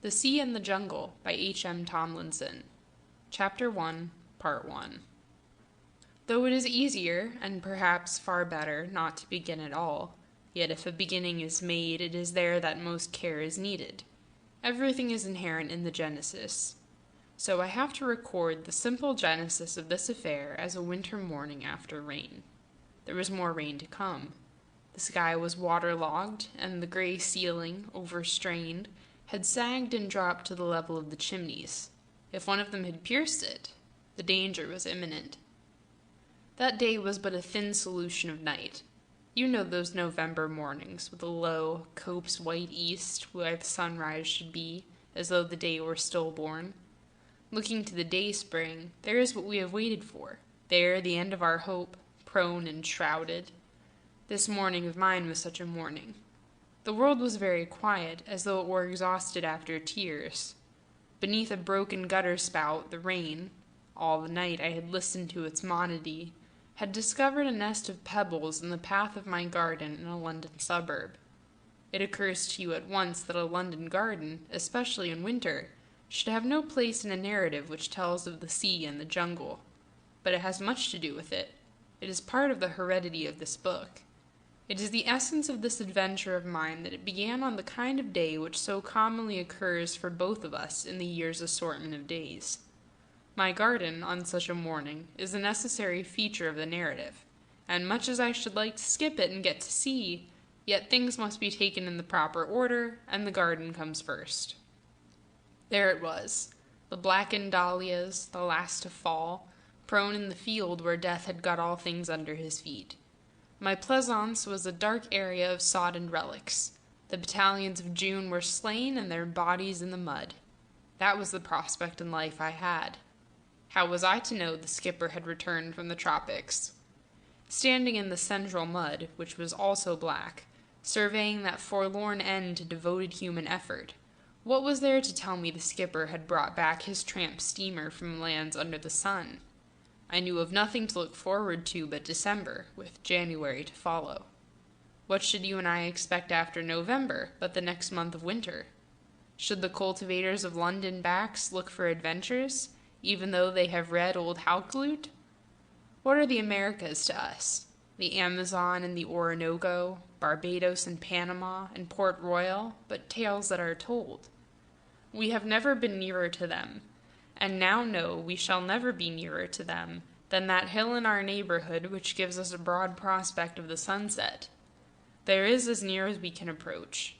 The Sea and the Jungle by H.M. Tomlinson. Chapter 1, Part 1. Though it is easier, and perhaps far better, not to begin at all, yet if a beginning is made, it is there that most care is needed. Everything is inherent in the genesis. So I have to record the simple genesis of this affair as a winter morning after rain. There was more rain to come. The sky was waterlogged, and the gray ceiling, overstrained, had sagged and dropped to the level of the chimneys. If one of them had pierced it, the danger was imminent. That day was but a thin solution of night. You know those November mornings, with a low, copse white east where the sunrise should be, as though the day were stillborn. Looking to the day-spring, there is what we have waited for. There, the end of our hope, prone and shrouded. This morning of mine was such a morning. The world was very quiet, as though it were exhausted after tears. Beneath a broken gutter spout, the rain, all the night I had listened to its monody, had discovered a nest of pebbles in the path of my garden in a London suburb. It occurs to you at once that a London garden, especially in winter, should have no place in a narrative which tells of the sea and the jungle. But it has much to do with it. It is part of the heredity of this book. It is the essence of this adventure of mine that it began on the kind of day which so commonly occurs for both of us in the year's assortment of days. My garden, on such a morning, is a necessary feature of the narrative, and much as I should like to skip it and get to sea, yet things must be taken in the proper order, and the garden comes first. There it was, the blackened dahlias, the last to fall, prone in the field where death had got all things under his feet. My pleasaunce was a dark area of sodden relics. The battalions of June were slain and their bodies in the mud. That was the prospect in life I had. How was I to know the skipper had returned from the tropics? Standing in the central mud, which was also black, surveying that forlorn end to devoted human effort, what was there to tell me the skipper had brought back his tramp steamer from lands under the sun? I knew of nothing to look forward to but December, with January to follow. What should you and I expect after November but the next month of winter? Should the cultivators of London backs look for adventures, even though they have read old Halklut? What are the Americas to us? The Amazon and the Orinoco, Barbados and Panama, and Port Royal, but tales that are told. We have never been nearer to them, and now know we shall never be nearer to them than that hill in our neighborhood which gives us a broad prospect of the sunset. There is as near as we can approach.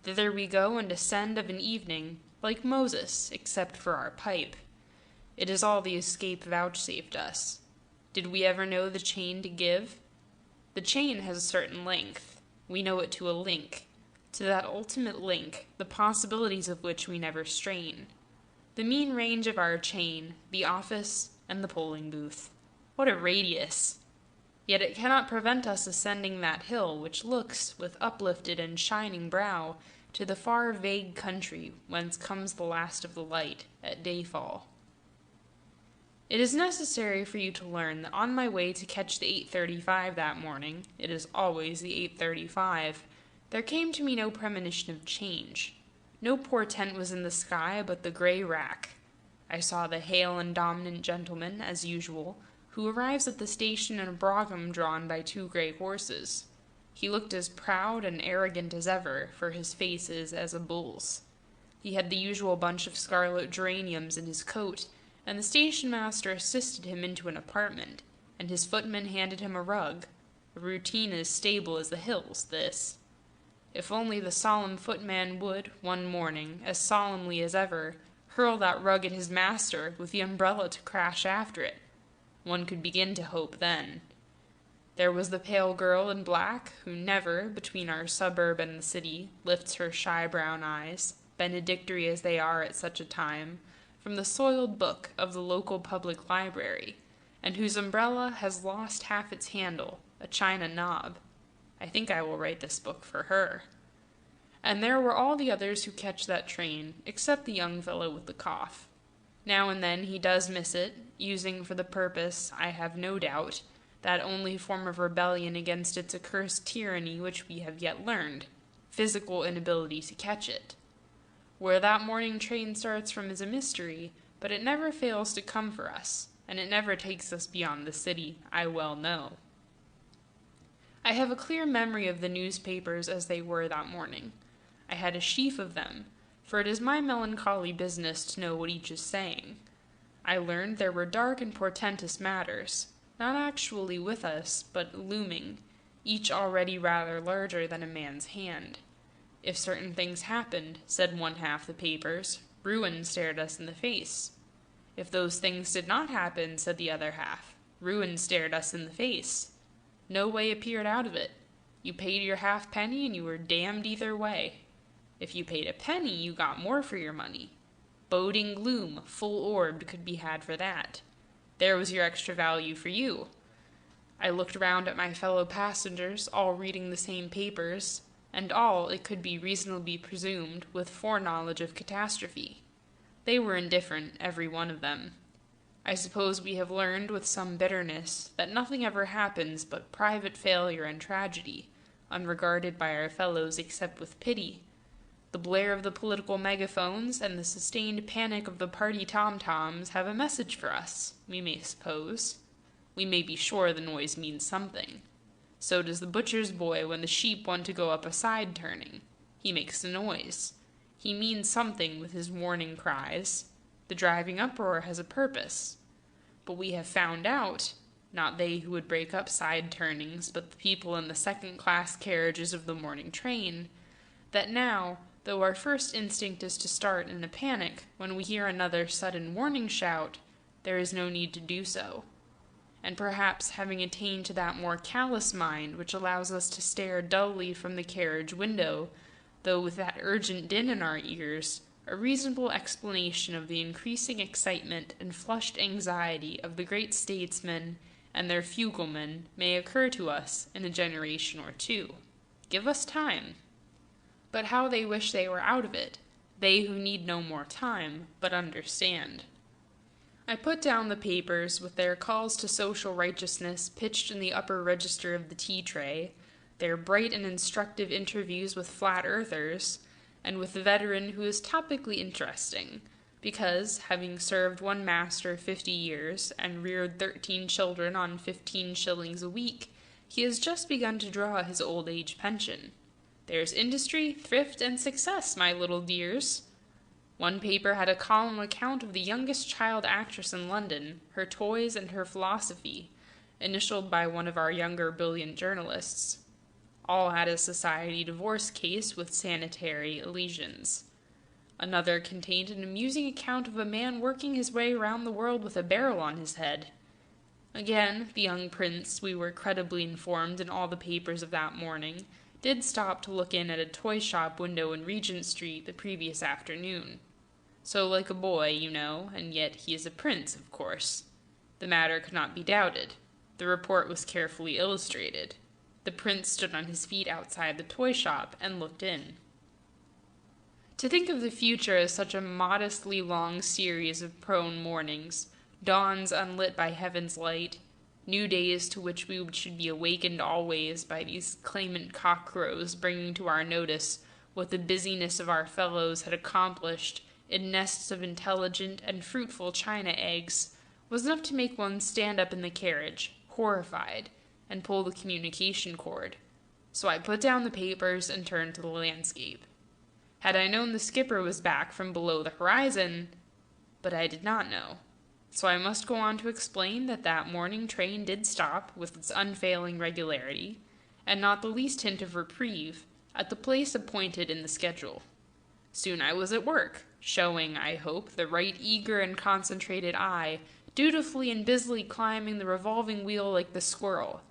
Thither we go and descend of an evening, like Moses, except for our pipe. It is all the escape vouchsafed us. Did we ever know the chain to give? The chain has a certain length. We know it to a link. To that ultimate link, the possibilities of which we never strain. The mean range of our chain, the office, and the polling booth. What a radius! Yet it cannot prevent us ascending that hill which looks, with uplifted and shining brow, to the far vague country whence comes the last of the light at dayfall. It is necessary for you to learn that on my way to catch the 8:35 that morning, it is always the 8:35, there came to me no premonition of change. No portent was in the sky but the gray rack. I saw the hale and dominant gentleman, as usual, who arrives at the station in a brougham drawn by 2 gray horses. He looked as proud and arrogant as ever, for his face is as a bull's. He had the usual bunch of scarlet geraniums in his coat, and the station-master assisted him into an apartment, and his footman handed him a rug. A routine as stable as the hills, this. If only the solemn footman would, one morning, as solemnly as ever, hurl that rug at his master, with the umbrella to crash after it. One could begin to hope then. There was the pale girl in black, who never, between our suburb and the city, lifts her shy brown eyes, benedictory as they are at such a time, from the soiled book of the local public library, and whose umbrella has lost half its handle, a china knob. I think I will write this book for her. And there were all the others who catch that train, except the young fellow with the cough. Now and then he does miss it, using for the purpose, I have no doubt, that only form of rebellion against its accursed tyranny which we have yet learned, physical inability to catch it. Where that morning train starts from is a mystery, but it never fails to come for us, and it never takes us beyond the city, I well know. I have a clear memory of the newspapers as they were that morning. I had a sheaf of them, for it is my melancholy business to know what each is saying. I learned there were dark and portentous matters, not actually with us, but looming, each already rather larger than a man's hand. If certain things happened, said one half the papers, ruin stared us in the face. If those things did not happen, said the other half, ruin stared us in the face. No way appeared out of it. You paid your halfpenny and you were damned either way. If you paid a penny, you got more for your money. Boding gloom, full-orbed, could be had for that. There was your extra value for you. I looked round at my fellow passengers, all reading the same papers, and all, it could be reasonably presumed, with foreknowledge of catastrophe. They were indifferent, every one of them. I suppose we have learned with some bitterness that nothing ever happens but private failure and tragedy, unregarded by our fellows except with pity. The blare of the political megaphones and the sustained panic of the party tom-toms have a message for us, we may suppose. We may be sure the noise means something. So does the butcher's boy when the sheep want to go up a side turning. He makes a noise. He means something with his warning cries. The driving uproar has a purpose. But we have found out, not they who would break up side turnings, but the people in the second-class carriages of the morning train, that now, though our first instinct is to start in a panic when we hear another sudden warning shout, there is no need to do so. And perhaps having attained to that more callous mind which allows us to stare dully from the carriage window, though with that urgent din in our ears, a reasonable explanation of the increasing excitement and flushed anxiety of the great statesmen and their fuglemen may occur to us in a generation or two. Give us time. But how they wish they were out of it, they who need no more time, but understand. I put down the papers with their calls to social righteousness pitched in the upper register of the tea-tray, their bright and instructive interviews with flat-earthers, and with the veteran who is topically interesting, because, having served one master 50 years and reared 13 children on 15 shillings a week, he has just begun to draw his old-age pension. There's industry, thrift, and success, my little dears. One paper had a column account of the youngest child actress in London, her toys and her philosophy, initialed by one of our younger brilliant journalists. All had a society divorce case with sanitary elisions. Another contained an amusing account of a man working his way round the world with a barrel on his head. Again, the young prince, we were credibly informed in all the papers of that morning, did stop to look in at a toy shop window in Regent Street the previous afternoon. So like a boy, you know, and yet he is a prince, of course. The matter could not be doubted. The report was carefully illustrated. The prince stood on his feet outside the toy shop and looked in. To think of the future as such a modestly long series of prone mornings, dawns unlit by heaven's light, new days to which we should be awakened always by these clamant cockcrows bringing to our notice what the busyness of our fellows had accomplished in nests of intelligent and fruitful china eggs, was enough to make one stand up in the carriage, horrified, and pull the communication cord. So I put down the papers and turned to the landscape. Had I known the skipper was back from below the horizon, but I did not know. So I must go on to explain that that morning train did stop with its unfailing regularity, and not the least hint of reprieve, at the place appointed in the schedule. Soon I was at work, showing, I hope, the right eager and concentrated eye, dutifully and busily climbing the revolving wheel like the squirrel.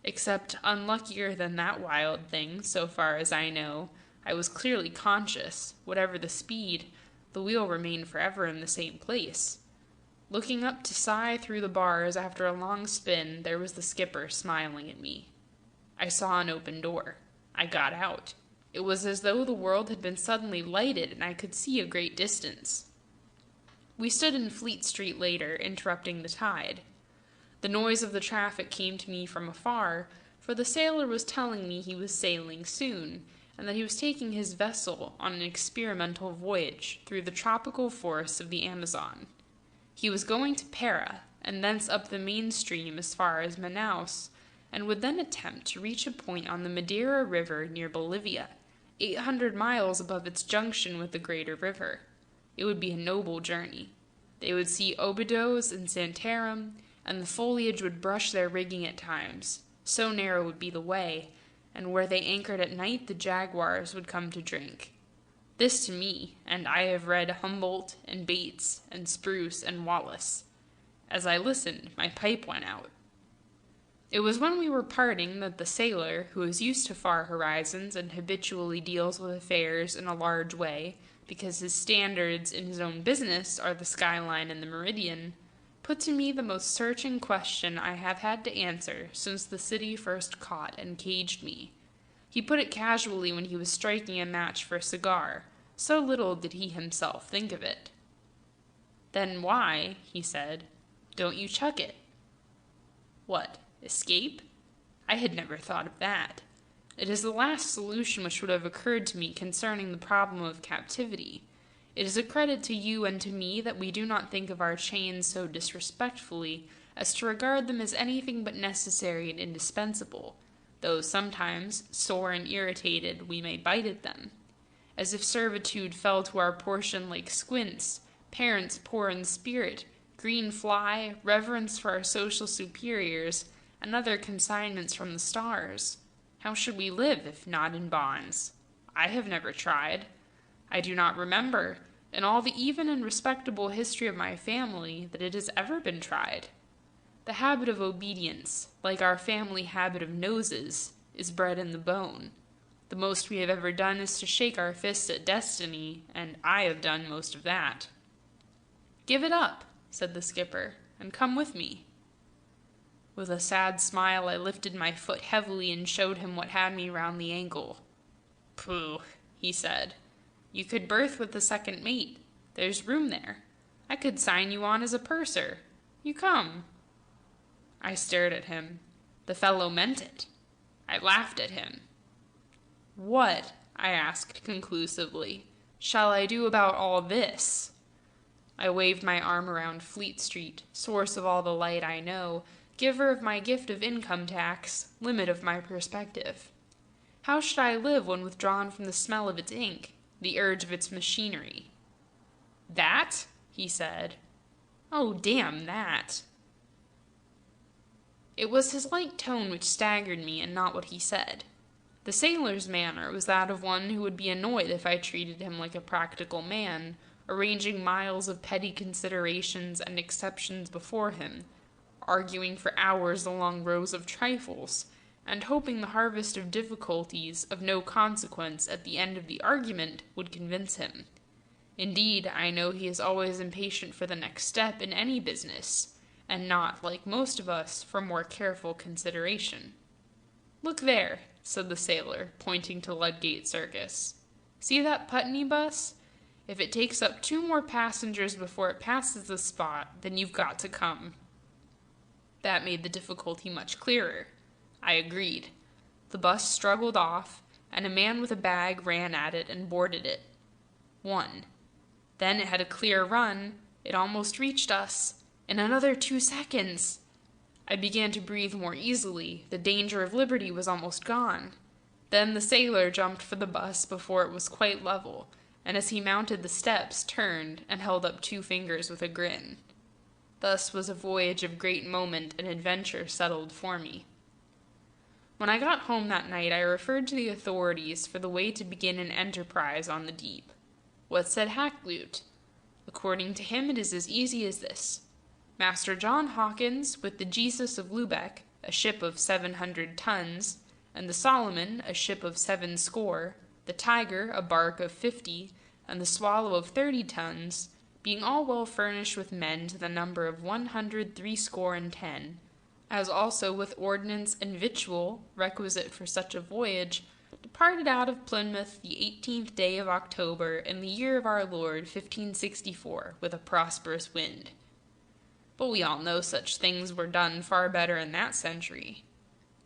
Except, unluckier than that wild thing, so far as I know, I was clearly conscious, whatever the speed, the wheel remained forever in the same place. Looking up to sigh through the bars after a long spin, there was the skipper smiling at me. I saw an open door. I got out. It was as though the world had been suddenly lighted and I could see a great distance. We stood in Fleet Street later, interrupting the tide. The noise of the traffic came to me from afar, for the sailor was telling me he was sailing soon, and that he was taking his vessel on an experimental voyage through the tropical forests of the Amazon. He was going to Para, and thence up the main stream as far as Manaus, and would then attempt to reach a point on the Madeira River near Bolivia, 800 miles above its junction with the greater river. It would be a noble journey. They would see Obidos and Santarem, and the foliage would brush their rigging at times. So narrow would be the way, and where they anchored at night the jaguars would come to drink. This to me, and I have read Humboldt and Bates and Spruce and Wallace. As I listened, my pipe went out. It was when we were parting that the sailor, who is used to far horizons and habitually deals with affairs in a large way, because his standards in his own business are the skyline and the meridian, put to me the most searching question I have had to answer since the city first caught and caged me. He put it casually when he was striking a match for a cigar, so little did he himself think of it. "Then why," he said, "don't you chuck it?" What, escape? I had never thought of that. It is the last solution which would have occurred to me concerning the problem of captivity. It is a credit to you and to me that we do not think of our chains so disrespectfully as to regard them as anything but necessary and indispensable, though sometimes, sore and irritated, we may bite at them. As if servitude fell to our portion like squints, parents poor in spirit, green fly, reverence for our social superiors, and other consignments from the stars. How should we live if not in bonds? I have never tried. I do not remember, in all the even and respectable history of my family, that it has ever been tried. The habit of obedience, like our family habit of noses, is bred in the bone. The most we have ever done is to shake our fists at destiny, and I have done most of that. "Give it up," said the skipper, "and come with me." With a sad smile I lifted my foot heavily and showed him what had me round the ankle. "Pooh," he said. "You could berth with the second mate. There's room there. I could sign you on as a purser. You come." I stared at him. The fellow meant it. I laughed at him. "What," I asked conclusively, "shall I do about all this?" I waved my arm around Fleet Street, source of all the light I know, giver of my gift of income tax, limit of my perspective. How should I live when withdrawn from the smell of its ink, the urge of its machinery? "That?" he said. "Oh, damn that." It was his light tone which staggered me, and not what he said. The sailor's manner was that of one who would be annoyed if I treated him like a practical man, arranging miles of petty considerations and exceptions before him, arguing for hours along rows of trifles, and hoping the harvest of difficulties of no consequence at the end of the argument would convince him. Indeed, I know he is always impatient for the next step in any business, and not, like most of us, for more careful consideration. "Look there," said the sailor, pointing to Ludgate Circus. "See that Putney bus? If it takes up 2 more passengers before it passes the spot, then you've got to come." That made the difficulty much clearer. I agreed. The bus struggled off, and a man with a bag ran at it and boarded it. 1. Then it had a clear run. It almost reached us. In another 2 seconds. I began to breathe more easily. The danger of liberty was almost gone. Then the sailor jumped for the bus before it was quite level, and as he mounted the steps, turned and held up 2 fingers with a grin. Thus was a voyage of great moment and adventure settled for me. When I got home that night, I referred to the authorities for the way to begin an enterprise on the deep. What said Hakluyt? According to him, it is as easy as this. Master John Hawkins, with the Jesus of Lubeck, a ship of 700 tons, and the Solomon, a ship of 70, the Tiger, a bark of 50, and the Swallow of 30 tons, being all well furnished with men to the number of 160, as also with ordnance and victual requisite for such a voyage, departed out of Plymouth the 18th day of October in the year of our Lord 1564 with a prosperous wind. But we all know such things were done far better in that century.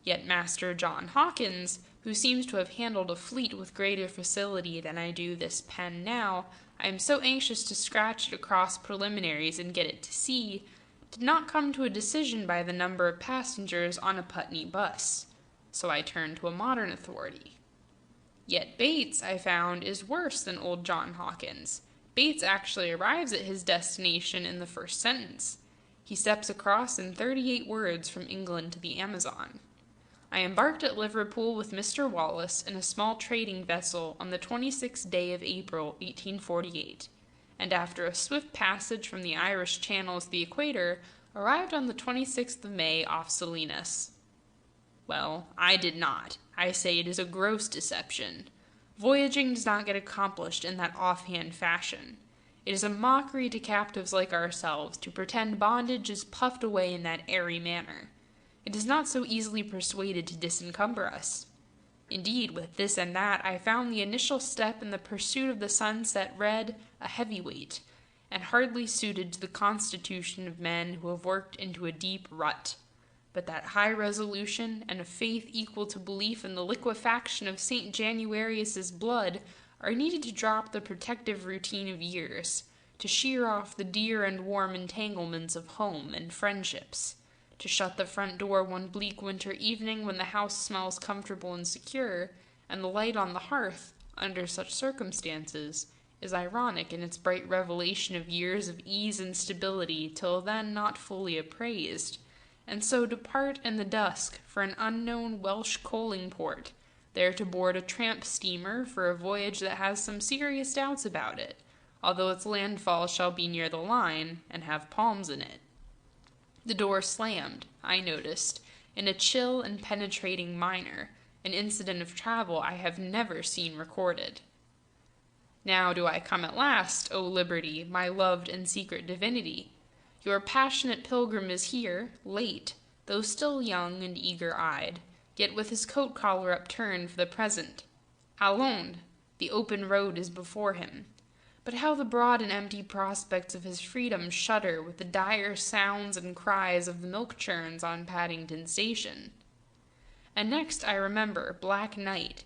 Yet Master John Hawkins, who seems to have handled a fleet with greater facility than I do this pen now, I am so anxious to scratch it across preliminaries and get it to sea, did not come to a decision by the number of passengers on a Putney bus. So I turned to a modern authority. Yet Bates, I found, is worse than old John Hawkins. Bates actually arrives at his destination in the first sentence. He steps across in 38 words from England to the Amazon. I embarked at Liverpool with Mr. Wallace in a small trading vessel on the 26th day of April, 1848, and after a swift passage from the Irish Channel to the equator, arrived on the 26th of May off Salinas. Well, I did not. I say it is a gross deception. Voyaging does not get accomplished in that offhand fashion. It is a mockery to captives like ourselves to pretend bondage is puffed away in that airy manner. It is not so easily persuaded to disencumber us. Indeed, with this and that, I found the initial step in the pursuit of the sunset red a heavyweight, and hardly suited to the constitution of men who have worked into a deep rut. But that high resolution and a faith equal to belief in the liquefaction of St. Januarius's blood are needed to drop the protective routine of years, to shear off the dear and warm entanglements of home and friendships, to shut the front door one bleak winter evening when the house smells comfortable and secure, and the light on the hearth, under such circumstances, is ironic in its bright revelation of years of ease and stability till then not fully appraised, and so depart in the dusk for an unknown Welsh coaling port, there to board a tramp steamer for a voyage that has some serious doubts about it, although its landfall shall be near the line and have palms in it. The door slammed, I noticed, in a chill and penetrating minor, an incident of travel I have never seen recorded. Now do I come at last, O Liberty, my loved and secret divinity. Your passionate pilgrim is here, late, though still young and eager-eyed, yet with his coat-collar upturned for the present. Allons! The open road is before him. But how the broad and empty prospects of his freedom shudder with the dire sounds and cries of the milk-churns on Paddington Station. And next I remember black night.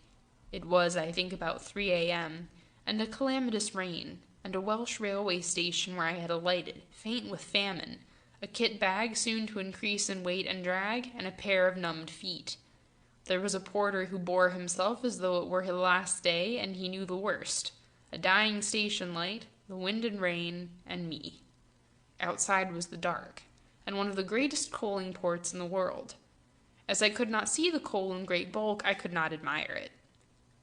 It was, I think, about 3 a.m., and a calamitous rain, and a Welsh railway station where I had alighted, faint with famine, a kit bag soon to increase in weight and drag, and a pair of numbed feet. There was a porter who bore himself as though it were his last day, and he knew the worst. A dying station light, the wind and rain, and me. Outside was the dark, and one of the greatest coaling ports in the world. As I could not see the coal in great bulk, I could not admire it.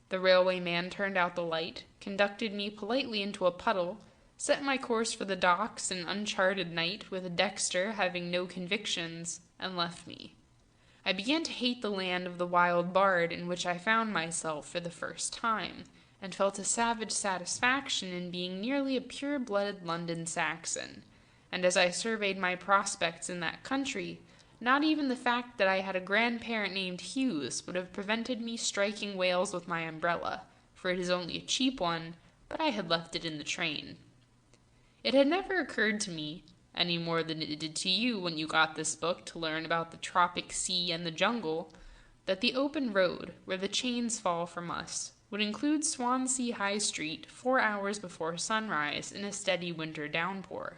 The railway man turned out the light, conducted me politely into a puddle, set my course for the docks in uncharted night with a Dexter having no convictions, and left me. I began to hate the land of the wild bard in which I found myself for the first time, and felt a savage satisfaction in being nearly a pure-blooded London Saxon, and as I surveyed my prospects in that country, not even the fact that I had a grandparent named Hughes would have prevented me striking Wales with my umbrella, for it is only a cheap one, but I had left it in the train. It had never occurred to me, any more than it did to you when you got this book to learn about the tropic sea and the jungle, that the open road, where the chains fall from us, would include Swansea High Street 4 hours before sunrise in a steady winter downpour.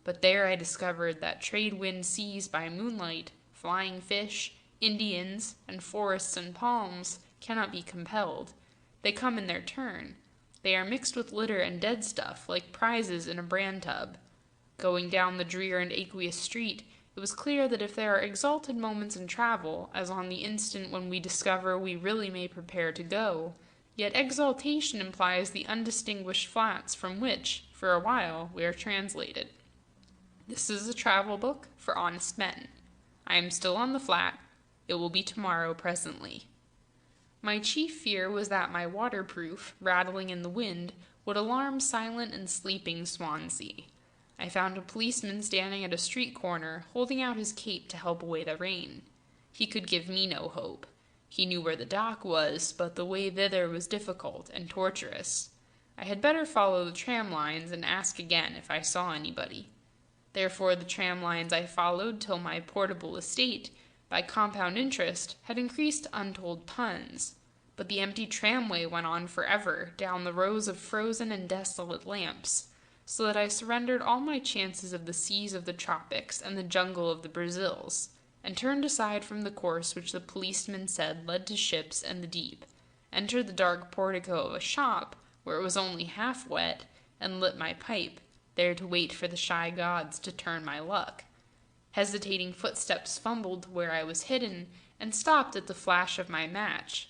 But there I discovered that trade wind seas by moonlight, flying fish, Indians, and forests and palms cannot be compelled. They come in their turn. They are mixed with litter and dead stuff, like prizes in a bran tub. Going down the drear and aqueous street, it was clear that if there are exalted moments in travel, as on the instant when we discover we really may prepare to go, yet exaltation implies the undistinguished flats from which, for a while, we are translated. This is a travel book for honest men. I am still on the flat. It will be tomorrow presently. My chief fear was that my waterproof, rattling in the wind, would alarm silent and sleeping Swansea. I found a policeman standing at a street corner, holding out his cape to help away the rain. He could give me no hope. He knew where the dock was, but the way thither was difficult and tortuous. I had better follow the tram lines and ask again if I saw anybody. Therefore the tram lines I followed till my portable estate, by compound interest, had increased to untold tons. but the empty tramway went on forever down the rows of frozen and desolate lamps, so that I surrendered all my chances of the seas of the tropics and the jungle of the Brazils, and turned aside from the course which the policeman said led to ships and the deep, entered the dark portico of a shop where it was only half wet, and lit my pipe, there to wait for the shy gods to turn my luck. Hesitating footsteps fumbled to where I was hidden, and stopped at the flash of my match.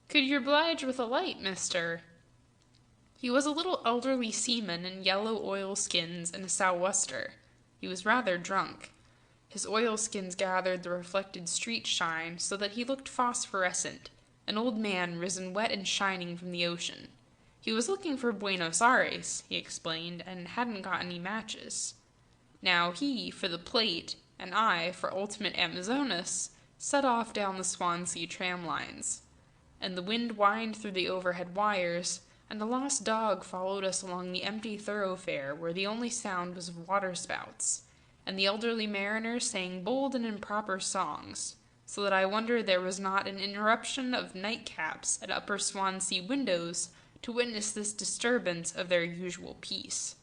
"Could you oblige with a light, mister?" He was a little elderly seaman in yellow oilskins and a sou'wester. He was rather drunk. His oilskins gathered the reflected street shine so that he looked phosphorescent, an old man risen wet and shining from the ocean. He was looking for Buenos Aires, he explained, and hadn't got any matches. Now he for the plate, and I for ultimate Amazonas, set off down the Swansea tram lines. And the wind whined through the overhead wires, and the lost dog followed us along the empty thoroughfare where the only sound was of waterspouts, and the elderly mariners sang bold and improper songs, so that I wonder there was not an interruption of nightcaps at Upper Swansea windows to witness this disturbance of their usual peace.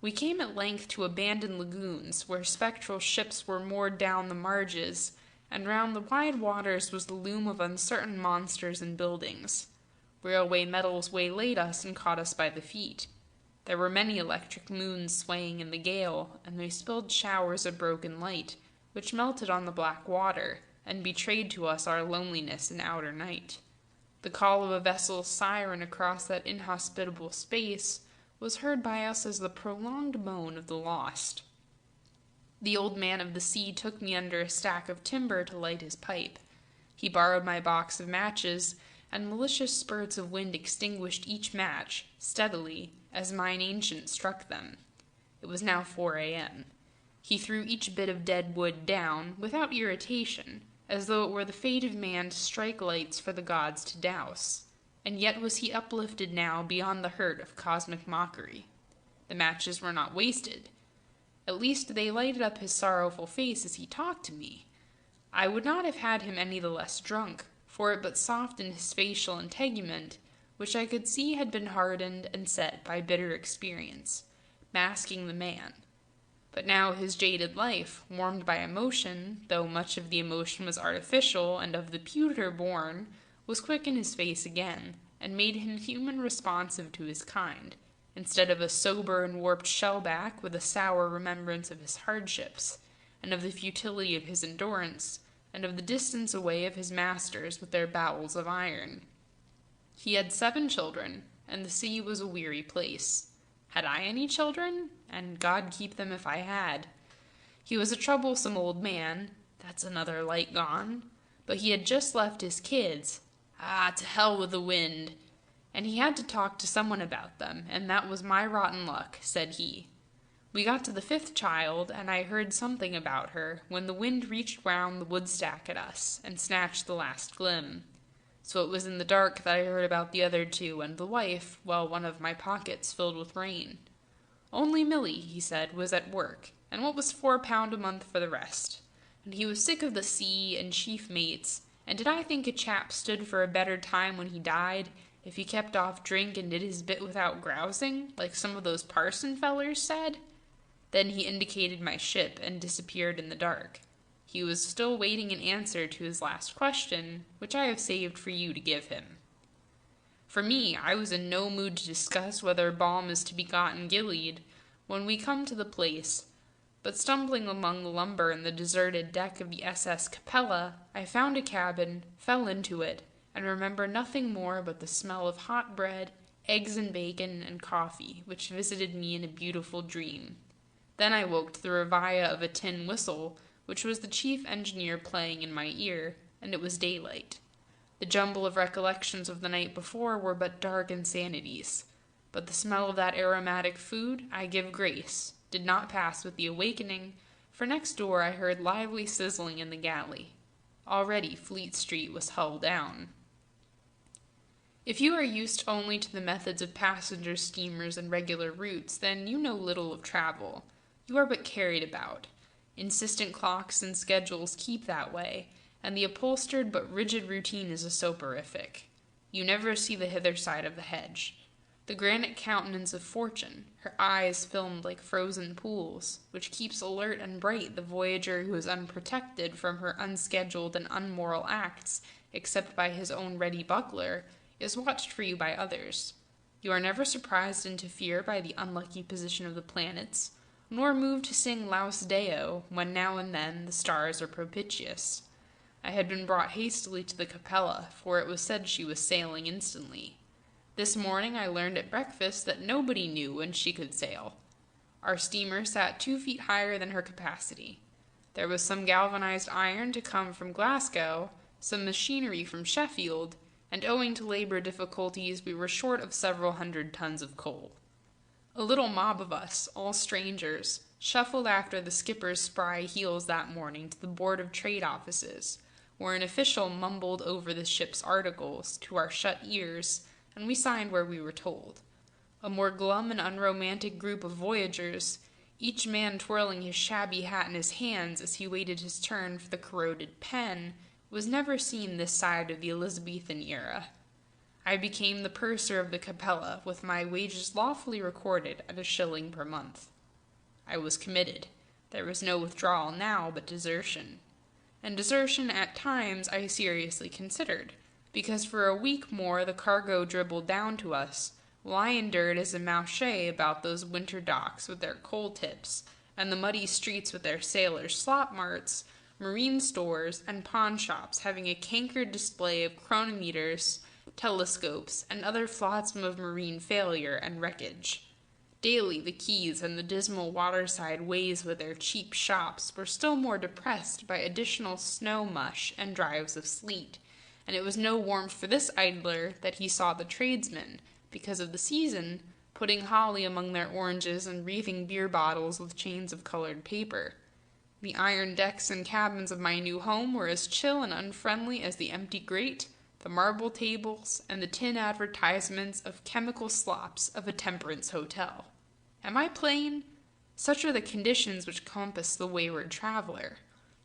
We came at length to abandoned lagoons, where spectral ships were moored down the marges, and round the wide waters was the loom of uncertain monsters and buildings. Railway metals waylaid us and caught us by the feet. There were many electric moons swaying in the gale, and they spilled showers of broken light, which melted on the black water, and betrayed to us our loneliness in outer night. The call of a vessel's siren across that inhospitable space was heard by us as the prolonged moan of the lost. The old man of the sea took me under a stack of timber to light his pipe. He borrowed my box of matches, and malicious spurts of wind extinguished each match, steadily, as mine ancient struck them. It was now 4 a.m. He threw each bit of dead wood down, without irritation, as though it were the fate of man to strike lights for the gods to douse. And yet was he uplifted now beyond the hurt of cosmic mockery. The matches were not wasted. At least they lighted up his sorrowful face as he talked to me. I would not have had him any the less drunk, for it but softened his facial integument, which I could see had been hardened and set by bitter experience, masking the man. But now his jaded life, warmed by emotion, though much of the emotion was artificial and of the pewter born, was quick in his face again, and made him human responsive to his kind, instead of a sober and warped shellback with a sour remembrance of his hardships, and of the futility of his endurance, and of the distance away of his masters with their bowels of iron. He had 7 children, and the sea was a weary place. Had I any children? And God keep them if I had. He was a troublesome old man, that's another light gone, but he had just left his kids. To hell with the wind. And he had to talk to someone about them, and that was my rotten luck, said he. We got to the 5th child, and I heard something about her, when the wind reached round the woodstack at us, and snatched the last glim. So it was in the dark that I heard about the other 2 and the wife, while one of my pockets filled with rain. Only Milly, he said, was at work, and what was £4 a month for the rest? And he was sick of the sea and chief mates, and did I think a chap stood for a better time when he died, if he kept off drink and did his bit without grousing, like some of those parson fellers said? Then he indicated my ship and disappeared in the dark. He was still waiting an answer to his last question, which I have saved for you to give him. For me, I was in no mood to discuss whether balm is to be got in Gilead when we come to the place, but stumbling among the lumber in the deserted deck of the SS Capella, I found a cabin, fell into it, and remember nothing more but the smell of hot bread, eggs and bacon, and coffee, which visited me in a beautiful dream. Then I woke to the revia of a tin whistle, which was the chief engineer playing in my ear, and it was daylight. The jumble of recollections of the night before were but dark insanities, but the smell of that aromatic food, I give grace, did not pass with the awakening, for next door I heard lively sizzling in the galley. Already Fleet Street was hull down. If you are used only to the methods of passenger steamers and regular routes, then you know little of travel. You are but carried about. Insistent clocks and schedules keep that way, and the upholstered but rigid routine is a soporific. You never see the hither side of the hedge. The granite countenance of Fortune, her eyes filmed like frozen pools, which keeps alert and bright the voyager who is unprotected from her unscheduled and unmoral acts, except by his own ready buckler, is watched for you by others. You are never surprised into fear by the unlucky position of the planets, nor moved to sing Laus Deo when now and then the stars are propitious. I had been brought hastily to the Capella, for it was said she was sailing instantly. This morning I learned at breakfast that nobody knew when she could sail. Our steamer sat 2 feet higher than her capacity. There was some galvanized iron to come from Glasgow, some machinery from Sheffield, and owing to labor difficulties we were short of several hundred tons of coal. A little mob of us, all strangers, shuffled after the skipper's spry heels that morning to the Board of Trade offices, where an official mumbled over the ship's articles to our shut ears, and we signed where we were told. A more glum and unromantic group of voyagers, each man twirling his shabby hat in his hands as he waited his turn for the corroded pen, was never seen this side of the Elizabethan era. I became the purser of the Capella, with my wages lawfully recorded at $1 per month. I was committed. There was no withdrawal now but desertion. And desertion at times I seriously considered, because for a week more the cargo dribbled down to us, while I endured as a mouche about those winter docks with their coal tips, and the muddy streets with their sailors' slop marts, marine stores, and pawn shops having a cankered display of chronometers, telescopes, and other flotsam of marine failure and wreckage. Daily the quays and the dismal waterside ways with their cheap shops were still more depressed by additional snow mush and drives of sleet, and it was no warmth for this idler that he saw the tradesmen, because of the season, putting holly among their oranges and wreathing beer bottles with chains of colored paper. The iron decks and cabins of my new home were as chill and unfriendly as the empty grate, the marble tables, and the tin advertisements of chemical slops of a temperance hotel. Am I plain? Such are the conditions which compass the wayward traveler.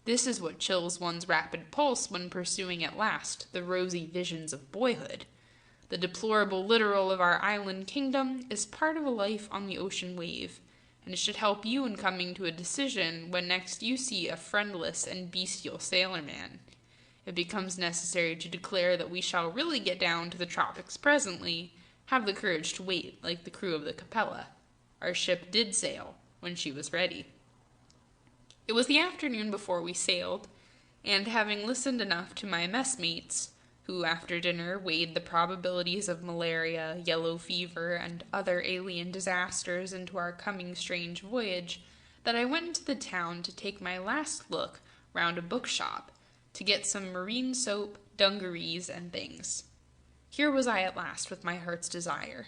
This is what chills one's rapid pulse when pursuing at last the rosy visions of boyhood. The deplorable littoral of our island kingdom is part of a life on the ocean wave, and it should help you in coming to a decision when next you see a friendless and bestial sailorman. It becomes necessary to declare that we shall really get down to the tropics presently, have the courage to wait like the crew of the Capella. Our ship did sail when she was ready. It was the afternoon before we sailed, and having listened enough to my messmates, who after dinner weighed the probabilities of malaria, yellow fever, and other alien disasters into our coming strange voyage, that I went into the town to take my last look round a bookshop, to get some marine soap, dungarees, and things. Here was I at last with my heart's desire.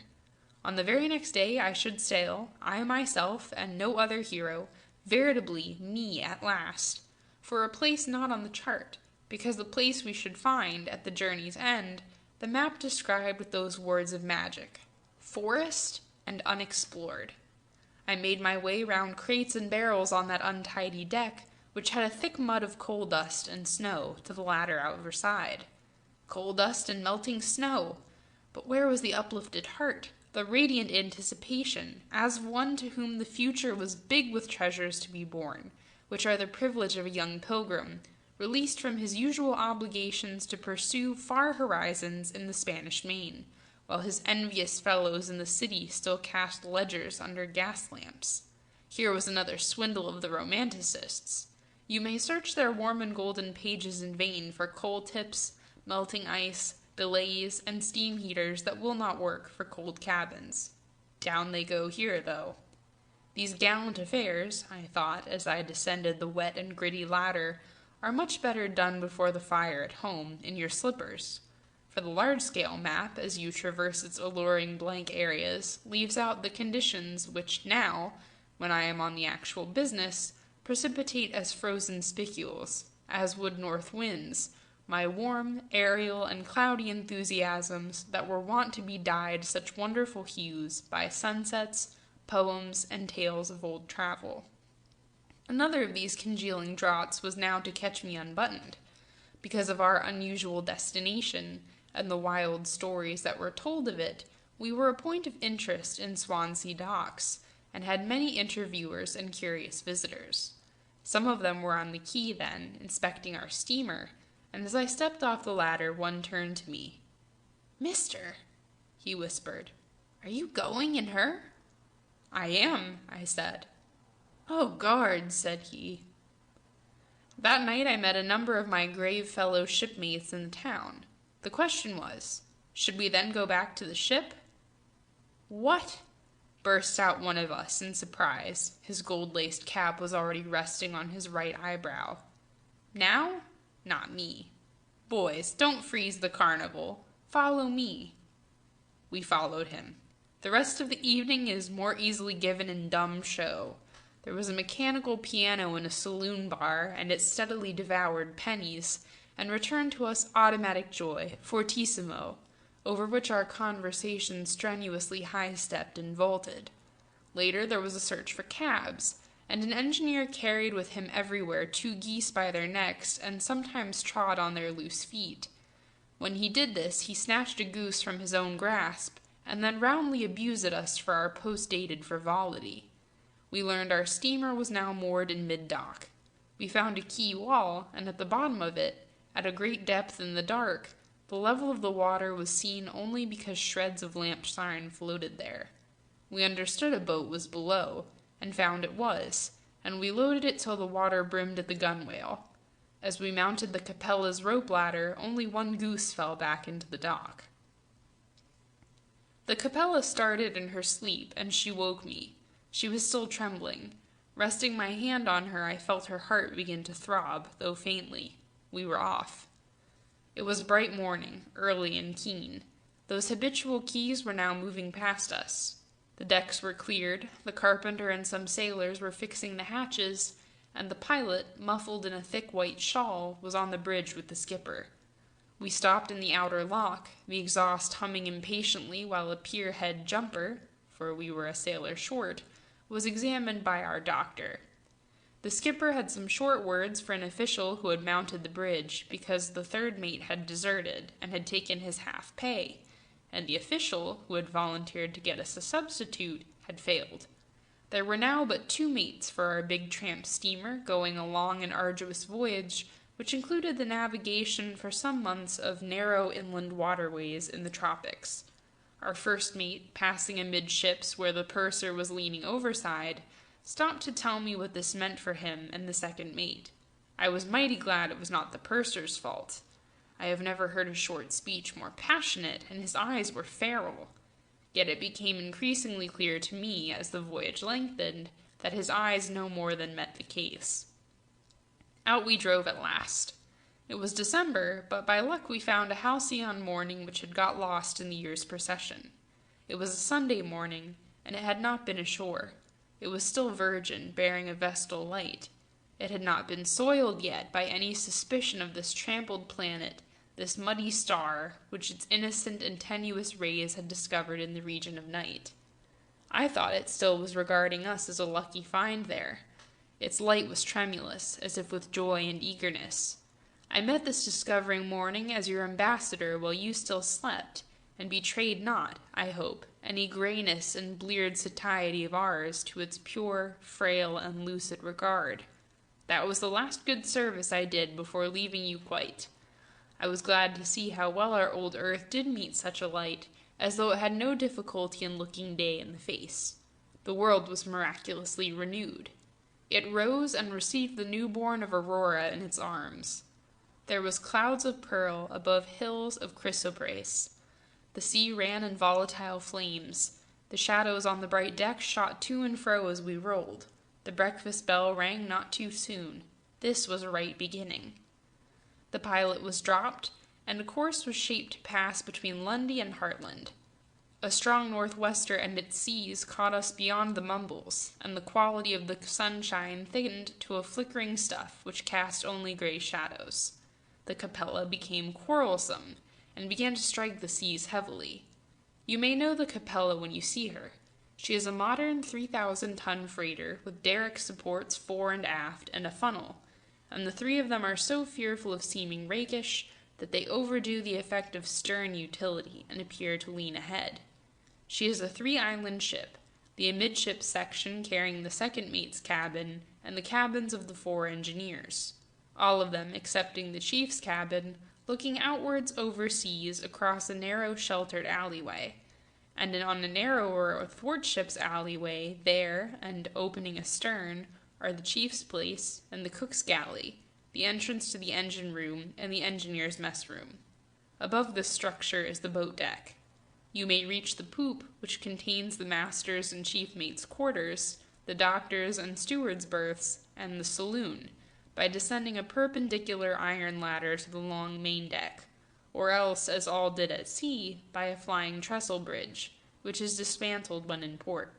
On the very next day I should sail, I myself and no other hero, veritably me at last, for a place not on the chart, because the place we should find at the journey's end, the map described with those words of magic, forest and unexplored. I made my way round crates and barrels on that untidy deck, which had a thick mud of coal dust and snow to the latter outer side. Coal dust and melting snow! But where was the uplifted heart, the radiant anticipation, as of one to whom the future was big with treasures to be born, which are the privilege of a young pilgrim, released from his usual obligations to pursue far horizons in the Spanish Main, while his envious fellows in the city still cast ledgers under gas lamps. Here was another swindle of the romanticists. You may search their warm and golden pages in vain for coal tips, melting ice, delays, and steam heaters that will not work for cold cabins. Down they go here, though. These gallant affairs, I thought, as I descended the wet and gritty ladder, are much better done before the fire at home, in your slippers. For the large-scale map, as you traverse its alluring blank areas, leaves out the conditions which now, when I am on the actual business, precipitate as frozen spicules, as would north winds, my warm, aerial, and cloudy enthusiasms that were wont to be dyed such wonderful hues by sunsets, poems, and tales of old travel. Another of these congealing draughts was now to catch me unbuttoned, Because of our unusual destination and the wild stories that were told of it, we were a point of interest in Swansea docks, and had many interviewers and curious visitors. Some of them were on the quay then, inspecting our steamer, and as I stepped off the ladder, one turned to me. "Mister," he whispered, "are you going in her?" "I am," I said. "Oh, guard," said he. That night I met a number of my grave fellow shipmates in the town. The question was, should we then go back to the ship? "What?" burst out one of us in surprise. His gold-laced cap was already resting on his right eyebrow. "Now? Not me. Boys, don't freeze the carnival. Follow me." We followed him. The rest of the evening is more easily given in dumb show. There was a mechanical piano in a saloon bar, and it steadily devoured pennies, and returned to us automatic joy, fortissimo, over which our conversation strenuously high-stepped and vaulted. Later there was a search for cabs, and an engineer carried with him everywhere 2 geese by their necks, and sometimes trod on their loose feet. When he did this, he snatched a goose from his own grasp, and then roundly abused us for our post-dated frivolity. We learned our steamer was now moored in mid-dock. We found a quay wall, and at the bottom of it, at a great depth in the dark, the level of the water was seen only because shreds of lamp sign floated there. We understood a boat was below, and found it was, and we loaded it till the water brimmed at the gunwale. As we mounted the Capella's rope ladder, only 1 goose fell back into the dock. The Capella started in her sleep, and she woke me. She was still trembling. Resting my hand on her, I felt her heart begin to throb, though faintly. We were off. It was bright morning, early and keen. Those habitual quays were now moving past us. The decks were cleared, the carpenter and some sailors were fixing the hatches, and the pilot, muffled in a thick white shawl, was on the bridge with the skipper. We stopped in the outer lock, the exhaust humming impatiently while a pier-head jumper, for we were a sailor short, was examined by our doctor. The skipper had some short words for an official who had mounted the bridge, because the third mate had deserted and had taken his half pay, and the official, who had volunteered to get us a substitute, had failed. There were now but 2 mates for our big tramp steamer, going a long and arduous voyage, which included the navigation for some months of narrow inland waterways in the tropics. Our first mate, passing amidships where the purser was leaning overside, stopped to tell me what this meant for him and the second mate. I was mighty glad it was not the purser's fault. I have never heard a short speech more passionate, and his eyes were feral. Yet it became increasingly clear to me, as the voyage lengthened, that his eyes no more than met the case. Out we drove at last. It was December, but by luck we found a halcyon morning which had got lost in the year's procession. It was a Sunday morning, and it had not been ashore. It was still virgin, bearing a vestal light. It had not been soiled yet by any suspicion of this trampled planet, this muddy star, which its innocent and tenuous rays had discovered in the region of night. I thought it still was regarding us as a lucky find there. Its light was tremulous, as if with joy and eagerness. I met this discovering morning as your ambassador while you still slept, and betrayed not, I hope, any grayness and bleared satiety of ours to its pure, frail, and lucid regard. That was the last good service I did before leaving you quite. I was glad to see how well our old earth did meet such a light, as though it had no difficulty in looking day in the face. The world was miraculously renewed. It rose and received the newborn of Aurora in its arms. There was clouds of pearl above hills of chrysoprase. The sea ran in volatile flames. The shadows on the bright deck shot to and fro as we rolled. The breakfast bell rang not too soon. This was a right beginning. The pilot was dropped, and a course was shaped to pass between Lundy and Hartland. A strong northwester and its seas caught us beyond the Mumbles, and the quality of the sunshine thickened to a flickering stuff which cast only gray shadows. The Capella became quarrelsome, and began to strike the seas heavily. You may know the Capella when you see her. She is a modern 3,000-ton freighter with derrick supports fore and aft and a funnel. and the three of them are so fearful of seeming rakish that they overdo the effect of stern utility and appear to lean ahead. She is a three-island ship, the amidships section carrying the second mate's cabin and the cabins of the 4 engineers, all of them excepting the chief's cabin, looking outwards overseas across a narrow sheltered alleyway, and on a narrower athwartships alleyway there, and opening astern, are the chief's place and the cook's galley, the entrance to the engine room and the engineer's mess room. Above this structure is the boat deck. You may reach the poop, which contains the master's and chief mate's quarters, the doctor's and steward's berths, and the saloon, by descending a perpendicular iron ladder to the long main deck, or else, as all did at sea, by a flying trestle bridge, which is dismantled when in port.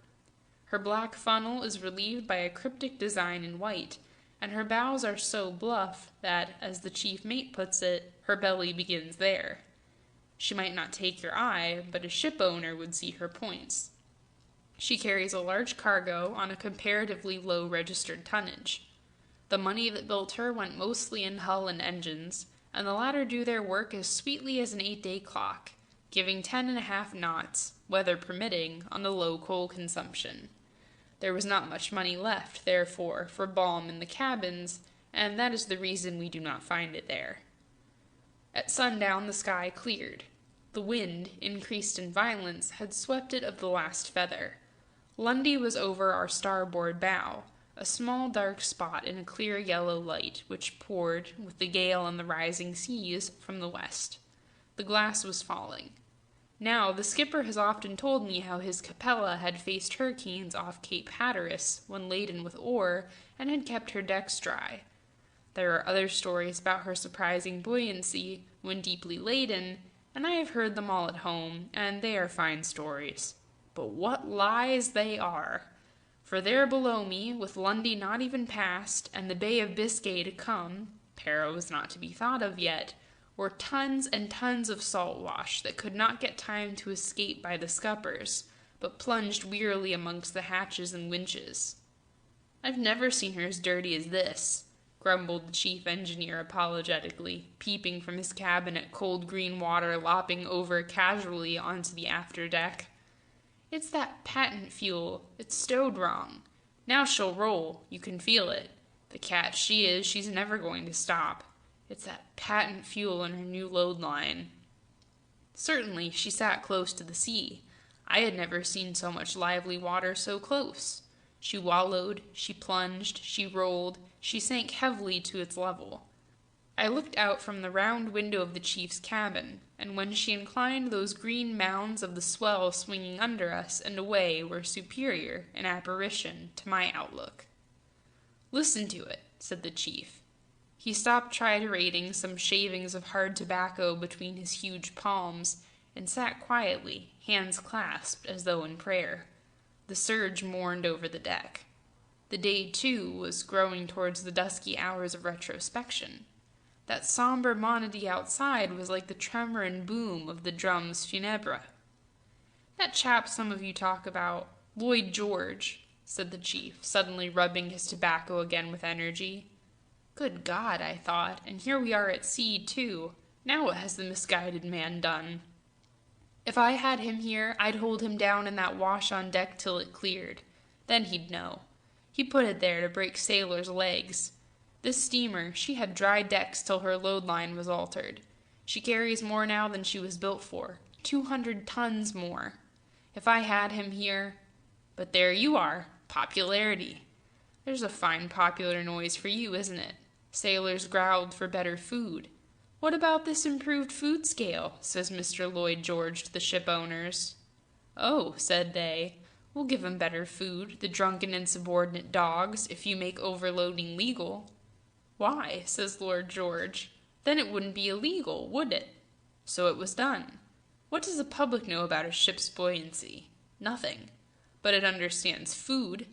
Her black funnel is relieved by a cryptic design in white, and her bows are so bluff that, as the chief mate puts it, her belly begins there. She might not take your eye, but a ship owner would see her points. She carries a large cargo on a comparatively low registered tonnage. The money that built her went mostly in hull and engines, and the latter do their work as sweetly as an 8-day clock, giving 10.5 knots, weather permitting, on the low coal consumption. There was not much money left, therefore, for balm in the cabins, and that is the reason we do not find it there. At sundown the sky cleared. The wind, increased in violence, had swept it of the last feather. Lundy was over our starboard bow, a small dark spot in a clear yellow light, which poured, with the gale and the rising seas, from the west. The glass was falling. Now, the skipper has often told me how his Capella had faced hurricanes off Cape Hatteras when laden with ore, and had kept her decks dry. There are other stories about her surprising buoyancy when deeply laden, and I have heard them all at home, and they are fine stories. But what lies they are! For there below me, with Lundy not even past, and the Bay of Biscay to come, Para was not to be thought of yet, were tons and tons of salt wash that could not get time to escape by the scuppers, but plunged wearily amongst the hatches and winches. "I've never seen her as dirty as this," grumbled the chief engineer apologetically, peeping from his cabin at cold green water lopping over casually onto the after deck. "It's that patent fuel. It's stowed wrong. Now she'll roll. You can feel it. The cat she is, she's never going to stop. It's that patent fuel in her new load line." Certainly, she sat close to the sea. I had never seen so much lively water so close. She wallowed, she plunged, she rolled, she sank heavily to its level. I looked out from the round window of the chief's cabin, and when she inclined, those green mounds of the swell swinging under us and away were superior, in apparition, to my outlook. "Listen to it," said the chief. He stopped triturating some shavings of hard tobacco between his huge palms, and sat quietly, hands clasped, as though in prayer. The surge mourned over the deck. The day, too, was growing towards the dusky hours of retrospection. That sombre monody outside was like the tremor and boom of the drums funèbres. "That chap some of you talk about, Lloyd George," said the chief, suddenly rubbing his tobacco again with energy. Good God, I thought, and here we are at sea, too. Now what has the misguided man done? If I had him here, I'd hold him down in that wash on deck till it cleared. Then he'd know. He put it there to break sailors' legs. This steamer, she had dry decks till her load line was altered. She carries more now than she was built for, 200 tons more. If I had him here... But there you are, popularity. There's a fine popular noise for you, isn't it? Sailors growled for better food. "What about this improved food scale?" says Mr. Lloyd George to the ship owners. "Oh," said they, "we'll give 'em better food, the drunken insubordinate dogs, if you make overloading legal." "Why," says Lord George, "then it wouldn't be illegal, would it?" So it was done. What does the public know about a ship's buoyancy? Nothing. But it understands food.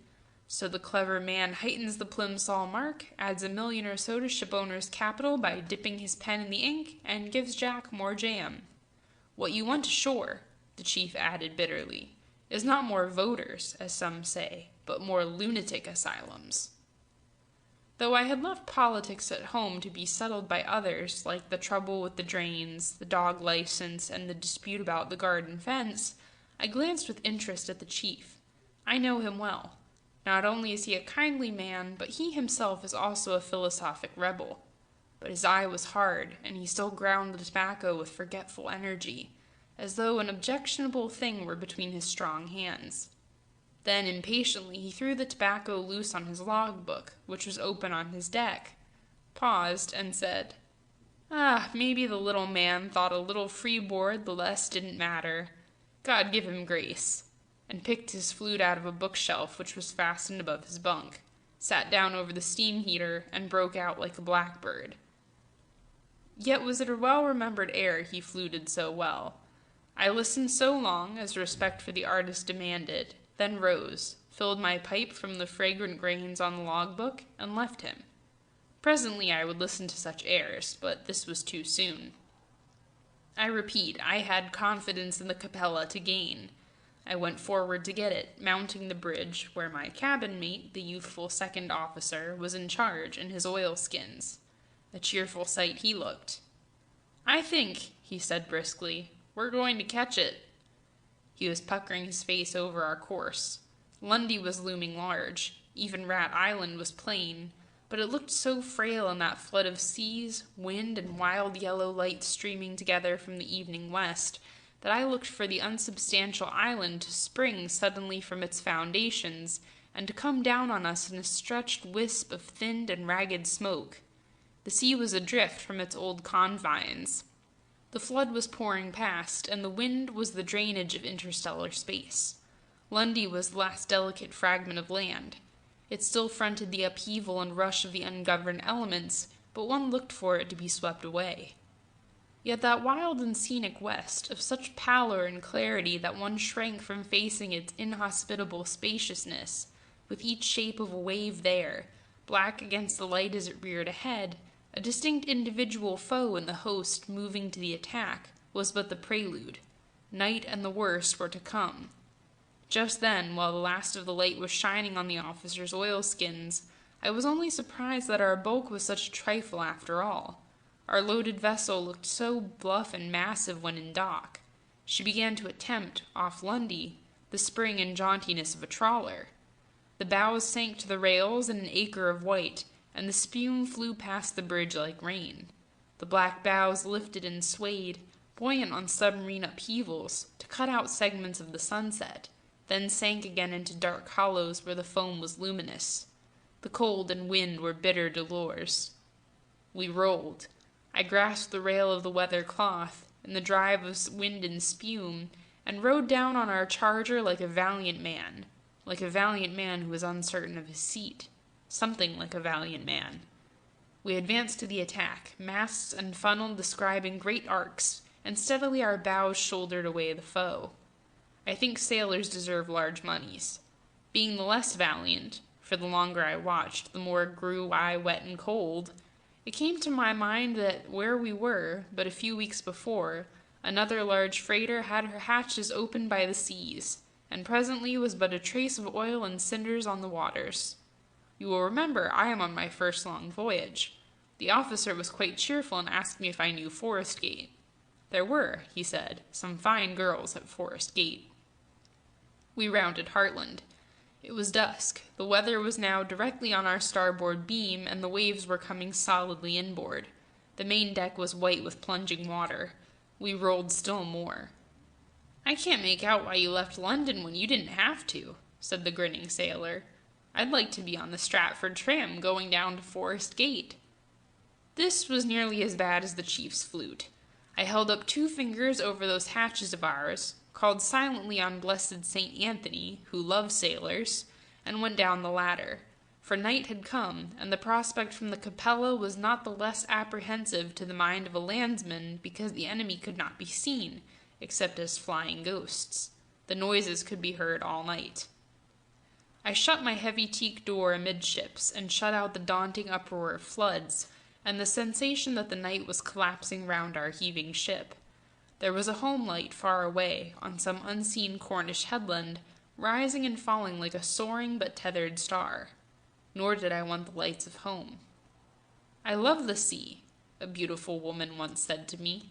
So the clever man heightens the Plimsoll mark, adds $1 million or so to shipowner's capital by dipping his pen in the ink, and gives Jack more jam. What you want ashore, the chief added bitterly, is not more voters, as some say, but more lunatic asylums. Though I had left politics at home to be settled by others, like the trouble with the drains, the dog license, and the dispute about the garden fence, I glanced with interest at the chief. I know him well. Not only is he a kindly man, but he himself is also a philosophic rebel. But his eye was hard, and he still ground the tobacco with forgetful energy, as though an objectionable thing were between his strong hands. Then, impatiently, he threw the tobacco loose on his logbook, which was open on his deck, paused, and said, maybe the little man thought a little freeboard the less didn't matter. God give him grace," and picked his flute out of a bookshelf which was fastened above his bunk, sat down over the steam heater, and broke out like a blackbird. Yet was it a well-remembered air he fluted so well. I listened so long as respect for the artist demanded, then rose, filled my pipe from the fragrant grains on the logbook, and left him. Presently I would listen to such airs, but this was too soon. I repeat, I had confidence in the capella to gain. I went forward to get it, mounting the bridge, where my cabin mate, the youthful second officer, was in charge in his oilskins. A cheerful sight he looked. "I think," he said briskly, "we're going to catch it." He was puckering his face over our course. Lundy was looming large. Even Rat Island was plain, but it looked so frail in that flood of seas, wind, and wild yellow light streaming together from the evening west, that I looked for the unsubstantial island to spring suddenly from its foundations, and to come down on us in a stretched wisp of thinned and ragged smoke. The sea was adrift from its old confines. The flood was pouring past, and the wind was the drainage of interstellar space. Lundy was the last delicate fragment of land. It still fronted the upheaval and rush of the ungoverned elements, but one looked for it to be swept away. Yet that wild and scenic west, of such pallor and clarity that one shrank from facing its inhospitable spaciousness, with each shape of a wave there, black against the light as it reared ahead, a distinct individual foe in the host moving to the attack, was but the prelude. Night and the worst were to come. Just then, while the last of the light was shining on the officers' oilskins, I was only surprised that our bulk was such a trifle after all. Our loaded vessel looked so bluff and massive when in dock. She began to attempt, off Lundy, the spring and jauntiness of a trawler. The bows sank to the rails in an acre of white, and the spume flew past the bridge like rain. The black bows lifted and swayed, buoyant on submarine upheavals, to cut out segments of the sunset, then sank again into dark hollows where the foam was luminous. The cold and wind were bitter dolors. We rolled. I grasped the rail of the weather cloth, in the drive of wind and spume, and rode down on our charger like a valiant man who is uncertain of his seat, something like a valiant man. We advanced to the attack, masts and funnel describing great arcs, and steadily our bows shouldered away the foe. I think sailors deserve large moneys. Being the less valiant, for the longer I watched, the more grew I wet and cold, it came to my mind that where we were, but a few weeks before, another large freighter had her hatches opened by the seas, and presently was but a trace of oil and cinders on the waters. You will remember I am on my first long voyage. The officer was quite cheerful and asked me if I knew Forest Gate. There were, he said, some fine girls at Forest Gate. We rounded Hartland. It was dusk. The weather was now directly on our starboard beam, and the waves were coming solidly inboard. The main deck was white with plunging water. We rolled still more. "I can't make out why you left London when you didn't have to," said the grinning sailor. "I'd like to be on the Stratford tram going down to Forest Gate." This was nearly as bad as the chief's flute. I held up 2 fingers over those hatches of ours, called silently on blessed St. Anthony, who loved sailors, and went down the ladder, for night had come, and the prospect from the capella was not the less apprehensive to the mind of a landsman because the enemy could not be seen, except as flying ghosts. The noises could be heard all night. I shut my heavy teak door amidships, and shut out the daunting uproar of floods, and the sensation that the night was collapsing round our heaving ship. There was a home light far away, on some unseen Cornish headland, rising and falling like a soaring but tethered star. nor did I want the lights of home. "I love the sea," a beautiful woman once said to me.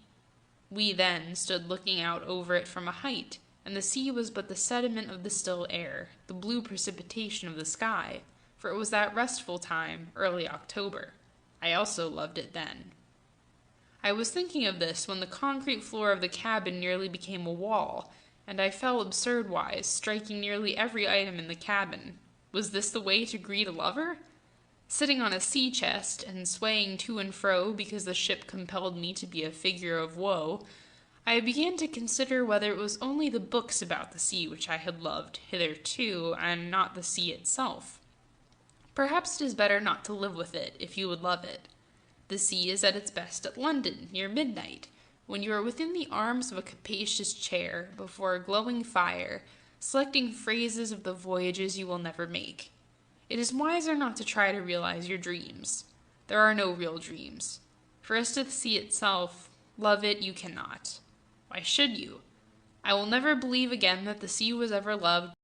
We then stood looking out over it from a height, and the sea was but the sediment of the still air, the blue precipitation of the sky, for it was that restful time, early October. I also loved it then. I was thinking of this when the concrete floor of the cabin nearly became a wall, and I fell absurd-wise, striking nearly every item in the cabin. Was this the way to greet a lover? Sitting on a sea chest and swaying to and fro because the ship compelled me to be a figure of woe, I began to consider whether it was only the books about the sea which I had loved hitherto, and not the sea itself. Perhaps it is better not to live with it, if you would love it. The sea is at its best at London, near midnight, when you are within the arms of a capacious chair, before a glowing fire, selecting phrases of the voyages you will never make. It is wiser not to try to realize your dreams. There are no real dreams. For as to the sea itself, love it you cannot. Why should you? I will never believe again that the sea was ever loved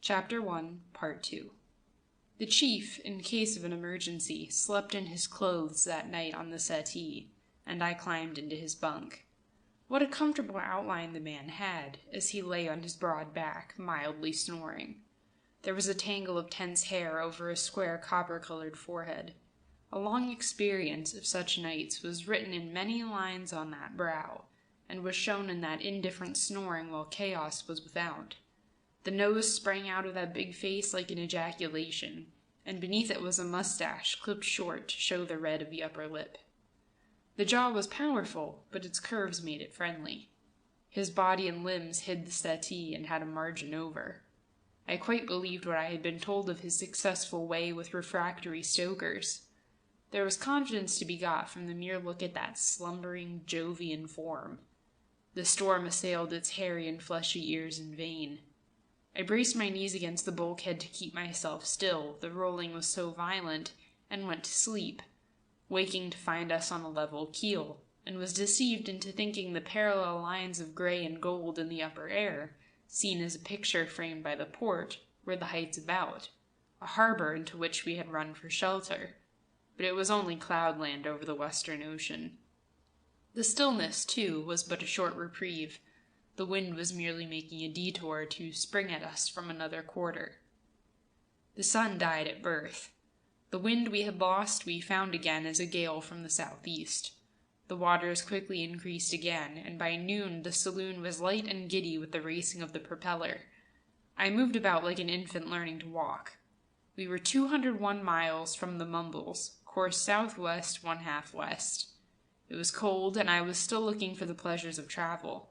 Chapter 1, Part 2. The chief, in case of an emergency, slept in his clothes that night on the settee, and I climbed into his bunk. What a comfortable outline the man had, as he lay on his broad back, mildly snoring. There was a tangle of tense hair over a square copper-colored forehead. A long experience of such nights was written in many lines on that brow, and was shown in that indifferent snoring while chaos was without. The nose sprang out of that big face like an ejaculation, and beneath it was a mustache clipped short to show the red of the upper lip. The jaw was powerful, but its curves made it friendly. His body and limbs hid the settee and had a margin over. I quite believed what I had been told of his successful way with refractory stokers. There was confidence to be got from the mere look at that slumbering, Jovian form. The storm assailed its hairy and fleshy ears in vain. I braced my knees against the bulkhead to keep myself still, the rolling was so violent, and went to sleep, waking to find us on a level keel, and was deceived into thinking the parallel lines of gray and gold in the upper air, seen as a picture framed by the port, were the heights about, a harbor into which we had run for shelter. But it was only cloudland over the western ocean. The stillness, too, was but a short reprieve. The wind was merely making a detour to spring at us from another quarter. The sun died at birth. The wind we had lost we found again as a gale from the southeast. The waters quickly increased again, and by noon the saloon was light and giddy with the racing of the propeller. I moved about like an infant learning to walk. We were 201 miles from the Mumbles, course southwest, 1/2 west. It was cold, and I was still looking for the pleasures of travel.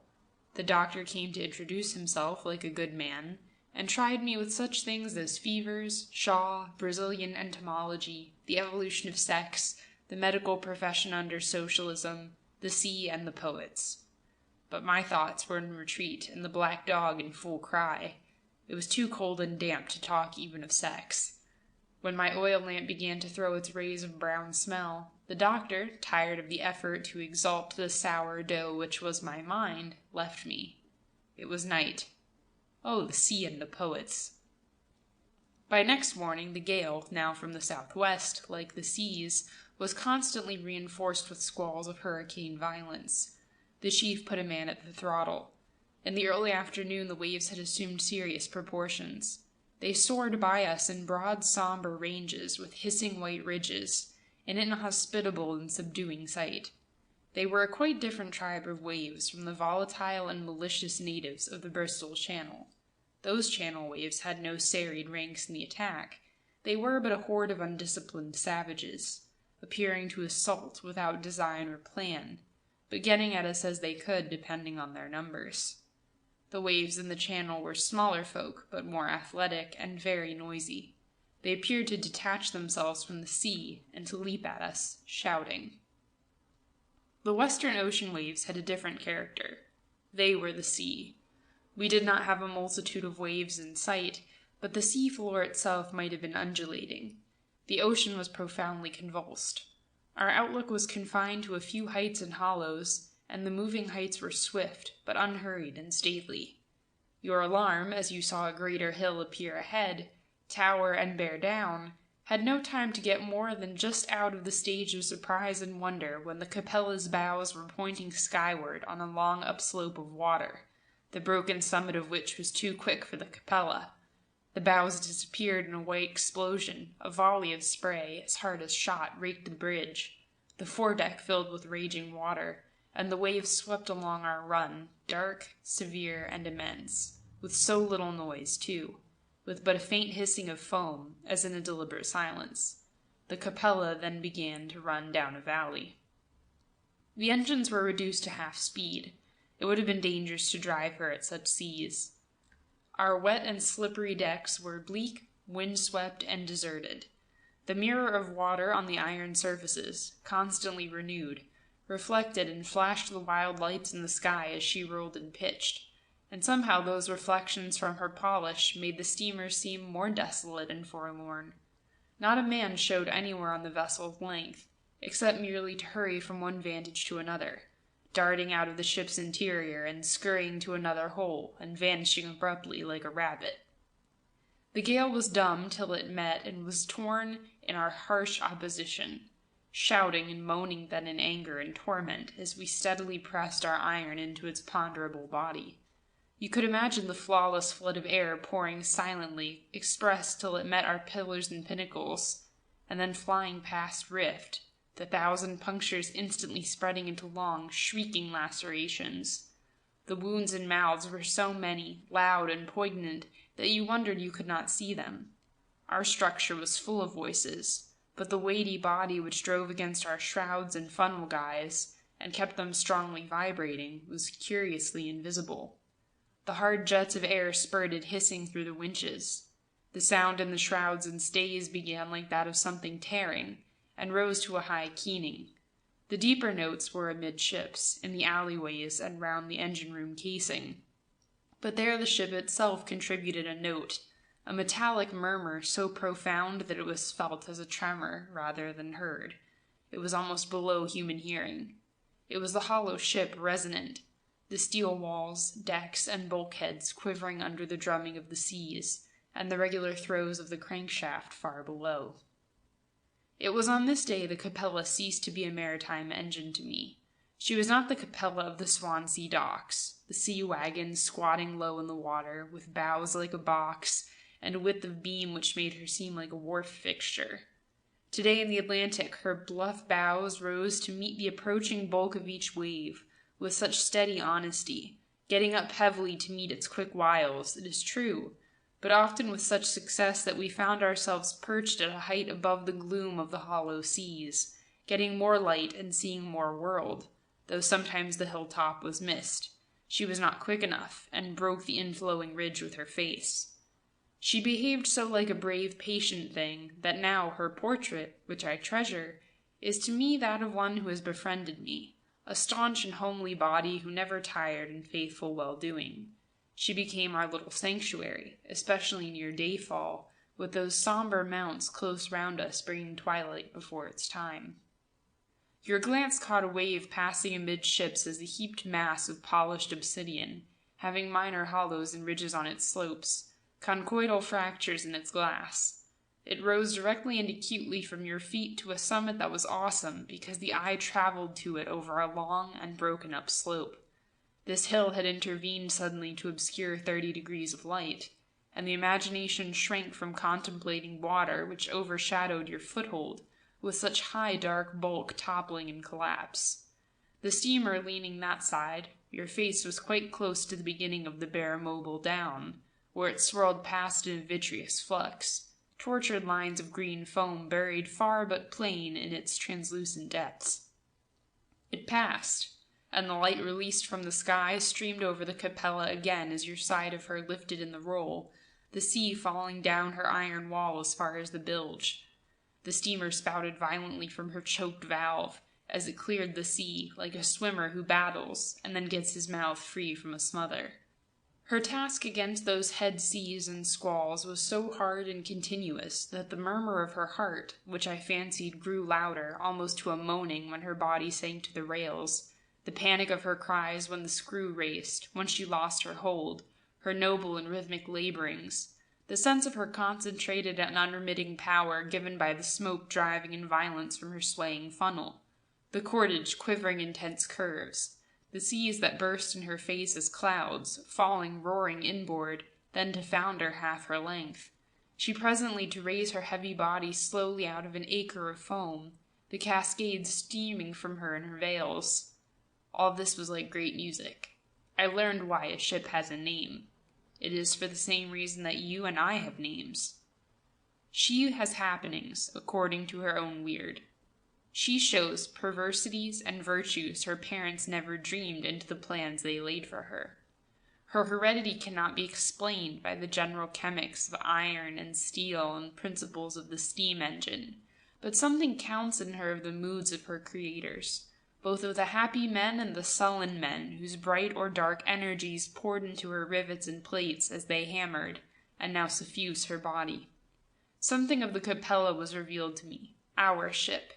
The doctor came to introduce himself like a good man, and tried me with such things as fevers, Shaw, Brazilian entomology, the evolution of sex, the medical profession under socialism, the sea, and the poets. But my thoughts were in retreat, and the black dog in full cry. It was too cold and damp to talk even of sex. When my oil lamp began to throw its rays of brown smell, the doctor, tired of the effort to exalt the sour dough which was my mind, left me. It was night. Oh, the sea and the poets! By next morning the gale, now from the southwest, like the seas, was constantly reinforced with squalls of hurricane violence. The chief put a man at the throttle. In the early afternoon the waves had assumed serious proportions. They soared by us in broad somber ranges with hissing white ridges, an inhospitable and subduing sight. They were a quite different tribe of waves from the volatile and malicious natives of the Bristol Channel. Those channel waves had no serried ranks in the attack. They were but a horde of undisciplined savages, appearing to assault without design or plan, but getting at us as they could depending on their numbers. The waves in the channel were smaller folk, but more athletic and very noisy. They appeared to detach themselves from the sea and to leap at us, shouting. The western ocean waves had a different character. They were the sea. We did not have a multitude of waves in sight, but the sea floor itself might have been undulating. The ocean was profoundly convulsed. Our outlook was confined to a few heights and hollows, and the moving heights were swift, but unhurried and stately. Your alarm, as you saw a greater hill appear ahead, tower and bear down, had no time to get more than just out of the stage of surprise and wonder when the Capella's bows were pointing skyward on a long upslope of water, the broken summit of which was too quick for the Capella. The bows disappeared in a white explosion, a volley of spray, as hard as shot, raked the bridge. The foredeck filled with raging water, and the waves swept along our run, dark, severe, and immense, with so little noise, too, with but a faint hissing of foam, as in a deliberate silence. The Capella then began to run down a valley. The engines were reduced to half speed. It would have been dangerous to drive her at such seas. Our wet and slippery decks were bleak, wind-swept, and deserted. The mirror of water on the iron surfaces, constantly renewed, reflected and flashed the wild lights in the sky as she rolled and pitched, and somehow those reflections from her polish made the steamer seem more desolate and forlorn. Not a man showed anywhere on the vessel's length, except merely to hurry from one vantage to another, darting out of the ship's interior and scurrying to another hole and vanishing abruptly like a rabbit. The gale was dumb till it met and was torn in our harsh opposition, shouting and moaning then in anger and torment as we steadily pressed our iron into its ponderable body. You could imagine the flawless flood of air pouring silently, expressed till it met our pillars and pinnacles, and then flying past rift, the thousand punctures instantly spreading into long, shrieking lacerations. The wounds and mouths were so many, loud and poignant, that you wondered you could not see them. Our structure was full of voices, but the weighty body which drove against our shrouds and funnel guys, and kept them strongly vibrating, was curiously invisible. The hard jets of air spurted hissing through the winches. The sound in the shrouds and stays began like that of something tearing, and rose to a high keening. The deeper notes were amidships, in the alleyways and round the engine-room casing. But there the ship itself contributed a note, a metallic murmur so profound that it was felt as a tremor rather than heard. It was almost below human hearing. It was the hollow ship resonant, the steel walls, decks, and bulkheads quivering under the drumming of the seas, and the regular throes of the crankshaft far below. It was on this day the Capella ceased to be a maritime engine to me. She was not the Capella of the Swansea docks, the sea wagon squatting low in the water, with bows like a box, and a width of beam which made her seem like a wharf fixture. Today in the Atlantic her bluff bows rose to meet the approaching bulk of each wave, with such steady honesty, getting up heavily to meet its quick wiles, it is true, but often with such success that we found ourselves perched at a height above the gloom of the hollow seas, getting more light and seeing more world, though sometimes the hilltop was missed. She was not quick enough, and broke the inflowing ridge with her face. She behaved so like a brave, patient thing, that now her portrait, which I treasure, is to me that of one who has befriended me, a staunch and homely body who never tired in faithful well-doing. She became our little sanctuary, especially near dayfall, with those sombre mounts close round us bringing twilight before its time. Your glance caught a wave passing amidships as a heaped mass of polished obsidian, having minor hollows and ridges on its slopes, conchoidal fractures in its glass. It rose directly and acutely from your feet to a summit that was awesome because the eye traveled to it over a long and broken-up slope. This hill had intervened suddenly to obscure 30 degrees of light, and the imagination shrank from contemplating water which overshadowed your foothold, with such high dark bulk toppling in collapse. The steamer leaning that side, your face was quite close to the beginning of the bare mobile down, where it swirled past in a vitreous flux, tortured lines of green foam buried far but plain in its translucent depths. It passed, and the light released from the sky streamed over the Capella again as your side of her lifted in the roll, the sea falling down her iron wall as far as the bilge. The steamer spouted violently from her choked valve as it cleared the sea, like a swimmer who battles and then gets his mouth free from a smother. Her task against those head seas and squalls was so hard and continuous that the murmur of her heart, which I fancied grew louder, almost to a moaning when her body sank to the rails, the panic of her cries when the screw raced, when she lost her hold, her noble and rhythmic laborings, the sense of her concentrated and unremitting power given by the smoke driving in violence from her swaying funnel, the cordage quivering in tense curves, the seas that burst in her face as clouds, falling roaring inboard, then to founder half her length. She presently to raise her heavy body slowly out of an acre of foam, the cascades steaming from her in her veils. All this was like great music. I learned why a ship has a name. It is for the same reason that you and I have names. She has happenings, according to her own weird. She shows perversities and virtues her parents never dreamed into the plans they laid for her. Her heredity cannot be explained by the general chemics of iron and steel and principles of the steam engine, but something counts in her of the moods of her creators, both of the happy men and the sullen men whose bright or dark energies poured into her rivets and plates as they hammered, and now suffuse her body. Something of the Capella was revealed to me, our ship.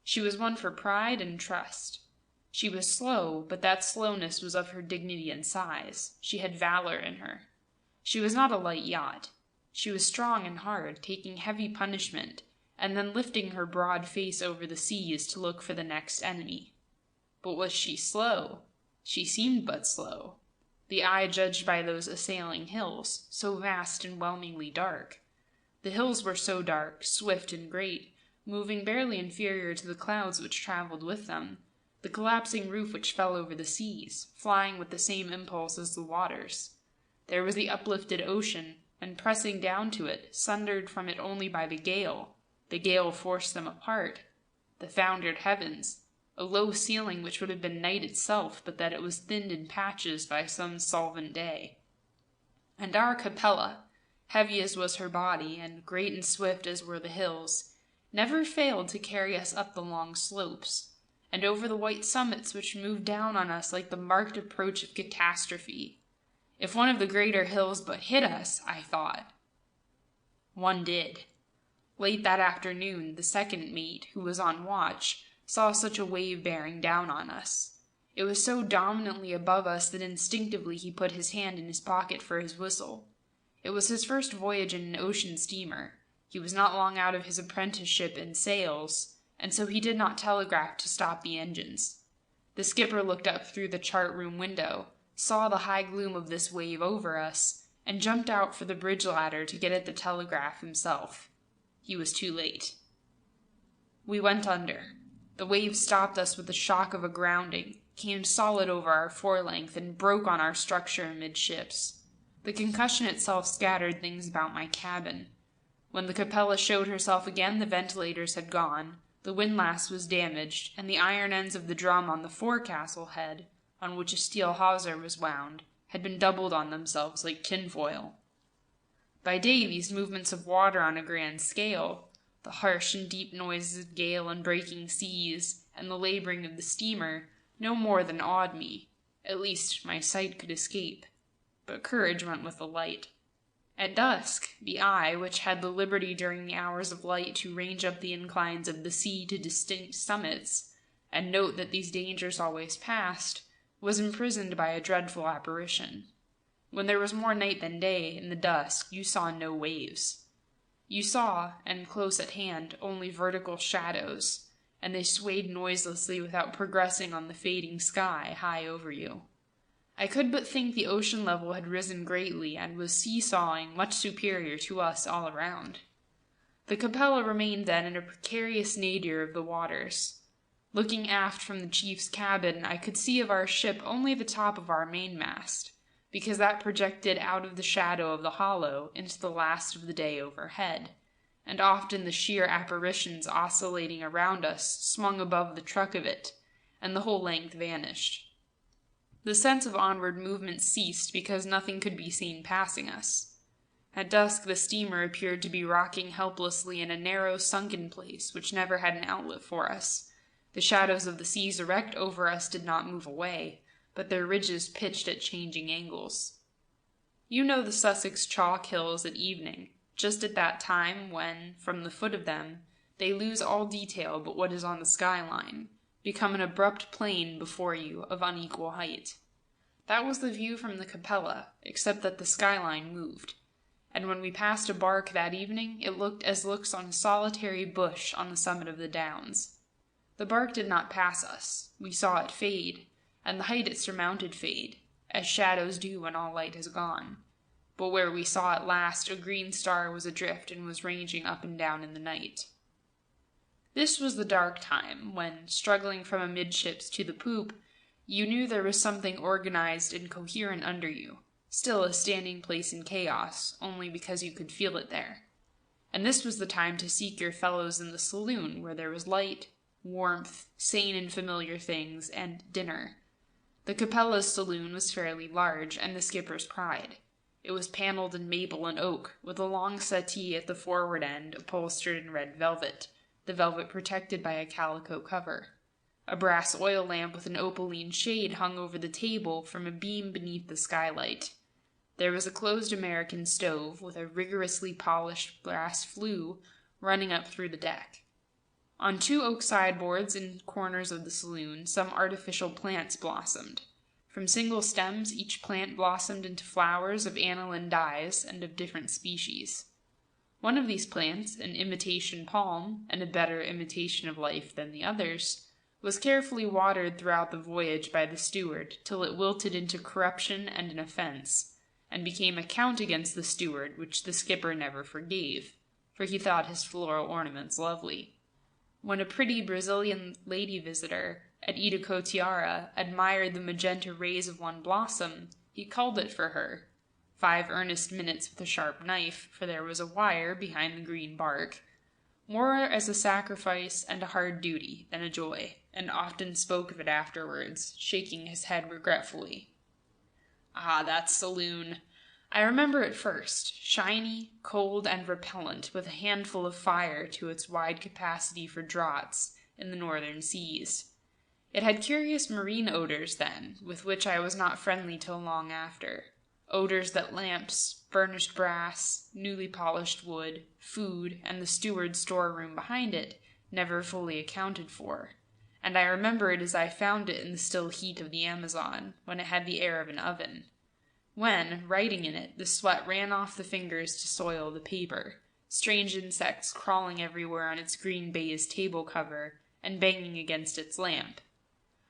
She was one for pride and trust. She was slow, but that slowness was of her dignity and size. She had valor in her. She was not a light yacht. She was strong and hard, taking heavy punishment, and then lifting her broad face over the seas to look for the next enemy. But was she slow? She seemed but slow. The eye judged by those assailing hills, so vast and whelmingly dark. The hills were so dark, swift and great, moving barely inferior to the clouds which traveled with them, the collapsing roof which fell over the seas, flying with the same impulse as the waters. There was the uplifted ocean, and pressing down to it, sundered from it only by the gale forced them apart. The foundered heavens, a low ceiling which would have been night itself, but that it was thinned in patches by some solvent day. And our Capella, heavy as was her body, and great and swift as were the hills, never failed to carry us up the long slopes, and over the white summits which moved down on us like the marked approach of catastrophe. If one of the greater hills but hit us, I thought. One did. Late that afternoon, the second mate, who was on watch, saw such a wave bearing down on us. It was so dominantly above us that instinctively he put his hand in his pocket for his whistle. It was his first voyage in an ocean steamer. He was not long out of his apprenticeship in sails, and so he did not telegraph to stop the engines. The skipper looked up through the chart-room window, saw the high gloom of this wave over us, and jumped out for the bridge ladder to get at the telegraph himself. He was too late. We went under. The wave stopped us with the shock of a grounding, came solid over our forelength, and broke on our structure amidships. The concussion itself scattered things about my cabin. When the Capella showed herself again, the ventilators had gone, the windlass was damaged, and the iron ends of the drum on the forecastle head, on which a steel hawser was wound, had been doubled on themselves like tinfoil. By day, these movements of water on a grand scale, the harsh and deep noises of gale and breaking seas, and the laboring of the steamer, no more than awed me. At least my sight could escape. But courage went with the light. At dusk, the eye, which had the liberty during the hours of light to range up the inclines of the sea to distinct summits, and note that these dangers always passed, was imprisoned by a dreadful apparition. When there was more night than day, in the dusk, you saw no waves. You saw, and close at hand, only vertical shadows, and they swayed noiselessly without progressing on the fading sky high over you. I could but think the ocean level had risen greatly, and was seesawing much superior to us all around. The Capella remained then in a precarious nadir of the waters. Looking aft from the chief's cabin, I could see of our ship only the top of our mainmast, because that projected out of the shadow of the hollow into the last of the day overhead, and often the sheer apparitions oscillating around us swung above the truck of it, and the whole length vanished. The sense of onward movement ceased because nothing could be seen passing us. At dusk the steamer appeared to be rocking helplessly in a narrow sunken place which never had an outlet for us. The shadows of the seas erect over us did not move away, but their ridges pitched at changing angles. You know the Sussex chalk hills at evening, just at that time when, from the foot of them, they lose all detail but what is on the skyline, become an abrupt plain before you of unequal height. That was the view from the Capella, except that the skyline moved, and when we passed a bark that evening, it looked as looks on a solitary bush on the summit of the downs. The bark did not pass us. We saw it fade, and the height it surmounted fade, as shadows do when all light has gone. But where we saw it last, a green star was adrift and was ranging up and down in the night. This was the dark time, when, struggling from amidships to the poop, you knew there was something organized and coherent under you, still a standing place in chaos, only because you could feel it there. And this was the time to seek your fellows in the saloon, where there was light, warmth, sane and familiar things, and dinner. The Capella's saloon was fairly large, and the skipper's pride. It was paneled in maple and oak, with a long settee at the forward end upholstered in red velvet, the velvet protected by a calico cover. A brass oil lamp with an opaline shade hung over the table from a beam beneath the skylight. There was a closed American stove with a rigorously polished brass flue running up through the deck. On 2 oak sideboards in corners of the saloon, some artificial plants blossomed. From single stems, each plant blossomed into flowers of aniline dyes and of different species. One of these plants, an imitation palm, and a better imitation of life than the others, was carefully watered throughout the voyage by the steward till it wilted into corruption and an offence, and became a count against the steward which the skipper never forgave, for he thought his floral ornaments lovely. When a pretty Brazilian lady visitor at Itacoatiara admired the magenta rays of one blossom, he culled it for her. 5 earnest minutes with a sharp knife, for there was a wire behind the green bark, more as a sacrifice and a hard duty than a joy, and often spoke of it afterwards, shaking his head regretfully. Ah, that saloon! I remember it first, shiny, cold, and repellent, with a handful of fire to its wide capacity for draughts in the northern seas. It had curious marine odors then, with which I was not friendly till long after. Odors that lamps, burnished brass, newly polished wood, food, and the steward's storeroom behind it never fully accounted for, and I remember it as I found it in the still heat of the Amazon, when it had the air of an oven. When, writing in it, the sweat ran off the fingers to soil the paper, strange insects crawling everywhere on its green baize table cover, and banging against its lamp.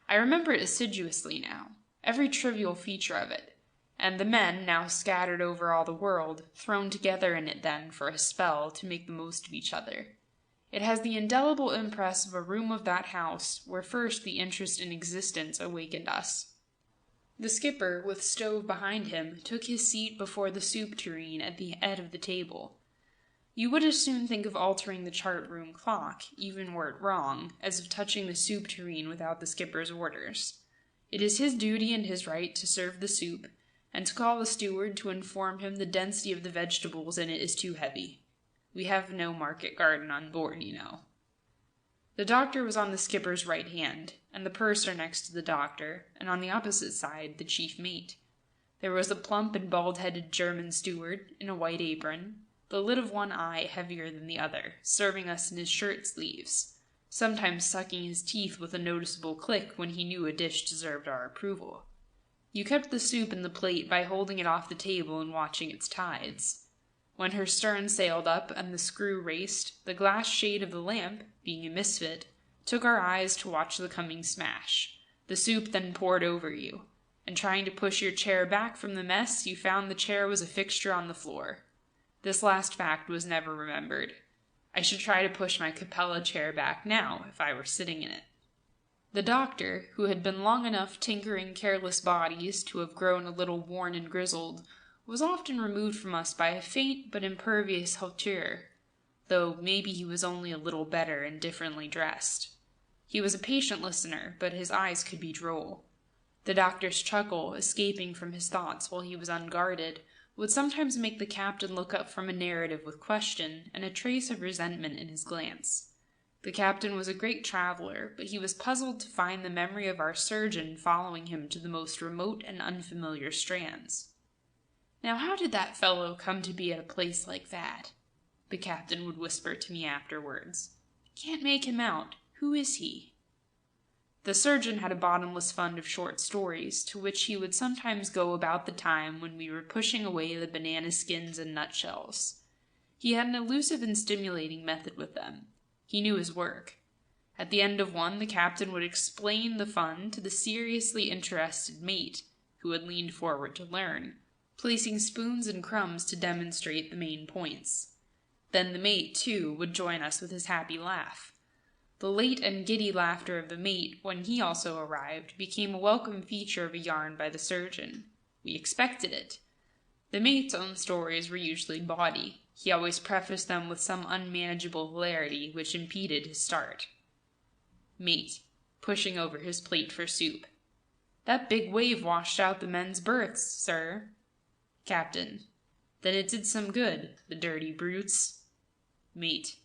I remember it assiduously now, every trivial feature of it, and the men, now scattered over all the world, thrown together in it then for a spell to make the most of each other. It has the indelible impress of a room of that house where first the interest in existence awakened us. The skipper, with stove behind him, took his seat before the soup tureen at the head of the table. You would as soon think of altering the chart-room clock, even were it wrong, as of touching the soup tureen without the skipper's orders. It is his duty and his right to serve the soup, and to call the steward to inform him the density of the vegetables in it is too heavy. We have no market garden on board, you know. The doctor was on the skipper's right hand, and the purser next to the doctor, and on the opposite side the chief mate. There was a plump and bald-headed German steward, in a white apron, the lid of one eye heavier than the other, serving us in his shirt-sleeves, sometimes sucking his teeth with a noticeable click when he knew a dish deserved our approval. You kept the soup in the plate by holding it off the table and watching its tides. When her stern sailed up and the screw raced, the glass shade of the lamp, being a misfit, took our eyes to watch the coming smash. The soup then poured over you, and trying to push your chair back from the mess, you found the chair was a fixture on the floor. This last fact was never remembered. I should try to push my Capella chair back now, if I were sitting in it. The doctor, who had been long enough tinkering careless bodies to have grown a little worn and grizzled, was often removed from us by a faint but impervious hauteur, though maybe he was only a little better and differently dressed. He was a patient listener, but his eyes could be droll. The doctor's chuckle, escaping from his thoughts while he was unguarded, would sometimes make the captain look up from a narrative with question and a trace of resentment in his glance. The captain was a great traveler, but he was puzzled to find the memory of our surgeon following him to the most remote and unfamiliar strands. "Now how did that fellow come to be at a place like that?" the captain would whisper to me afterwards. "Can't make him out. Who is he?" The surgeon had a bottomless fund of short stories, to which he would sometimes go about the time when we were pushing away the banana skins and nutshells. He had an elusive and stimulating method with them. He knew his work. At the end of one, the captain would explain the fun to the seriously interested mate, who had leaned forward to learn, placing spoons and crumbs to demonstrate the main points. Then the mate, too, would join us with his happy laugh. The late and giddy laughter of the mate, when he also arrived, became a welcome feature of a yarn by the surgeon. We expected it. The mate's own stories were usually bawdy. He always prefaced them with some unmanageable hilarity which impeded his start. Mate, pushing over his plate for soup. "That big wave washed out the men's berths, sir." Captain. "Then it did some good, the dirty brutes." Mate.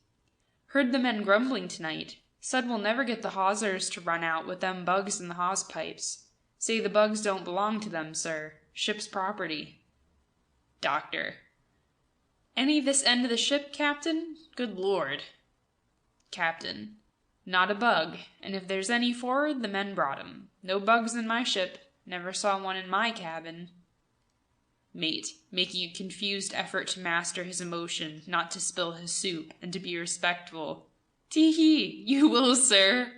"Heard the men grumbling tonight. Said we'll never get the hawsers to run out with them bugs in the hawse pipes. Say the bugs don't belong to them, sir. Ship's property." Doctor. "Any this end of the ship, Captain? Good Lord." Captain. "Not a bug, and if there's any for'ard, the men brought 'em. No bugs in my ship. Never saw one in my cabin. Mate, making a confused effort to master his emotion, not to spill his soup, and to be respectful. Tee-hee, you will, sir.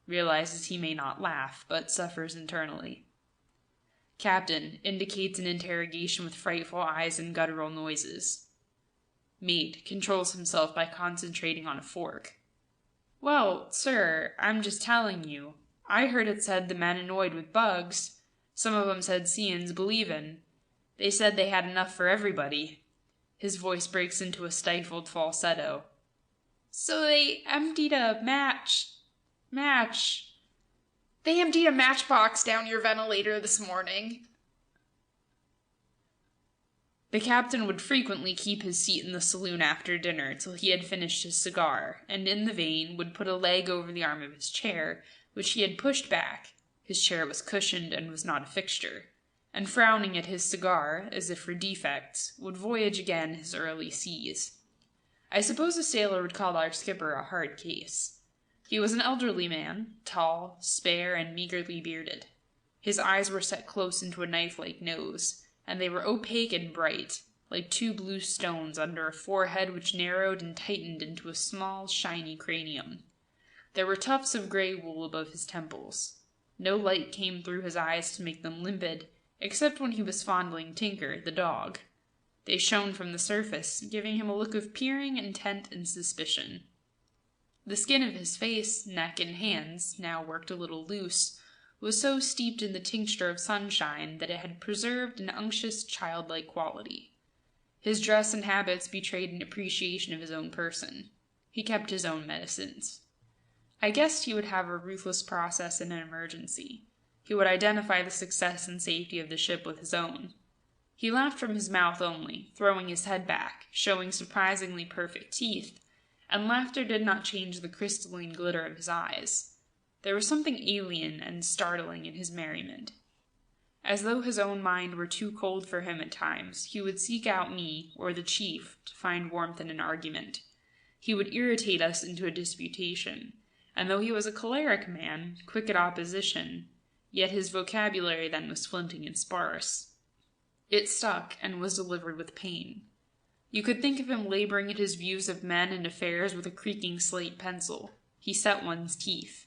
Realizes he may not laugh, but suffers internally. Captain indicates an interrogation with frightful eyes and guttural noises. Mate controls himself by concentrating on a fork. Well, sir, I'm just telling you. I heard it said the men annoyed with bugs. Some of 'em said seein's believin'. They said they had enough for everybody. His voice breaks into a stifled falsetto. So they emptied a They emptied a matchbox down your ventilator this morning. The captain would frequently keep his seat in the saloon after dinner till he had finished his cigar, and in the vein would put a leg over the arm of his chair, which he had pushed back. His chair was cushioned and was not a fixture, and frowning at his cigar, as if for defects, would voyage again his early seas. I suppose a sailor would call our skipper a hard case. He was an elderly man, tall, spare, and meagerly bearded. His eyes were set close into a knife-like nose, and they were opaque and bright, like two blue stones under a forehead which narrowed and tightened into a small, shiny cranium. There were tufts of grey wool above his temples. No light came through his eyes to make them limpid, except when he was fondling Tinker, the dog. They shone from the surface, giving him a look of peering intent and suspicion. The skin of his face, neck, and hands, now worked a little loose, was so steeped in the tincture of sunshine that it had preserved an unctuous, childlike quality. His dress and habits betrayed an appreciation of his own person. He kept his own medicines. I guessed he would have a ruthless process in an emergency. He would identify the success and safety of the ship with his own. He laughed from his mouth only, throwing his head back, showing surprisingly perfect teeth, and laughter did not change the crystalline glitter of his eyes. There was something alien and startling in his merriment. As though his own mind were too cold for him at times, he would seek out me, or the chief, to find warmth in an argument. He would irritate us into a disputation, and though he was a choleric man, quick at opposition, yet his vocabulary then was flinting and sparse. It stuck, and was delivered with pain. You could think of him laboring at his views of men and affairs with a creaking slate pencil. He set one's teeth.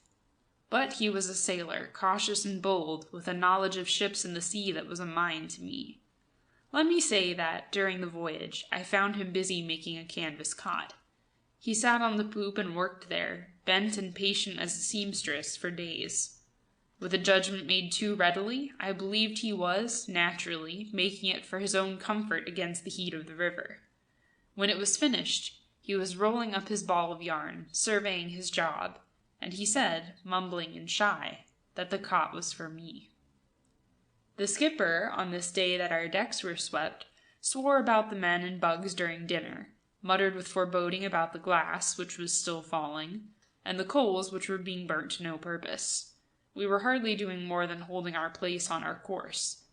But he was a sailor, cautious and bold, with a knowledge of ships and the sea that was a mine to me. Let me say that, during the voyage, I found him busy making a canvas cot. He sat on the poop and worked there, bent and patient as a seamstress, for days. With a judgment made too readily, I believed he was, naturally, making it for his own comfort against the heat of the river. When it was finished, he was rolling up his ball of yarn, surveying his job, and he said, mumbling and shy, that the cot was for me. The skipper, on this day that our decks were swept, swore about the men and bugs during dinner, muttered with foreboding about the glass, which was still falling, and the coals, which were being burnt to no purpose. We were hardly doing more than holding our place on our course.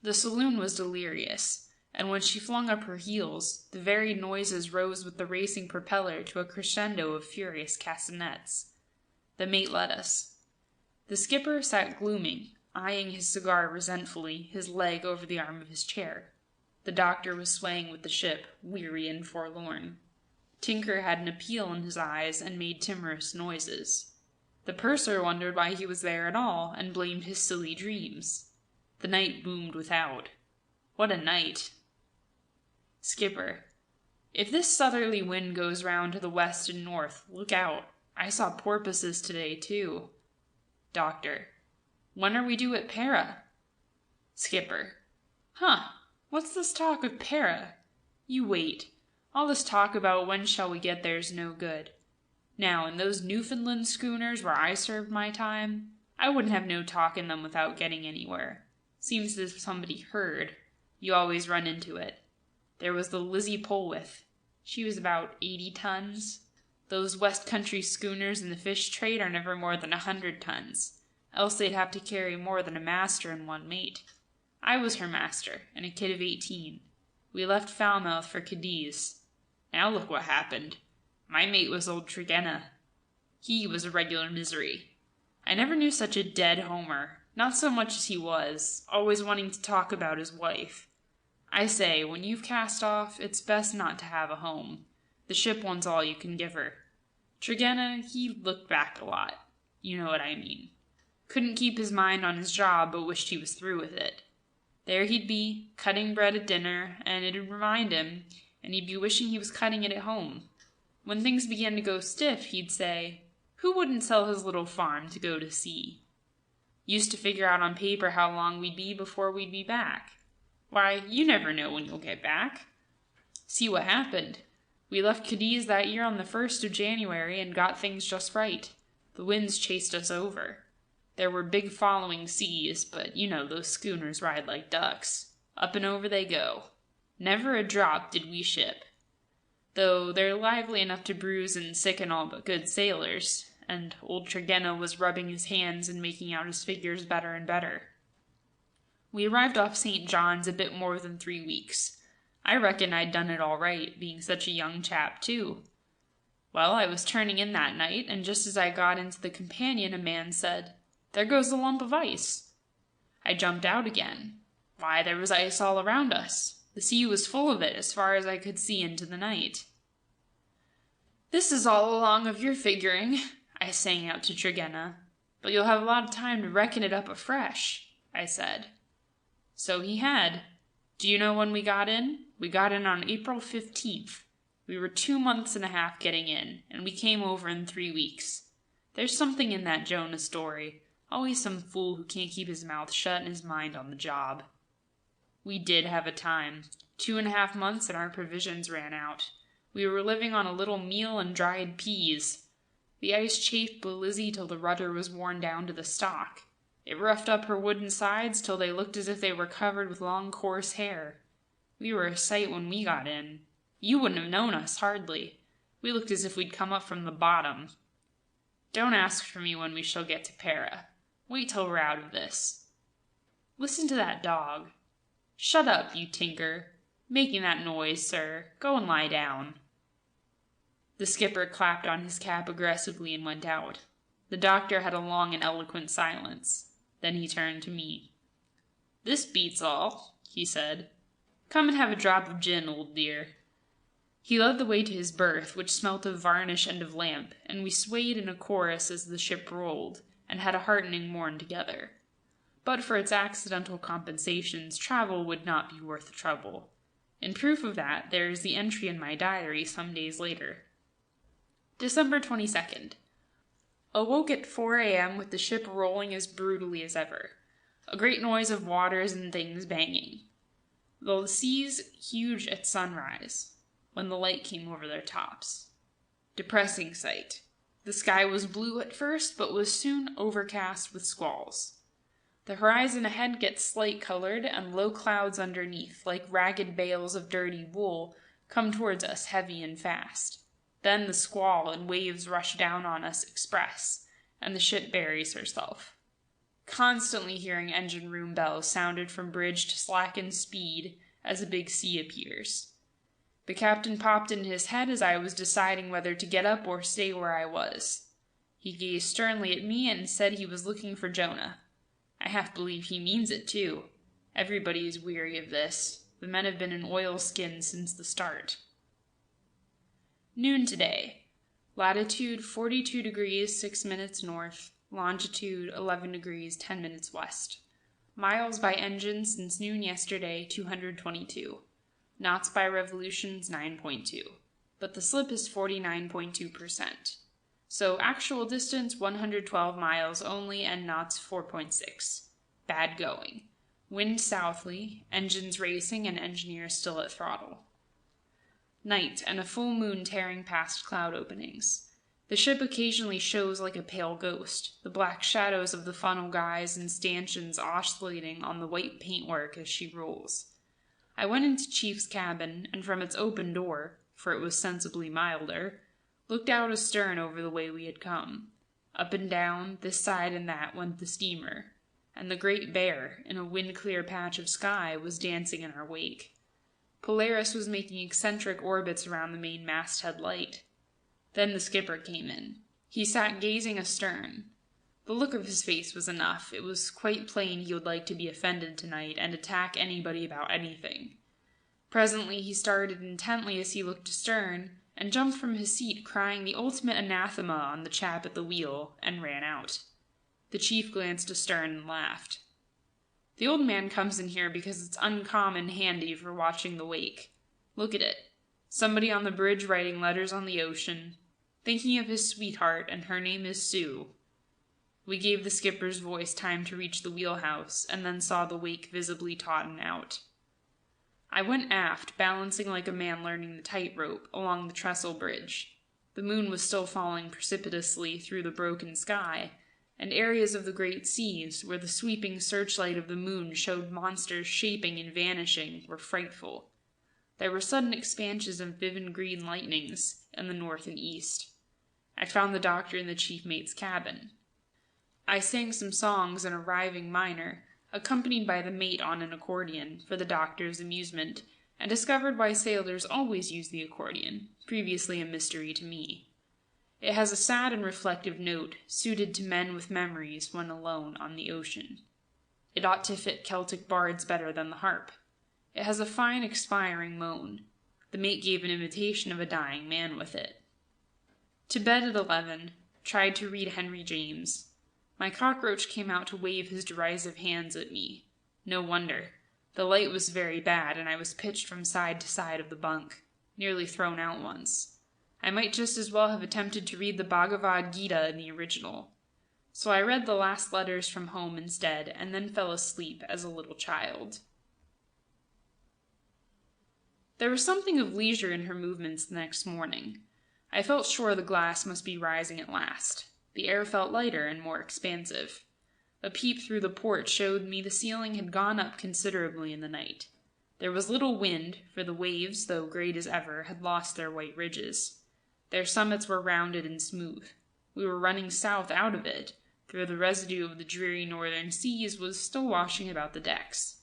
The saloon was delirious, and when she flung up her heels, the varied noises rose with the racing propeller to a crescendo of furious castanets. The mate led us. The skipper sat glooming, eyeing his cigar resentfully, his leg over the arm of his chair. The doctor was swaying with the ship, weary and forlorn. Tinker had an appeal in his eyes and made timorous noises. The purser wondered why he was there at all, and blamed his silly dreams. The night boomed without. What a night! Skipper: if this southerly wind goes round to the west and north, look out. I saw porpoises today, too. Doctor: when are we due at Para? Skipper: what's this talk of Para? You wait. All this talk about when shall we get there's no good. Now, in those Newfoundland schooners where I served my time, I wouldn't have no talk in them without getting anywhere. Seems as if somebody heard. You always run into it. There was the Lizzie Polwith. She was about 80 tons. Those West Country schooners in the fish trade are never more than 100 tons, else they'd have to carry more than a master and one mate. I was her master, and a kid of 18. We left Falmouth for Cadiz. Now look what happened. My mate was old Tregenna. He was a regular misery. I never knew such a dead homer. Not so much as he was, always wanting to talk about his wife. I say, when you've cast off, it's best not to have a home. The ship wants all you can give her. Tregenna, he looked back a lot. You know what I mean. Couldn't keep his mind on his job, but wished he was through with it. There he'd be, cutting bread at dinner, and it'd remind him, and he'd be wishing he was cutting it at home. When things began to go stiff, he'd say, who wouldn't sell his little farm to go to sea? Used to figure out on paper how long we'd be before we'd be back. Why, you never know when you'll get back. See what happened. We left Cadiz that year on the 1st of January and got things just right. The winds chased us over. There were big following seas, but you know those schooners ride like ducks. Up and over they go. Never a drop did we ship. Though they're lively enough to bruise and sicken all but good sailors, and old Tregenna was rubbing his hands and making out his figures better and better. We arrived off St. John's a bit more than 3 weeks. I reckon I'd done it all right, being such a young chap, too. Well, I was turning in that night, and just as I got into the companion, a man said, there goes the lump of ice. I jumped out again. Why, there was ice all around us. The sea was full of it as far as I could see into the night. This is all along of your figuring, I sang out to Tregenna, but you'll have a lot of time to reckon it up afresh, I said. So he had. Do you know when we got in? We got in on April 15th. We were 2 months and a half getting in, and we came over in 3 weeks. There's something in that Jonah story. Always some fool who can't keep his mouth shut and his mind on the job. We did have a time. 2.5 months and our provisions ran out. We were living on a little meal and dried peas. The ice chafed Lizzie till the rudder was worn down to the stock. It roughed up her wooden sides till they looked as if they were covered with long coarse hair. We were a sight when we got in. You wouldn't have known us, hardly. We looked as if we'd come up from the bottom. Don't ask for me when we shall get to Para. Wait till we're out of this. Listen to that dog. Shut up, you tinker. Making that noise, sir. Go and lie down. The skipper clapped on his cap aggressively and went out. The doctor had a long and eloquent silence. Then he turned to me. This beats all, he said. Come and have a drop of gin, old dear. He led the way to his berth, which smelt of varnish and of lamp, and we swayed in a chorus as the ship rolled, and had a heartening morn together. But for its accidental compensations, travel would not be worth the trouble. In proof of that, there is the entry in my diary some days later. December 22nd. Awoke at 4 a.m. with the ship rolling as brutally as ever. A great noise of waters and things banging. The seas huge at sunrise, when the light came over their tops. Depressing sight. The sky was blue at first, but was soon overcast with squalls. The horizon ahead gets slate-colored, and low clouds underneath, like ragged bales of dirty wool, come towards us heavy and fast. Then the squall and waves rush down on us express, and the ship buries herself. Constantly hearing engine room bells sounded from bridge to slacken speed as a big sea appears. The captain popped into his head as I was deciding whether to get up or stay where I was. He gazed sternly at me and said he was looking for Jonah. I half believe he means it, too. Everybody is weary of this. The men have been in oilskins since the start. Noon today. Latitude 42 degrees 6 minutes north. Longitude 11 degrees 10 minutes west. Miles by engine since noon yesterday, 222. Knots by revolutions, 9.2. But the slip is 49.2%. So actual distance, 112 miles only, and knots 4.6. Bad going. Wind southerly, engines racing, and engineers still at throttle. Night, and a full moon tearing past cloud openings. The ship occasionally shows like a pale ghost, the black shadows of the funnel guys and stanchions oscillating on the white paintwork as she rolls. I went into Chief's cabin, and from its open door, for it was sensibly milder, looked out astern over the way we had come. Up and down, this side and that, went the steamer, and the Great Bear, in a wind-clear patch of sky, was dancing in our wake. Polaris was making eccentric orbits around the main masthead light. Then the skipper came in. He sat gazing astern. The look of his face was enough. It was quite plain he would like to be offended tonight and attack anybody about anything. Presently he started intently as he looked astern, and jumped from his seat, crying the ultimate anathema on the chap at the wheel, and ran out. The chief glanced astern and laughed. The old man comes in here because it's uncommon handy for watching the wake. Look at it. Somebody on the bridge writing letters on the ocean, thinking of his sweetheart, and her name is Sue. We gave the skipper's voice time to reach the wheelhouse, and then saw the wake visibly tauten out. I went aft, balancing like a man learning the tightrope, along the trestle bridge. The moon was still falling precipitously through the broken sky, and areas of the great seas, where the sweeping searchlight of the moon showed monsters shaping and vanishing, were frightful. There were sudden expansions of vivid green lightnings in the north and east. I found the doctor in the chief mate's cabin. I sang some songs in a riving minor, accompanied by the mate on an accordion, for the doctor's amusement, and discovered why sailors always use the accordion, previously a mystery to me. It has a sad and reflective note, suited to men with memories when alone on the ocean. It ought to fit Celtic bards better than the harp. It has a fine expiring moan. The mate gave an imitation of a dying man with it. To bed at 11, tried to read Henry James. My cockroach came out to wave his derisive hands at me. No wonder. The light was very bad, and I was pitched from side to side of the bunk, nearly thrown out once. I might just as well have attempted to read the Bhagavad Gita in the original. So I read the last letters from home instead, and then fell asleep as a little child. There was something of leisure in her movements the next morning. I felt sure the glass must be rising at last. The air felt lighter and more expansive. A peep through the port showed me the ceiling had gone up considerably in the night. There was little wind, for the waves, though great as ever, had lost their white ridges. Their summits were rounded and smooth. We were running south out of it, though the residue of the dreary northern seas was still washing about the decks.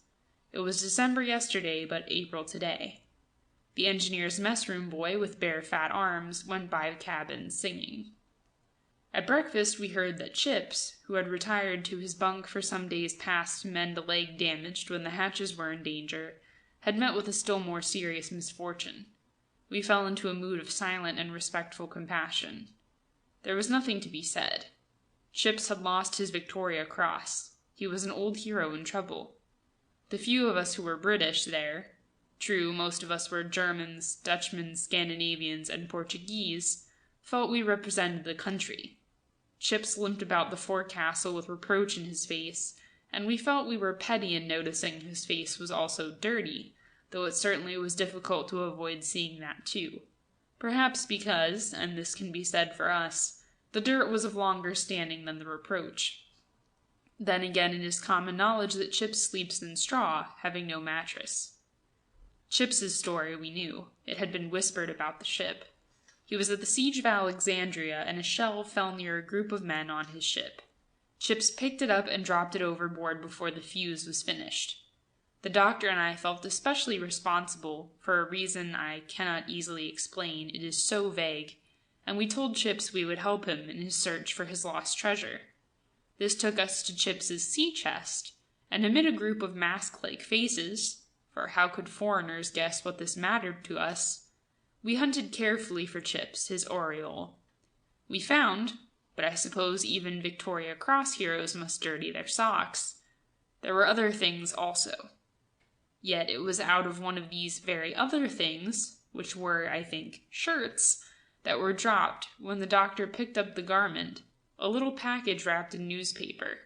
It was December yesterday, but April today. The engineer's mess-room boy, with bare fat arms, went by the cabin, singing. At breakfast we heard that Chips, who had retired to his bunk for some days past to mend a leg damaged when the hatches were in danger, had met with a still more serious misfortune. We fell into a mood of silent and respectful compassion. There was nothing to be said. Chips had lost his Victoria Cross. He was an old hero in trouble. The few of us who were British there, true, most of us were Germans, Dutchmen, Scandinavians, and Portuguese, felt we represented the country. Chips limped about the forecastle with reproach in his face, and we felt we were petty in noticing his face was also dirty, though it certainly was difficult to avoid seeing that too. Perhaps because, and this can be said for us, the dirt was of longer standing than the reproach. Then again it is common knowledge that Chips sleeps in straw, having no mattress. Chips's story we knew. It had been whispered about the ship. He was at the siege of Alexandria, and a shell fell near a group of men on his ship. Chips picked it up and dropped it overboard before the fuse was finished. The doctor and I felt especially responsible, for a reason I cannot easily explain, it is so vague, and we told Chips we would help him in his search for his lost treasure. This took us to Chips's sea chest, and amid a group of mask-like faces, for how could foreigners guess what this mattered to us, we hunted carefully for Chips, his aureole. We found, but I suppose even Victoria Cross heroes must dirty their socks, there were other things also. Yet it was out of one of these very other things, which were, I think, shirts, that were dropped when the doctor picked up the garment, a little package wrapped in newspaper.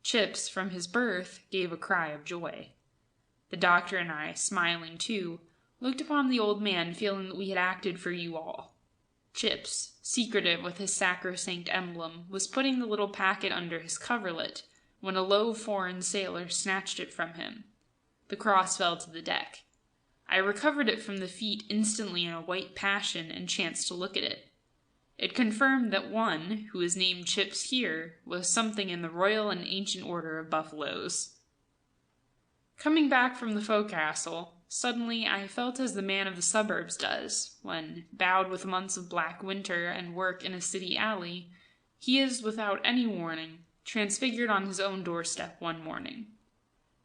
Chips, from his berth, gave a cry of joy. The doctor and I, smiling too, looked upon the old man, feeling that we had acted for you all. Chips, secretive with his sacrosanct emblem, was putting the little packet under his coverlet, when a low foreign sailor snatched it from him. The cross fell to the deck. I recovered it from the feet instantly in a white passion, and chanced to look at it. It confirmed that one, who is named Chips here, was something in the Royal and Ancient Order of Buffaloes. Coming back from the forecastle, suddenly I felt as the man of the suburbs does, when, bowed with months of black winter and work in a city alley, He is, without any warning, transfigured on his own doorstep one morning.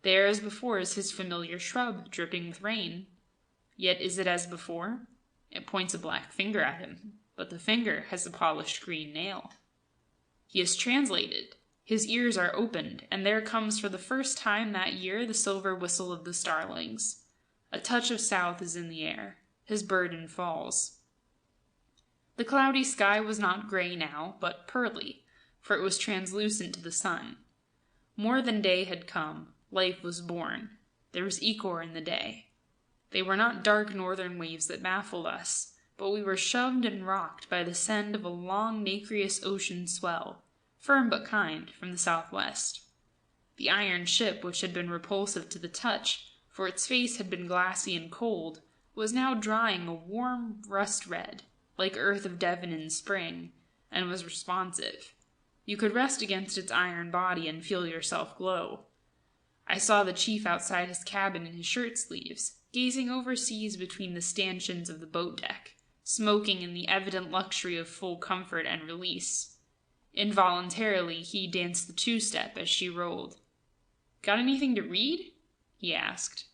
There as before is his familiar shrub, dripping with rain. Yet is it as before? It points a black finger at him, but the finger has a polished green nail. He is translated. His ears are opened, and there comes for the first time that year the silver whistle of the starlings. A touch of south is in the air. His burden falls. The cloudy sky was not gray now, but pearly, for it was translucent to the sun. More than day had come. Life was born. There was ichor in the day. They were not dark northern waves that baffled us, but we were shoved and rocked by the send of a long nacreous ocean swell, firm but kind, from the southwest. The iron ship, which had been repulsive to the touch, for its face had been glassy and cold, was now drying a warm rust red, like earth of Devon in spring, and was responsive. You could rest against its iron body and feel yourself glow. I saw the chief outside his cabin in his shirt sleeves, gazing overseas between the stanchions of the boat deck, smoking in the evident luxury of full comfort and release. Involuntarily, he danced the two-step as she rolled. "Got anything to read?" he asked.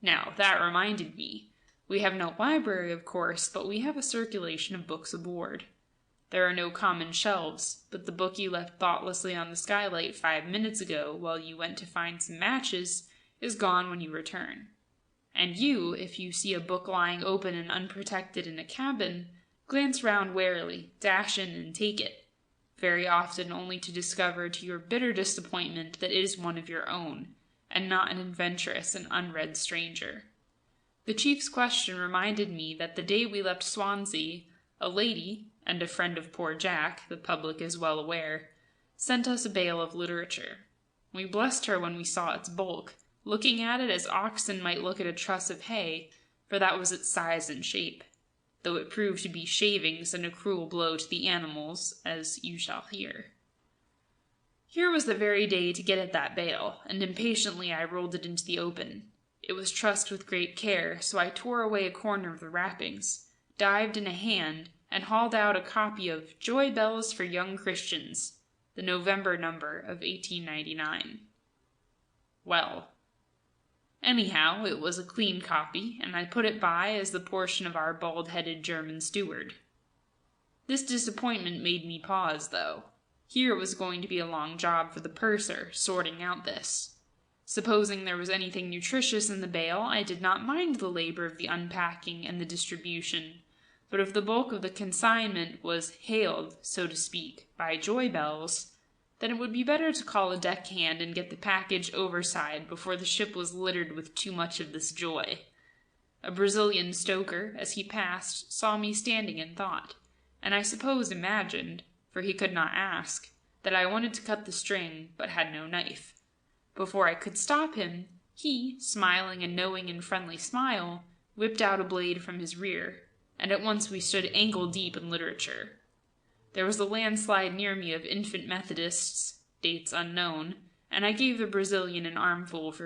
Now, that reminded me. We have no library, of course, but we have a circulation of books aboard. There are no common shelves, but the book you left thoughtlessly on the skylight 5 minutes ago while you went to find some matches is gone when you return. And you, if you see a book lying open and unprotected in a cabin, glance round warily, dash in and take it, very often only to discover to your bitter disappointment that it is one of your own, and not an adventurous and unread stranger. The chief's question reminded me that the day we left Swansea, a lady, and a friend of poor Jack, the public is well aware, sent us a bale of literature. We blessed her when we saw its bulk, looking at it as oxen might look at a truss of hay, for that was its size and shape, though it proved to be shavings and a cruel blow to the animals, as you shall hear. Here was the very day to get at that bale, and impatiently I rolled it into the open. It was trussed with great care, so I tore away a corner of the wrappings, dived in a hand, and hauled out a copy of Joy Bells for Young Christians, the November number of 1899. Well, anyhow, it was a clean copy, and I put it by as the portion of our bald-headed German steward. This disappointment made me pause, though. Here was going to be a long job for the purser, sorting out this. Supposing there was anything nutritious in the bale, I did not mind the labor of the unpacking and the distribution, but if the bulk of the consignment was hailed, so to speak, by Joy Bells, then it would be better to call a deckhand and get the package overside before the ship was littered with too much of this joy. A Brazilian stoker, as he passed, saw me standing in thought, and I suppose imagined, for he could not ask, that I wanted to cut the string, but had no knife. Before I could stop him, he, smiling a knowing and friendly smile, whipped out a blade from his rear, and at once we stood ankle-deep in literature. There was a landslide near me of infant Methodists, dates unknown, and I gave the Brazilian an armful for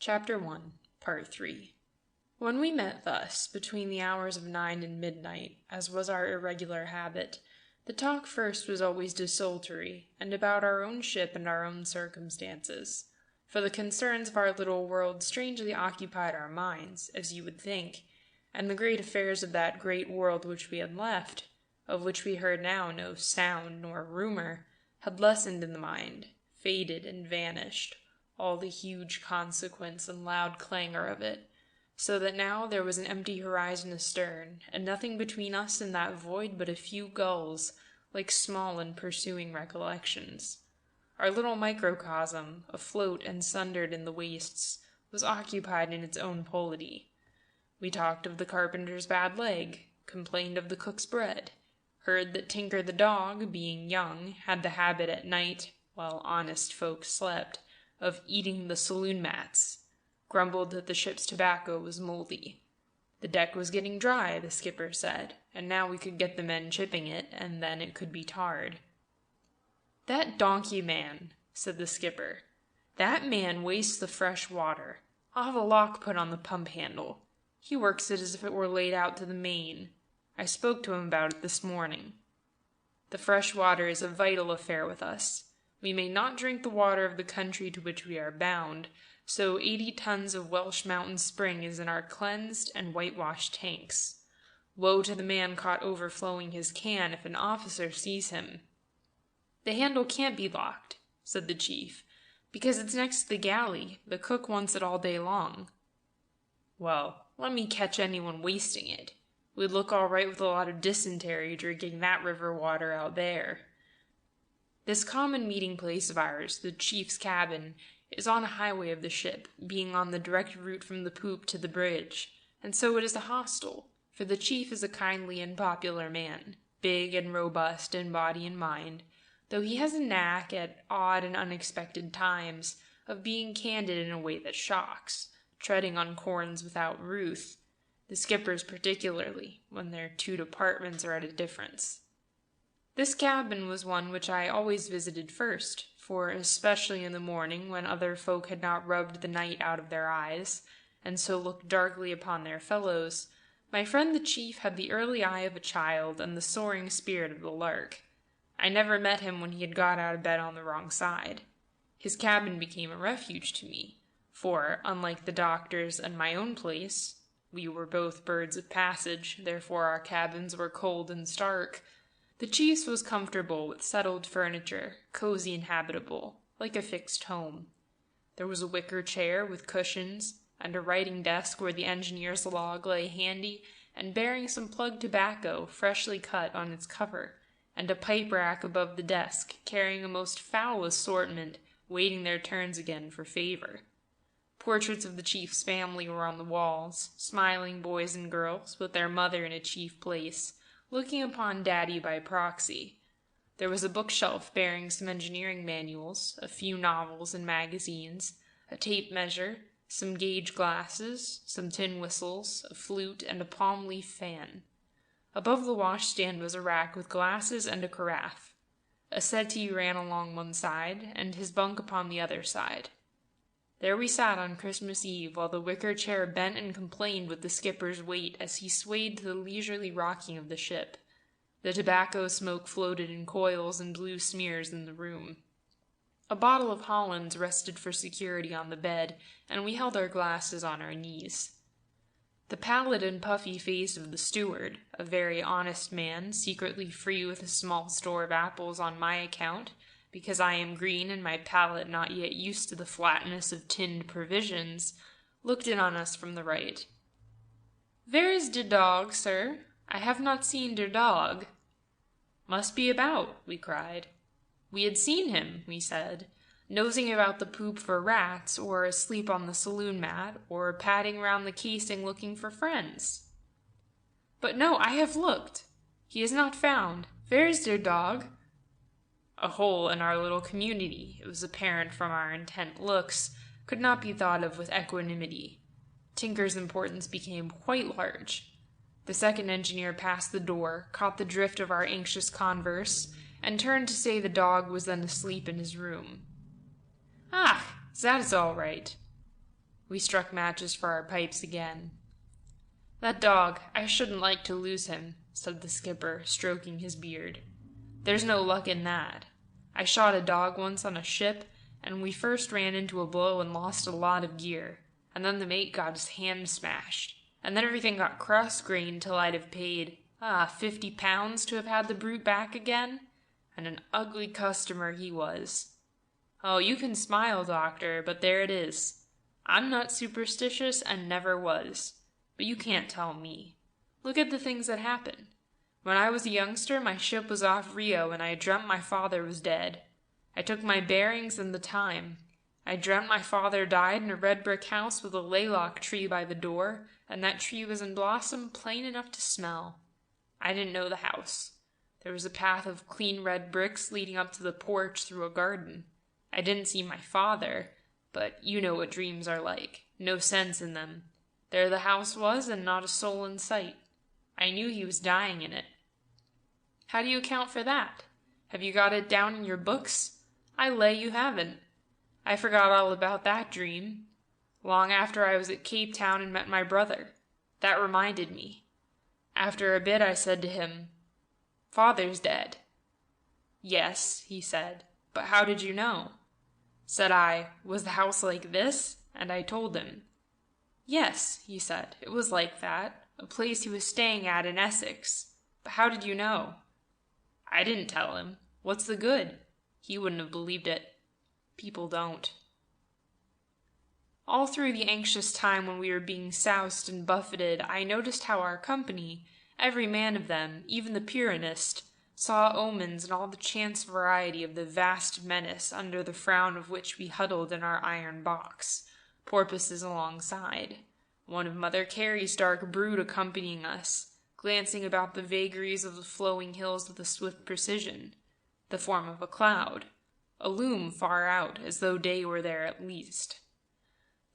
Chapter 1, Part 3. When we met thus, between the hours of 9 and midnight, as was our irregular habit, the talk first was always desultory, and about our own ship and our own circumstances, for the concerns of our little world strangely occupied our minds, as you would think, and the great affairs of that great world which we had left, of which we heard now no sound nor rumor, had lessened in the mind, faded and vanished, all the huge consequence and loud clangor of it, so that now there was an empty horizon astern, and nothing between us and that void but a few gulls, like small and pursuing recollections. Our little microcosm, afloat and sundered in the wastes, was occupied in its own polity. We talked of the carpenter's bad leg, complained of the cook's bread, heard that Tinker the dog, being young, had the habit at night, while honest folk slept, of eating the saloon mats, grumbled that the ship's tobacco was mouldy. The deck was getting dry, the skipper said, and now we could get the men chipping it, and then it could be tarred. "That donkey man," said the skipper. "That man wastes the fresh water. I'll have a lock put on the pump handle. He works it as if it were laid out to the main. I spoke to him about it this morning. The fresh water is a vital affair with us. We may not drink the water of the country to which we are bound, so 80 tons of Welsh mountain spring is in our cleansed and whitewashed tanks. Woe to the man caught overflowing his can if an officer sees him." "The handle can't be locked," said the chief, "because it's next to the galley. The cook wants it all day long." "Well, let me catch anyone wasting it. We'd look all right with a lot of dysentery drinking that river water out there. This common meeting place of ours, the chief's cabin, is on a highway of the ship, being on the direct route from the poop to the bridge, and so it is a hostel, for the chief is a kindly and popular man, big and robust in body and mind, though he has a knack, at odd and unexpected times, of being candid in a way that shocks, treading on corns without ruth, the skipper's particularly, when their two departments are at a difference. This cabin was one which I always visited first, for especially in the morning, when other folk had not rubbed the night out of their eyes, and so looked darkly upon their fellows, my friend the chief had the early eye of a child and the soaring spirit of the lark. I never met him when he had got out of bed on the wrong side. His cabin became a refuge to me, for, unlike the doctor's and my own place, we were both birds of passage, therefore our cabins were cold and stark. The chief's was comfortable, with settled furniture, cozy and habitable, like a fixed home. There was a wicker chair with cushions, and a writing desk where the engineer's log lay handy and bearing some plug tobacco freshly cut on its cover, and a pipe rack above the desk carrying a most foul assortment, waiting their turns again for favor. Portraits of the chief's family were on the walls, smiling boys and girls, with their mother in a chief place, looking upon Daddy by proxy. There was a bookshelf bearing some engineering manuals, a few novels and magazines, a tape measure, some gauge glasses, some tin whistles, a flute, and a palm leaf fan. Above the washstand was a rack with glasses and a carafe. A settee ran along one side, and his bunk upon the other side. There we sat on Christmas Eve, while the wicker chair bent and complained with the skipper's weight as he swayed to the leisurely rocking of the ship. The tobacco smoke floated in coils and blue smears in the room. A bottle of Hollands rested for security on the bed, and we held our glasses on our knees. The pallid and puffy face of the steward, a very honest man, secretly free with a small store of apples on my account, because I am green and my palate not yet used to the flatness of tinned provisions, looked in on us from the right. "Where is der dog, sir? I have not seen der dog." "Must be about," we cried. We had seen him, we said, nosing about the poop for rats, or asleep on the saloon mat, or padding round the casing looking for friends. "But no, I have looked. He is not found. Where is der dog?" A hole in our little community, it was apparent from our intent looks, could not be thought of with equanimity. Tinker's importance became quite large. The second engineer passed the door, caught the drift of our anxious converse, and turned to say the dog was then asleep in his room. "Ah, that is all right." We struck matches for our pipes again. "That dog, I shouldn't like to lose him," said the skipper, stroking his beard. "There's no luck in that. I shot a dog once on a ship, and we first ran into a blow and lost a lot of gear, and then the mate got his hand smashed, and then everything got cross-grained till I'd have paid, £50 to have had the brute back again, and an ugly customer he was. Oh, you can smile, Doctor, but there it is. I'm not superstitious and never was, but you can't tell me. Look at the things that happen. When I was a youngster, my ship was off Rio, and I dreamt my father was dead. I took my bearings and the time. I dreamt my father died in a red brick house with a laylock tree by the door, and that tree was in blossom plain enough to smell. I didn't know the house. There was a path of clean red bricks leading up to the porch through a garden. I didn't see my father, but you know what dreams are like. No sense in them. There the house was, and not a soul in sight. I knew he was dying in it. How do you account for that? Have you got it down in your books? I lay you haven't. I forgot all about that dream. Long after I was at Cape Town and met my brother. That reminded me. After a bit I said to him, "Father's dead." "Yes," he said, "but how did you know?" Said I, "Was the house like this?" And I told him. "Yes," he said, "it was like that, a place he was staying at in Essex. But how did you know?" I didn't tell him. What's the good? He wouldn't have believed it. People don't. All through the anxious time when we were being soused and buffeted, I noticed how our company, every man of them, even the Pyrrhonist, saw omens in all the chance variety of the vast menace under the frown of which we huddled in our iron box, porpoises alongside, one of Mother Carey's dark brood accompanying us, glancing about the vagaries of the flowing hills with a swift precision, the form of a cloud, a loom far out, as though day were there at least.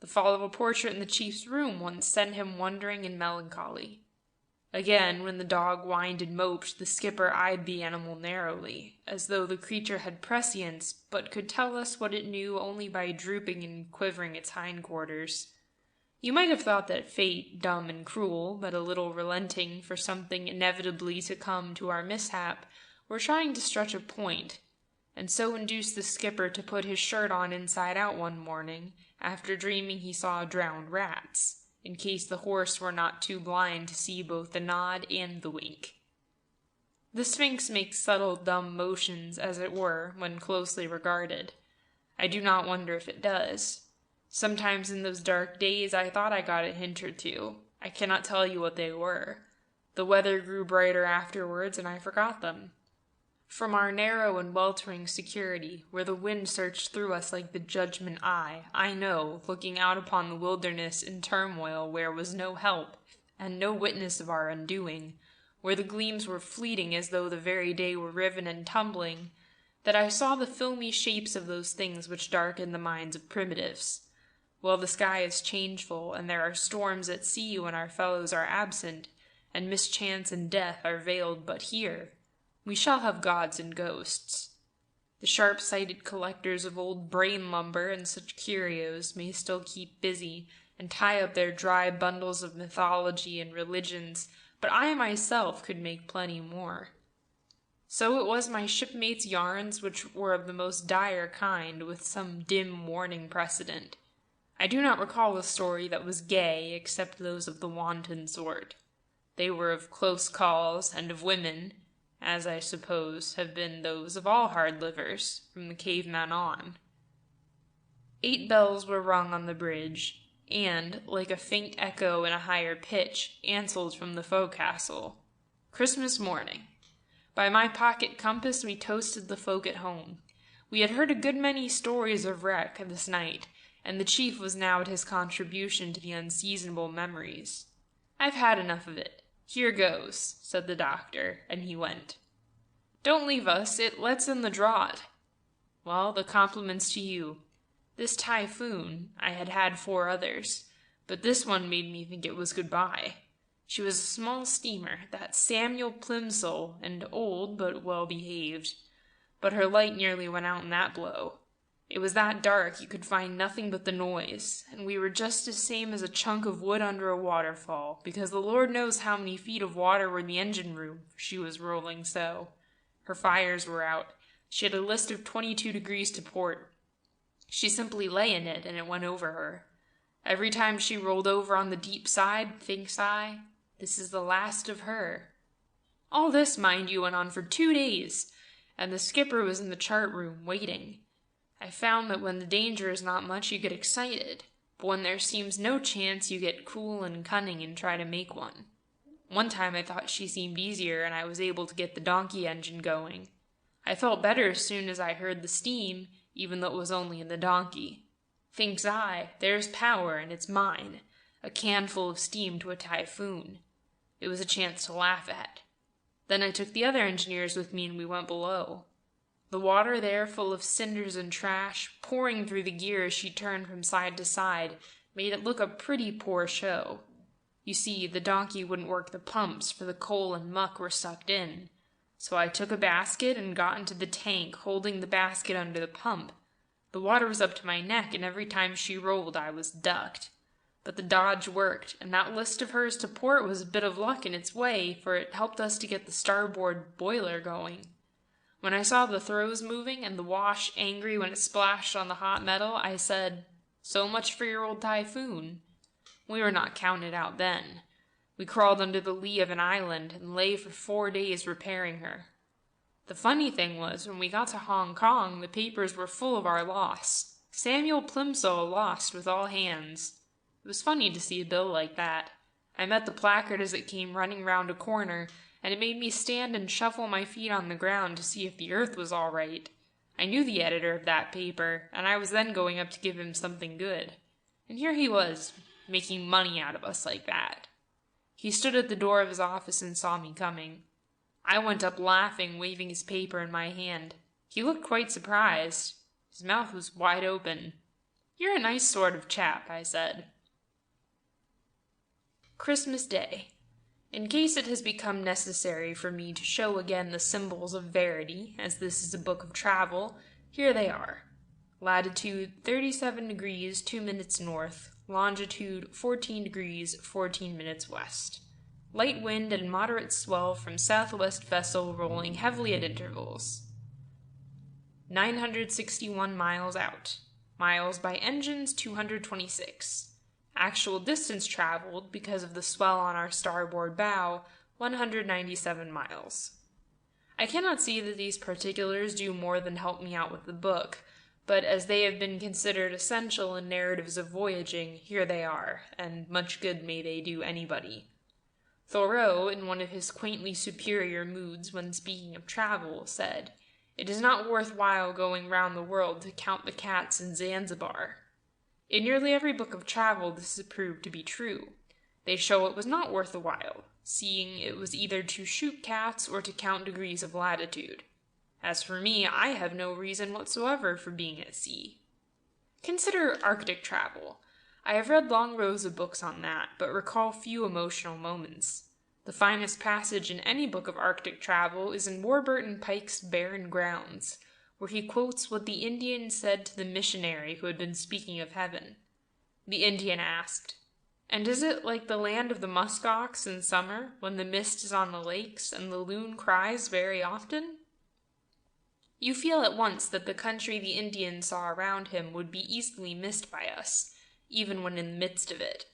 The fall of a portrait in the chief's room once sent him wandering in melancholy. Again, when the dog whined and moped, the skipper eyed the animal narrowly, as though the creature had prescience, but could tell us what it knew only by drooping and quivering its hindquarters. You might have thought that fate, dumb and cruel, but a little relenting for something inevitably to come to our mishap, were trying to stretch a point, and so induced the skipper to put his shirt on inside out one morning, after dreaming he saw drowned rats, in case the horse were not too blind to see both the nod and the wink. The Sphinx makes subtle dumb motions, as it were, when closely regarded. I do not wonder if it does. Sometimes in those dark days I thought I got a hint or two. I cannot tell you what they were. The weather grew brighter afterwards, and I forgot them. From our narrow and weltering security, where the wind searched through us like the judgment eye, I know, looking out upon the wilderness in turmoil where was no help, and no witness of our undoing, where the gleams were fleeting as though the very day were riven and tumbling, that I saw the filmy shapes of those things which darken the minds of primitives. Well, the sky is changeful, and there are storms at sea when our fellows are absent, and mischance and death are veiled but here. We shall have gods and ghosts. The sharp-sighted collectors of old brain lumber and such curios may still keep busy and tie up their dry bundles of mythology and religions, but I myself could make plenty more. So it was my shipmates' yarns, which were of the most dire kind, with some dim warning precedent. I do not recall a story that was gay, except those of the wanton sort. They were of close calls, and of women, as I suppose have been those of all hard livers, from the caveman on. 8 bells were rung on the bridge, and, like a faint echo in a higher pitch, answered from the forecastle. Christmas morning. By my pocket compass we toasted the folk at home. We had heard a good many stories of wreck this night, and the chief was now at his contribution to the unseasonable memories. I've had enough of it. Here goes, said the doctor, and he went. Don't leave us, it lets in the draught. Well, the compliments to you. This typhoon, I had had 4 others, but this one made me think it was goodbye. She was a small steamer, that Samuel Plimsoll, and old, but well behaved. But her light nearly went out in that blow. It was that dark you could find nothing but the noise, and we were just as same as a chunk of wood under a waterfall, because the Lord knows how many feet of water were in the engine room, for she was rolling so. Her fires were out. She had a list of 22 degrees to port. She simply lay in it, and it went over her. Every time she rolled over on the deep side, thinks I, this is the last of her. All this, mind you, went on for 2 days, and the skipper was in the chart room, waiting. I found that when the danger is not much, you get excited, but when there seems no chance, you get cool and cunning and try to make one. One time I thought she seemed easier, and I was able to get the donkey engine going. I felt better as soon as I heard the steam, even though it was only in the donkey. Thinks I, there's power, and it's mine, a can full of steam to a typhoon. It was a chance to laugh at. Then I took the other engineers with me, and we went below. The water there, full of cinders and trash, pouring through the gear as she turned from side to side, made it look a pretty poor show. You see, the donkey wouldn't work the pumps, for the coal and muck were sucked in. So I took a basket and got into the tank, holding the basket under the pump. The water was up to my neck, and every time she rolled I was ducked. But the dodge worked, and that list of hers to port was a bit of luck in its way, for it helped us to get the starboard boiler going. When I saw the throws moving and the wash angry when it splashed on the hot metal, I said, "So much for your old typhoon." We were not counted out then. We crawled under the lee of an island and lay for 4 days repairing her. The funny thing was, when we got to Hong Kong, the papers were full of our loss. Samuel Plimsoll lost with all hands. It was funny to see a bill like that. I met the placard as it came running round a corner, and it made me stand and shuffle my feet on the ground to see if the earth was all right. I knew the editor of that paper, and I was then going up to give him something good. And here he was, making money out of us like that. He stood at the door of his office and saw me coming. I went up laughing, waving his paper in my hand. He looked quite surprised. His mouth was wide open. "You're a nice sort of chap," I said. Christmas Day. In case it has become necessary for me to show again the symbols of verity, as this is a book of travel, here they are. Latitude 37 degrees 2 minutes north, longitude 14 degrees 14 minutes west. Light wind and moderate swell from southwest vessel rolling heavily at intervals. 961 miles out. Miles by engines 226. Actual distance traveled, because of the swell on our starboard bow, 197 miles. I cannot see that these particulars do more than help me out with the book, but as they have been considered essential in narratives of voyaging, here they are, and much good may they do anybody. Thoreau, in one of his quaintly superior moods when speaking of travel, said, "It is not worth while going round the world to count the cats in Zanzibar." In nearly every book of travel this is proved to be true. They show it was not worth the while, seeing it was either to shoot cats or to count degrees of latitude. As for me, I have no reason whatsoever for being at sea. Consider Arctic travel. I have read long rows of books on that, but recall few emotional moments. The finest passage in any book of Arctic travel is in Warburton Pike's Barren Grounds, where he quotes what the Indian said to the missionary who had been speaking of heaven. The Indian asked, "And is it like the land of the muskox in summer, when the mist is on the lakes and the loon cries very often?" You feel at once that the country the Indian saw around him would be easily missed by us, even when in the midst of it.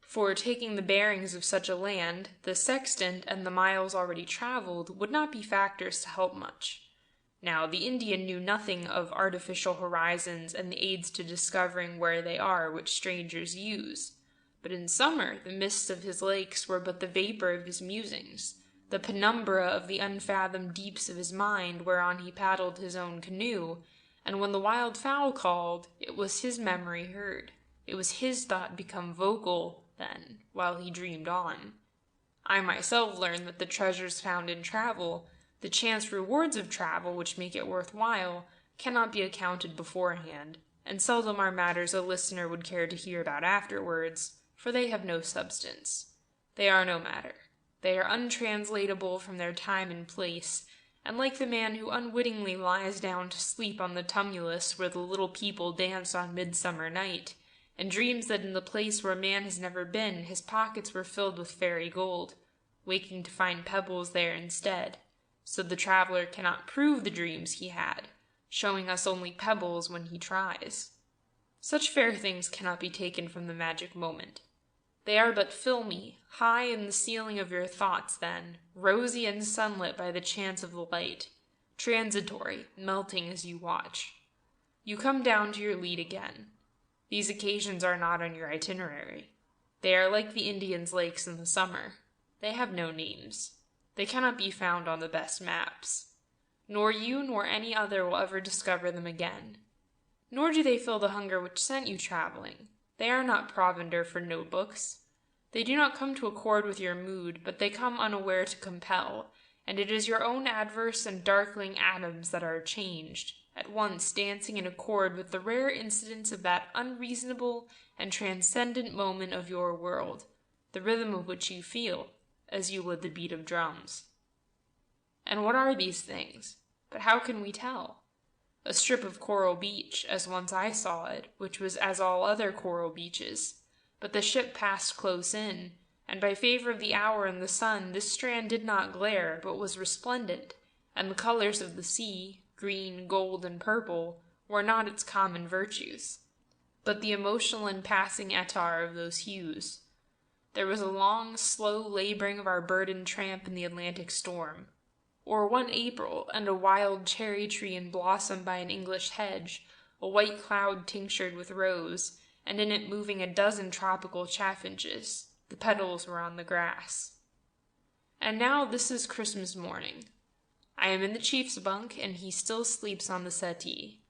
For, taking the bearings of such a land, the sextant and the miles already traveled would not be factors to help much. Now, the Indian knew nothing of artificial horizons and the aids to discovering where they are which strangers use. But in summer, the mists of his lakes were but the vapor of his musings, the penumbra of the unfathomed deeps of his mind whereon he paddled his own canoe, and when the wild fowl called, it was his memory heard. It was his thought become vocal, then, while he dreamed on. I myself learned that the treasures found in travel, the chance rewards of travel which make it worth while, cannot be accounted beforehand, and seldom are matters a listener would care to hear about afterwards, for they have no substance. They are no matter. They are untranslatable from their time and place, and like the man who unwittingly lies down to sleep on the tumulus where the little people dance on midsummer night, and dreams that in the place where man has never been his pockets were filled with fairy gold, waking to find pebbles there instead, so the traveler cannot prove the dreams he had, showing us only pebbles when he tries. Such fair things cannot be taken from the magic moment. They are but filmy, high in the ceiling of your thoughts then, rosy and sunlit by the chance of the light, transitory, melting as you watch. You come down to your lead again. These occasions are not on your itinerary. They are like the Indians' lakes in the summer. They have no names. They cannot be found on the best maps. Nor you nor any other will ever discover them again. Nor do they fill the hunger which sent you traveling. They are not provender for notebooks. They do not come to accord with your mood, but they come unaware to compel, and it is your own adverse and darkling atoms that are changed, at once dancing in accord with the rare incidents of that unreasonable and transcendent moment of your world, the rhythm of which you feel, as you would the beat of drums. And what are these things? But how can we tell? A strip of coral beach, as once I saw it, which was as all other coral beaches, but the ship passed close in, and by favor of the hour and the sun this strand did not glare, but was resplendent, and the colors of the sea, green, gold, and purple, were not its common virtues, but the emotional and passing état of those hues. There was a long, slow laboring of our burdened tramp in the Atlantic storm, or one April, and a wild cherry tree in blossom by an English hedge, a white cloud tinctured with rose, and in it moving a dozen tropical chaffinches. The petals were on the grass. And now this is Christmas morning. I am in the chief's bunk, and he still sleeps on the settee.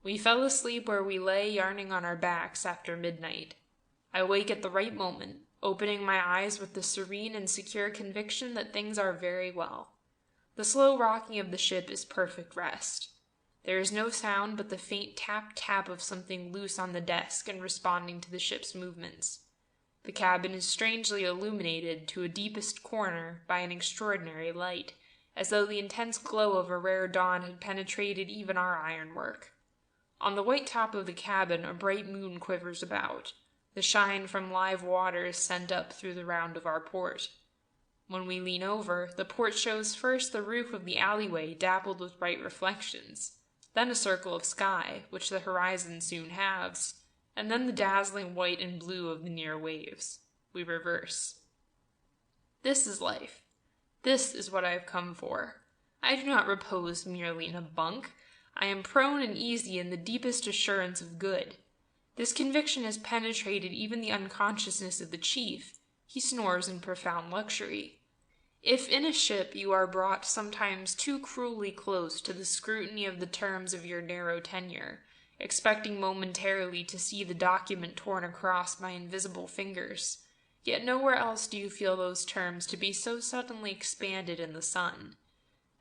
We fell asleep where we lay yarning on our backs after midnight. I wake at the right moment, opening my eyes with the serene and secure conviction that things are very well. The slow rocking of the ship is perfect rest. There is no sound but the faint tap-tap of something loose on the desk and responding to the ship's movements. The cabin is strangely illuminated to a deepest corner by an extraordinary light, as though the intense glow of a rare dawn had penetrated even our ironwork. On the white top of the cabin a bright moon quivers about. The shine from live water is sent up through the round of our port. When we lean over, the port shows first the roof of the alleyway dappled with bright reflections, then a circle of sky, which the horizon soon halves, and then the dazzling white and blue of the near waves. We reverse. This is life. This is what I have come for. I do not repose merely in a bunk. I am prone and easy in the deepest assurance of good. This conviction has penetrated even the unconsciousness of the chief. He snores in profound luxury. If in a ship you are brought sometimes too cruelly close to the scrutiny of the terms of your narrow tenure, expecting momentarily to see the document torn across by invisible fingers, yet nowhere else do you feel those terms to be so suddenly expanded in the sun,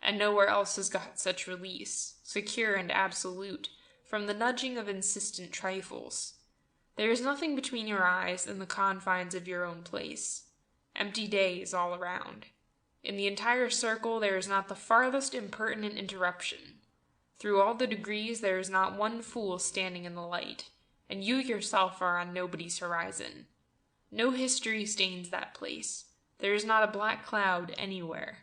and nowhere else has got such release, secure and absolute, from the nudging of insistent trifles. There is nothing between your eyes and the confines of your own place. Empty days all around. In the entire circle there is not the farthest impertinent interruption. Through all the degrees there is not one fool standing in the light, and you yourself are on nobody's horizon. No history stains that place. There is not a black cloud anywhere.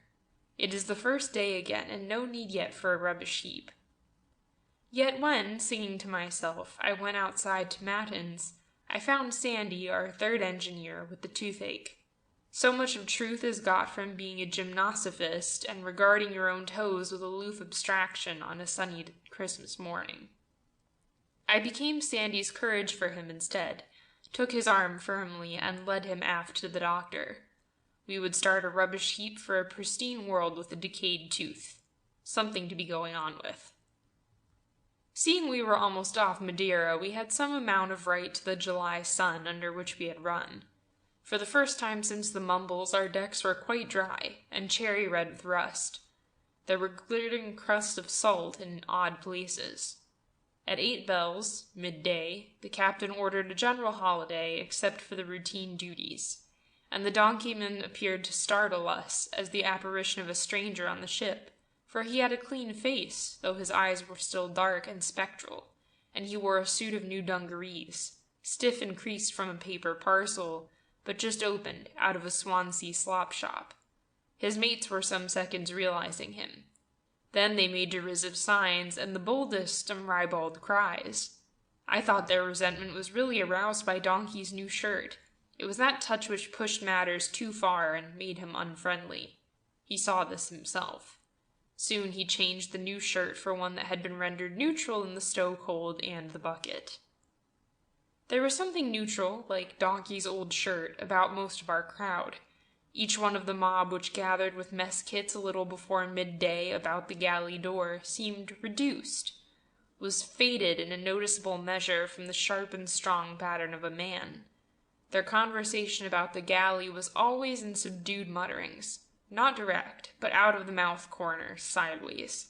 It is the first day again, and no need yet for a rubbish heap. Yet when, singing to myself, I went outside to matins, I found Sandy, our third engineer, with the toothache. So much of truth is got from being a gymnosophist and regarding your own toes with aloof abstraction on a sunny Christmas morning. I became Sandy's courage for him instead, took his arm firmly, and led him aft to the doctor. We would start a rubbish heap for a pristine world with a decayed tooth. Something to be going on with. Seeing we were almost off Madeira, we had some amount of right to the July sun under which we had run. For the first time since the mumbles, our decks were quite dry, and cherry-red with rust. There were glittering crusts of salt in odd places. At 8 bells, midday, the captain ordered a general holiday except for the routine duties, and the donkeyman appeared to startle us as the apparition of a stranger on the ship, for he had a clean face, though his eyes were still dark and spectral, and he wore a suit of new dungarees, stiff and creased from a paper parcel, but just opened out of a Swansea slop shop. His mates were some seconds realizing him. Then they made derisive signs and the boldest ribald cries. I thought their resentment was really aroused by Donkey's new shirt. It was that touch which pushed matters too far and made him unfriendly. He saw this himself. Soon he changed the new shirt for one that had been rendered neutral in the stokehold and the bucket. There was something neutral, like Donkey's old shirt, about most of our crowd. Each one of the mob which gathered with mess kits a little before midday about the galley door seemed reduced, was faded in a noticeable measure from the sharp and strong pattern of a man. Their conversation about the galley was always in subdued mutterings, not direct, but out of the mouth corners, sideways.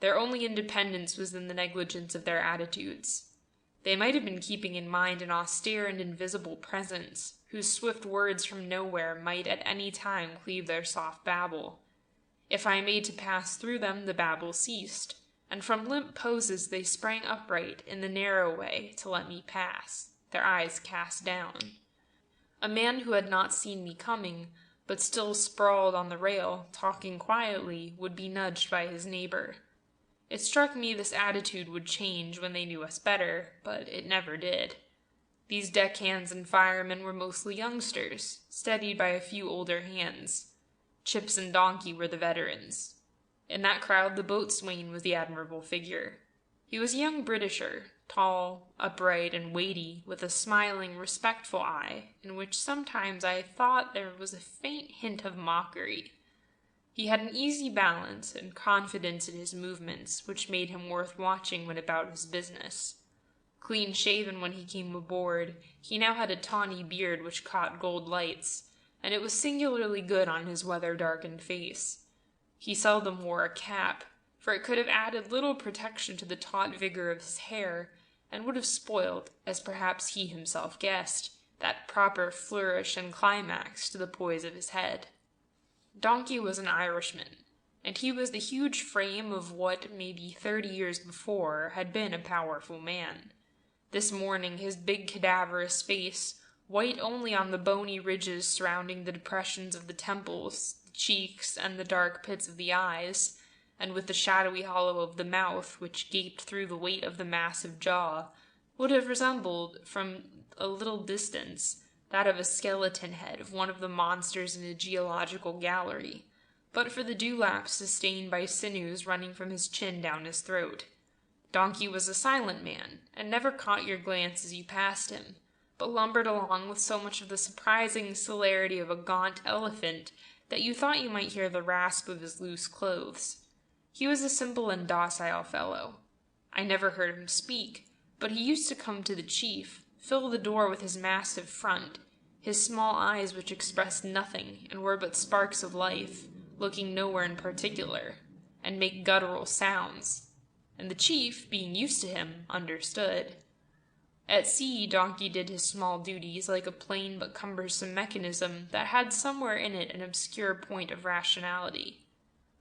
Their only independence was in the negligence of their attitudes. They might have been keeping in mind an austere and invisible presence, whose swift words from nowhere might at any time cleave their soft babble. If I made to pass through them, the babble ceased, and from limp poses they sprang upright in the narrow way to let me pass, their eyes cast down. A man who had not seen me coming, but still sprawled on the rail, talking quietly, would be nudged by his neighbor. It struck me this attitude would change when they knew us better, but it never did. These deckhands and firemen were mostly youngsters, steadied by a few older hands. Chips and Donkey were the veterans. In that crowd the boatswain was the admirable figure. He was a young Britisher, tall, upright, and weighty, with a smiling, respectful eye, in which sometimes I thought there was a faint hint of mockery. He had an easy balance and confidence in his movements, which made him worth watching when about his business. Clean-shaven when he came aboard, he now had a tawny beard which caught gold lights, and it was singularly good on his weather-darkened face. He seldom wore a cap, for it could have added little protection to the taut vigor of his hair, and would have spoiled, as perhaps he himself guessed, that proper flourish and climax to the poise of his head. Donkey was an Irishman, and he was the huge frame of what, maybe 30 years before, had been a powerful man. This morning his big cadaverous face, white only on the bony ridges surrounding the depressions of the temples, the cheeks, and the dark pits of the eyes, and with the shadowy hollow of the mouth, which gaped through the weight of the massive jaw, would have resembled, from a little distance, that of a skeleton head of one of the monsters in a geological gallery, but for the dewlaps sustained by sinews running from his chin down his throat. Donkey was a silent man, and never caught your glance as you passed him, but lumbered along with so much of the surprising celerity of a gaunt elephant that you thought you might hear the rasp of his loose clothes. He was a simple and docile fellow. I never heard him speak, but he used to come to the chief, fill the door with his massive front, his small eyes which expressed nothing and were but sparks of life, looking nowhere in particular, and make guttural sounds, and the chief, being used to him, understood. At sea, Donkey did his small duties like a plain but cumbersome mechanism that had somewhere in it an obscure point of rationality.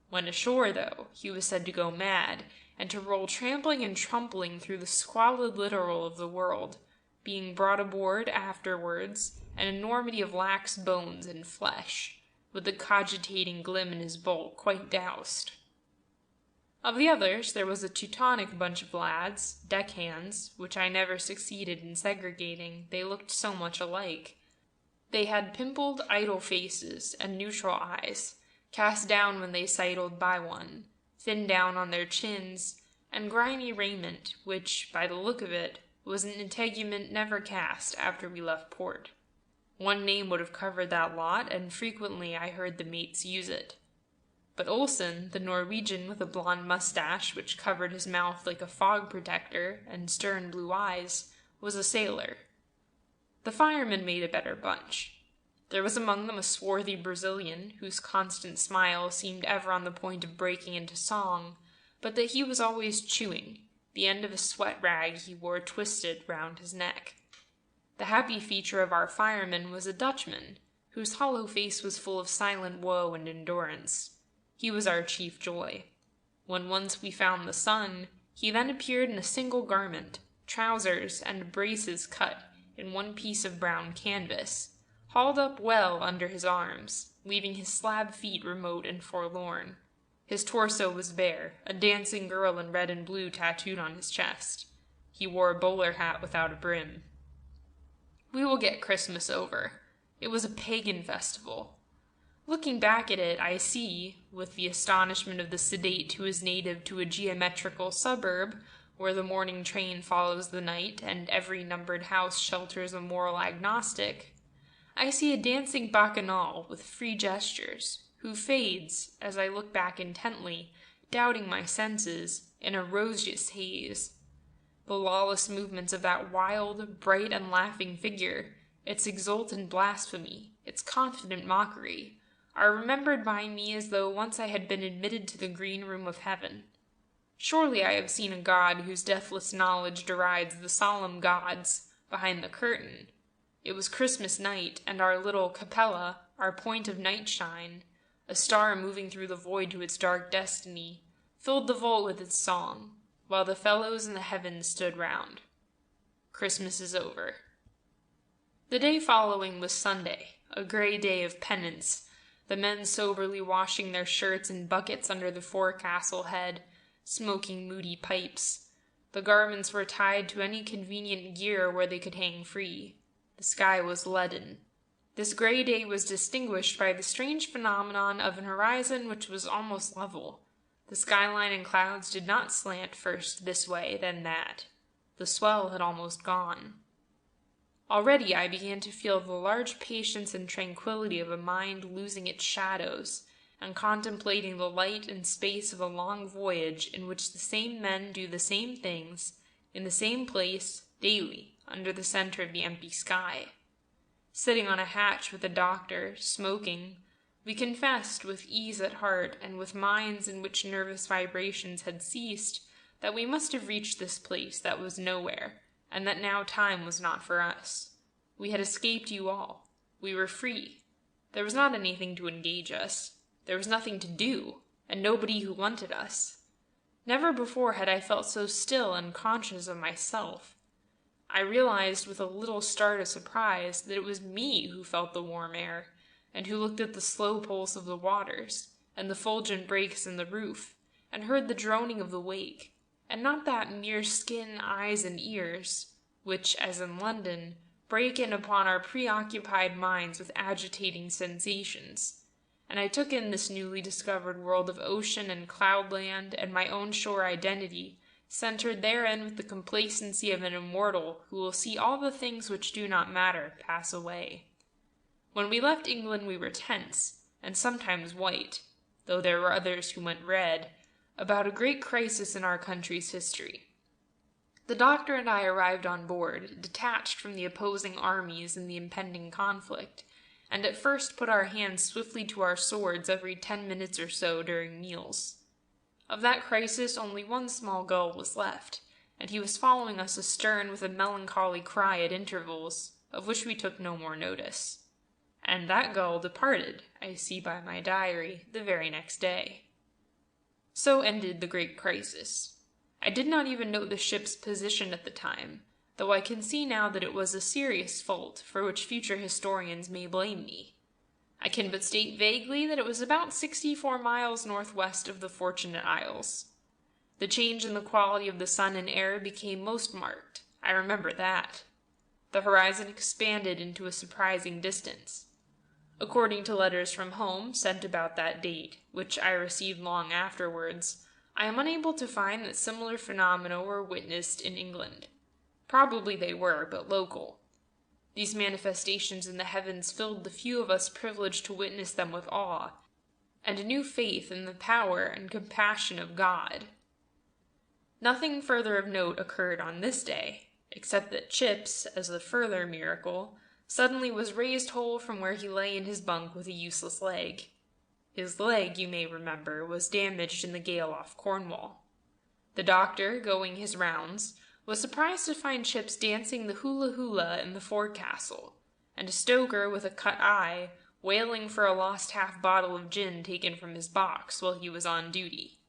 When ashore, though, he was said to go mad, and to roll trampling and trumpling through the squalid littoral of the world, being brought aboard afterwards, an enormity of lax bones and flesh, with the cogitating glim in his bulk quite doused. Of the others, there was a Teutonic bunch of lads, deckhands, which I never succeeded in segregating, they looked so much alike. They had pimpled, idle faces and neutral eyes, cast down when they sidled by one, thin down on their chins, and grimy raiment, which, by the look of it, was an integument never cast after we left port. One name would have covered that lot, and frequently I heard the mates use it. But Olsen, the Norwegian with a blond mustache which covered his mouth like a fog protector, and stern blue eyes, was a sailor. The firemen made a better bunch. There was among them a swarthy Brazilian, whose constant smile seemed ever on the point of breaking into song, but that he was always chewing, the end of a sweat rag he wore twisted round his neck. The happy feature of our fireman was a Dutchman, whose hollow face was full of silent woe and endurance. He was our chief joy. When once we found the sun, he then appeared in a single garment, trousers and braces cut in one piece of brown canvas, hauled up well under his arms, leaving his slab feet remote and forlorn. His torso was bare, a dancing girl in red and blue tattooed on his chest. He wore a bowler hat without a brim. We will get Christmas over. It was a pagan festival. Looking back at it, I see, with the astonishment of the sedate who is native to a geometrical suburb, where the morning train follows the night and every numbered house shelters a moral agnostic, I see a dancing bacchanal with free gestures, who fades, as I look back intently, doubting my senses, in a rosious haze. The lawless movements of that wild, bright, and laughing figure, its exultant blasphemy, its confident mockery, are remembered by me as though once I had been admitted to the green room of heaven. Surely I have seen a God whose deathless knowledge derides the solemn gods behind the curtain. It was Christmas night, and our little capella, our point of night shine, a star moving through the void to its dark destiny, filled the vault with its song, while the fellows in the heavens stood round. Christmas is over. The day following was Sunday, a gray day of penance, the men soberly washing their shirts in buckets under the forecastle head, smoking moody pipes. The garments were tied to any convenient gear where they could hang free. The sky was leaden. This gray day was distinguished by the strange phenomenon of an horizon which was almost level. The skyline and clouds did not slant first this way, then that. The swell had almost gone. Already I began to feel the large patience and tranquillity of a mind losing its shadows, and contemplating the light and space of a long voyage in which the same men do the same things, in the same place, daily, under the center of the empty sky. Sitting on a hatch with the doctor, smoking, we confessed with ease at heart and with minds in which nervous vibrations had ceased that we must have reached this place that was nowhere, and that now time was not for us. We had escaped you all. We were free. There was not anything to engage us. There was nothing to do, and nobody who wanted us. Never before had I felt so still and conscious of myself. I realized with a little start of surprise that it was me who felt the warm air, and who looked at the slow pulse of the waters, and the fulgent breaks in the roof, and heard the droning of the wake, and not that mere skin, eyes, and ears, which, as in London, break in upon our preoccupied minds with agitating sensations. And I took in this newly discovered world of ocean and cloudland, and my own shore identity, centered therein with the complacency of an immortal who will see all the things which do not matter pass away. When we left England we were tense, and sometimes white, though there were others who went red, about a great crisis in our country's history. The doctor and I arrived on board, detached from the opposing armies in the impending conflict, and at first put our hands swiftly to our swords every 10 minutes or so during meals. Of that crisis only one small gull was left, and he was following us astern with a melancholy cry at intervals, of which we took no more notice. And that gull departed, I see by my diary, the very next day. So ended the great crisis. I did not even note the ship's position at the time, though I can see now that it was a serious fault for which future historians may blame me. I can but state vaguely that it was about 64 miles northwest of the Fortunate Isles. The change in the quality of the sun and air became most marked. I remember that. The horizon expanded into a surprising distance. According to letters from home, sent about that date, which I received long afterwards, I am unable to find that similar phenomena were witnessed in England. Probably they were, but local. These manifestations in the heavens filled the few of us privileged to witness them with awe, and a new faith in the power and compassion of God. Nothing further of note occurred on this day, except that Chips, as a further miracle, suddenly was raised whole from where he lay in his bunk with a useless leg. His leg, you may remember, was damaged in the gale off Cornwall. The doctor, going his rounds, was surprised to find Chips dancing the hula-hula in the forecastle, and a stoker with a cut eye wailing for a lost half-bottle of gin taken from his box while he was on duty.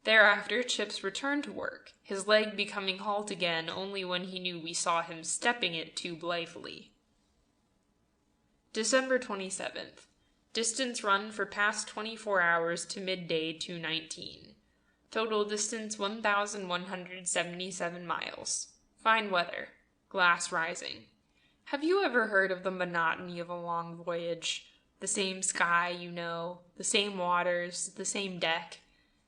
Thereafter Chips returned to work, his leg becoming halt again only when he knew we saw him stepping it too blithely. December 27th. Distance run for past 24 hours to midday 219. Total distance 1,177 miles. Fine weather. Glass rising. Have you ever heard of the monotony of a long voyage? The same sky, the same waters, the same deck.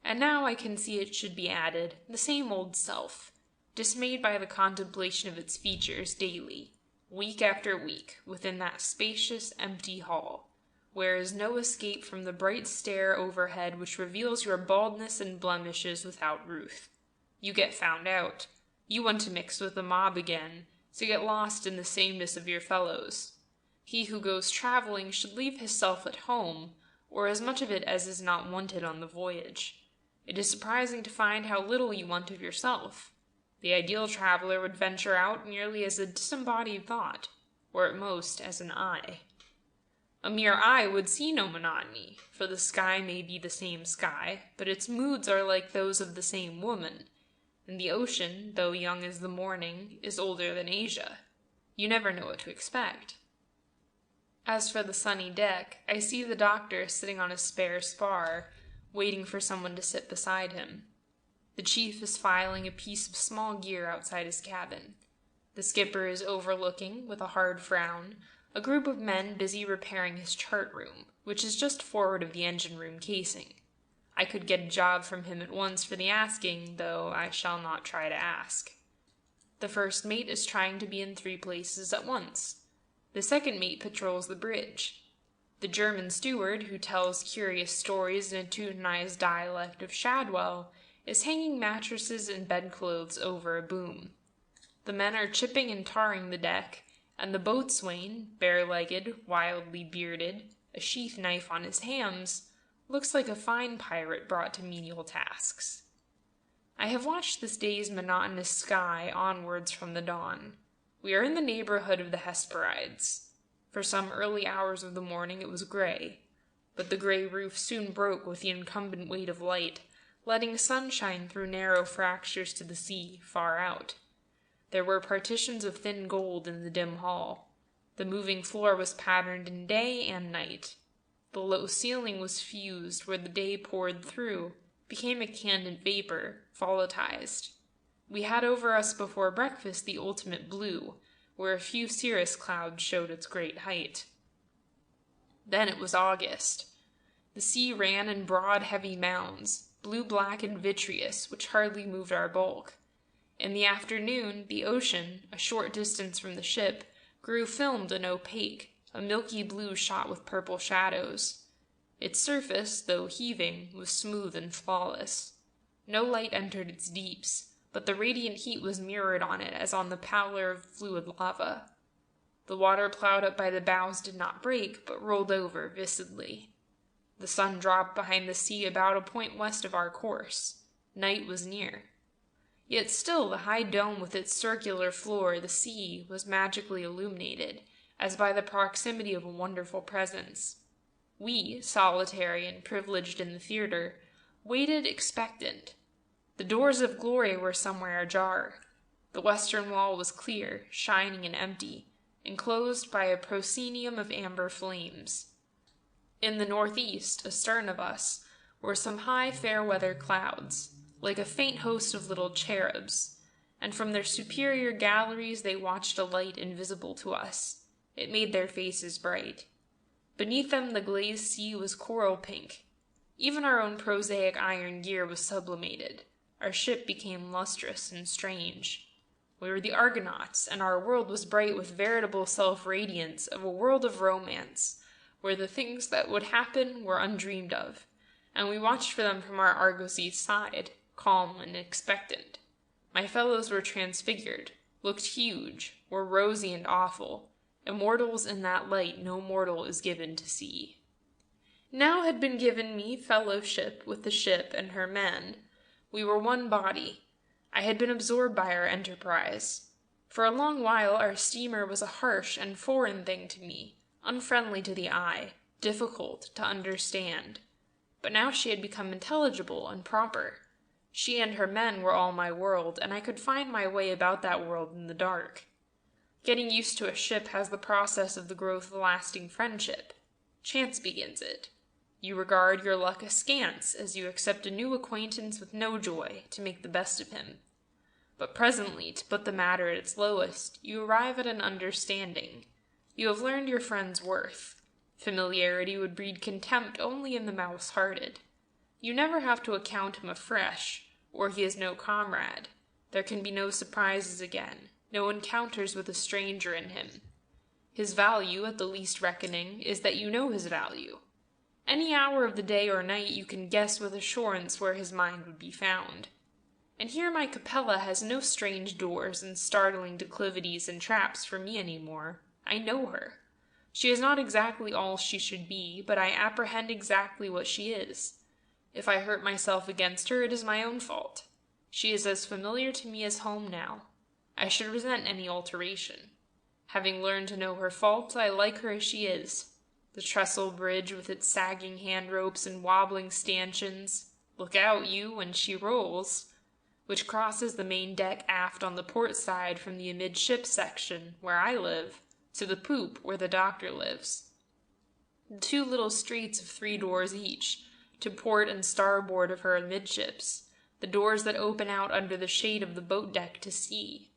And now I can see it should be added, the same old self, dismayed by the contemplation of its features daily, week after week, within that spacious, empty hall, where is no escape from the bright stare overhead which reveals your baldness and blemishes without ruth. You get found out. You want to mix with the mob again, to get lost in the sameness of your fellows. He who goes traveling should leave his self at home, or as much of it as is not wanted on the voyage. It is surprising to find how little you want of yourself. The ideal traveler would venture out merely as a disembodied thought, or at most as an eye. A mere eye would see no monotony, for the sky may be the same sky, but its moods are like those of the same woman, and the ocean, though young as the morning, is older than Asia. You never know what to expect. As for the sunny deck, I see the doctor sitting on a spare spar, waiting for someone to sit beside him. The chief is filing a piece of small gear outside his cabin. The skipper is overlooking, with a hard frown, a group of men busy repairing his chart room, which is just forward of the engine room casing. I could get a job from him at once for the asking, though I shall not try to ask. The first mate is trying to be in 3 places at once. The second mate patrols the bridge. The German steward, who tells curious stories in a Teutonized dialect of Shadwell, is hanging mattresses and bedclothes over a boom. The men are chipping and tarring the deck, and the boatswain, bare-legged, wildly bearded, a sheath knife on his hams, looks like a fine pirate brought to menial tasks. I have watched this day's monotonous sky onwards from the dawn. We are in the neighborhood of the Hesperides. For some early hours of the morning it was gray, but the gray roof soon broke with the incumbent weight of light, letting sunshine through narrow fractures to the sea, far out. There were partitions of thin gold in the dim hall. The moving floor was patterned in day and night. The low ceiling was fused where the day poured through, became a candid vapor, volatilized. We had over us before breakfast the ultimate blue, where a few cirrus clouds showed its great height. Then it was August. The sea ran in broad, heavy mounds, blue-black and vitreous, which hardly moved our bulk. In the afternoon, the ocean, a short distance from the ship, grew filmed and opaque, a milky blue shot with purple shadows. Its surface, though heaving, was smooth and flawless. No light entered its deeps, but the radiant heat was mirrored on it as on the pallor of fluid lava. The water ploughed up by the bows did not break, but rolled over viscidly. The sun dropped behind the sea about a point west of our course. Night was near. Yet still the high dome with its circular floor, the sea, was magically illuminated, as by the proximity of a wonderful presence. We, solitary and privileged in the theater, waited expectant. The doors of glory were somewhere ajar. The western wall was clear, shining and empty, enclosed by a proscenium of amber flames. In the northeast, astern of us, were some high fair-weather clouds, like a faint host of little cherubs, and from their superior galleries they watched a light invisible to us. It made their faces bright. Beneath them the glazed sea was coral pink. Even our own prosaic iron gear was sublimated. Our ship became lustrous and strange. We were the Argonauts, and our world was bright with veritable self-radiance of a world of romance, where the things that would happen were undreamed of, and we watched for them from our argosy side, calm and expectant. My fellows were transfigured, looked huge, were rosy and awful, immortals in that light no mortal is given to see. Now had been given me fellowship with the ship and her men. We were one body. I had been absorbed by our enterprise. For a long while our steamer was a harsh and foreign thing to me, unfriendly to the eye, difficult to understand. But now she had become intelligible and proper. She and her men were all my world, and I could find my way about that world in the dark. Getting used to a ship has the process of the growth of a lasting friendship. Chance begins it. You regard your luck askance as you accept a new acquaintance with no joy to make the best of him. But presently, to put the matter at its lowest, you arrive at an understanding. You have learned your friend's worth. Familiarity would breed contempt only in the mouse-hearted. You never have to account him afresh, or he is no comrade. There can be no surprises again, no encounters with a stranger in him. His value, at the least reckoning, is that you know his value. Any hour of the day or night you can guess with assurance where his mind would be found. And here my Capella has no strange doors and startling declivities and traps for me any more. I know her. She is not exactly all she should be, but I apprehend exactly what she is. If I hurt myself against her, it is my own fault. She is as familiar to me as home now. I should resent any alteration. Having learned to know her faults, I like her as she is. The trestle bridge with its sagging hand ropes and wobbling stanchions, look out, you, when she rolls, which crosses the main deck aft on the port side from the amidships section, where I live, to the poop where the doctor lives. The two little streets of 3 doors each, to port and starboard of her amidships, the doors that open out under the shade of the boat deck to sea.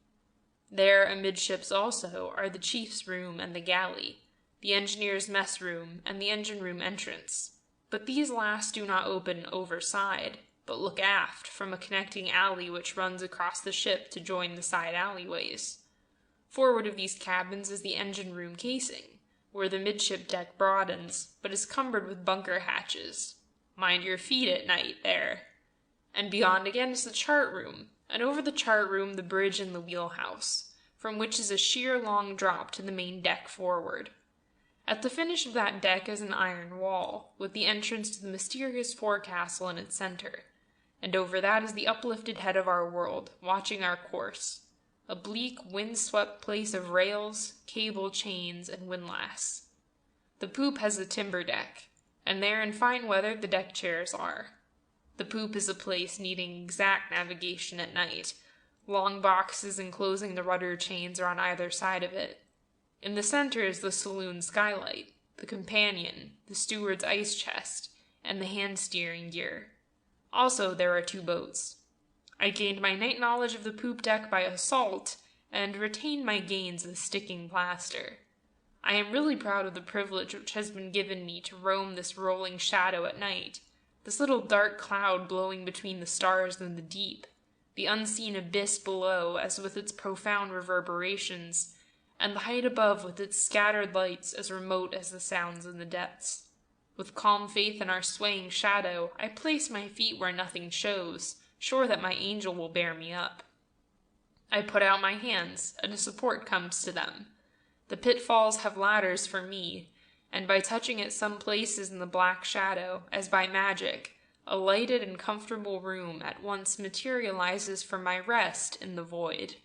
There, amidships also, are the chief's room and the galley, the engineer's mess room, and the engine room entrance. But these last do not open overside, but look aft, from a connecting alley which runs across the ship to join the side alleyways. Forward of these cabins is the engine room casing, where the midship deck broadens, but is cumbered with bunker hatches. Mind your feet at night, there. And beyond again is the chart room, and over the chart room the bridge and the wheelhouse, from which is a sheer long drop to the main deck forward. At the finish of that deck is an iron wall, with the entrance to the mysterious forecastle in its center, and over that is the uplifted head of our world, watching our course, a bleak, wind-swept place of rails, cable chains, and windlass. The poop has a timber deck, and there in fine weather the deck chairs are. The poop is a place needing exact navigation at night. Long boxes enclosing the rudder chains are on either side of it. In the center is the saloon skylight, the companion, the steward's ice chest, and the hand-steering gear. Also, there are 2 boats. I gained my night knowledge of the poop deck by assault, and retained my gains as sticking plaster. I am really proud of the privilege which has been given me to roam this rolling shadow at night, this little dark cloud blowing between the stars and the deep, the unseen abyss below as with its profound reverberations, and the height above with its scattered lights as remote as the sounds in the depths. With calm faith in our swaying shadow, I place my feet where nothing shows, sure that my angel will bear me up. I put out my hands, and a support comes to them. The pitfalls have ladders for me, and by touching at some places in the black shadow, as by magic, a lighted and comfortable room at once materializes for my rest in the void.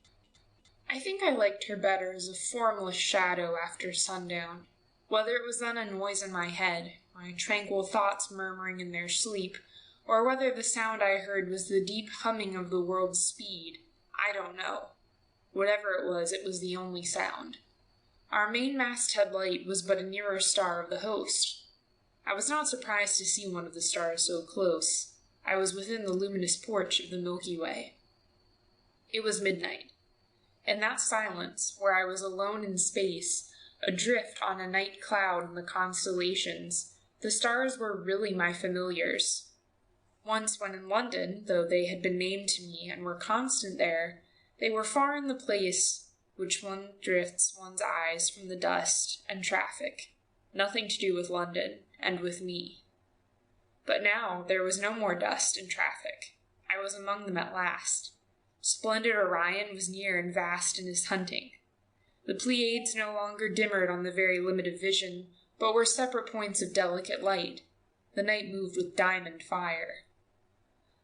I think I liked her better as a formless shadow after sundown, whether it was then a noise in my head, my tranquil thoughts murmuring in their sleep, or whether the sound I heard was the deep humming of the world's speed, I don't know. Whatever it was the only sound. Our main masthead light was but a nearer star of the host. I was not surprised to see one of the stars so close. I was within the luminous porch of the Milky Way. It was midnight. In that silence, where I was alone in space, adrift on a night cloud in the constellations, the stars were really my familiars. Once when in London, though they had been named to me and were constant there, they were far in the place which one drifts one's eyes from the dust and traffic, nothing to do with London and with me. But now there was no more dust and traffic. I was among them at last. Splendid Orion was near and vast in his hunting. The Pleiades no longer dimmered on the very limit of vision, but were separate points of delicate light. The night moved with diamond fire.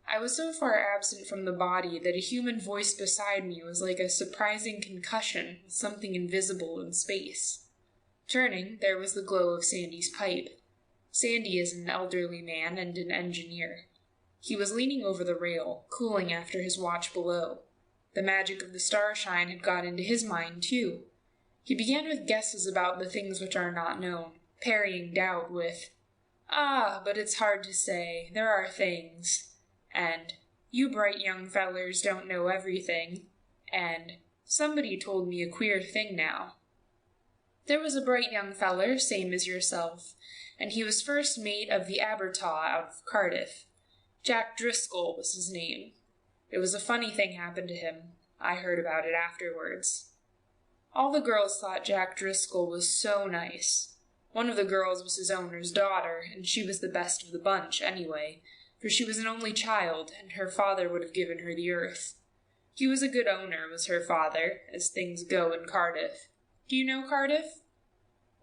I was so far absent from the body that a human voice beside me was like a surprising concussion with something invisible in space. Turning, there was the glow of Sandy's pipe. Sandy is an elderly man and an engineer. He was leaning over the rail, cooling after his watch below. The magic of the starshine had got into his mind, too. He began with guesses about the things which are not known, parrying doubt with, "Ah, but it's hard to say. There are things." And, "You bright young fellers don't know everything." And, "Somebody told me a queer thing now." There was a bright young feller, same as yourself, and he was first mate of the Abertaw out of Cardiff. Jack Driscoll was his name. It was a funny thing happened to him. I heard about it afterwards. All the girls thought Jack Driscoll was so nice. One of the girls was his owner's daughter, and she was the best of the bunch, anyway, for she was an only child, and her father would have given her the earth. He was a good owner, was her father, as things go in Cardiff. Do you know Cardiff?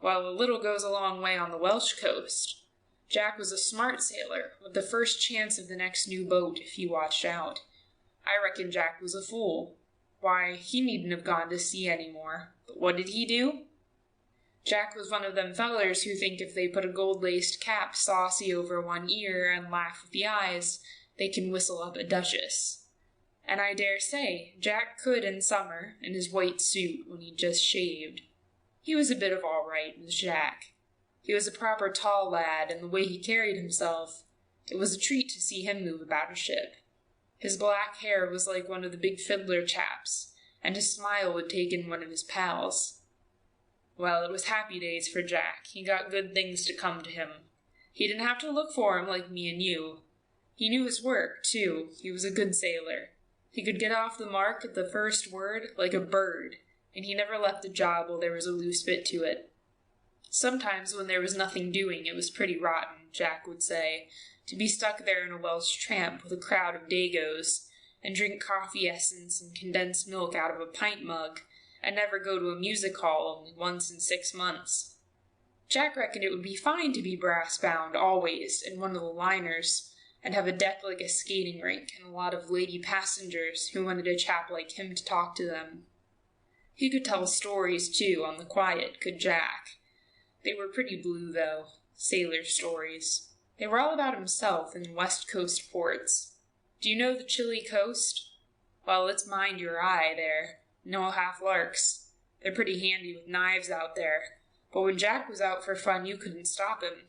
Well, a little goes a long way on the Welsh coast. Jack was a smart sailor, with the first chance of the next new boat if he watched out. I reckon Jack was a fool. Why, he needn't have gone to sea any more. But what did he do? Jack was one of them fellers who think if they put a gold-laced cap saucy over one ear and laugh with the eyes, they can whistle up a duchess. And I dare say Jack could in summer, in his white suit when he'd just shaved. He was a bit of all right, was Jack. He was a proper tall lad, and the way he carried himself, it was a treat to see him move about a ship. His black hair was like one of the big fiddler chaps, and his smile would take in one of his pals. Well, it was happy days for Jack. He got good things to come to him. He didn't have to look for 'em like me and you. He knew his work, too. He was a good sailor. He could get off the mark at the first word like a bird, and he never left a job while there was a loose bit to it. Sometimes when there was nothing doing it was pretty rotten, Jack would say, to be stuck there in a Welsh tramp with a crowd of Dagos, and drink coffee essence and condensed milk out of a pint mug, and never go to a music hall only once in 6 months. Jack reckoned it would be fine to be brass-bound always in one of the liners, and have a deck like a skating rink, and a lot of lady passengers who wanted a chap like him to talk to them. He could tell stories, too, on the quiet, could Jack. They were pretty blue, though, sailor stories. They were all about himself and West Coast ports. Do you know the Chile coast? Well, let's mind your eye there. No half-larks. They're pretty handy with knives out there. But when Jack was out for fun, you couldn't stop him.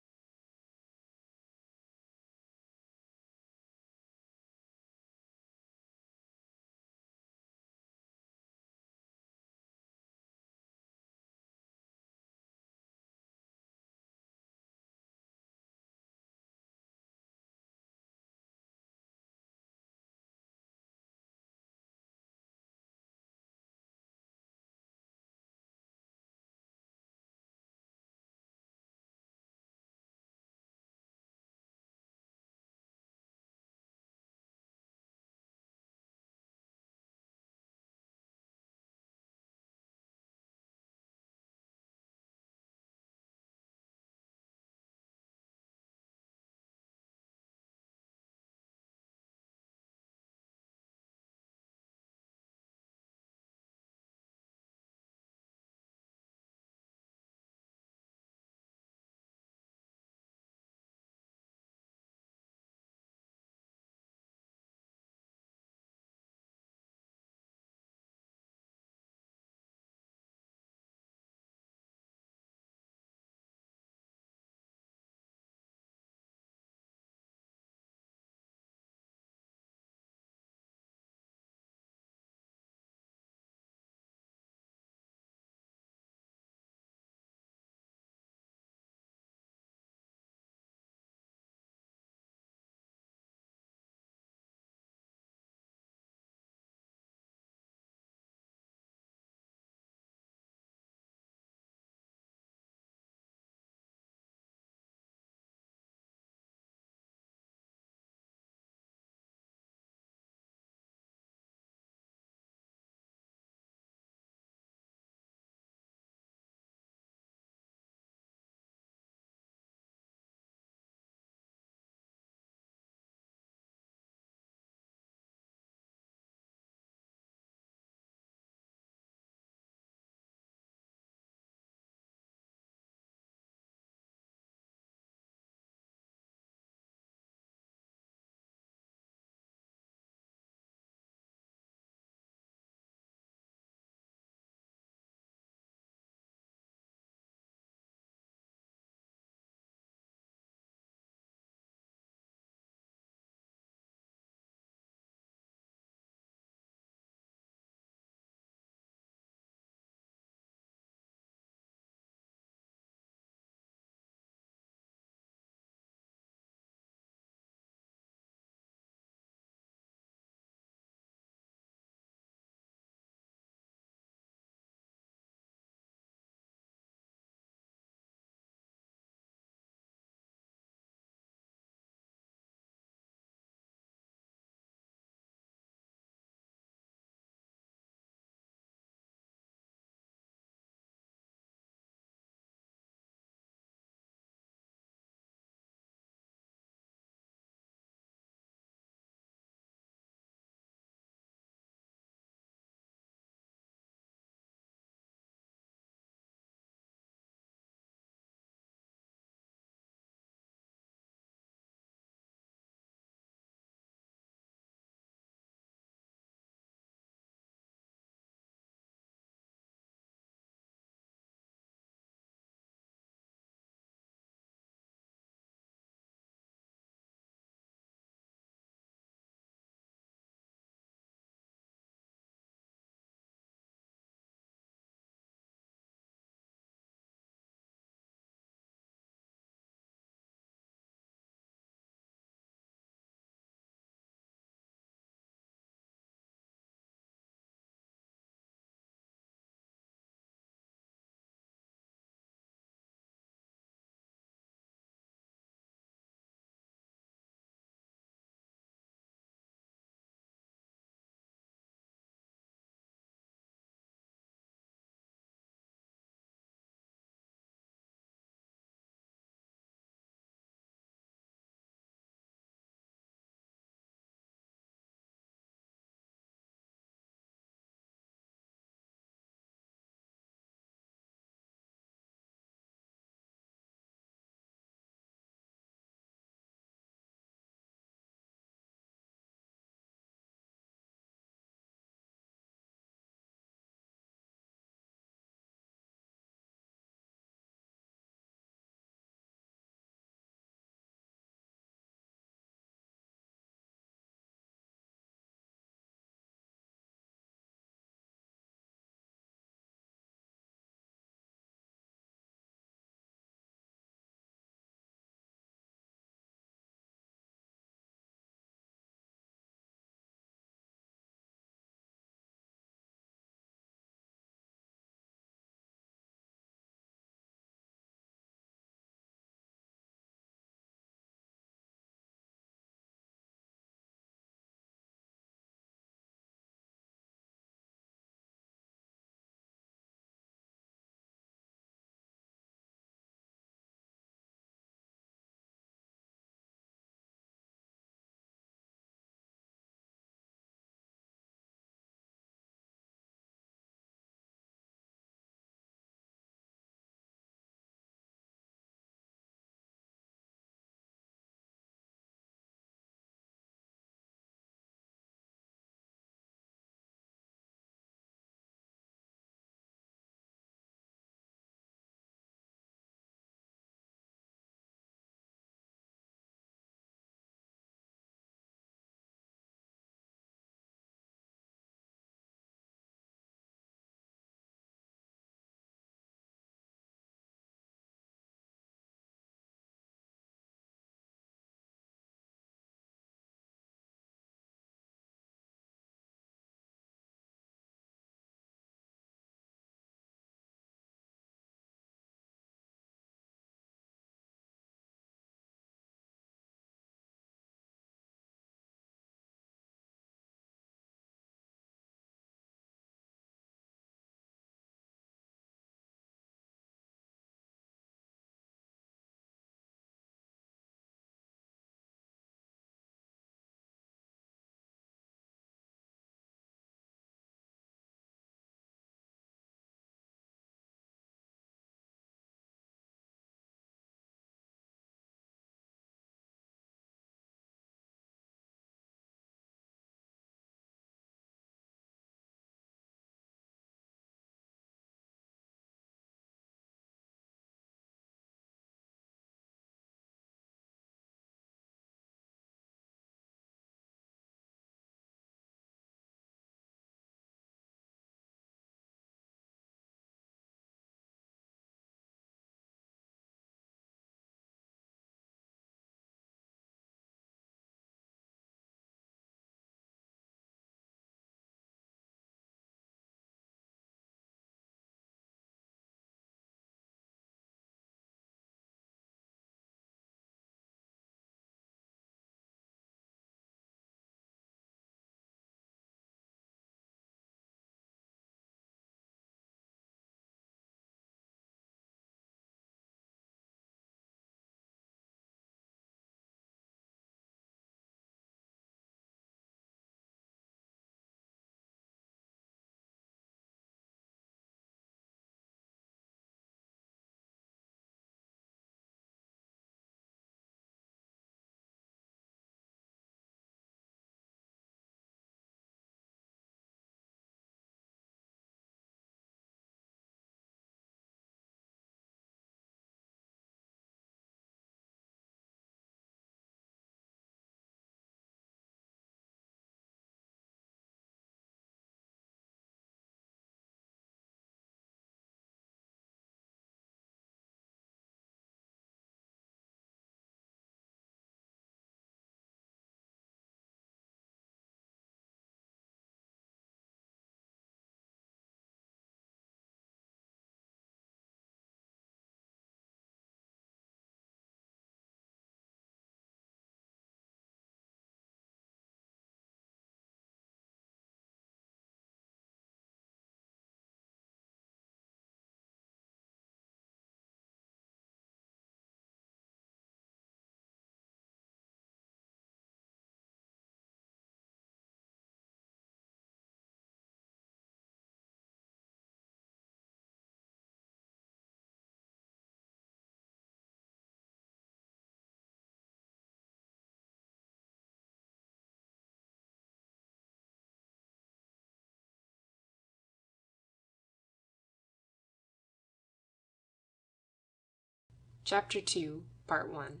Chapter 2, Part 1.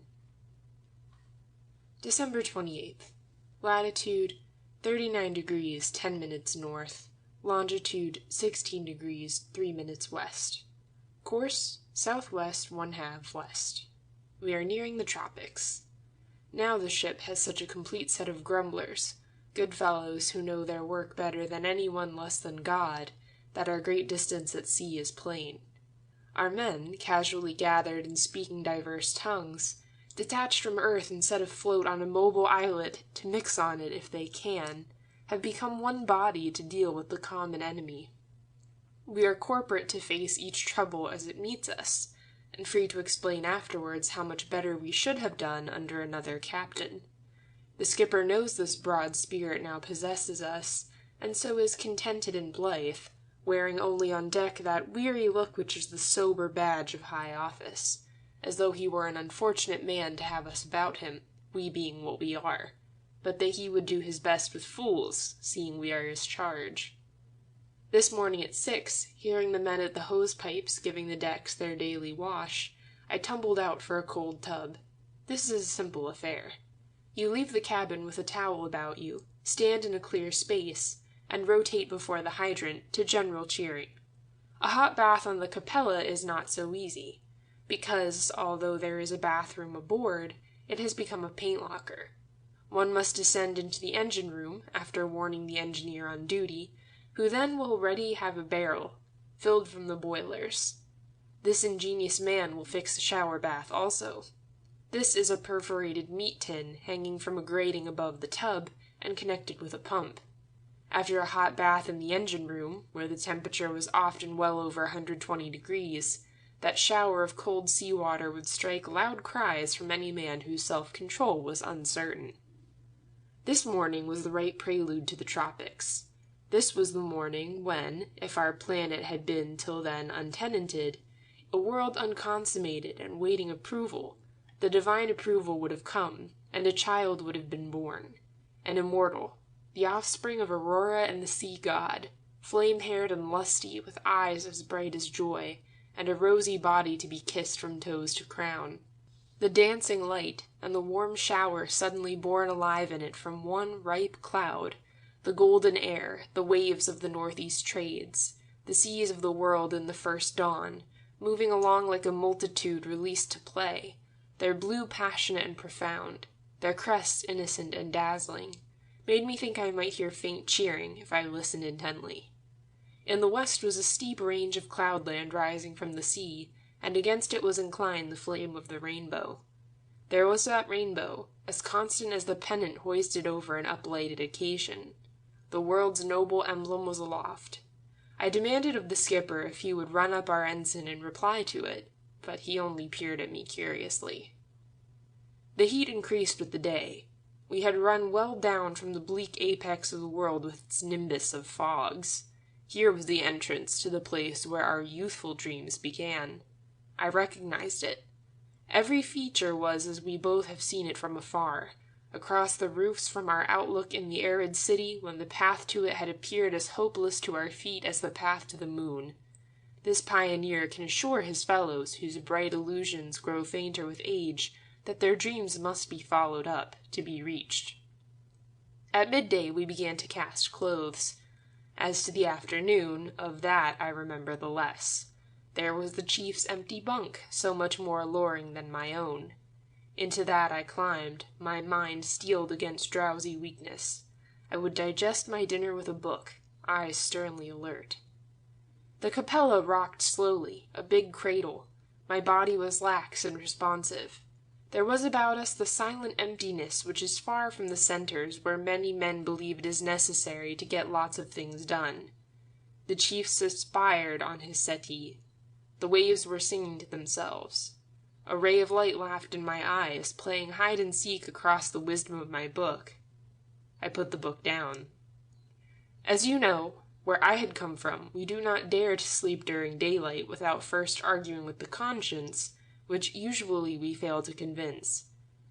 December 28th. Latitude 39 degrees 10 minutes north, longitude 16 degrees 3 minutes west. Course southwest 1/2 west. We are nearing the tropics. Now the ship has such a complete set of grumblers, good fellows who know their work better than anyone less than God, that our great distance at sea is plain. Our men, casually gathered and speaking diverse tongues, detached from earth and set afloat on a mobile islet to mix on it if they can, have become one body to deal with the common enemy. We are corporate to face each trouble as it meets us, and free to explain afterwards how much better we should have done under another captain. The skipper knows this broad spirit now possesses us, and so is contented and blithe, wearing only on deck that weary look which is the sober badge of high office, as though he were an unfortunate man to have us about him, we being what we are, but that he would do his best with fools, seeing we are his charge. This morning at 6, hearing the men at the hose-pipes giving the decks their daily wash, I tumbled out for a cold tub. This is a simple affair. You leave the cabin with a towel about you, stand in a clear space, and rotate before the hydrant to general cheering. A hot bath on the Capella is not so easy, because, although there is a bathroom aboard, it has become a paint locker. One must descend into the engine room, after warning the engineer on duty, who then will ready have a barrel, filled from the boilers. This ingenious man will fix the shower bath also. This is a perforated meat tin hanging from a grating above the tub, and connected with a pump. After a hot bath in the engine room, where the temperature was often well over 120 degrees, that shower of cold sea-water would strike loud cries from any man whose self-control was uncertain. This morning was the right prelude to the tropics. This was the morning when, if our planet had been till then untenanted, a world unconsummated and waiting approval, the divine approval would have come, and a child would have been born, an immortal, the offspring of Aurora and the sea god, flame-haired and lusty, with eyes as bright as joy, and a rosy body to be kissed from toes to crown. The dancing light, and the warm shower suddenly born alive in it from one ripe cloud, the golden air, the waves of the northeast trades, the seas of the world in the first dawn, moving along like a multitude released to play, their blue passionate and profound, their crests innocent and dazzling, made me think I might hear faint cheering if I listened intently. In the west was a steep range of cloudland rising from the sea, and against it was inclined the flame of the rainbow. There was that rainbow, as constant as the pennant hoisted over an uplighted occasion. The world's noble emblem was aloft. I demanded of the skipper if he would run up our ensign in reply to it, but he only peered at me curiously. The heat increased with the day. We had run well down from the bleak apex of the world with its nimbus of fogs. Here was the entrance to the place where our youthful dreams began. I recognized it. Every feature was as we both have seen it from afar, across the roofs from our outlook in the arid city when the path to it had appeared as hopeless to our feet as the path to the moon. This pioneer can assure his fellows, whose bright illusions grow fainter with age, that their dreams must be followed up, to be reached. At midday we began to cast clothes. As to the afternoon, of that I remember the less. There was the chief's empty bunk, so much more alluring than my own. Into that I climbed, my mind steeled against drowsy weakness. I would digest my dinner with a book, eyes sternly alert. The Capella rocked slowly, a big cradle. My body was lax and responsive. There was about us the silent emptiness which is far from the centers where many men believe it is necessary to get lots of things done. The chief suspired on his settee. The waves were singing to themselves. A ray of light laughed in my eyes, playing hide-and-seek across the wisdom of my book. I put the book down. As you know, where I had come from, we do not dare to sleep during daylight without first arguing with the conscience, which usually we fail to convince.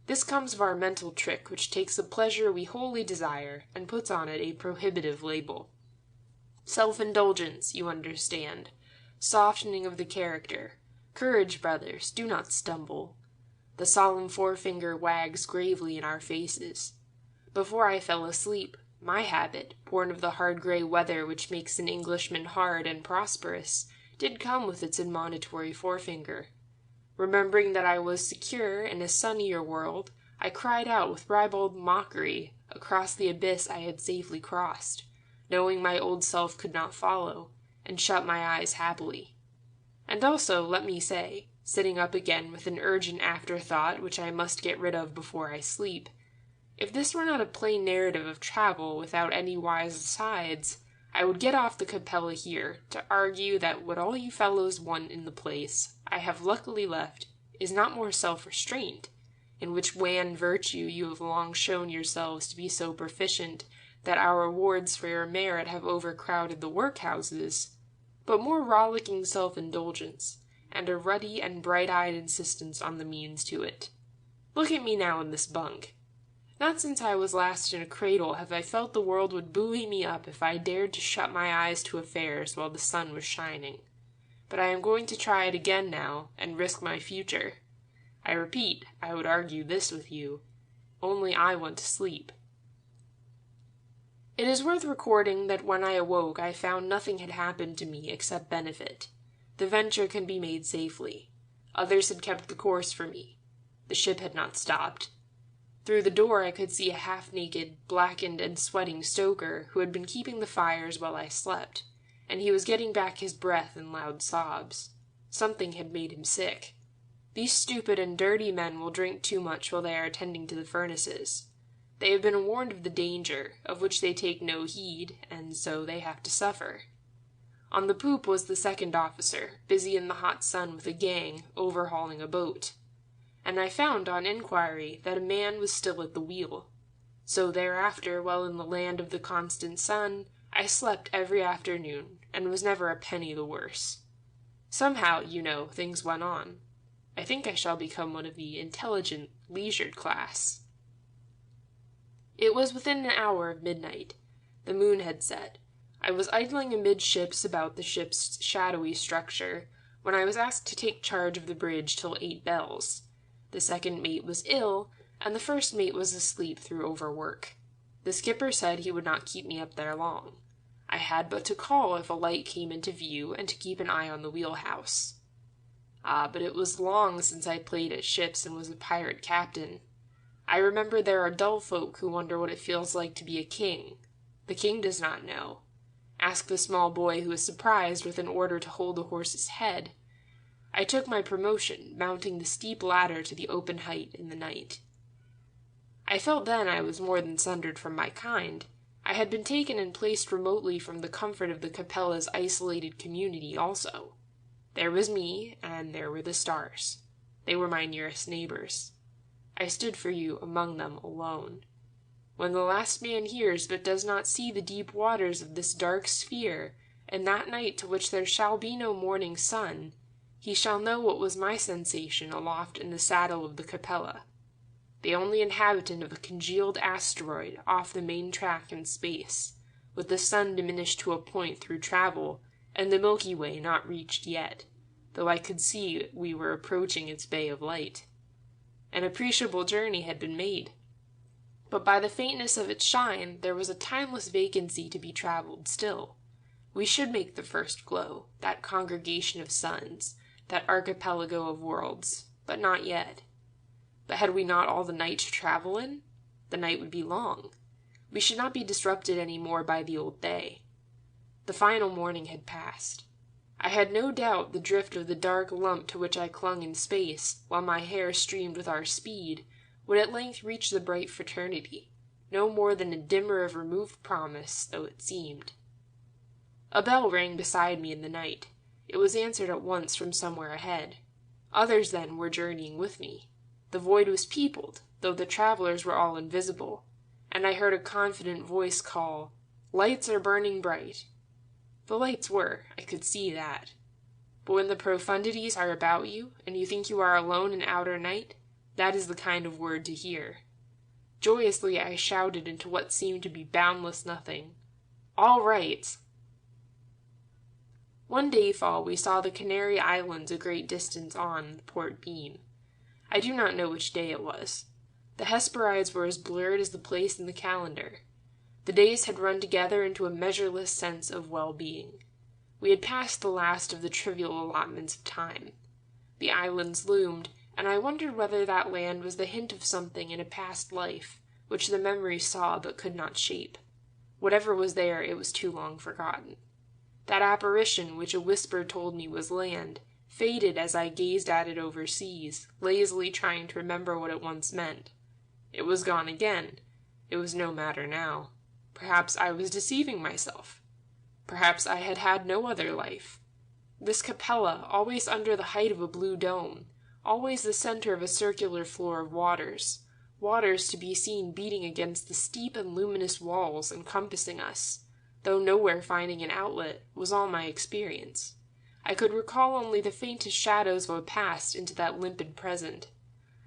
This comes of our mental trick, which takes a pleasure we wholly desire, and puts on it a prohibitive label. Self-indulgence, you understand, softening of the character, Courage, brothers, do not stumble. The solemn forefinger wags gravely in our faces. Before I fell asleep, my habit, born of the hard gray weather which makes an Englishman hard and prosperous, did come with its admonitory forefinger. Remembering that I was secure in a sunnier world, I cried out with ribald mockery across the abyss I had safely crossed, knowing my old self could not follow, and shut my eyes happily. And also, let me say, sitting up again with an urgent afterthought which I must get rid of before I sleep, if this were not a plain narrative of travel without any wise asides, I would get off the Capella here to argue that what all you fellows want in the place I have luckily left is not more self-restraint, in which wan virtue you have long shown yourselves to be so proficient that our rewards for your merit have overcrowded the workhouses, but more rollicking self-indulgence, and a ruddy and bright-eyed insistence on the means to it. Look at me now in this bunk. Not since I was last in a cradle have I felt the world would buoy me up if I dared to shut my eyes to affairs while the sun was shining. But I am going to try it again now, and risk my future. I repeat, I would argue this with you. Only I want to sleep. It is worth recording that when I awoke I found nothing had happened to me except benefit. The venture can be made safely. Others had kept the course for me. The ship had not stopped. Through the door I could see a half-naked, blackened and sweating stoker who had been keeping the fires while I slept, and he was getting back his breath in loud sobs. Something had made him sick. These stupid and dirty men will drink too much while they are attending to the furnaces. They have been warned of the danger, of which they take no heed, and so they have to suffer. On the poop was the second officer, busy in the hot sun with a gang, overhauling a boat. And I found on inquiry that a man was still at the wheel. So thereafter, while in the land of the constant sun, I slept every afternoon, and was never a penny the worse. Somehow, you know, things went on. I think I shall become one of the intelligent, leisured class. It was within an hour of midnight. The moon had set. I was idling amidships about the ship's shadowy structure, when I was asked to take charge of the bridge till 8 bells. The second mate was ill, and the first mate was asleep through overwork. The skipper said he would not keep me up there long. I had but to call if a light came into view, and to keep an eye on the wheelhouse. But it was long since I played at ships and was a pirate captain. I remember there are dull folk who wonder what it feels like to be a king. The king does not know. Ask the small boy who is surprised with an order to hold a horse's head. I took my promotion, mounting the steep ladder to the open height in the night. I felt then I was more than sundered from my kind. I had been taken and placed remotely from the comfort of the Capella's isolated community also. There was me, and there were the stars. They were my nearest neighbors. I stood for you among them alone. When the last man hears but does not see the deep waters of this dark sphere, and that night to which there shall be no morning sun, he shall know what was my sensation aloft in the saddle of the Capella, the only inhabitant of a congealed asteroid off the main track in space, with the sun diminished to a point through travel, and the Milky Way not reached yet, though I could see we were approaching its bay of light. An appreciable journey had been made, but by the faintness of its shine there was a timeless vacancy to be travelled still. We should make the first glow, that congregation of suns, that archipelago of worlds, but not yet. But had we not all the night to travel in? The night would be long. We should not be disrupted any more by the old day. The final morning had passed. I had no doubt the drift of the dark lump to which I clung in space, while my hair streamed with our speed, would at length reach the bright fraternity, no more than a dimmer of removed promise, though it seemed. A bell rang beside me in the night. It was answered at once from somewhere ahead. Others, then, were journeying with me. The void was peopled, though the travelers were all invisible, and I heard a confident voice call, "Lights are burning bright." The lights were, I could see that. But when the profundities are about you, and you think you are alone in outer night, that is the kind of word to hear. Joyously I shouted into what seemed to be boundless nothing, "All right!" One dayfall we saw the Canary Islands a great distance on the port beam. I do not know which day it was. The Hesperides were as blurred as the place in the calendar. The days had run together into a measureless sense of well-being. We had passed the last of the trivial allotments of time. The islands loomed, and I wondered whether that land was the hint of something in a past life, which the memory saw but could not shape. Whatever was there, it was too long forgotten. That apparition which a whisper told me was land, faded as I gazed at it overseas, lazily trying to remember what it once meant. It was gone again. It was no matter now. Perhaps I was deceiving myself. Perhaps I had had no other life. This capella, always under the height of a blue dome, always the center of a circular floor of waters to be seen beating against the steep and luminous walls encompassing us, though nowhere finding an outlet, was all my experience. I could recall only the faintest shadows of a past into that limpid present.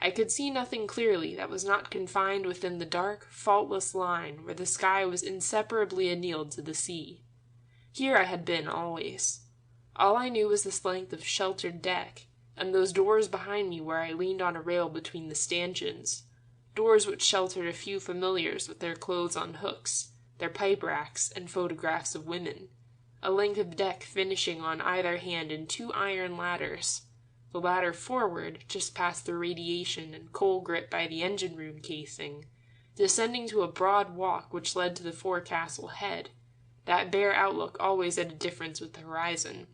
I could see nothing clearly that was not confined within the dark, faultless line where the sky was inseparably annealed to the sea. Here I had been always. All I knew was this length of sheltered deck, and those doors behind me where I leaned on a rail between the stanchions, doors which sheltered a few familiars with their clothes on hooks, their pipe-racks, and photographs of women, a length of deck finishing on either hand in 2 iron ladders, the ladder forward, just past the radiation and coal grip by the engine-room casing, descending to a broad walk which led to the forecastle head, that bare outlook always at a difference with the horizon,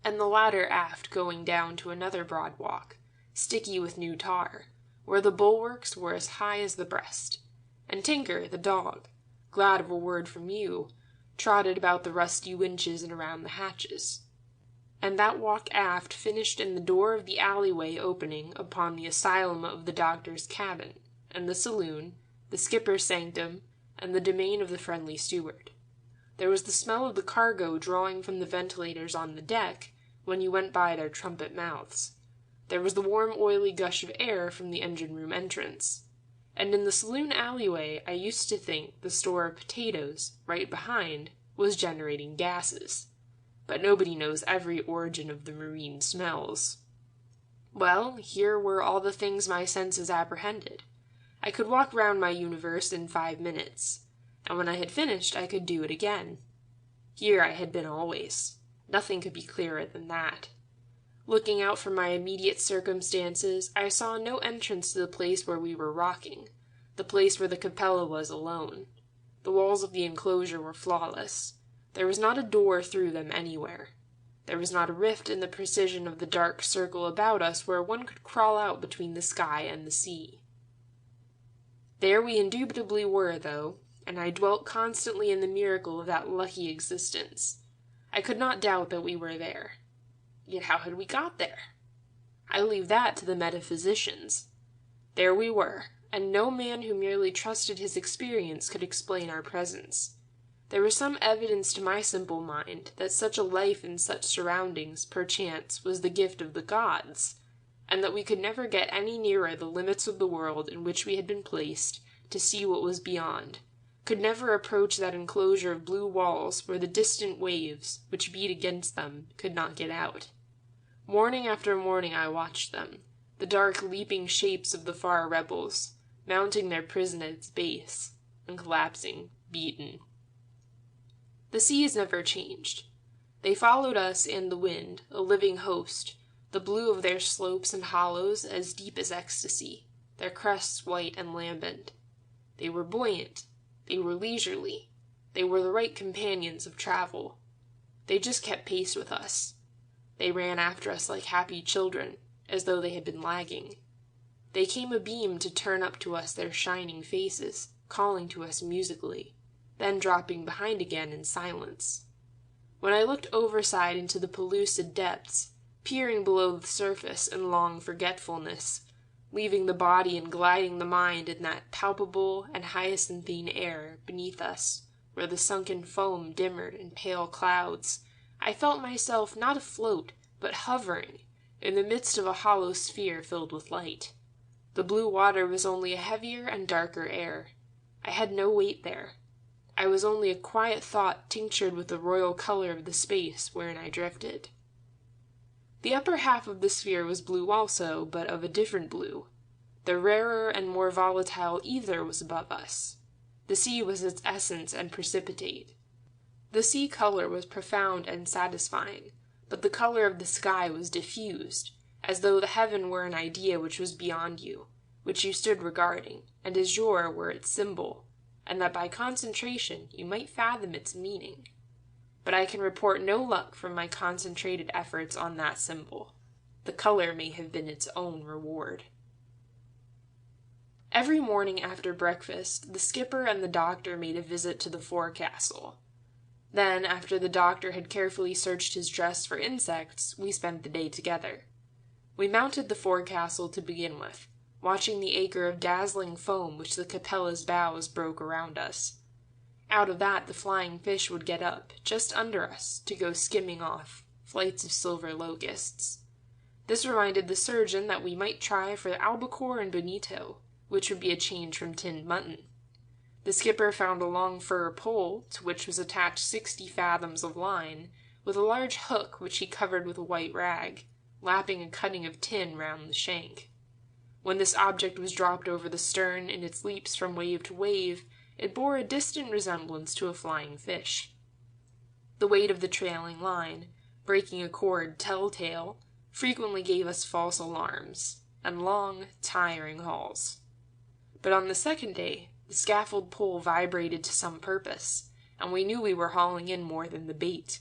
and the ladder aft going down to another broad walk, sticky with new tar, where the bulwarks were as high as the breast, and Tinker, the dog, glad of a word from you, trotted about the rusty winches and around the hatches. And that walk aft finished in the door of the alleyway opening upon the asylum of the doctor's cabin, and the saloon, the skipper's sanctum, and the domain of the friendly steward. There was the smell of the cargo drawing from the ventilators on the deck when you went by their trumpet mouths. There was the warm, oily gush of air from the engine-room entrance. And in the saloon alleyway I used to think the store of potatoes, right behind, was generating gases. But nobody knows every origin of the marine smells. Well, here were all the things my senses apprehended. I could walk round my universe in 5 minutes, and when I had finished I could do it again. Here I had been always. Nothing could be clearer than that. Looking out from my immediate circumstances, I saw no entrance to the place where we were rocking, the place where the capella was alone. The walls of the enclosure were flawless. There was not a door through them anywhere. There was not a rift in the precision of the dark circle about us where one could crawl out between the sky and the sea. There we indubitably were, though, and I dwelt constantly in the miracle of that lucky existence. I could not doubt that we were there. Yet how had we got there? I leave that to the metaphysicians. There we were, and no man who merely trusted his experience could explain our presence. There was some evidence to my simple mind that such a life in such surroundings, perchance, was the gift of the gods, and that we could never get any nearer the limits of the world in which we had been placed to see what was beyond, could never approach that enclosure of blue walls where the distant waves, which beat against them, could not get out. Morning after morning I watched them, the dark leaping shapes of the far rebels, mounting their prison at its base, and collapsing, beaten. The seas never changed. They followed us and the wind, a living host, the blue of their slopes and hollows as deep as ecstasy, their crests white and lambent. They were buoyant. They were leisurely. They were the right companions of travel. They just kept pace with us. They ran after us like happy children, as though they had been lagging. They came abeam to turn up to us their shining faces, calling to us musically, then dropping behind again in silence. When I looked overside into the pellucid depths, peering below the surface in long forgetfulness, leaving the body and gliding the mind in that palpable and hyacinthine air beneath us, where the sunken foam dimmered in pale clouds, I felt myself not afloat, but hovering, in the midst of a hollow sphere filled with light. The blue water was only a heavier and darker air. I had no weight there. I was only a quiet thought tinctured with the royal color of the space wherein I drifted. The upper half of the sphere was blue also, but of a different blue. The rarer and more volatile ether was above us. The sea was its essence and precipitate. The sea color was profound and satisfying, but the color of the sky was diffused, as though the heaven were an idea which was beyond you, which you stood regarding, and azure were its symbol, and that by concentration you might fathom its meaning. But I can report no luck from my concentrated efforts on that symbol. The color may have been its own reward. Every morning after breakfast, the skipper and the doctor made a visit to the forecastle. Then, after the doctor had carefully searched his dress for insects, we spent the day together. We mounted the forecastle to begin with, watching the acre of dazzling foam which the Capella's bows broke around us. Out of that the flying fish would get up, just under us, to go skimming off, flights of silver locusts. This reminded the surgeon that we might try for albacore and bonito, which would be a change from tinned mutton. The skipper found a long fir pole, to which was attached 60 fathoms of line, with a large hook which he covered with a white rag, lapping a cutting of tin round the shank. When this object was dropped over the stern in its leaps from wave to wave, it bore a distant resemblance to a flying fish. The weight of the trailing line, breaking a cord tell-tale, frequently gave us false alarms, and long, tiring hauls. But on the second day, the scaffold pole vibrated to some purpose, and we knew we were hauling in more than the bait.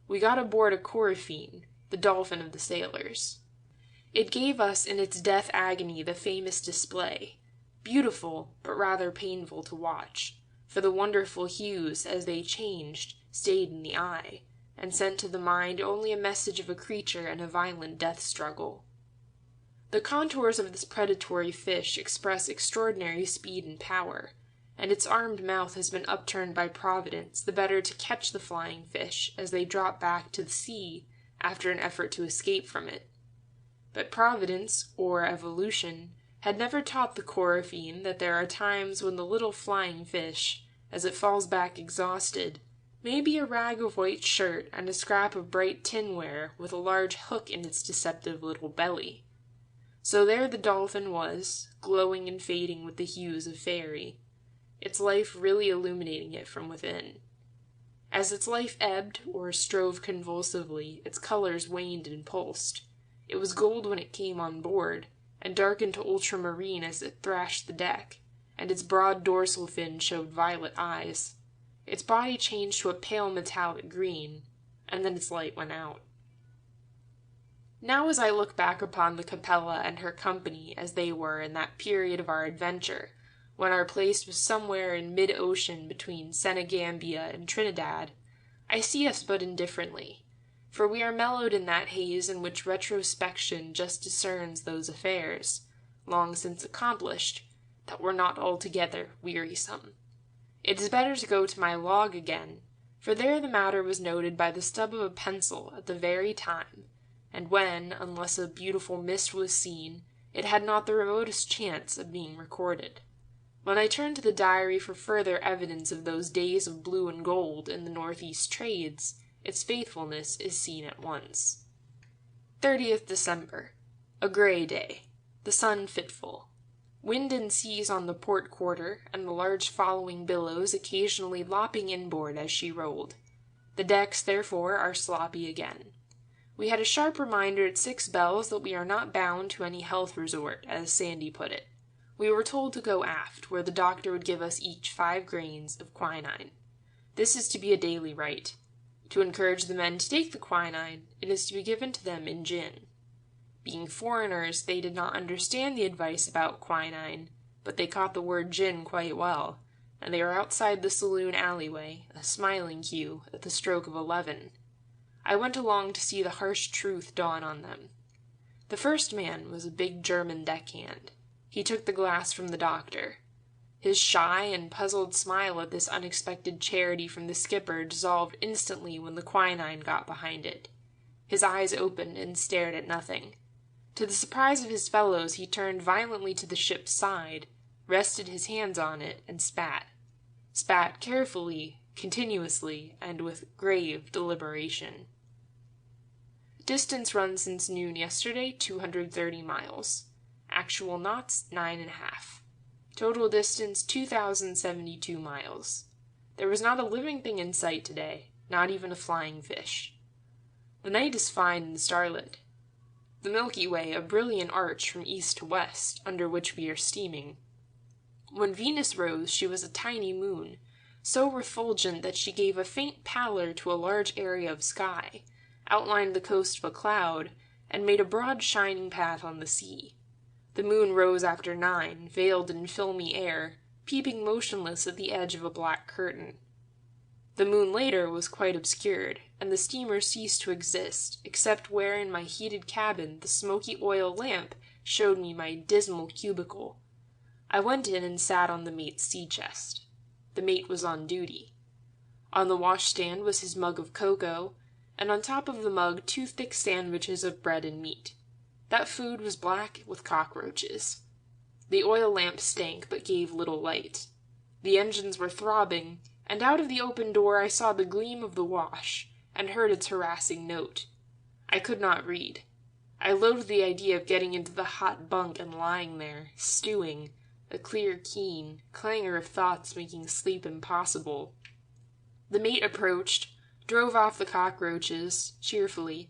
We got aboard a coryphene, the dolphin of the sailors. It gave us in its death agony the famous display, beautiful but rather painful to watch, for the wonderful hues, as they changed, stayed in the eye, and sent to the mind only a message of a creature in a violent death struggle. The contours of this predatory fish express extraordinary speed and power, and its armed mouth has been upturned by Providence the better to catch the flying fish as they drop back to the sea after an effort to escape from it. But Providence, or evolution, had never taught the coryphene that there are times when the little flying fish, as it falls back exhausted, may be a rag of white shirt and a scrap of bright tinware with a large hook in its deceptive little belly. So there the dolphin was, glowing and fading with the hues of faerie, its life really illuminating it from within. As its life ebbed, or strove convulsively, its colors waned and pulsed. It was gold when it came on board, and darkened to ultramarine as it thrashed the deck, and its broad dorsal fin showed violet eyes. Its body changed to a pale metallic green, and then its light went out. Now as I look back upon the Capella and her company as they were in that period of our adventure, when our place was somewhere in mid-ocean between Senegambia and Trinidad, I see us but indifferently, for we are mellowed in that haze in which retrospection just discerns those affairs, long since accomplished, that were not altogether wearisome. It is better to go to my log again, for there the matter was noted by the stub of a pencil at the very time, and when, unless a beautiful mist was seen, it had not the remotest chance of being recorded. When I turn to the diary for further evidence of those days of blue and gold in the northeast trades, its faithfulness is seen at once. 30th December. A grey day. The sun fitful. Wind and seas on the port quarter, and the large following billows occasionally lopping inboard as she rolled. The decks, therefore, are sloppy again. We had a sharp reminder at 6 bells that we are not bound to any health resort, as Sandy put it. We were told to go aft, where the doctor would give us each 5 grains of quinine. This is to be a daily rite. To encourage the men to take the quinine, it is to be given to them in gin. Being foreigners, they did not understand the advice about quinine, but they caught the word gin quite well, and they were outside the saloon alleyway, a smiling queue, at the stroke of 11. I went along to see the harsh truth dawn on them. The first man was a big German deckhand. He took the glass from the doctor. His shy and puzzled smile at this unexpected charity from the skipper dissolved instantly when the quinine got behind it. His eyes opened and stared at nothing. To the surprise of his fellows, he turned violently to the ship's side, rested his hands on it, and spat. spat carefully, continuously, and with grave deliberation. Distance run since noon yesterday, 230 miles. Actual knots, 9.5. Total distance, 2,072 miles. There was not a living thing in sight today, not even a flying fish. The night is fine and starlit. The Milky Way, a brilliant arch from east to west, under which we are steaming. When Venus rose, she was a tiny moon, so refulgent that she gave a faint pallor to a large area of sky, outlined the coast of a cloud, and made a broad shining path on the sea. The moon rose after 9, veiled in filmy air, peeping motionless at the edge of a black curtain. The moon later was quite obscured, and the steamer ceased to exist, except where in my heated cabin the smoky oil lamp showed me my dismal cubicle. I went in and sat on the mate's sea-chest. The mate was on duty. On the washstand was his mug of cocoa, and on top of the mug 2 thick sandwiches of bread and meat. That food was black with cockroaches. The oil lamp stank but gave little light. The engines were throbbing, and out of the open door I saw the gleam of the wash, and heard its harassing note. I could not read. I loathed the idea of getting into the hot bunk and lying there, stewing, a clear, keen clangor of thoughts making sleep impossible. The mate approached, drove off the cockroaches, cheerfully,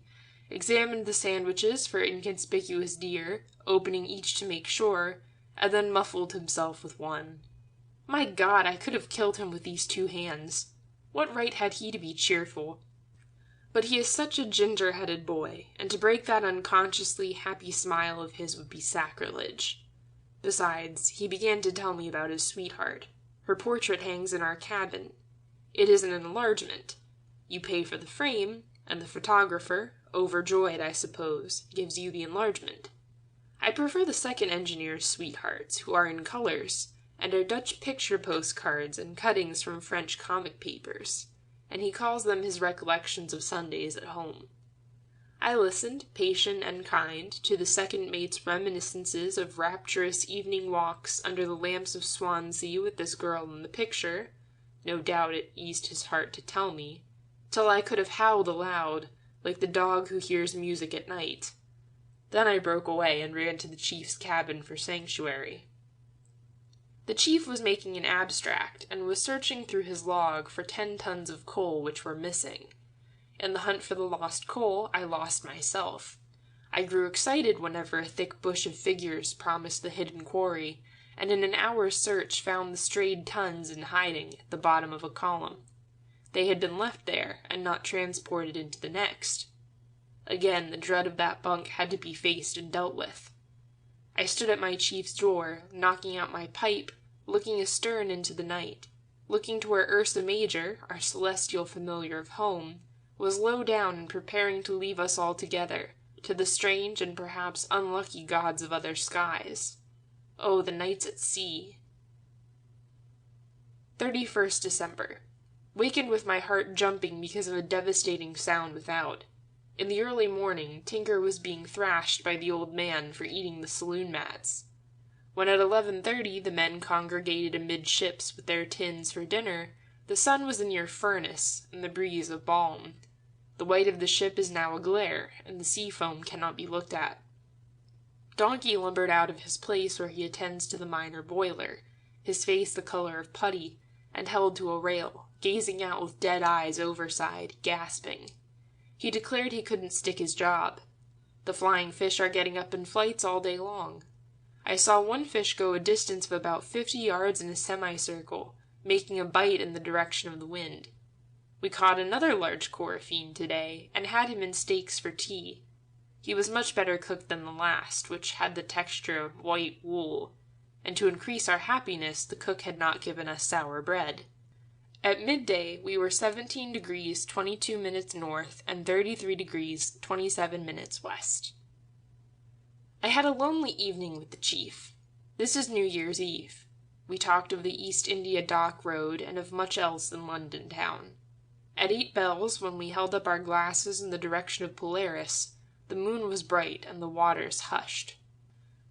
examined the sandwiches for inconspicuous deer, opening each to make sure, and then muffled himself with one. My God, I could have killed him with these 2 hands. What right had he to be cheerful? But he is such a ginger-headed boy, and to break that unconsciously happy smile of his would be sacrilege. Besides, he began to tell me about his sweetheart. Her portrait hangs in our cabin. It is an enlargement. You pay for the frame, and the photographer, overjoyed, I suppose, gives you the enlargement. I prefer the second engineer's sweethearts, who are in colors, and are Dutch picture postcards and cuttings from French comic papers, and he calls them his recollections of Sundays at home. I listened, patient and kind, to the second mate's reminiscences of rapturous evening walks under the lamps of Swansea with this girl in the picture. No doubt it eased his heart to tell me, till I could have howled aloud, like the dog who hears music at night. Then I broke away and ran to the chief's cabin for sanctuary. The chief was making an abstract, and was searching through his log for 10 tons of coal which were missing. In the hunt for the lost coal, I lost myself. I grew excited whenever a thick bush of figures promised the hidden quarry, and in an hour's search found the strayed tons in hiding at the bottom of a column. They had been left there, and not transported into the next. Again, the dread of that bunk had to be faced and dealt with. I stood at my chief's door, knocking out my pipe, looking astern into the night, looking to where Ursa Major, our celestial familiar of home, was low down and preparing to leave us all together, to the strange and perhaps unlucky gods of other skies. Oh, the nights at sea! 31st December. Wakened with my heart jumping because of a devastating sound without. In the early morning, Tinker was being thrashed by the old man for eating the saloon mats. When at 11:30 the men congregated amidships with their tins for dinner, the sun was a near furnace, and the breeze a balm. The white of the ship is now a glare, and the sea foam cannot be looked at. Donkey lumbered out of his place where he attends to the minor boiler, his face the color of putty, and held to a rail, gazing out with dead eyes overside, gasping. He declared he couldn't stick his job. The flying fish are getting up in flights all day long. I saw one fish go a distance of about 50 yards in a semicircle, making a bite in the direction of the wind. We caught another large coryphene today, and had him in steaks for tea. He was much better cooked than the last, which had the texture of white wool, and to increase our happiness the cook had not given us sour bread. At midday we were 17 degrees 22 minutes north and 33 degrees 27 minutes west. I had a lonely evening with the chief. This is New Year's Eve. We talked of the East India Dock Road and of much else in London town. At 8 bells, when we held up our glasses in the direction of Polaris, the moon was bright and the waters hushed.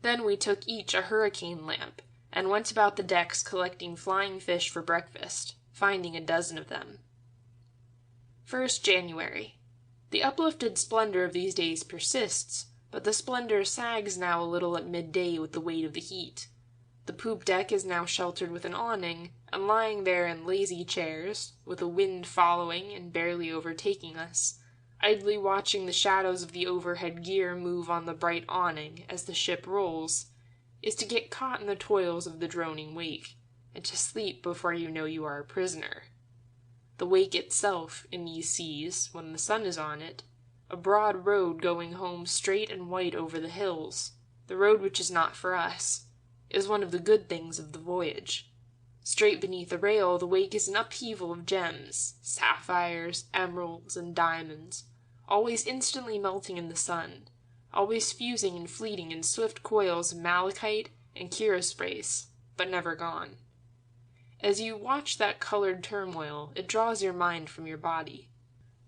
Then we took each a hurricane lamp, and went about the decks collecting flying fish for breakfast, finding a dozen of them. 1st January. The uplifted splendor of these days persists, but the splendor sags now a little at midday with the weight of the heat. The poop deck is now sheltered with an awning, and lying there in lazy chairs, with the wind following and barely overtaking us, idly watching the shadows of the overhead gear move on the bright awning as the ship rolls, is to get caught in the toils of the droning wake, and to sleep before you know you are a prisoner. The wake itself, in these seas, when the sun is on it, a broad road going home straight and white over the hills, the road which is not for us, is one of the good things of the voyage. Straight beneath the rail the wake is an upheaval of gems, sapphires, emeralds, and diamonds, always instantly melting in the sun, always fusing and fleeting in swift coils of malachite and chrysoprase, but never gone. As you watch that colored turmoil, it draws your mind from your body.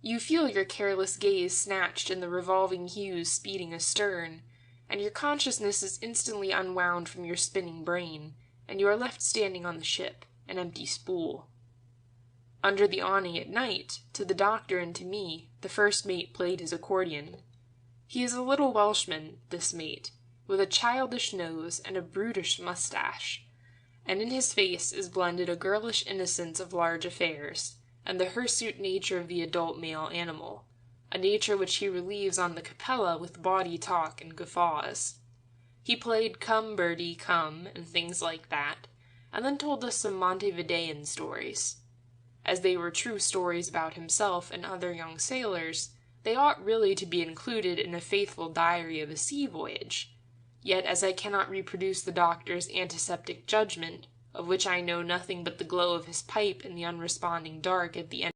You feel your careless gaze snatched in the revolving hues speeding astern, and your consciousness is instantly unwound from your spinning brain, and you are left standing on the ship, an empty spool. Under the awning at night, to the doctor and to me, the first mate played his accordion. He is a little Welshman, this mate, with a childish nose and a brutish mustache, and in his face is blended a girlish innocence of large affairs, and the hirsute nature of the adult male animal, a nature which he relieves on the capella with bawdy talk and guffaws. He played Come, Birdie, Come, and things like that, and then told us some Montevidean stories. As they were true stories about himself and other young sailors, they ought really to be included in a faithful diary of a sea voyage. Yet as I cannot reproduce the doctor's antiseptic judgment, of which I know nothing but the glow of his pipe in the unresponding dark at the end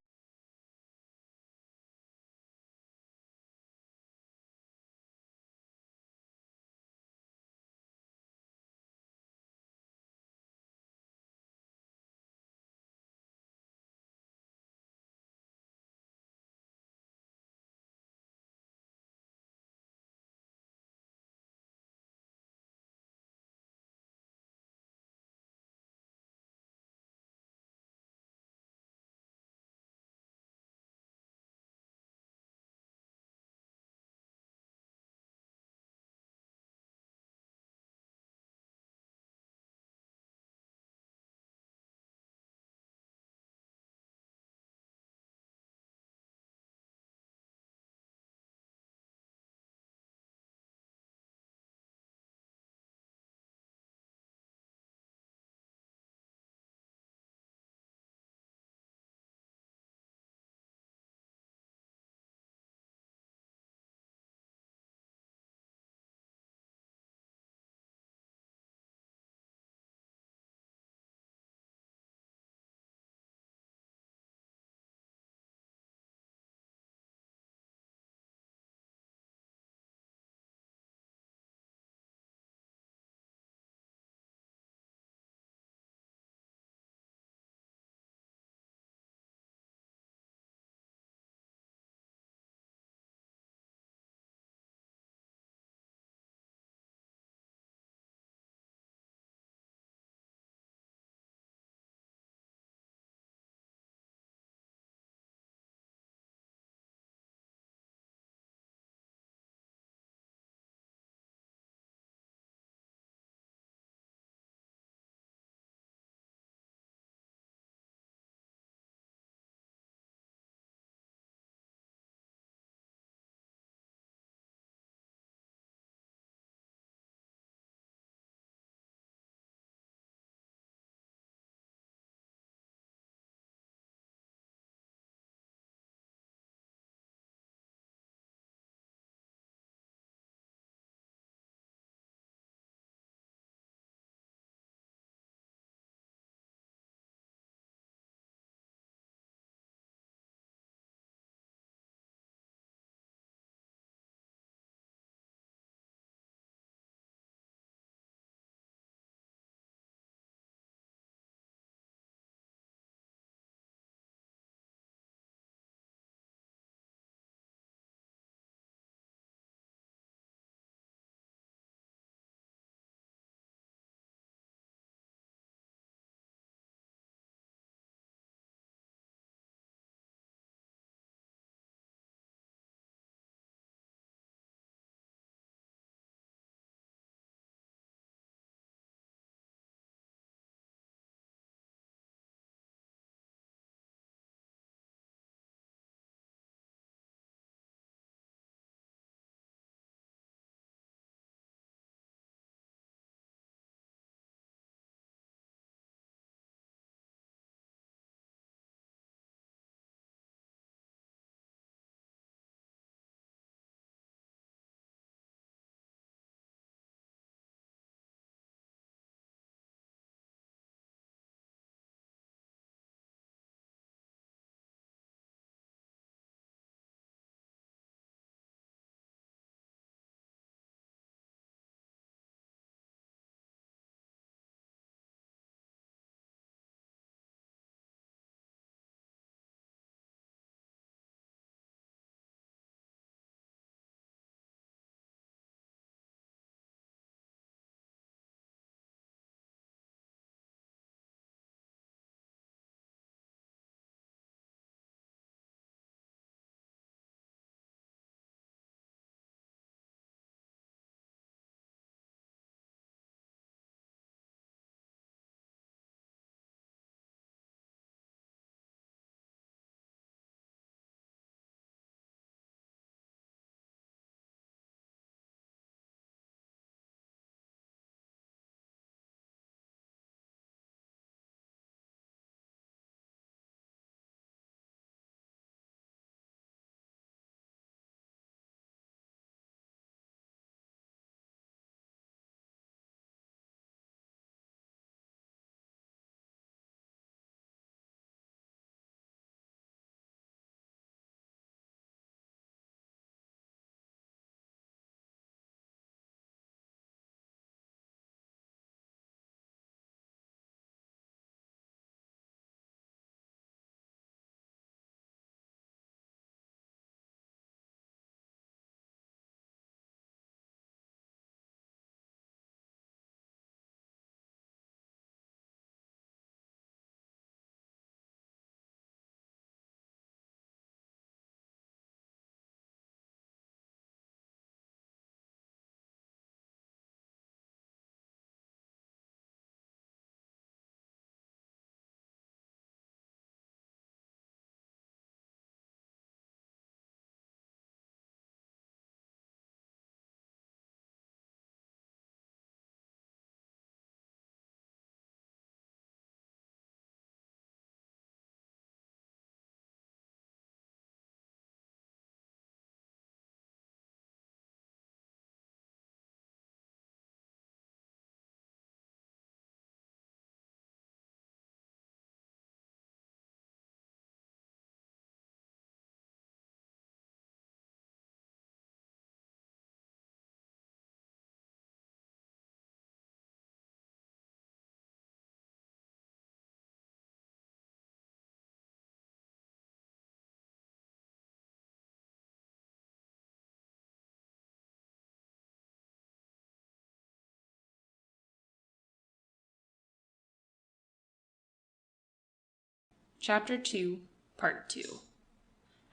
Chapter 2, Part 2.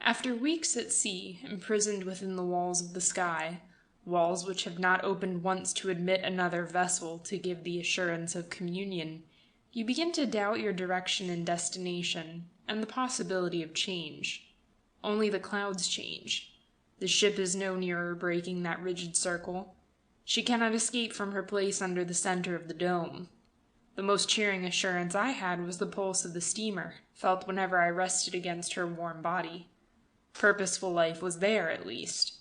After weeks at sea, imprisoned within the walls of the sky, walls which have not opened once to admit another vessel to give the assurance of communion, you begin to doubt your direction and destination, and the possibility of change. Only the clouds change. The ship is no nearer breaking that rigid circle. She cannot escape from her place under the center of the dome. The most cheering assurance I had was the pulse of the steamer, felt whenever I rested against her warm body. Purposeful life was there, at least.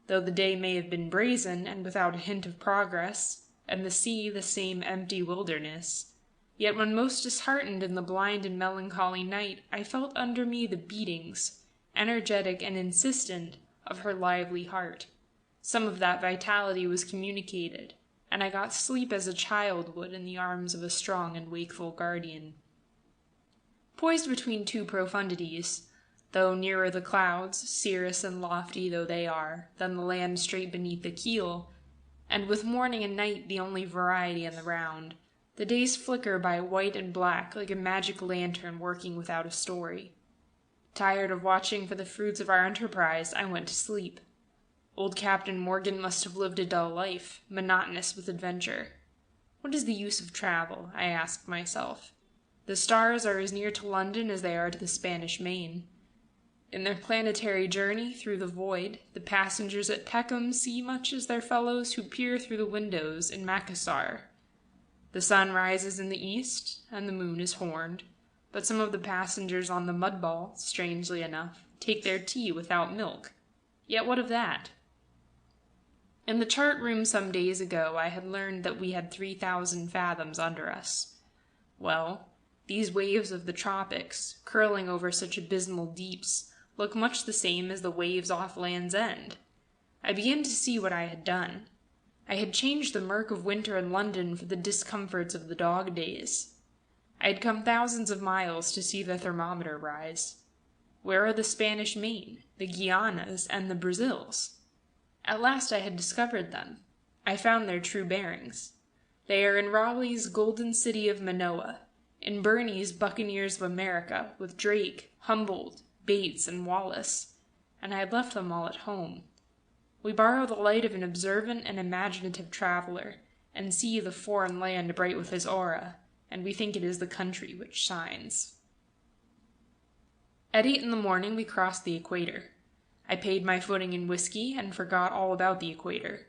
Though the day may have been brazen and without a hint of progress, and the sea the same empty wilderness, yet when most disheartened in the blind and melancholy night, I felt under me the beatings, energetic and insistent, of her lively heart. Some of that vitality was communicated, and I got sleep as a child would in the arms of a strong and wakeful guardian. Poised between two profundities, though nearer the clouds, cirrus and lofty though they are, than the land straight beneath the keel, and with morning and night the only variety in the round, the days flicker by white and black like a magic lantern working without a story. Tired of watching for the fruits of our enterprise, I went to sleep. Old Captain Morgan must have lived a dull life, monotonous with adventure. What is the use of travel? I asked myself. The stars are as near to London as they are to the Spanish Main. In their planetary journey through the void, the passengers at Peckham see much as their fellows who peer through the windows in Macassar. The sun rises in the east, and the moon is horned, but some of the passengers on the Mudball, strangely enough, take their tea without milk. Yet what of that? In the chart room some days ago I had learned that we had 3,000 fathoms under us. Well, these waves of the tropics, curling over such abysmal deeps, look much the same as the waves off Land's End. I began to see what I had done. I had changed the murk of winter in London for the discomforts of the dog days. I had come thousands of miles to see the thermometer rise. Where are the Spanish Main, the Guianas, and the Brazils? At last I had discovered them. I found their true bearings. They are in Raleigh's Golden City of Manoa, in Burney's Buccaneers of America, with Drake, Humboldt, Bates, and Wallace, and I had left them all at home. We borrow the light of an observant and imaginative traveler, and see the foreign land bright with his aura, and we think it is the country which shines. At 8 in the morning we crossed the equator. I paid my footing in whiskey and forgot all about the equator.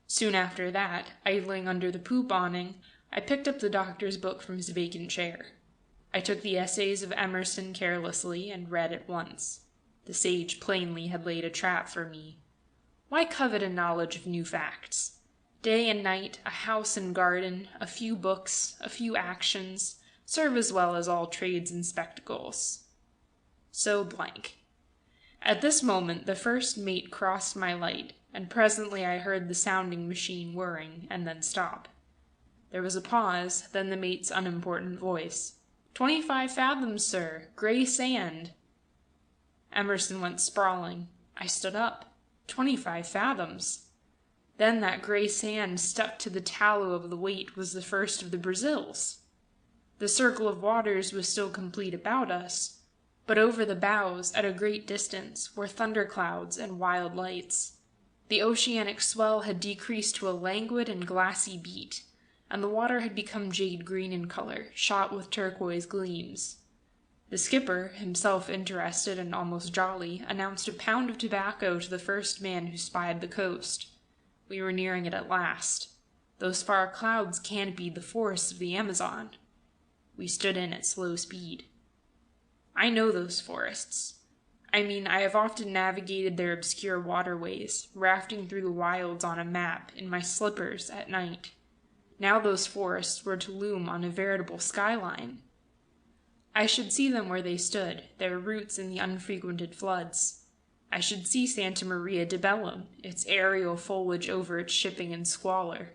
Soon after that, idling under the poop awning, I picked up the doctor's book from his vacant chair. I took the essays of Emerson carelessly and read at once. The sage plainly had laid a trap for me. Why covet a knowledge of new facts? Day and night, a house and garden, a few books, a few actions, serve as well as all trades and spectacles. So blank. At this moment the first mate crossed my light, and presently I heard the sounding machine whirring, and then stop. There was a pause, then the mate's unimportant voice. 25 fathoms, sir. Grey sand. Emerson went sprawling. I stood up. 25 fathoms. Then that grey sand stuck to the tallow of the weight was the first of the Brazils. The circle of waters was still complete about us, but over the bows, at a great distance, were thunderclouds and wild lights. The oceanic swell had decreased to a languid and glassy beat, and the water had become jade green in color, shot with turquoise gleams. The skipper, himself interested and almost jolly, announced a pound of tobacco to the first man who spied the coast. We were nearing it at last. Those far clouds canopied the forests of the Amazon. We stood in at slow speed. I know those forests. I have often navigated their obscure waterways, rafting through the wilds on a map, in my slippers, at night. Now those forests were to loom on a veritable skyline. I should see them where they stood, their roots in the unfrequented floods. I should see Santa Maria de Bellum, its aerial foliage over its shipping and squalor.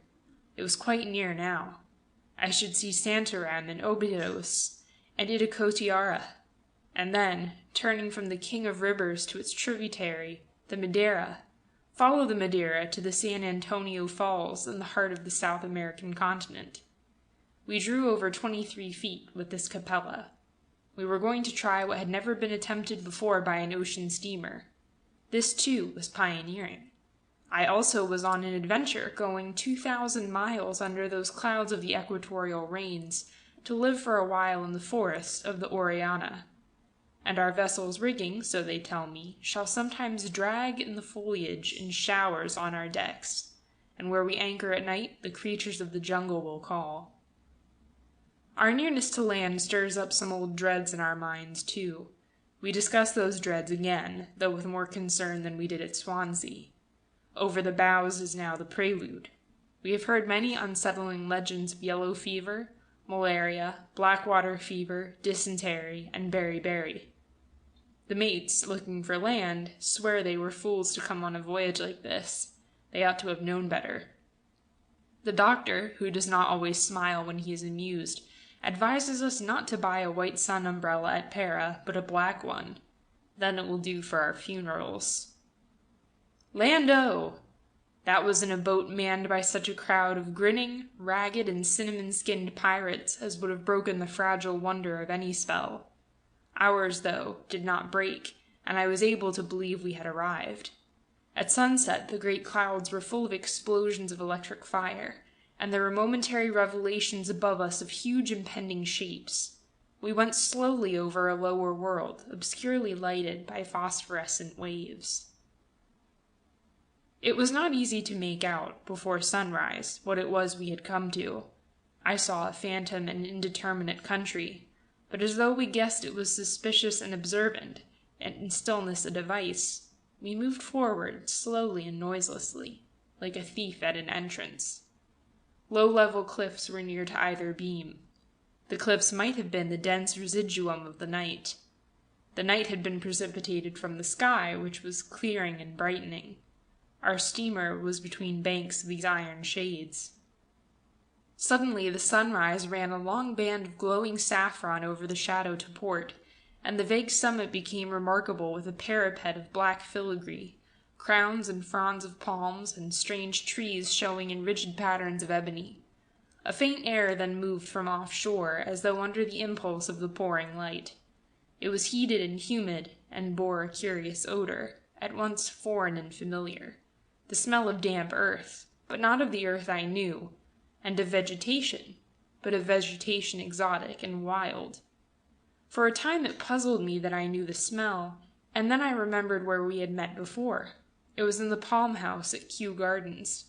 It was quite near now. I should see Santarem and Obidos and Itacoatiara, and then, turning from the king of rivers to its tributary, the Madeira, follow the Madeira to the San Antonio Falls in the heart of the South American continent. We drew over 23 feet with this capella. We were going to try what had never been attempted before by an ocean steamer. This, too, was pioneering. I also was on an adventure going 2,000 miles under those clouds of the equatorial rains to live for a while in the forests of the Oriana. And our vessel's rigging, so they tell me, shall sometimes drag in the foliage in showers on our decks, and where we anchor at night the creatures of the jungle will call. Our nearness to land stirs up some old dreads in our minds, too. We discuss those dreads again, though with more concern than we did at Swansea. Over the bows is now the prelude. We have heard many unsettling legends of yellow fever, malaria, blackwater fever, dysentery, and beriberi. The mates, looking for land, swear they were fools to come on a voyage like this. They ought to have known better. The doctor, who does not always smile when he is amused, advises us not to buy a white sun umbrella at Pera, but a black one. Then it will do for our funerals. Land-o! That was in a boat manned by such a crowd of grinning, ragged, and cinnamon-skinned pirates as would have broken the fragile wonder of any spell. Ours, though, did not break, and I was able to believe we had arrived. At sunset, the great clouds were full of explosions of electric fire, and there were momentary revelations above us of huge impending shapes. We went slowly over a lower world, obscurely lighted by phosphorescent waves. It was not easy to make out, before sunrise, what it was we had come to. I saw a phantom and indeterminate country, but as though we guessed it was suspicious and observant, and in stillness a device, we moved forward slowly and noiselessly, like a thief at an entrance. Low-level cliffs were near to either beam. The cliffs might have been the dense residuum of the night. The night had been precipitated from the sky, which was clearing and brightening. Our steamer was between banks of these iron shades. Suddenly the sunrise ran a long band of glowing saffron over the shadow to port, and the vague summit became remarkable with a parapet of black filigree, crowns and fronds of palms, and strange trees showing in rigid patterns of ebony. A faint air then moved from offshore, as though under the impulse of the pouring light. It was heated and humid, and bore a curious odor, at once foreign and familiar, the smell of damp earth, but not of the earth I knew, and of vegetation, but of vegetation exotic and wild. For a time it puzzled me that I knew the smell, and then I remembered where we had met before. It was in the palm house at Kew Gardens.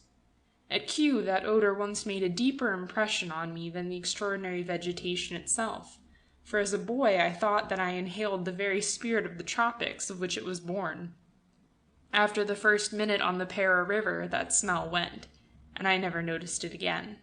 At Kew that odor once made a deeper impression on me than the extraordinary vegetation itself, for as a boy I thought that I inhaled the very spirit of the tropics of which it was born. After the first minute on the Para River, that smell went, and I never noticed it again.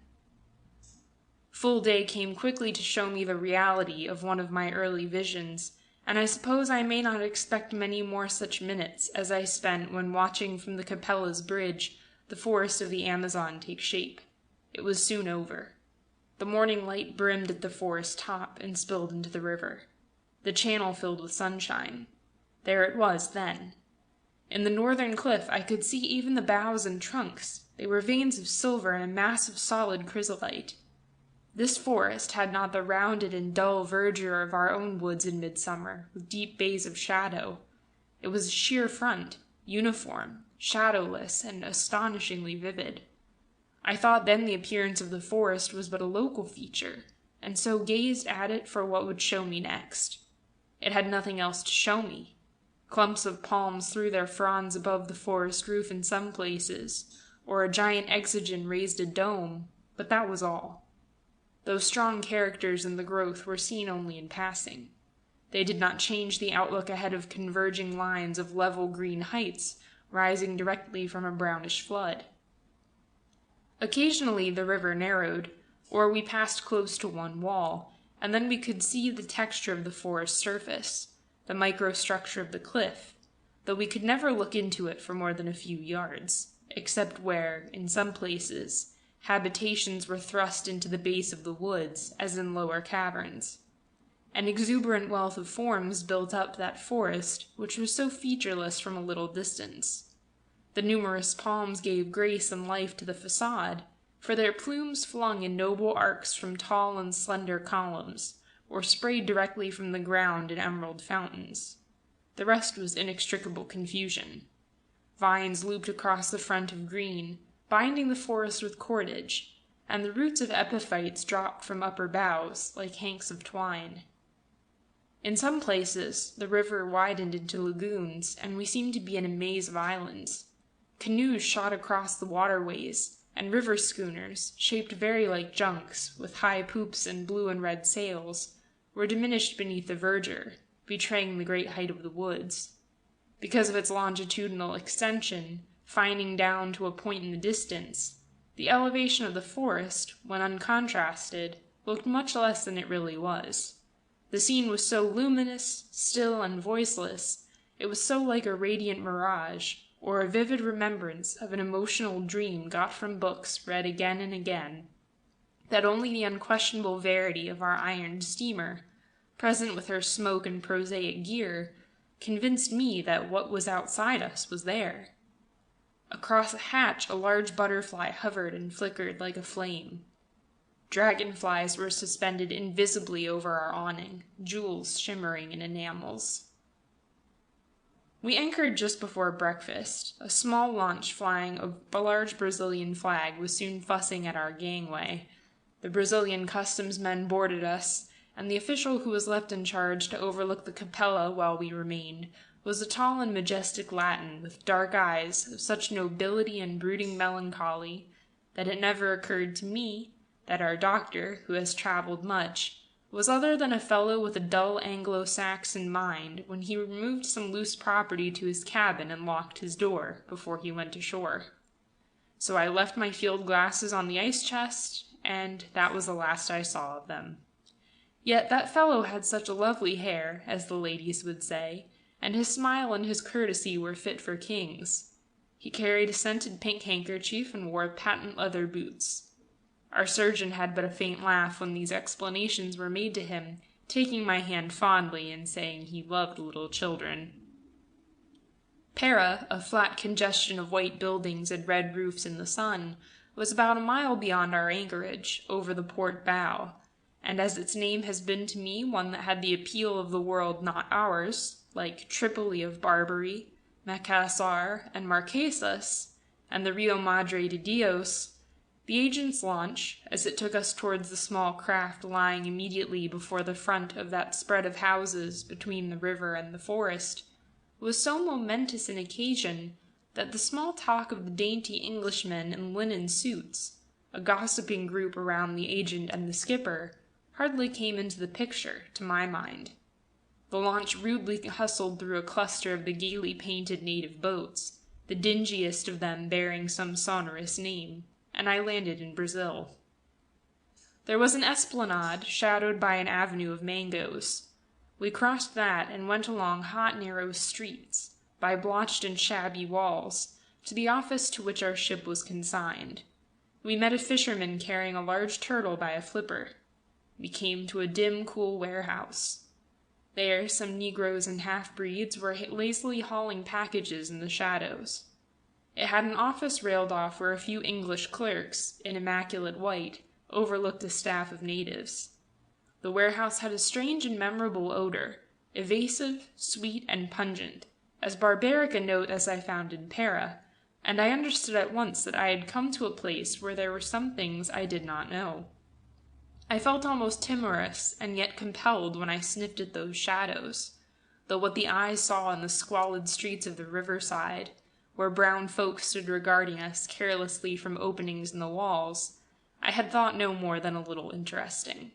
Full day came quickly to show me the reality of one of my early visions, and I suppose I may not expect many more such minutes as I spent when watching from the Capella's bridge the forest of the Amazon take shape. It was soon over. The morning light brimmed at the forest top and spilled into the river. The channel filled with sunshine. There it was then. In the northern cliff I could see even the boughs and trunks. They were veins of silver in a mass of solid chrysolite. This forest had not the rounded and dull verdure of our own woods in midsummer, with deep bays of shadow. It was a sheer front, uniform, shadowless, and astonishingly vivid. I thought then the appearance of the forest was but a local feature, and so gazed at it for what would show me next. It had nothing else to show me. Clumps of palms threw their fronds above the forest roof in some places, or a giant exogen raised a dome, but that was all. Those strong characters in the growth were seen only in passing. They did not change the outlook ahead of converging lines of level green heights rising directly from a brownish flood. Occasionally the river narrowed, or we passed close to one wall, and then we could see the texture of the forest surface, the microstructure of the cliff, though we could never look into it for more than a few yards, except where, in some places, habitations were thrust into the base of the woods, as in lower caverns. An exuberant wealth of forms built up that forest, which was so featureless from a little distance. The numerous palms gave grace and life to the facade, for their plumes flung in noble arcs from tall and slender columns, or sprayed directly from the ground in emerald fountains. The rest was inextricable confusion. Vines looped across the front of green, binding the forest with cordage, and the roots of epiphytes dropped from upper boughs like hanks of twine. In some places, the river widened into lagoons, and we seemed to be in a maze of islands. Canoes shot across the waterways, and river schooners, shaped very like junks, with high poops and blue and red sails, were diminished beneath the verdure, betraying the great height of the woods. Because of its longitudinal extension, fining down to a point in the distance, the elevation of the forest, when uncontrasted, looked much less than it really was. The scene was so luminous, still, and voiceless, it was so like a radiant mirage, or a vivid remembrance of an emotional dream got from books read again and again, that only the unquestionable verity of our iron steamer, present with her smoke and prosaic gear, convinced me that what was outside us was there. Across a hatch a large butterfly hovered and flickered like a flame. Dragonflies were suspended invisibly over our awning, jewels shimmering in enamels. We anchored just before breakfast. A small launch flying a large Brazilian flag was soon fussing at our gangway. The Brazilian customs men boarded us, and the official who was left in charge to overlook the capella while we remained was a tall and majestic Latin with dark eyes of such nobility and brooding melancholy that it never occurred to me that our doctor, who has travelled much, was other than a fellow with a dull Anglo-Saxon mind when he removed some loose property to his cabin and locked his door before he went ashore. So I left my field glasses on the ice chest, and that was the last I saw of them. Yet that fellow had such a lovely hair, as the ladies would say, and his smile and his courtesy were fit for kings. He carried a scented pink handkerchief and wore patent leather boots. Our surgeon had but a faint laugh when these explanations were made to him, taking my hand fondly and saying he loved little children. Para, a flat congestion of white buildings and red roofs in the sun, was about a mile beyond our anchorage, over the port bow, and as its name has been to me one that had the appeal of the world not ours, like Tripoli of Barbary, Macassar, and Marquesas, and the Rio Madre de Dios, the agent's launch, as it took us towards the small craft lying immediately before the front of that spread of houses between the river and the forest, was so momentous an occasion that the small talk of the dainty Englishmen in linen suits, a gossiping group around the agent and the skipper, hardly came into the picture, to my mind. The launch rudely hustled through a cluster of the gaily painted native boats, the dingiest of them bearing some sonorous name, and I landed in Brazil. There was an esplanade shadowed by an avenue of mangoes. We crossed that and went along hot, narrow streets, by blotched and shabby walls, to the office to which our ship was consigned. We met a fisherman carrying a large turtle by a flipper. We came to a dim, cool warehouse. There, some Negroes and half-breeds were lazily hauling packages in the shadows. It had an office railed off where a few English clerks, in immaculate white, overlooked a staff of natives. The warehouse had a strange and memorable odor, evasive, sweet, and pungent, as barbaric a note as I found in Para, and I understood at once that I had come to a place where there were some things I did not know. I felt almost timorous and yet compelled when I sniffed at those shadows, though what the eyes saw in the squalid streets of the riverside, where brown folk stood regarding us carelessly from openings in the walls, I had thought no more than a little interesting.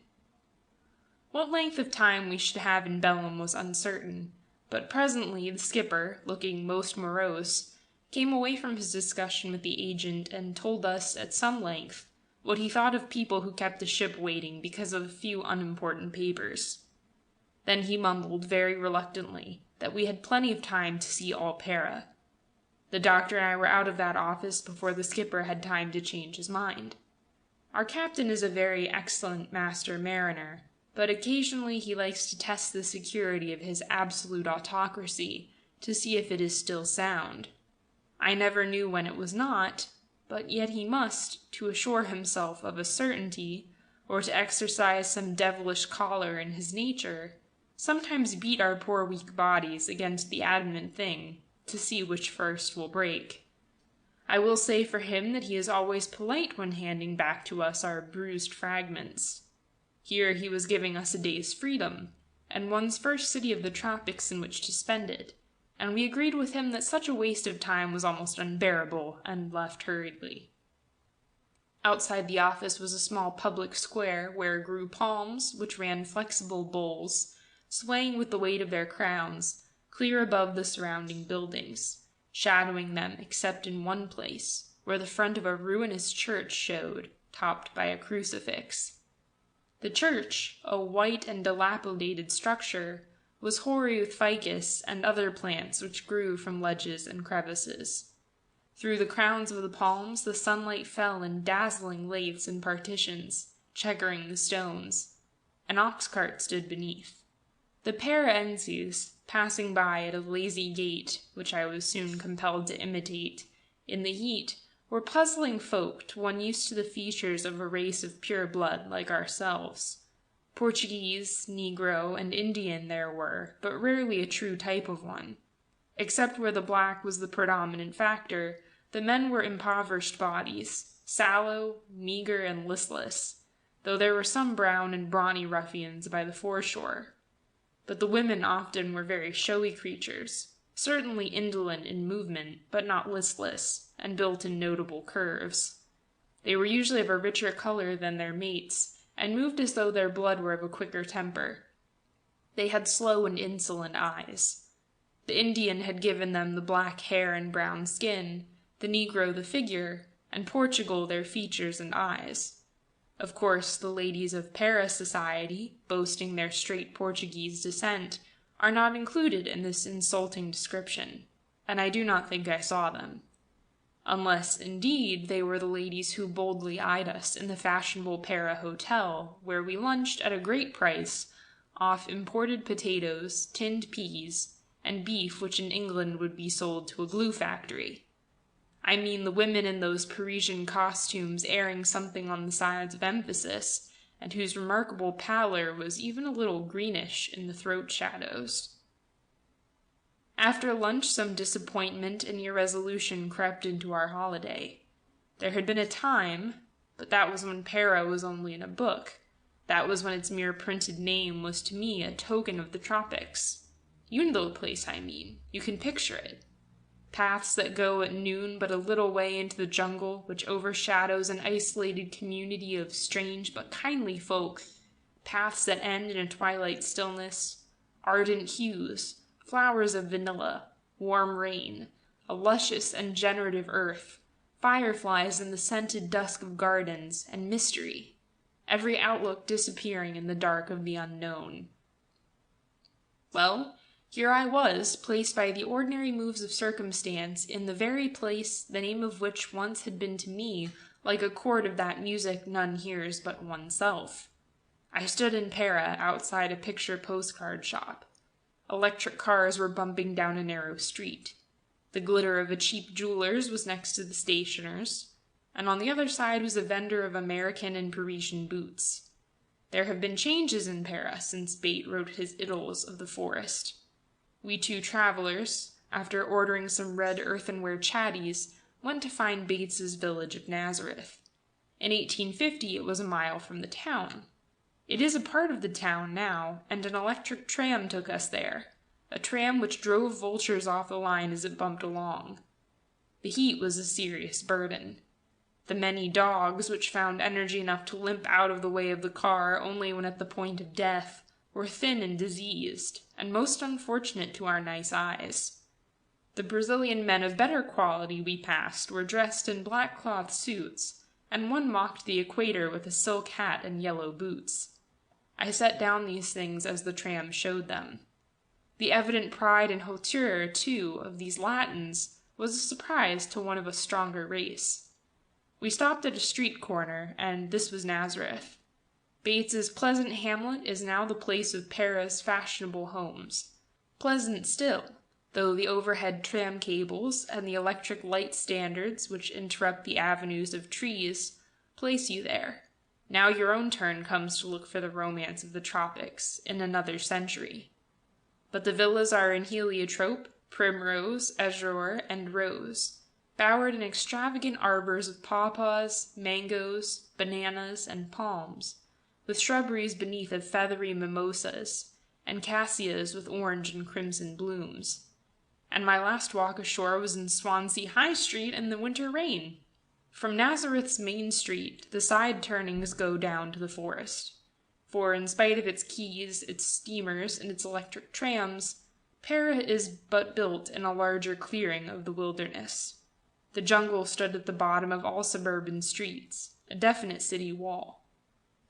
What length of time we should have in Belem was uncertain, but presently the skipper, looking most morose, came away from his discussion with the agent and told us at some length what he thought of people who kept the ship waiting because of a few unimportant papers. Then he mumbled very reluctantly that we had plenty of time to see all Para. The doctor and I were out of that office before the skipper had time to change his mind. Our captain is a very excellent master mariner, but occasionally he likes to test the security of his absolute autocracy to see if it is still sound. I never knew when it was not, but yet he must, to assure himself of a certainty, or to exercise some devilish choler in his nature, sometimes beat our poor weak bodies against the adamant thing, to see which first will break. I will say for him that he is always polite when handing back to us our bruised fragments. Here he was giving us a day's freedom, and one's first city of the tropics in which to spend it, and we agreed with him that such a waste of time was almost unbearable, and left hurriedly. Outside the office was a small public square where grew palms, which ran flexible boles, swaying with the weight of their crowns, clear above the surrounding buildings, shadowing them except in one place, where the front of a ruinous church showed, topped by a crucifix. The church, a white and dilapidated structure, was hoary with ficus and other plants which grew from ledges and crevices. Through the crowns of the palms the sunlight fell in dazzling laths and partitions, checkering the stones. An ox cart stood beneath. The Paraenses, passing by at a lazy gait, which I was soon compelled to imitate, in the heat, were puzzling folk to one used to the features of a race of pure blood like ourselves. Portuguese, Negro, and Indian there were, but rarely a true type of one. Except where the black was the predominant factor, the men were impoverished bodies, sallow, meager, and listless, though there were some brown and brawny ruffians by the foreshore. But the women often were very showy creatures, certainly indolent in movement, but not listless, and built in notable curves. They were usually of a richer color than their mates, and moved as though their blood were of a quicker temper. They had slow and insolent eyes. The Indian had given them the black hair and brown skin, the Negro the figure, and Portugal their features and eyes. Of course, the ladies of Paris society, boasting their straight Portuguese descent, are not included in this insulting description, and I do not think I saw them. Unless, indeed, they were the ladies who boldly eyed us in the fashionable Para Hotel, where we lunched at a great price, off imported potatoes, tinned peas, and beef which in England would be sold to a glue factory. I mean the women in those Parisian costumes erring something on the sides of emphasis, and whose remarkable pallor was even a little greenish in the throat shadows. After lunch some disappointment and irresolution crept into our holiday. There had been a time, but that was when Para was only in a book. That was when its mere printed name was to me a token of the tropics. You know the place I mean. You can picture it. Paths that go at noon but a little way into the jungle, which overshadows an isolated community of strange but kindly folk. Paths that end in a twilight stillness. Ardent hues. Flowers of vanilla, warm rain, a luscious and generative earth, fireflies in the scented dusk of gardens, and mystery, every outlook disappearing in the dark of the unknown. Well, here I was, placed by the ordinary moves of circumstance in the very place the name of which once had been to me like a chord of that music none hears but oneself. I stood in Para outside a picture postcard shop. Electric cars were bumping down a narrow street. The glitter of a cheap jeweler's was next to the stationer's, and on the other side was a vendor of American and Parisian boots. There have been changes in Paris since Bate wrote his Idylls of the Forest. We two travelers, after ordering some red earthenware chatties, went to find Bates's village of Nazareth. In 1850 it was a mile from the town. It is a part of the town now, and an electric tram took us there, a tram which drove vultures off the line as it bumped along. The heat was a serious burden. The many dogs, which found energy enough to limp out of the way of the car only when at the point of death, were thin and diseased, and most unfortunate to our nice eyes. The Brazilian men of better quality we passed were dressed in black cloth suits, and one mocked the equator with a silk hat and yellow boots. I set down these things as the tram showed them. The evident pride and hauteur, too, of these Latins was a surprise to one of a stronger race. We stopped at a street corner, and this was Nazareth. Bates's pleasant hamlet is now the place of Para's fashionable homes. Pleasant still, though the overhead tram cables and the electric light standards which interrupt the avenues of trees place you there. Now your own turn comes to look for the romance of the tropics in another century. But the villas are in heliotrope, primrose, azure, and rose, bowered in extravagant arbors of pawpaws, mangoes, bananas, and palms, with shrubberies beneath of feathery mimosas, and cassias with orange and crimson blooms. And my last walk ashore was in Swansea High Street in the winter rain. From Nazareth's main street, the side turnings go down to the forest. For in spite of its quays, its steamers, and its electric trams, Para is but built in a larger clearing of the wilderness. The jungle stood at the bottom of all suburban streets, a definite city wall.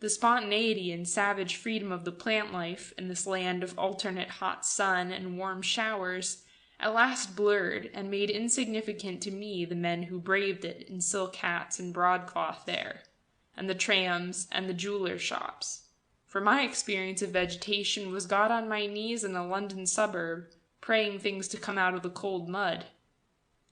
The spontaneity and savage freedom of the plant life in this land of alternate hot sun and warm showers at last blurred and made insignificant to me the men who braved it in silk hats and broadcloth there, and the trams and the jewelers' shops. For my experience of vegetation was got on my knees in a London suburb, praying things to come out of the cold mud.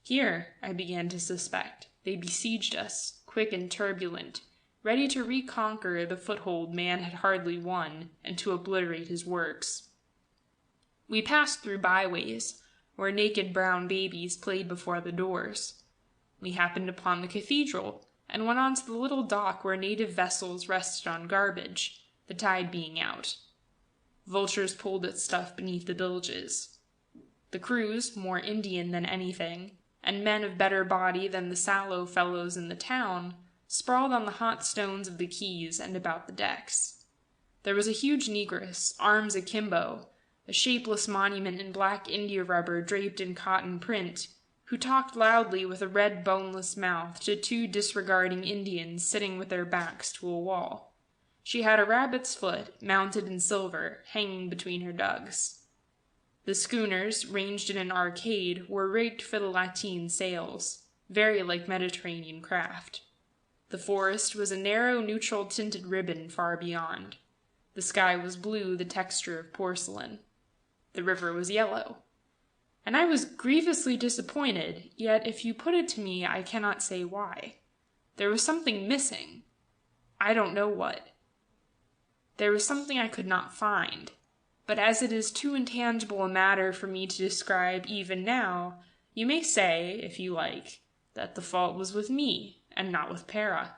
Here, I began to suspect, they besieged us, quick and turbulent, ready to reconquer the foothold man had hardly won, and to obliterate his works. We passed through byways, where naked brown babies played before the doors. We happened upon the cathedral, and went on to the little dock where native vessels rested on garbage, the tide being out. Vultures pulled at stuff beneath the bilges. The crews, more Indian than anything, and men of better body than the sallow fellows in the town, sprawled on the hot stones of the quays and about the decks. There was a huge negress, arms akimbo, a shapeless monument in black india-rubber draped in cotton print, who talked loudly with a red boneless mouth to two disregarding Indians sitting with their backs to a wall. She had a rabbit's foot, mounted in silver, hanging between her dugs. The schooners, ranged in an arcade, were rigged for the lateen sails, very like Mediterranean craft. The forest was a narrow neutral-tinted ribbon far beyond. The sky was blue, the texture of porcelain. The river was yellow. And I was grievously disappointed, yet if you put it to me, I cannot say why. There was something missing. I don't know what. There was something I could not find. But as it is too intangible a matter for me to describe even now, you may say, if you like, that the fault was with me, and not with Para.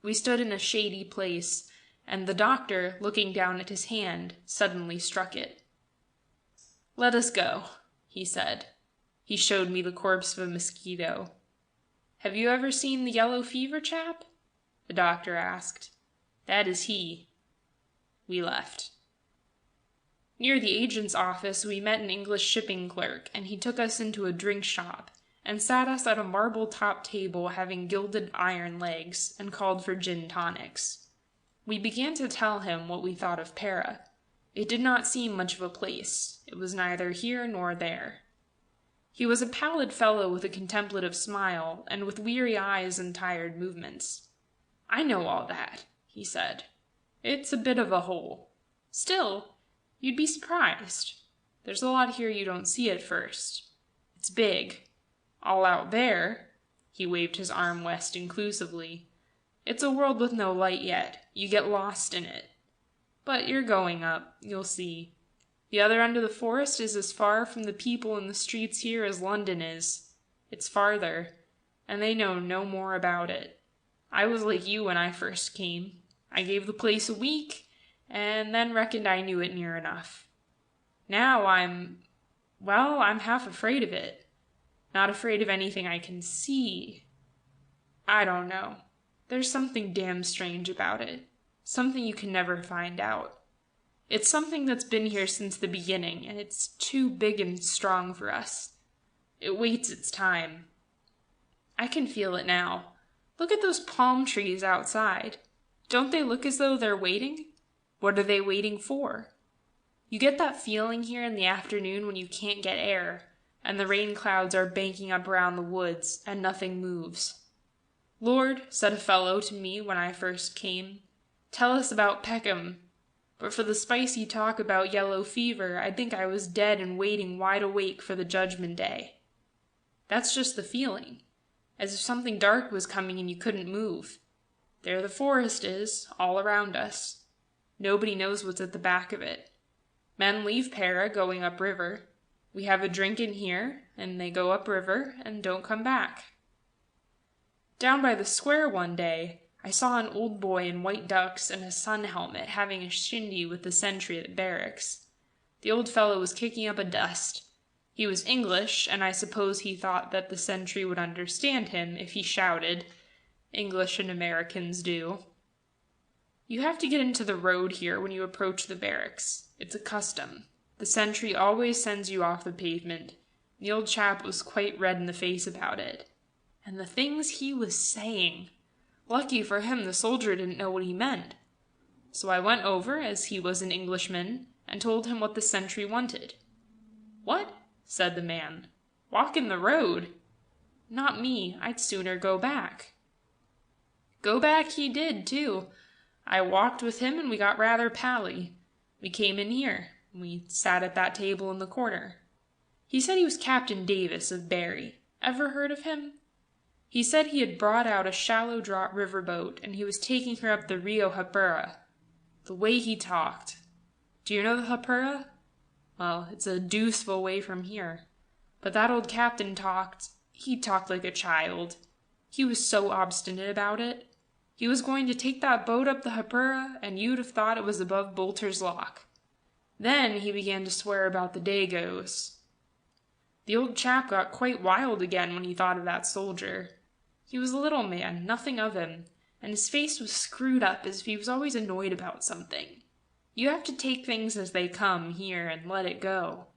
We stood in a shady place, and the doctor, looking down at his hand, suddenly struck it. "Let us go," he said. He showed me the corpse of a mosquito. "Have you ever seen the yellow fever chap?" the doctor asked. "That is he." We left. Near the agent's office we met an English shipping clerk, and he took us into a drink shop, and sat us at a marble-top table having gilded iron legs, and called for gin tonics. We began to tell him what we thought of Para. It did not seem much of a place. It was neither here nor there. He was a pallid fellow with a contemplative smile, and with weary eyes and tired movements. "I know all that," he said. "It's a bit of a hole. Still, you'd be surprised. There's a lot here you don't see at first. It's big. All out there," he waved his arm west inclusively, "it's a world with no light yet. You get lost in it. But you're going up, you'll see. The other end of the forest is as far from the people in the streets here as London is. It's farther, and they know no more about it. I was like you when I first came. I gave the place a week, and then reckoned I knew it near enough. Now I'm half afraid of it. Not afraid of anything I can see. I don't know. There's something damn strange about it. Something you can never find out. It's something that's been here since the beginning, and it's too big and strong for us. It waits its time. I can feel it now. Look at those palm trees outside. Don't they look as though they're waiting? What are they waiting for? You get that feeling here in the afternoon when you can't get air, and the rain clouds are banking up around the woods, and nothing moves. "Lord," said a fellow to me when I first came, "tell us about Peckham. But for the spicy talk about yellow fever, I'd think I was dead and waiting wide awake for the judgment day." That's just the feeling, as if something dark was coming and you couldn't move. There the forest is, all around us. Nobody knows what's at the back of it. Men leave Para going upriver. We have a drink in here, and they go upriver and don't come back. Down by the square one day, I saw an old boy in white ducks and a sun helmet having a shindy with the sentry at barracks. The old fellow was kicking up a dust. He was English, and I suppose he thought that the sentry would understand him if he shouted. English and Americans do. You have to get into the road here when you approach the barracks. It's a custom. The sentry always sends you off the pavement. The old chap was quite red in the face about it. And the things he was saying! Lucky for him the soldier didn't know what he meant. So I went over, as he was an Englishman, and told him what the sentry wanted. "What?" said the man. "Walk in the road?" "Not me. I'd sooner go back." Go back he did, too. I walked with him, and we got rather pally. We came in here. We sat at that table in the corner. He said he was Captain Davis of Barry. Ever heard of him? He said he had brought out a shallow draught river boat, and he was taking her up the Rio Japura. The way he talked. Do you know the Japura? Well, it's a deuce of a way from here. But that old captain he talked like a child. He was so obstinate about it. He was going to take that boat up the Japura, and you'd have thought it was above Bolter's Lock. Then he began to swear about the Dagos. The old chap got quite wild again when he thought of that soldier. He was a little man, nothing of him, and his face was screwed up as if he was always annoyed about something. You have to take things as they come here and let it go.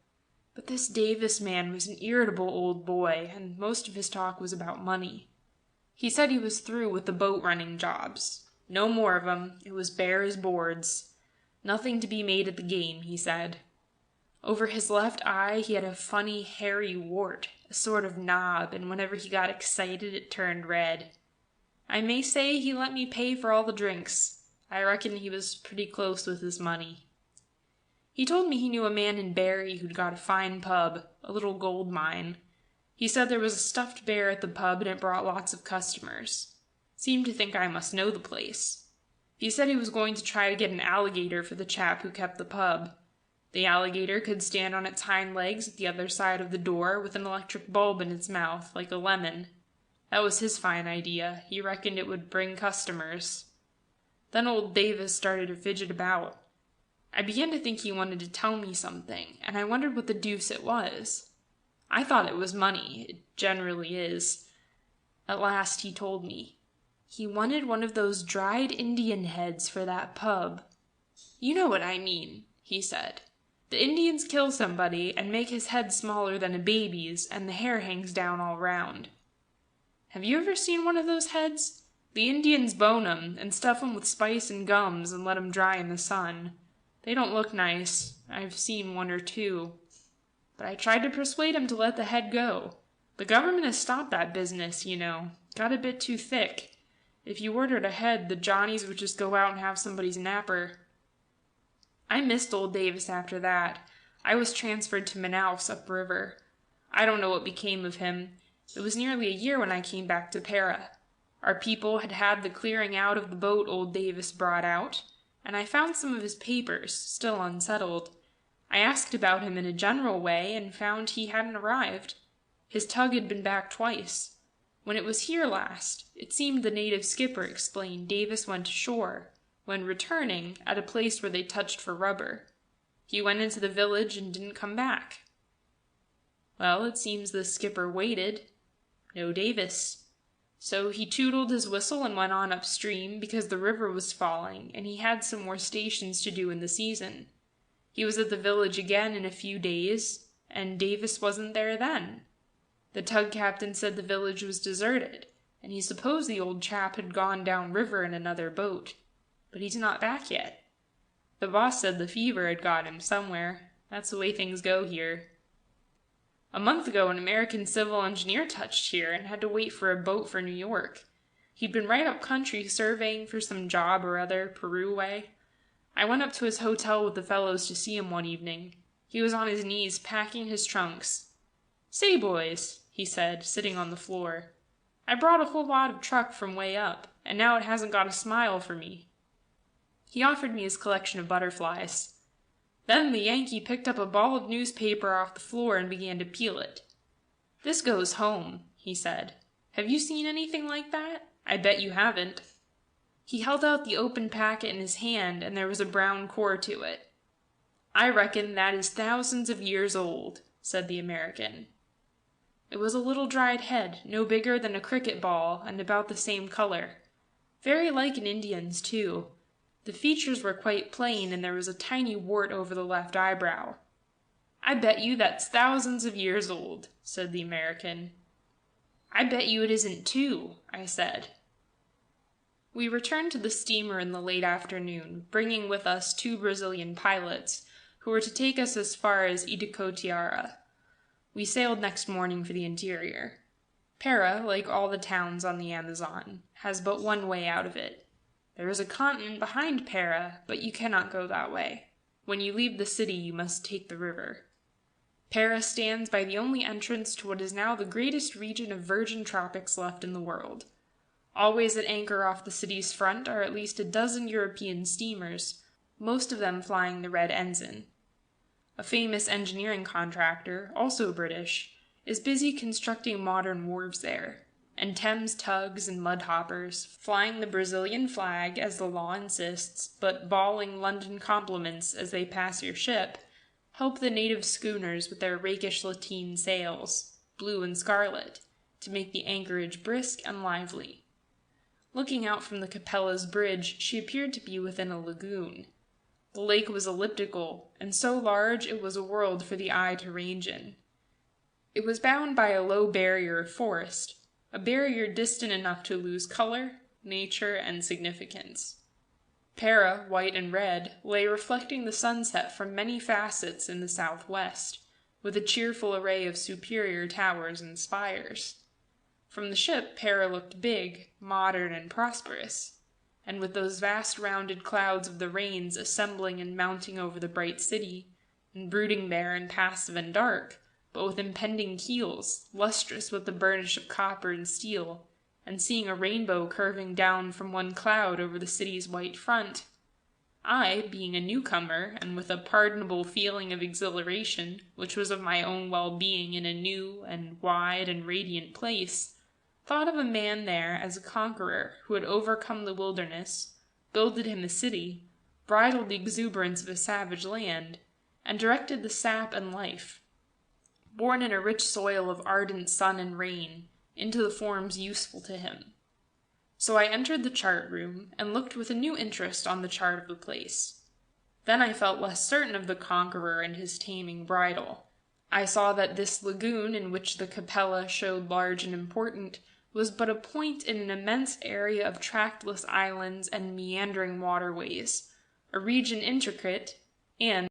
But this Davis man was an irritable old boy, and most of his talk was about money. He said he was through with the boat-running jobs. No more of 'em. It was bare as boards. Nothing to be made at the game, he said. Over his left eye he had a funny, hairy wart, a sort of knob, and whenever he got excited it turned red. I may say he let me pay for all the drinks. I reckon he was pretty close with his money. He told me he knew a man in Barry who'd got a fine pub, a little gold mine. He said there was a stuffed bear at the pub and it brought lots of customers. Seemed to think I must know the place. He said he was going to try to get an alligator for the chap who kept the pub. The alligator could stand on its hind legs at the other side of the door with an electric bulb in its mouth, like a lemon. That was his fine idea. He reckoned it would bring customers. Then old Davis started to fidget about. I began to think he wanted to tell me something, and I wondered what the deuce it was. I thought it was money. It generally is. At last he told me. He wanted one of those dried Indian heads for that pub. You know what I mean, he said. The Indians kill somebody and make his head smaller than a baby's, and the hair hangs down all round. Have you ever seen one of those heads? The Indians bone 'em and stuff 'em with spice and gums and let 'em dry in the sun. They don't look nice. I've seen one or two. But I tried to persuade him to let the head go. The government has stopped that business, you know. Got a bit too thick. If you ordered a head, the Johnnies would just go out and have somebody's napper. I missed old Davis after that. I was transferred to Manaus upriver. I don't know what became of him. It was nearly a year when I came back to Para. Our people had had the clearing out of the boat old Davis brought out, and I found some of his papers, still unsettled. I asked about him in a general way, and found he hadn't arrived. His tug had been back twice. When it was here last, it seemed the native skipper explained Davis went ashore, when returning, at a place where they touched for rubber. He went into the village and didn't come back. Well, it seems the skipper waited. No Davis. So he tootled his whistle and went on upstream, because the river was falling, and he had some more stations to do in the season. He was at the village again in a few days, and Davis wasn't there then. The tug captain said the village was deserted, and he supposed the old chap had gone down river in another boat. But he's not back yet. The boss said the fever had got him somewhere. That's the way things go here. A month ago, an American civil engineer touched here and had to wait for a boat for New York. He'd been right up country surveying for some job or other, Peru way. I went up to his hotel with the fellows to see him one evening. He was on his knees packing his trunks. "Say, boys," he said, sitting on the floor, "I brought a whole lot of truck from way up. and now it hasn't got a smile for me." He offered me his collection of butterflies. Then the Yankee picked up a ball of newspaper off the floor and began to peel it. "This goes home," he said. "Have you seen anything like that? I bet you haven't." He held out the open packet in his hand, and there was a brown core to it. "I reckon that is thousands of years old," said the American. It was a little dried head, no bigger than a cricket ball, and about the same color. Very like an Indian's, too. The features were quite plain, and there was a tiny wart over the left eyebrow. "I bet you that's thousands of years old," said the American. "I bet you it isn't, too," I said. We returned to the steamer in the late afternoon, bringing with us 2 Brazilian pilots, who were to take us as far as Itacoatiara. We sailed next morning for the interior. Para, like all the towns on the Amazon, has but one way out of it. There is a continent behind Para, but you cannot go that way. When you leave the city, you must take the river. Para stands by the only entrance to what is now the greatest region of virgin tropics left in the world. Always at anchor off the city's front are at least a dozen European steamers, most of them flying the red ensign. A famous engineering contractor, also British, is busy constructing modern wharves there, and Thames tugs and mudhoppers, flying the Brazilian flag as the law insists, but bawling London compliments as they pass your ship, help the native schooners with their rakish lateen sails, blue and scarlet, to make the anchorage brisk and lively. Looking out from the Capella's bridge, she appeared to be within a lagoon. The lake was elliptical, and so large it was a world for the eye to range in. It was bound by a low barrier of forest, a barrier distant enough to lose color, nature, and significance. Para, white and red, lay reflecting the sunset from many facets in the southwest, with a cheerful array of superior towers and spires. From the ship, Para looked big, modern, and prosperous, and with those vast rounded clouds of the rains assembling and mounting over the bright city, and brooding there and passive and dark, but with impending keels, lustrous with the burnish of copper and steel, and seeing a rainbow curving down from one cloud over the city's white front, I, being a newcomer, and with a pardonable feeling of exhilaration, which was of my own well-being in a new and wide and radiant place, thought of a man there as a conqueror who had overcome the wilderness, builded him a city, bridled the exuberance of a savage land, and directed the sap and life, born in a rich soil of ardent sun and rain, into the forms useful to him. So I entered the chart room, and looked with a new interest on the chart of the place. Then I felt less certain of the conqueror and his taming bridle. I saw that this lagoon, in which the Capella showed large and important, was but a point in an immense area of trackless islands and meandering waterways, a region intricate, and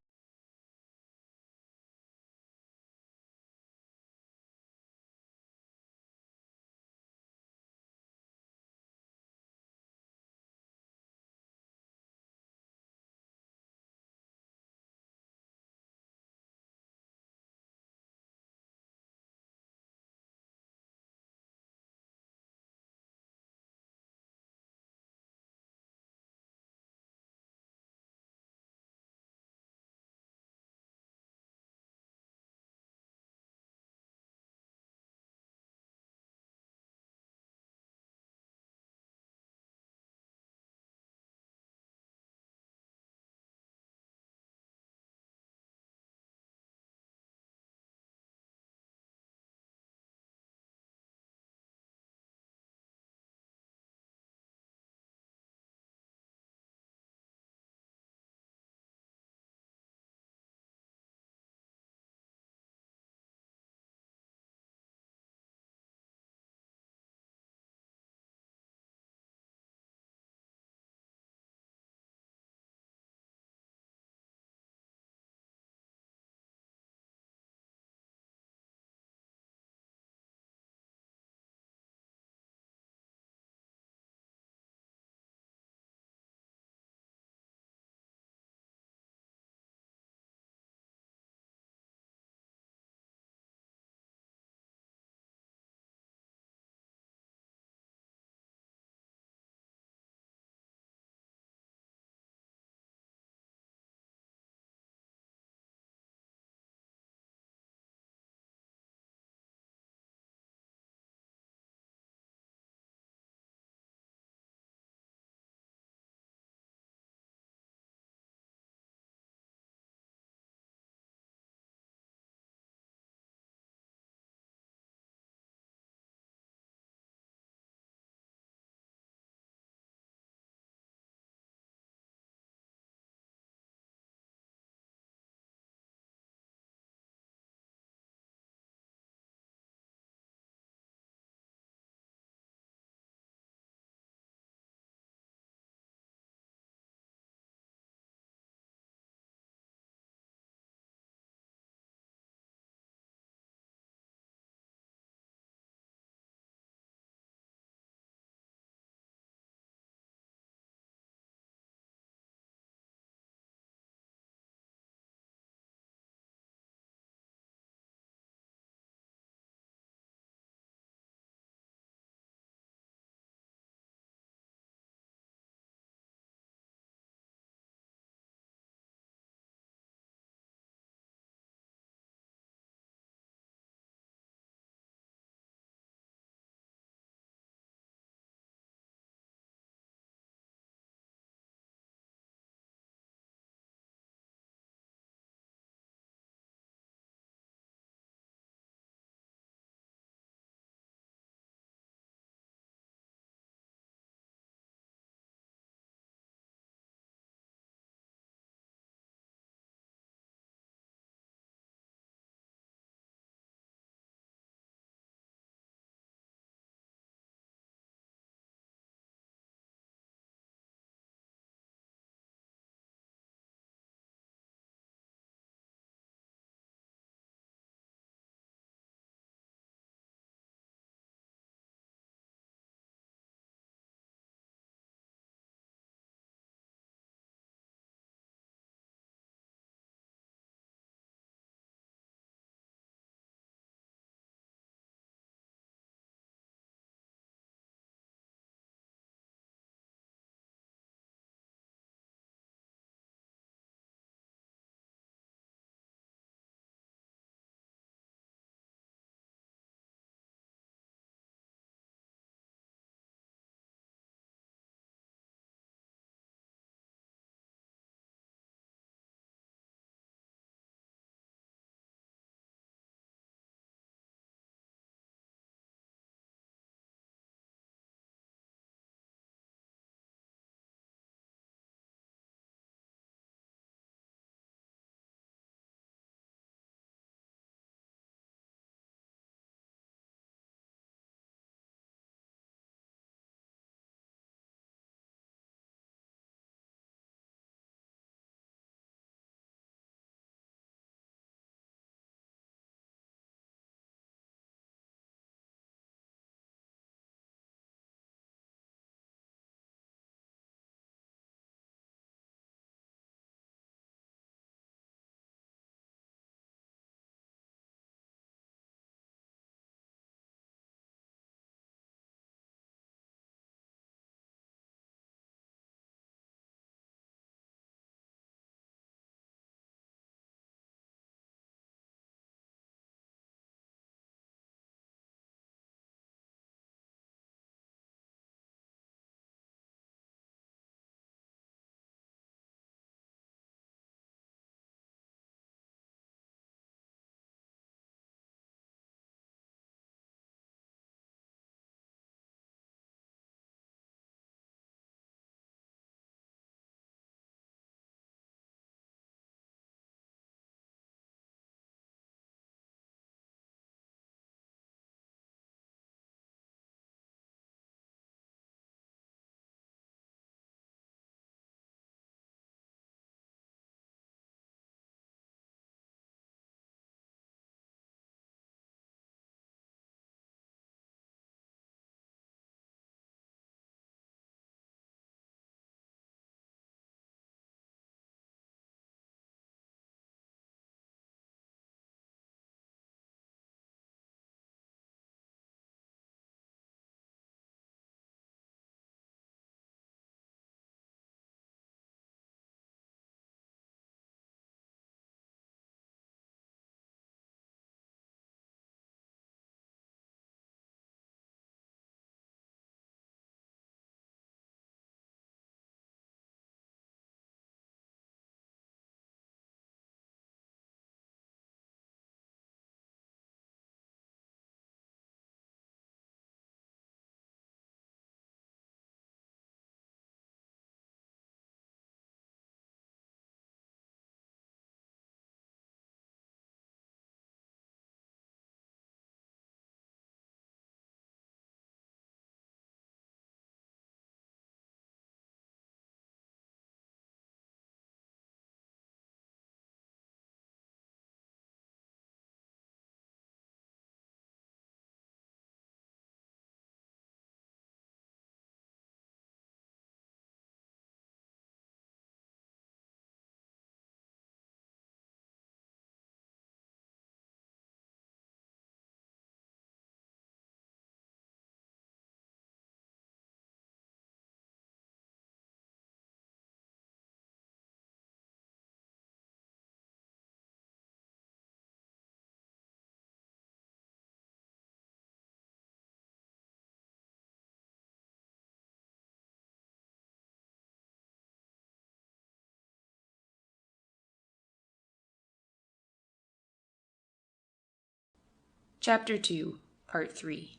Chapter 2, Part 3.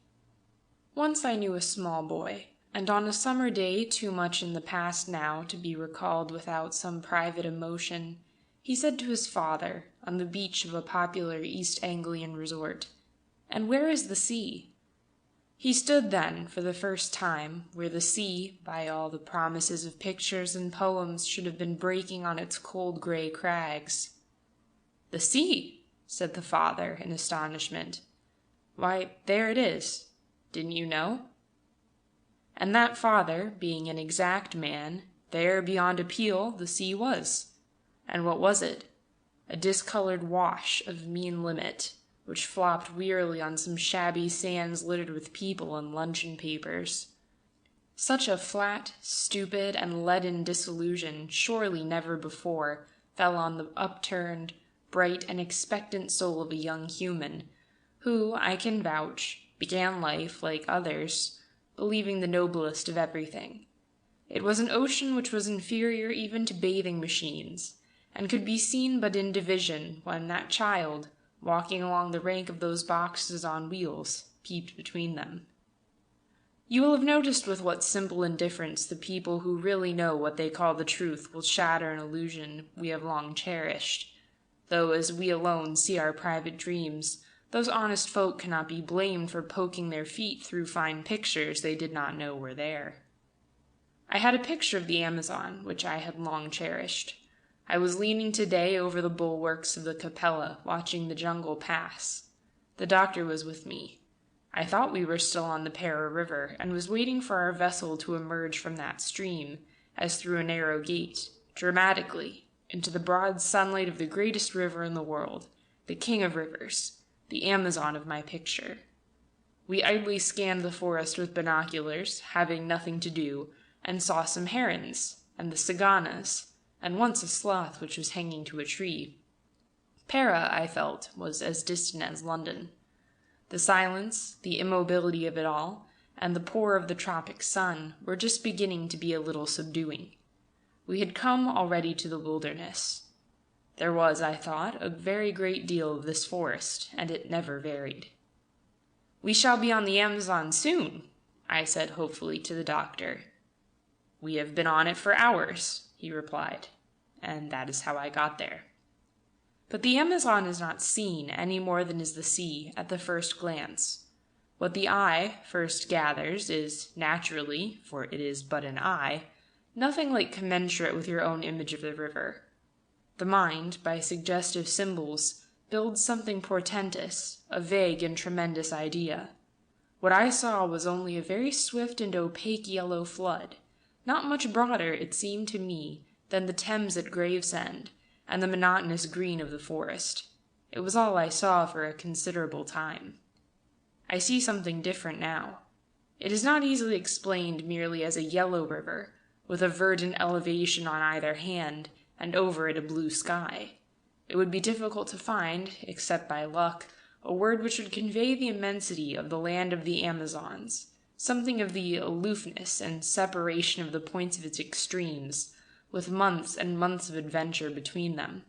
Once I knew a small boy, and on a summer day too much in the past now to be recalled without some private emotion, he said to his father, on the beach of a popular East Anglian resort, "And where is the sea?" He stood then, for the first time, where the sea, by all the promises of pictures and poems, should have been breaking on its cold gray crags. "The sea?" said the father, in astonishment. "Why, there it is. Didn't you know?" And that father, being an exact man, there beyond appeal the sea was. And what was it? A discolored wash of mean limit, which flopped wearily on some shabby sands littered with people and luncheon papers. Such a flat, stupid, and leaden disillusion surely never before fell on the upturned, bright, and expectant soul of a young human, who, I can vouch, began life, like others, believing the noblest of everything. It was an ocean which was inferior even to bathing machines, and could be seen but in division when that child, walking along the rank of those boxes on wheels, peeped between them. You will have noticed with what simple indifference the people who really know what they call the truth will shatter an illusion we have long cherished, though as we alone see our private dreams, those honest folk cannot be blamed for poking their feet through fine pictures they did not know were there. I had a picture of the Amazon, which I had long cherished. I was leaning today over the bulwarks of the Capella, watching the jungle pass. The doctor was with me. I thought we were still on the Para River, and was waiting for our vessel to emerge from that stream, as through a narrow gate, dramatically, into the broad sunlight of the greatest river in the world, the king of rivers, the Amazon of my picture. We idly scanned the forest with binoculars, having nothing to do, and saw some herons, and the saganas, and once a sloth which was hanging to a tree. Para, I felt, was as distant as London. The silence, the immobility of it all, and the pour of the tropic sun were just beginning to be a little subduing. We had come already to the wilderness. There was, I thought, a very great deal of this forest, and it never varied. "We shall be on the Amazon soon," I said hopefully to the doctor. "We have been on it for hours," he replied, and that is how I got there. But the Amazon is not seen any more than is the sea at the first glance. What the eye first gathers is, naturally, for it is but an eye, nothing like commensurate with your own image of the river. The mind, by suggestive symbols, builds something portentous, a vague and tremendous idea. What I saw was only a very swift and opaque yellow flood, not much broader, it seemed to me, than the Thames at Gravesend, and the monotonous green of the forest. It was all I saw for a considerable time. I see something different now. It is not easily explained merely as a yellow river, with a verdant elevation on either hand, and over it a blue sky. It would be difficult to find, except by luck, a word which would convey the immensity of the land of the Amazons, something of the aloofness and separation of the points of its extremes, with months and months of adventure between them.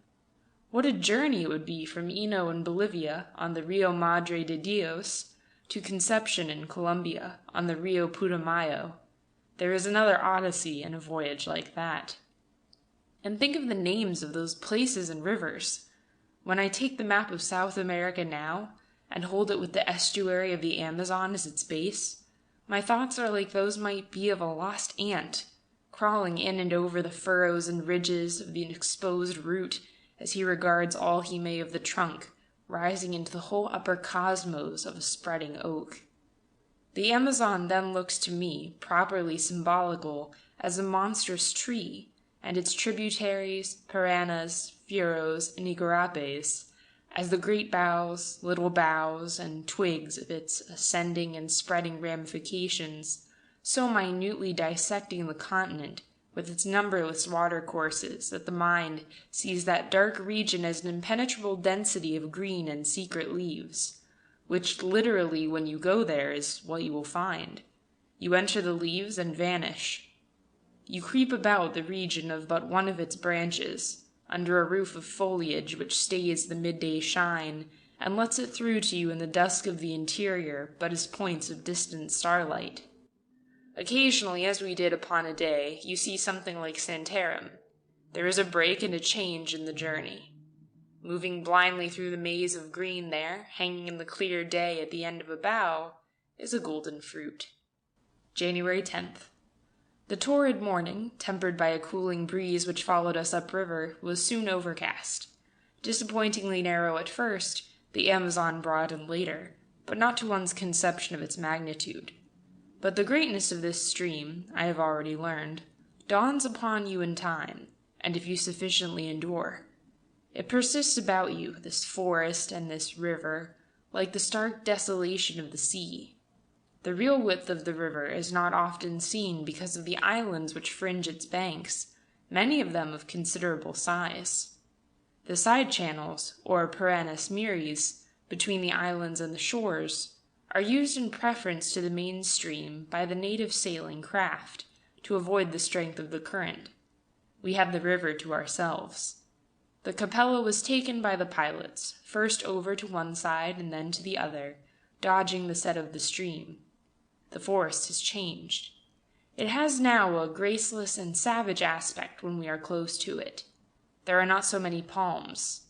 What a journey it would be from Eno in Bolivia, on the Rio Madre de Dios, to Conception in Colombia, on the Rio Putumayo. There is another odyssey in a voyage like that. And think of the names of those places and rivers. When I take the map of South America now, and hold it with the estuary of the Amazon as its base, my thoughts are like those might be of a lost ant, crawling in and over the furrows and ridges of the exposed root as he regards all he may of the trunk, rising into the whole upper cosmos of a spreading oak. The Amazon then looks to me, properly symbolical, as a monstrous tree, and its tributaries, paranas, furos, and igarapes, as the great boughs, little boughs, and twigs of its ascending and spreading ramifications, so minutely dissecting the continent with its numberless watercourses that the mind sees that dark region as an impenetrable density of green and secret leaves, which literally, when you go there, is what you will find. You enter the leaves and vanish. You creep about the region of but one of its branches, under a roof of foliage which stays the midday shine, and lets it through to you in the dusk of the interior but as points of distant starlight. Occasionally, as we did upon a day, you see something like Santarem. There is a break and a change in the journey. Moving blindly through the maze of green there, hanging in the clear day at the end of a bough, is a golden fruit. January 10th. The torrid morning, tempered by a cooling breeze which followed us upriver, was soon overcast. Disappointingly narrow at first, the Amazon broadened later, but not to one's conception of its magnitude. But the greatness of this stream, I have already learned, dawns upon you in time, and if you sufficiently endure. It persists about you, this forest and this river, like the stark desolation of the sea. The real width of the river is not often seen because of the islands which fringe its banks, many of them of considerable size. The side channels, or perennis miris, between the islands and the shores, are used in preference to the main stream by the native sailing craft, to avoid the strength of the current. We have the river to ourselves. The Capella was taken by the pilots, first over to one side and then to the other, dodging the set of the stream. The forest has changed. It has now a graceless and savage aspect when we are close to it. There are not so many palms.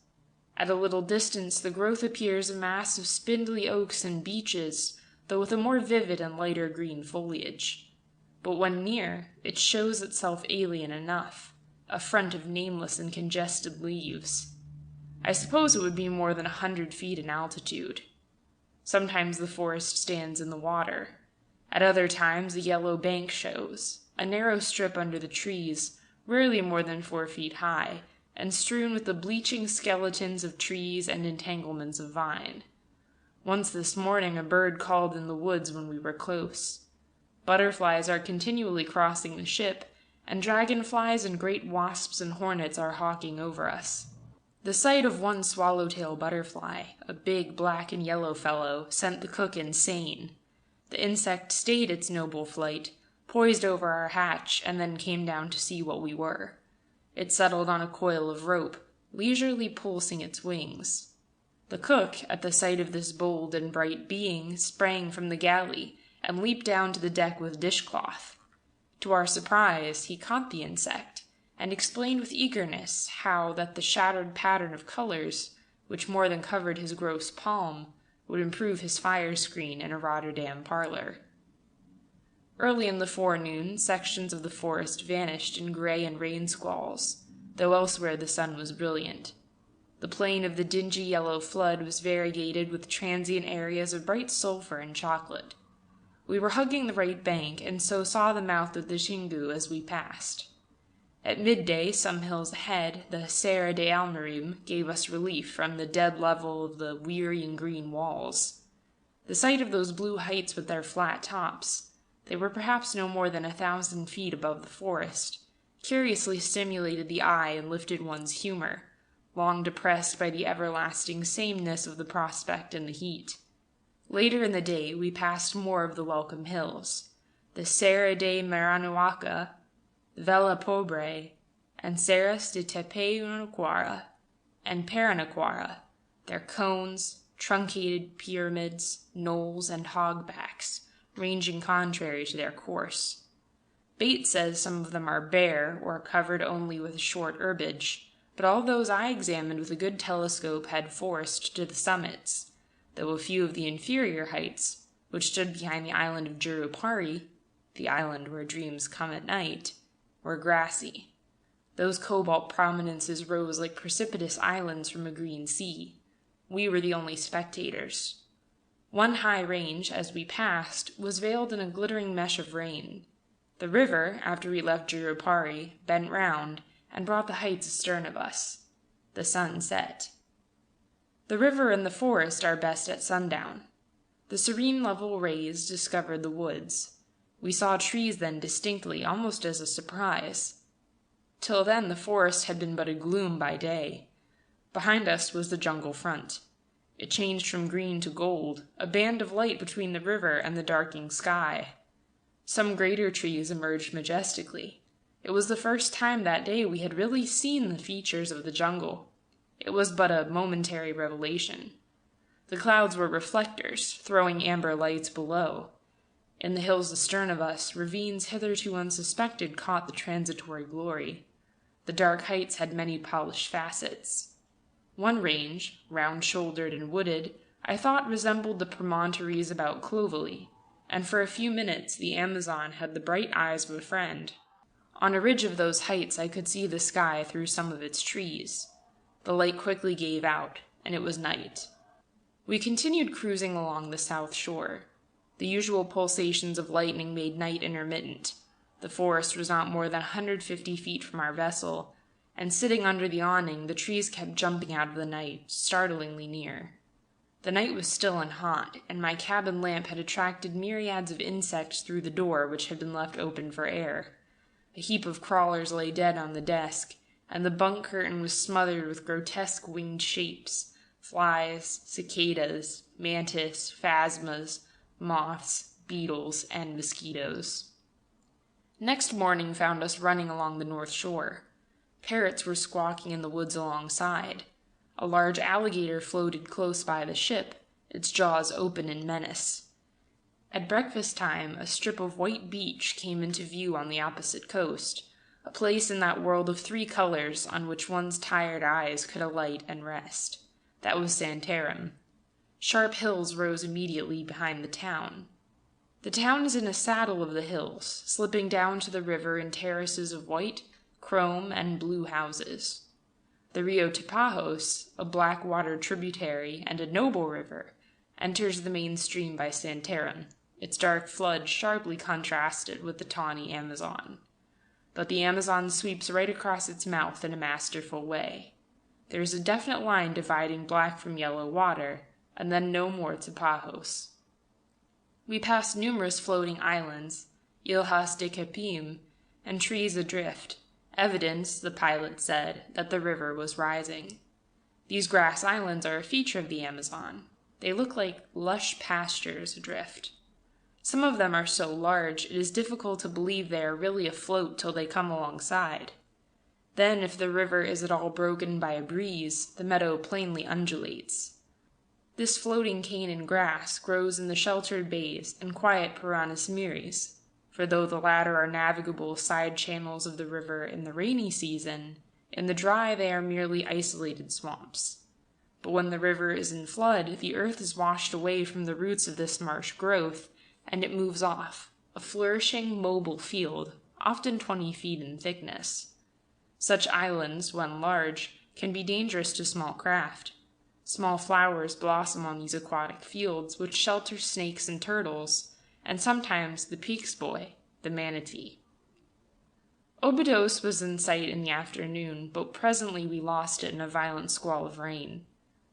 At a little distance the growth appears a mass of spindly oaks and beeches, though with a more vivid and lighter green foliage. But when near, it shows itself alien enough, a front of nameless and congested leaves. I suppose it would be more than 100 feet in altitude. Sometimes the forest stands in the water. At other times a yellow bank shows, a narrow strip under the trees, rarely more than 4 feet high, and strewn with the bleaching skeletons of trees and entanglements of vine. Once this morning a bird called in the woods when we were close. Butterflies are continually crossing the ship, and dragonflies and great wasps and hornets are hawking over us. The sight of one swallowtail butterfly, a big black and yellow fellow, sent the cook insane. The insect stayed its noble flight, poised over our hatch, and then came down to see what we were. It settled on a coil of rope, leisurely pulsing its wings. The cook, at the sight of this bold and bright being, sprang from the galley, and leaped down to the deck with dishcloth. To our surprise, he caught the insect, and explained with eagerness how that the shattered pattern of colors, which more than covered his gross palm, would improve his fire screen in a Rotterdam parlor. Early in the forenoon, sections of the forest vanished in gray and rain squalls, though elsewhere the sun was brilliant. The plain of the dingy yellow flood was variegated with transient areas of bright sulphur and chocolate. We were hugging the right bank, and so saw the mouth of the Xingu as we passed. At midday, some hills ahead, the Serra de Almerim gave us relief from the dead level of the wearying green walls. The sight of those blue heights with their flat tops, they were perhaps no more than 1,000 feet above the forest, curiously stimulated the eye and lifted one's humor, long depressed by the everlasting sameness of the prospect and the heat. Later in the day we passed more of the welcome hills, the Serra de Maranuaca, Vela Pobre, and Serras de Tepeunaquara and Paranaquara, their cones, truncated pyramids, knolls, and hogbacks, ranging contrary to their course. Bates says some of them are bare or covered only with short herbage, but all those I examined with a good telescope had forest to the summits, though a few of the inferior heights, which stood behind the island of Jurupari, the island where dreams come at night, were grassy. Those cobalt prominences rose like precipitous islands from a green sea. We were the only spectators. One high range, as we passed, was veiled in a glittering mesh of rain. The river, after we left Jurupari, bent round, and brought the heights astern of us. The sun set. The river and the forest are best at sundown. The serene level rays discovered the woods. We saw trees then distinctly, almost as a surprise. Till then the forest had been but a gloom by day. Behind us was the jungle front. It changed from green to gold, a band of light between the river and the darkening sky. Some greater trees emerged majestically. It was the first time that day we had really seen the features of the jungle. It was but a momentary revelation. The clouds were reflectors, throwing amber lights below. In the hills astern of us, ravines hitherto unsuspected caught the transitory glory. The dark heights had many polished facets. One range, round-shouldered and wooded, I thought resembled the promontories about Clovelly, and for a few minutes the Amazon had the bright eyes of a friend. On a ridge of those heights I could see the sky through some of its trees. The light quickly gave out, and it was night. We continued cruising along the south shore. The usual pulsations of lightning made night intermittent. The forest was not more than 150 feet from our vessel, and sitting under the awning, the trees kept jumping out of the night, startlingly near. The night was still and hot, and my cabin lamp had attracted myriads of insects through the door which had been left open for air. A heap of crawlers lay dead on the desk, and the bunk curtain was smothered with grotesque winged shapes, flies, cicadas, mantis, phasmas, moths, beetles, and mosquitoes. Next morning found us running along the north shore. Parrots were squawking in the woods alongside. A large alligator floated close by the ship, its jaws open in menace. At breakfast time, a strip of white beach came into view on the opposite coast, a place in that world of three colors on which one's tired eyes could alight and rest. That was Santarem. Sharp hills rose immediately behind the town. The town is in a saddle of the hills, slipping down to the river in terraces of white, chrome, and blue houses. The Rio Tapajos, a black water tributary and a noble river, enters the main stream by Santarem, its dark flood sharply contrasted with the tawny Amazon. But the Amazon sweeps right across its mouth in a masterful way. There is a definite line dividing black from yellow water, and then no more Tapajos. We passed numerous floating islands, Ilhas de Capim, and trees adrift, evidence, the pilot said, that the river was rising. These grass islands are a feature of the Amazon. They look like lush pastures adrift. Some of them are so large it is difficult to believe they are really afloat till they come alongside. Then, if the river is at all broken by a breeze, the meadow plainly undulates. This floating cane and grass grows in the sheltered bays and quiet Paranas miris, for though the latter are navigable side channels of the river in the rainy season, in the dry they are merely isolated swamps. But when the river is in flood, the earth is washed away from the roots of this marsh growth, and it moves off, a flourishing, mobile field, often 20 feet in thickness. Such islands, when large, can be dangerous to small craft. Small flowers blossom on these aquatic fields, which shelter snakes and turtles, and sometimes the peaksboy, the manatee. Obidos was in sight in the afternoon, but presently we lost it in a violent squall of rain.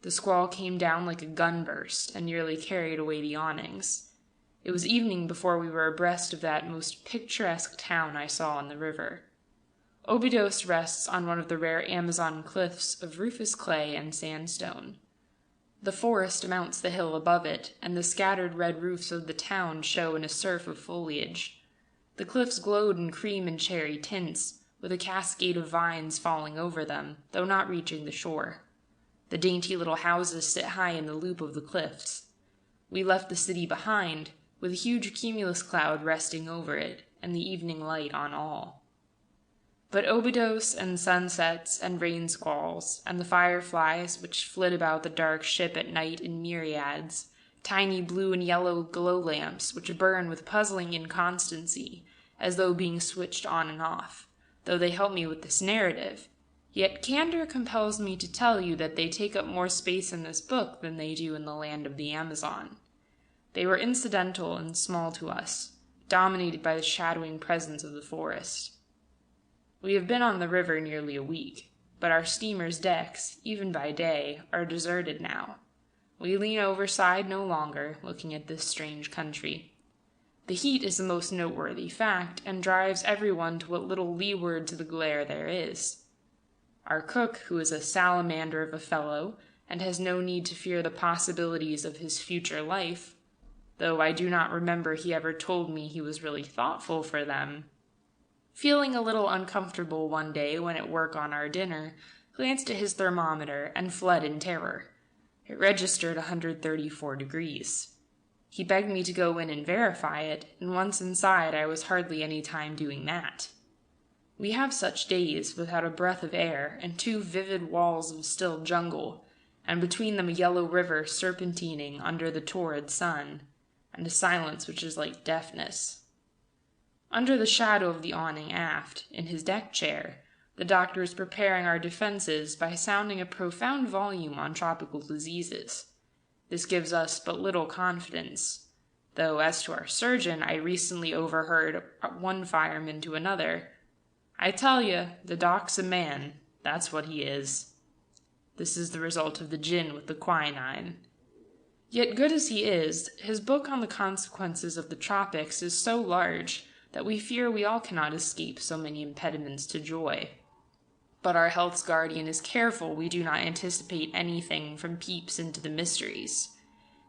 The squall came down like a gun burst, and nearly carried away the awnings. It was evening before we were abreast of that most picturesque town I saw on the river. Obidos rests on one of the rare Amazon cliffs of rufous clay and sandstone. The forest mounts the hill above it, and the scattered red roofs of the town show in a surf of foliage. The cliffs glowed in cream and cherry tints, with a cascade of vines falling over them, though not reaching the shore. The dainty little houses sit high in the loop of the cliffs. We left the city behind, with a huge cumulus cloud resting over it, and the evening light on all. But Obidos and sunsets and rain squalls, and the fireflies which flit about the dark ship at night in myriads, tiny blue and yellow glow lamps which burn with puzzling inconstancy, as though being switched on and off, though they help me with this narrative, yet candor compels me to tell you that they take up more space in this book than they do in the land of the Amazon. They were incidental and small to us, dominated by the shadowing presence of the forest. We have been on the river nearly a week, but our steamer's decks, even by day, are deserted now. We lean overside no longer, looking at this strange country. The heat is the most noteworthy fact, and drives everyone to what little leeward to the glare there is. Our cook, who is a salamander of a fellow, and has no need to fear the possibilities of his future life, though I do not remember he ever told me he was really thoughtful for them, feeling a little uncomfortable one day when at work on our dinner, glanced at his thermometer and fled in terror. It registered 134 degrees. He begged me to go in and verify it, and once inside I was hardly any time doing that. We have such days, without a breath of air, and 2 vivid walls of still jungle, and between them a yellow river serpentining under the torrid sun, and a silence which is like deafness. Under the shadow of the awning aft, in his deck chair, the doctor is preparing our defenses by sounding a profound volume on tropical diseases. This gives us but little confidence, though as to our surgeon, I recently overheard one fireman to another, "I tell you, the doc's a man, that's what he is." This is the result of the gin with the quinine. Yet good as he is, his book on the consequences of the tropics is so large that we fear we all cannot escape so many impediments to joy. But our health's guardian is careful we do not anticipate anything from peeps into the mysteries.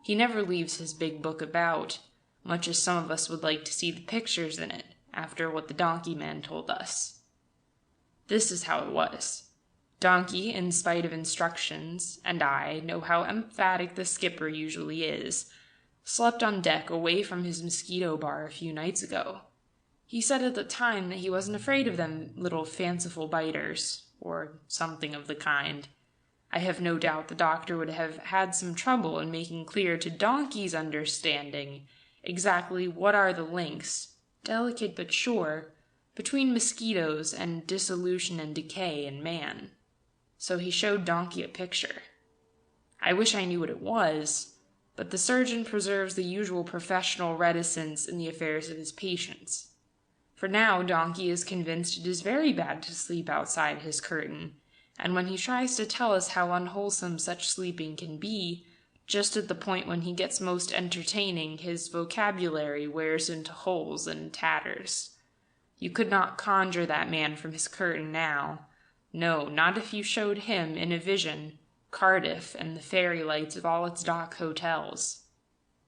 He never leaves his big book about, much as some of us would like to see the pictures in it, after what the donkey man told us. This is how it was. Donkey, in spite of instructions, and I know how emphatic the skipper usually is, slept on deck away from his mosquito bar a few nights ago. He said at the time that he wasn't afraid of them little fanciful biters, or something of the kind. I have no doubt the doctor would have had some trouble in making clear to Donkey's understanding exactly what are the links, delicate but sure, between mosquitoes and dissolution and decay in man. So he showed Donkey a picture. I wish I knew what it was, but the surgeon preserves the usual professional reticence in the affairs of his patients. For now Donkey is convinced it is very bad to sleep outside his curtain, and when he tries to tell us how unwholesome such sleeping can be, just at the point when he gets most entertaining, his vocabulary wears into holes and tatters. You could not conjure that man from his curtain now. No, not if you showed him, in a vision, Cardiff and the fairy lights of all its dock hotels.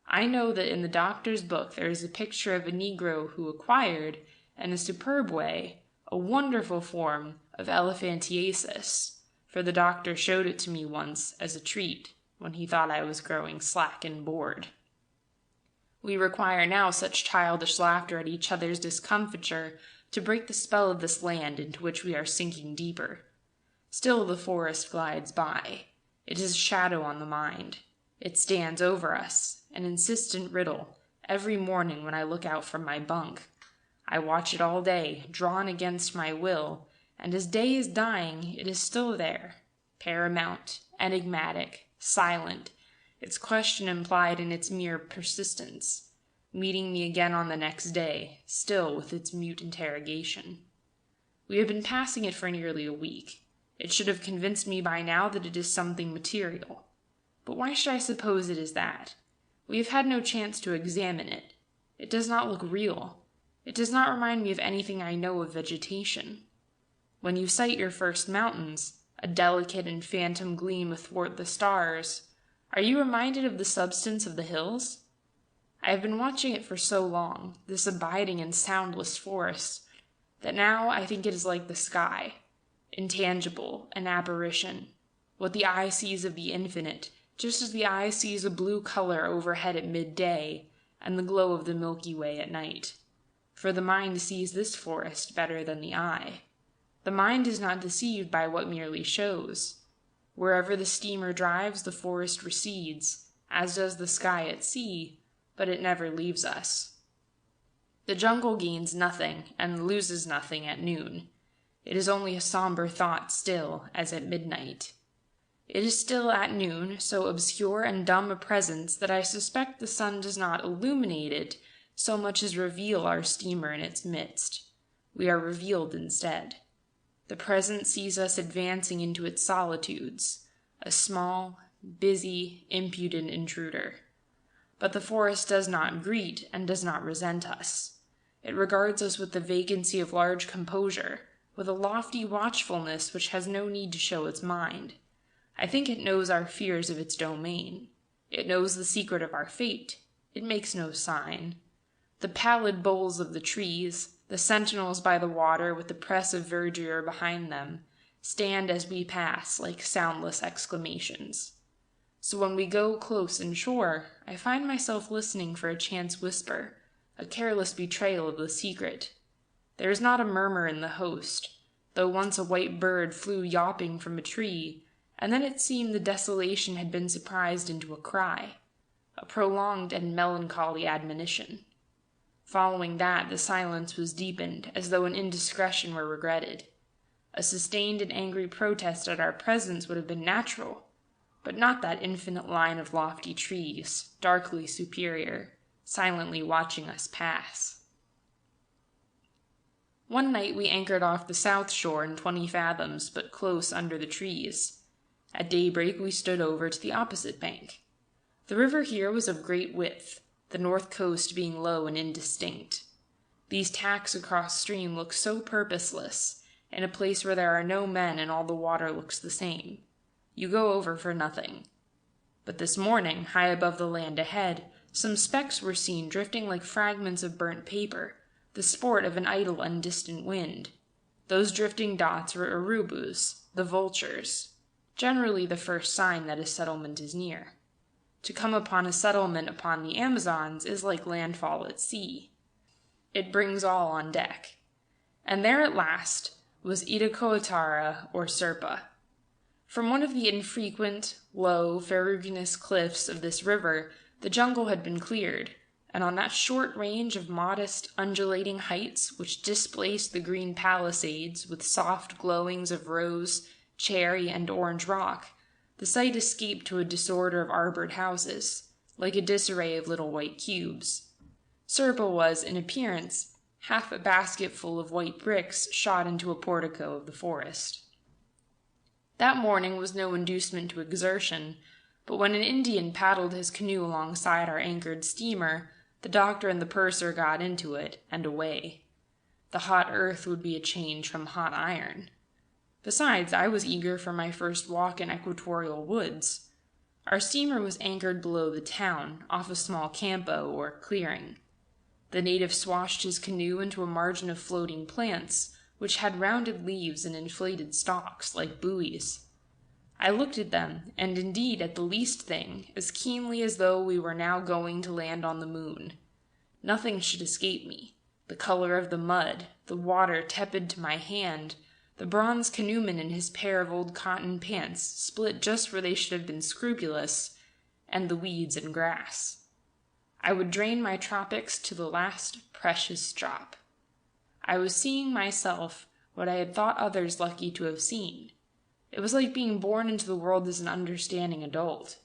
I know that in the doctor's book there is a picture of a Negro who acquired, in a superb way, a wonderful form of elephantiasis, for the doctor showed it to me once as a treat, when he thought I was growing slack and bored. We require now such childish laughter at each other's discomfiture to break the spell of this land into which we are sinking deeper. Still the forest glides by. It is a shadow on the mind. It stands over us, an insistent riddle, every morning when I look out from my bunk. I watch it all day, drawn against my will, and as day is dying, it is still there, paramount, enigmatic, silent, its question implied in its mere persistence, meeting me again on the next day, still with its mute interrogation. We have been passing it for nearly a week. It should have convinced me by now that it is something material. But why should I suppose it is that? We have had no chance to examine it. It does not look real. It does not remind me of anything I know of vegetation. When you sight your first mountains, a delicate and phantom gleam athwart the stars, are you reminded of the substance of the hills? I have been watching it for so long, this abiding and soundless forest, that now I think it is like the sky, intangible, an apparition, what the eye sees of the infinite, just as the eye sees a blue color overhead at midday, and the glow of the Milky Way at night. For the mind sees this forest better than the eye. The mind is not deceived by what merely shows. Wherever the steamer drives, the forest recedes, as does the sky at sea, but it never leaves us. The jungle gains nothing, and loses nothing at noon. It is only a somber thought still, as at midnight. It is still at noon, so obscure and dumb a presence that I suspect the sun does not illuminate it so much as reveal our steamer in its midst. We are revealed instead. The present sees us advancing into its solitudes, a small, busy, impudent intruder. But the forest does not greet and does not resent us. It regards us with the vacancy of large composure, with a lofty watchfulness which has no need to show its mind. I think it knows our fears of its domain. It knows the secret of our fate. It makes no sign. The pallid boles of the trees, the sentinels by the water with the press of verdure behind them, stand as we pass like soundless exclamations. So when we go close inshore, I find myself listening for a chance whisper, a careless betrayal of the secret. There is not a murmur in the host, though once a white bird flew yawping from a tree, and then it seemed the desolation had been surprised into a cry, a prolonged and melancholy admonition. Following that, the silence was deepened, as though an indiscretion were regretted. A sustained and angry protest at our presence would have been natural, but not that infinite line of lofty trees, darkly superior, silently watching us pass. One night we anchored off the south shore in 20 fathoms, but close under the trees. At daybreak we stood over to the opposite bank. The river here was of great width, the north coast being low and indistinct. These tacks across stream look so purposeless, in a place where there are no men and all the water looks the same. You go over for nothing. But this morning, high above the land ahead, some specks were seen drifting like fragments of burnt paper, the sport of an idle and distant wind. Those drifting dots were urubus, the vultures, generally the first sign that a settlement is near. To come upon a settlement upon the Amazons is like landfall at sea. It brings all on deck. And there at last was Itacoatara or Serpa. From one of the infrequent, low, ferruginous cliffs of this river, the jungle had been cleared, and on that short range of modest, undulating heights which displaced the green palisades with soft glowings of rose, cherry, and orange rock, the sight escaped to a disorder of arbored houses, like a disarray of little white cubes. Serpa was, in appearance, half a basketful of white bricks shot into a portico of the forest. That morning was no inducement to exertion, but when an Indian paddled his canoe alongside our anchored steamer, the doctor and the purser got into it, and away. The hot earth would be a change from hot iron. Besides, I was eager for my first walk in equatorial woods. Our steamer was anchored below the town, off a small campo, or clearing. The native swashed his canoe into a margin of floating plants, which had rounded leaves and inflated stalks, like buoys. I looked at them, and indeed at the least thing, as keenly as though we were now going to land on the moon. Nothing should escape me. The color of the mud, the water tepid to my hand, the bronze canoeman in his pair of old cotton pants, split just where they should have been scrupulous, and the weeds and grass. I would drain my tropics to the last precious drop. I was seeing myself what I had thought others lucky to have seen. It was like being born into the world as an understanding adult.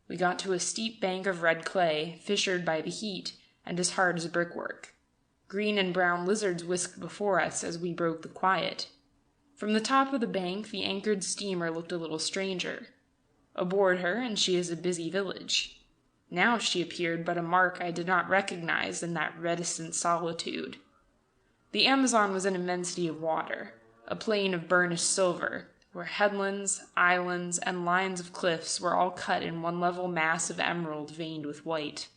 We got to a steep bank of red clay, fissured by the heat, and as hard as brickwork. Green and brown lizards whisked before us as we broke the quiet. From the top of the bank, the anchored steamer looked a little stranger. Aboard her, and she is a busy village. Now she appeared but a mark I did not recognize in that reticent solitude. The Amazon was an immensity of water, a plain of burnished silver, where headlands, islands, and lines of cliffs were all cut in one level mass of emerald veined with white.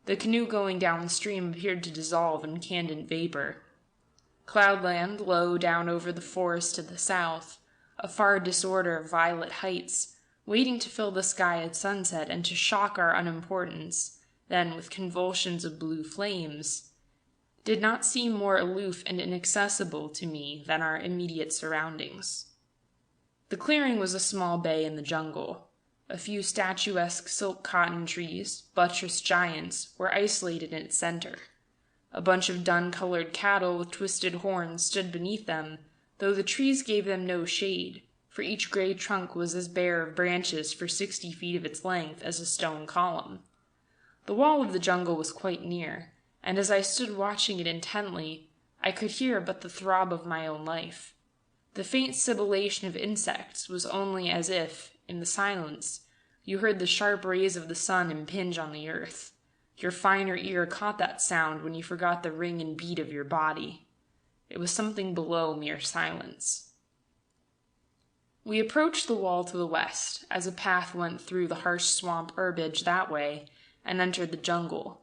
The canoe going down the stream appeared to dissolve in candent vapor. Cloudland, low down over the forest to the south, a far disorder of violet heights, waiting to fill the sky at sunset and to shock our unimportance, then with convulsions of blue flames, did not seem more aloof and inaccessible to me than our immediate surroundings. The clearing was a small bay in the jungle. A few statuesque silk cotton trees, buttressed giants, were isolated in its center. A bunch of dun-colored cattle with twisted horns stood beneath them, though the trees gave them no shade, for each gray trunk was as bare of branches for 60 feet of its length as a stone column. The wall of the jungle was quite near, and as I stood watching it intently, I could hear but the throb of my own life. The faint sibilation of insects was only as if, in the silence, you heard the sharp rays of the sun impinge on the earth. Your finer ear caught that sound when you forgot the ring and beat of your body. It was something below mere silence. We approached the wall to the west, as a path went through the harsh swamp herbage that way, and entered the jungle.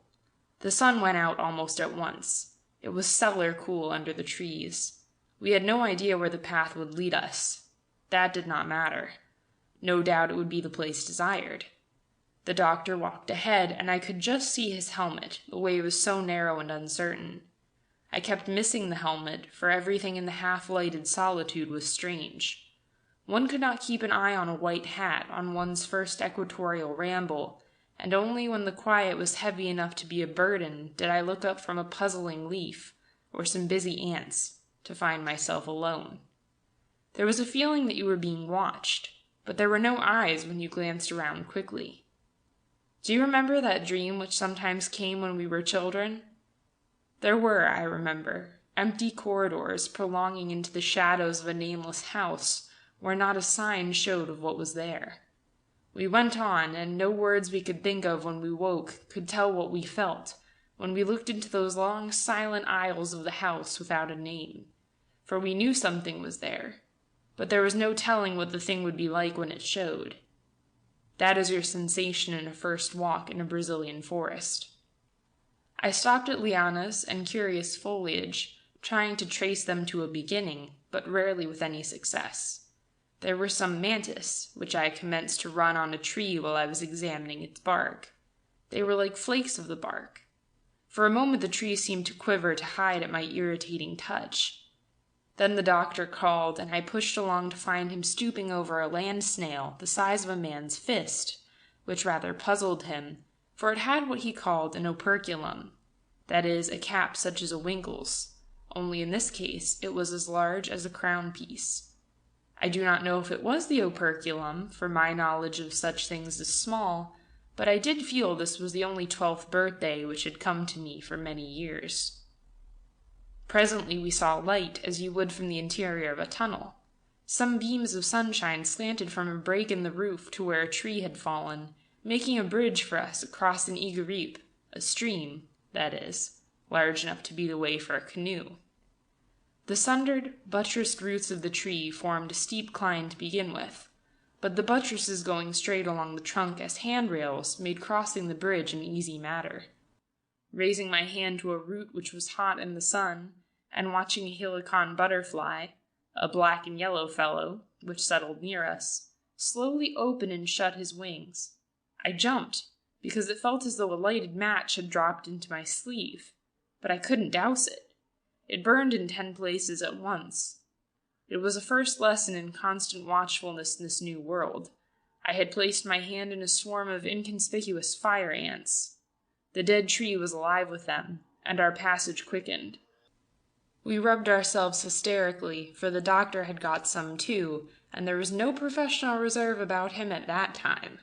The sun went out almost at once. It was cellar cool under the trees. We had no idea where the path would lead us. That did not matter. No doubt it would be the place desired. The doctor walked ahead, and I could just see his helmet, the way was so narrow and uncertain. I kept missing the helmet, for everything in the half-lighted solitude was strange. One could not keep an eye on a white hat on one's first equatorial ramble, and only when the quiet was heavy enough to be a burden did I look up from a puzzling leaf, or some busy ants, to find myself alone. There was a feeling that you were being watched, but there were no eyes when you glanced around quickly. Do you remember that dream which sometimes came when we were children? There were, I remember, empty corridors prolonging into the shadows of a nameless house, where not a sign showed of what was there. We went on, and no words we could think of when we woke could tell what we felt, when we looked into those long silent aisles of the house without a name, for we knew something was there, but there was no telling what the thing would be like when it showed. That is your sensation in a first walk in a Brazilian forest. I stopped at lianas and curious foliage, trying to trace them to a beginning, but rarely with any success. There were some mantis, which I commenced to run on a tree while I was examining its bark. They were like flakes of the bark. For a moment the tree seemed to quiver to hide at my irritating touch. Then the doctor called, and I pushed along to find him stooping over a land snail the size of a man's fist, which rather puzzled him, for it had what he called an operculum, that is, a cap such as a Winkle's, only in this case it was as large as a crown piece. I do not know if it was the operculum, for my knowledge of such things is small, but I did feel this was the only 12th birthday which had come to me for many years. Presently we saw light, as you would from the interior of a tunnel. Some beams of sunshine slanted from a break in the roof to where a tree had fallen, making a bridge for us across an igaripe, a stream, that is, large enough to be the way for a canoe. The sundered, buttressed roots of the tree formed a steep climb to begin with, but the buttresses going straight along the trunk as handrails made crossing the bridge an easy matter. Raising my hand to a root which was hot in the sun, and watching a helicon butterfly, a black and yellow fellow, which settled near us, slowly open and shut his wings, I jumped, because it felt as though a lighted match had dropped into my sleeve, but I couldn't douse it. It burned in 10 places at once. It was a first lesson in constant watchfulness in this new world. I had placed my hand in a swarm of inconspicuous fire ants. The dead tree was alive with them, and our passage quickened. We rubbed ourselves hysterically, for the doctor had got some too, and there was no professional reserve about him at that time.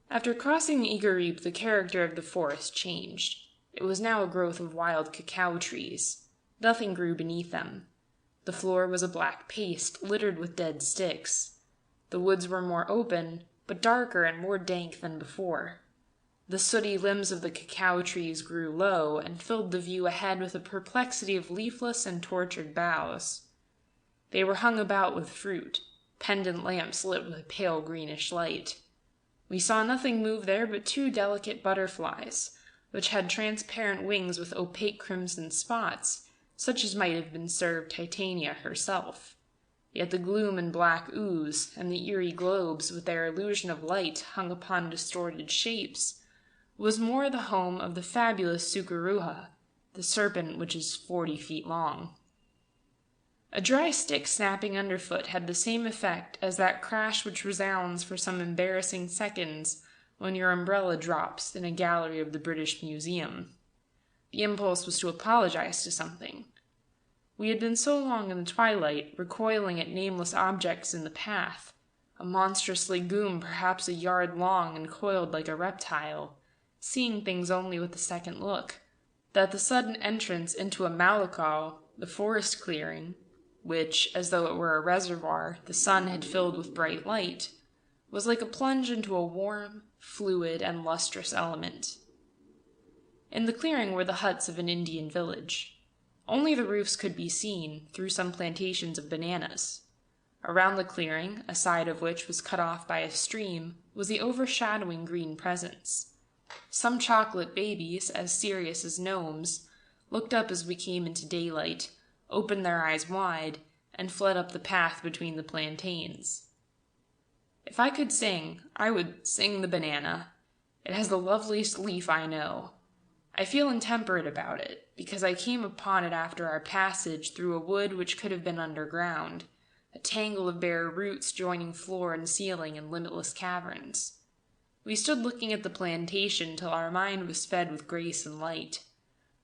After crossing the igaripe, the character of the forest changed. It was now a growth of wild cacao trees. Nothing grew beneath them. The floor was a black paste, littered with dead sticks. The woods were more open, but darker and more dank than before. The sooty limbs of the cacao trees grew low, and filled the view ahead with a perplexity of leafless and tortured boughs. They were hung about with fruit, pendant lamps lit with a pale greenish light. We saw nothing move there but 2 delicate butterflies, which had transparent wings with opaque crimson spots, such as might have been served Titania herself. Yet the gloom and black ooze, and the eerie globes with their illusion of light hung upon distorted shapes, was more the home of the fabulous sucuruja, the serpent which is 40 feet long. A dry stick snapping underfoot had the same effect as that crash which resounds for some embarrassing seconds when your umbrella drops in a gallery of the British Museum. The impulse was to apologize to something. We had been so long in the twilight, recoiling at nameless objects in the path, a monstrous legume perhaps a yard long and coiled like a reptile, seeing things only with a second look, that the sudden entrance into a malakal, the forest clearing, which, as though it were a reservoir, the sun had filled with bright light, was like a plunge into a warm, fluid, and lustrous element. In the clearing were the huts of an Indian village. Only the roofs could be seen, through some plantations of bananas. Around the clearing, a side of which was cut off by a stream, was the overshadowing green presence. Some chocolate babies, as serious as gnomes, looked up as we came into daylight, opened their eyes wide, and fled up the path between the plantains. If I could sing, I would sing the banana. It has the loveliest leaf I know. I feel intemperate about it, because I came upon it after our passage through a wood which could have been underground, a tangle of bare roots joining floor and ceiling in limitless caverns. We stood looking at the plantation till our mind was fed with grace and light.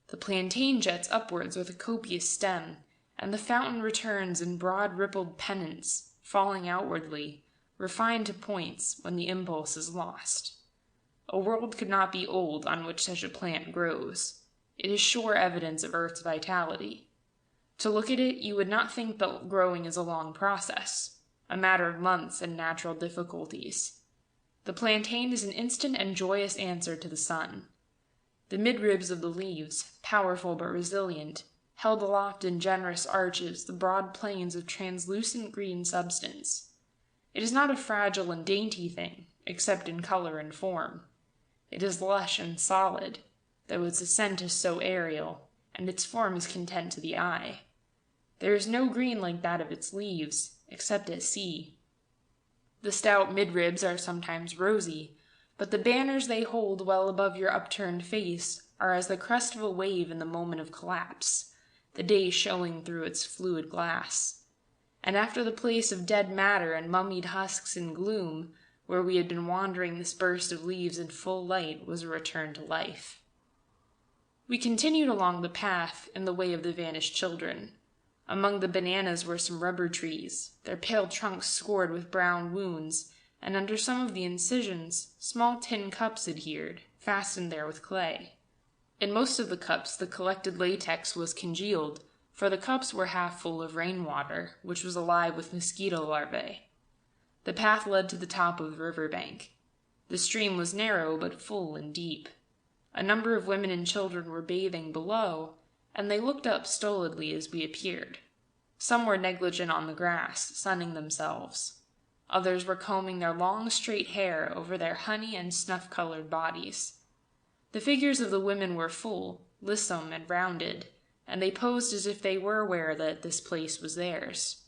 The plantain jets upwards with a copious stem, and the fountain returns in broad rippled pennants, falling outwardly, refined to points when the impulse is lost. A world could not be old on which such a plant grows. It is sure evidence of earth's vitality. To look at it, you would not think that growing is a long process, a matter of months and natural difficulties. The plantain is an instant and joyous answer to the sun. The midribs of the leaves, powerful but resilient, held aloft in generous arches the broad planes of translucent green substance. It is not a fragile and dainty thing, except in color and form. It is lush and solid, though its ascent is so aerial, and its form is content to the eye. There is no green like that of its leaves, except at sea. The stout midribs are sometimes rosy, but the banners they hold well above your upturned face are as the crest of a wave in the moment of collapse, the day showing through its fluid glass. And after the place of dead matter and mummied husks and gloom, where we had been wandering, this burst of leaves in full light was a return to life. We continued along the path in the way of the vanished children. Among the bananas were some rubber trees, their pale trunks scored with brown wounds, and under some of the incisions, small tin cups adhered, fastened there with clay. In most of the cups the collected latex was congealed, for the cups were half full of rainwater, which was alive with mosquito larvae. The path led to the top of the river bank. The stream was narrow but full and deep. A number of women and children were bathing below, and they looked up stolidly as we appeared. Some were negligent on the grass, sunning themselves. Others were combing their long straight hair over their honey and snuff-colored bodies. The figures of the women were full, lissom, and rounded, and they posed as if they were aware that this place was theirs.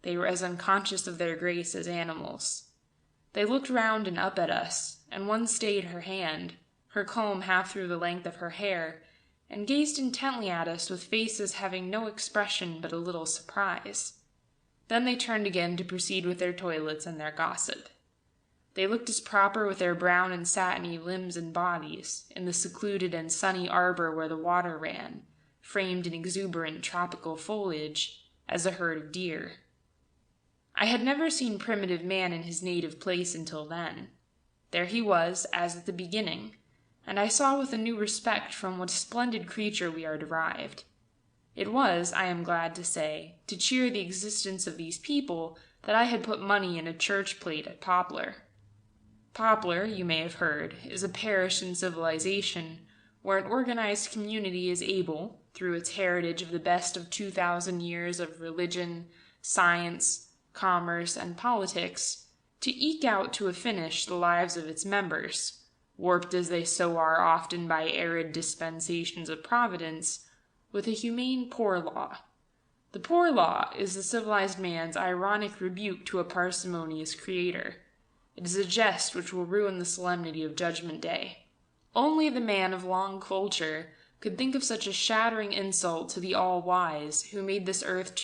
They were as unconscious of their grace as animals. They looked round and up at us, and one stayed her hand, her comb half through the length of her hair, and gazed intently at us with faces having no expression but a little surprise. Then they turned again to proceed with their toilets and their gossip. They looked as proper with their brown and satiny limbs and bodies, in the secluded and sunny arbor where the water ran, framed in exuberant tropical foliage, as a herd of deer. I had never seen primitive man in his native place until then. There he was, as at the beginning, and I saw with a new respect from what splendid creature we are derived. It was, I am glad to say, to cheer the existence of these people that I had put money in a church plate at Poplar. Poplar, you may have heard, is a parish in civilization, where an organized community is able, through its heritage of the best of 2,000 years of religion, science, commerce, and politics, to eke out to a finish the lives of its members, warped as they so are often by arid dispensations of Providence, with a humane poor law. The poor law is the civilized man's ironic rebuke to a parsimonious creator. It is a jest which will ruin the solemnity of Judgment Day. Only the man of long culture could think of such a shattering insult to the all-wise who made this earth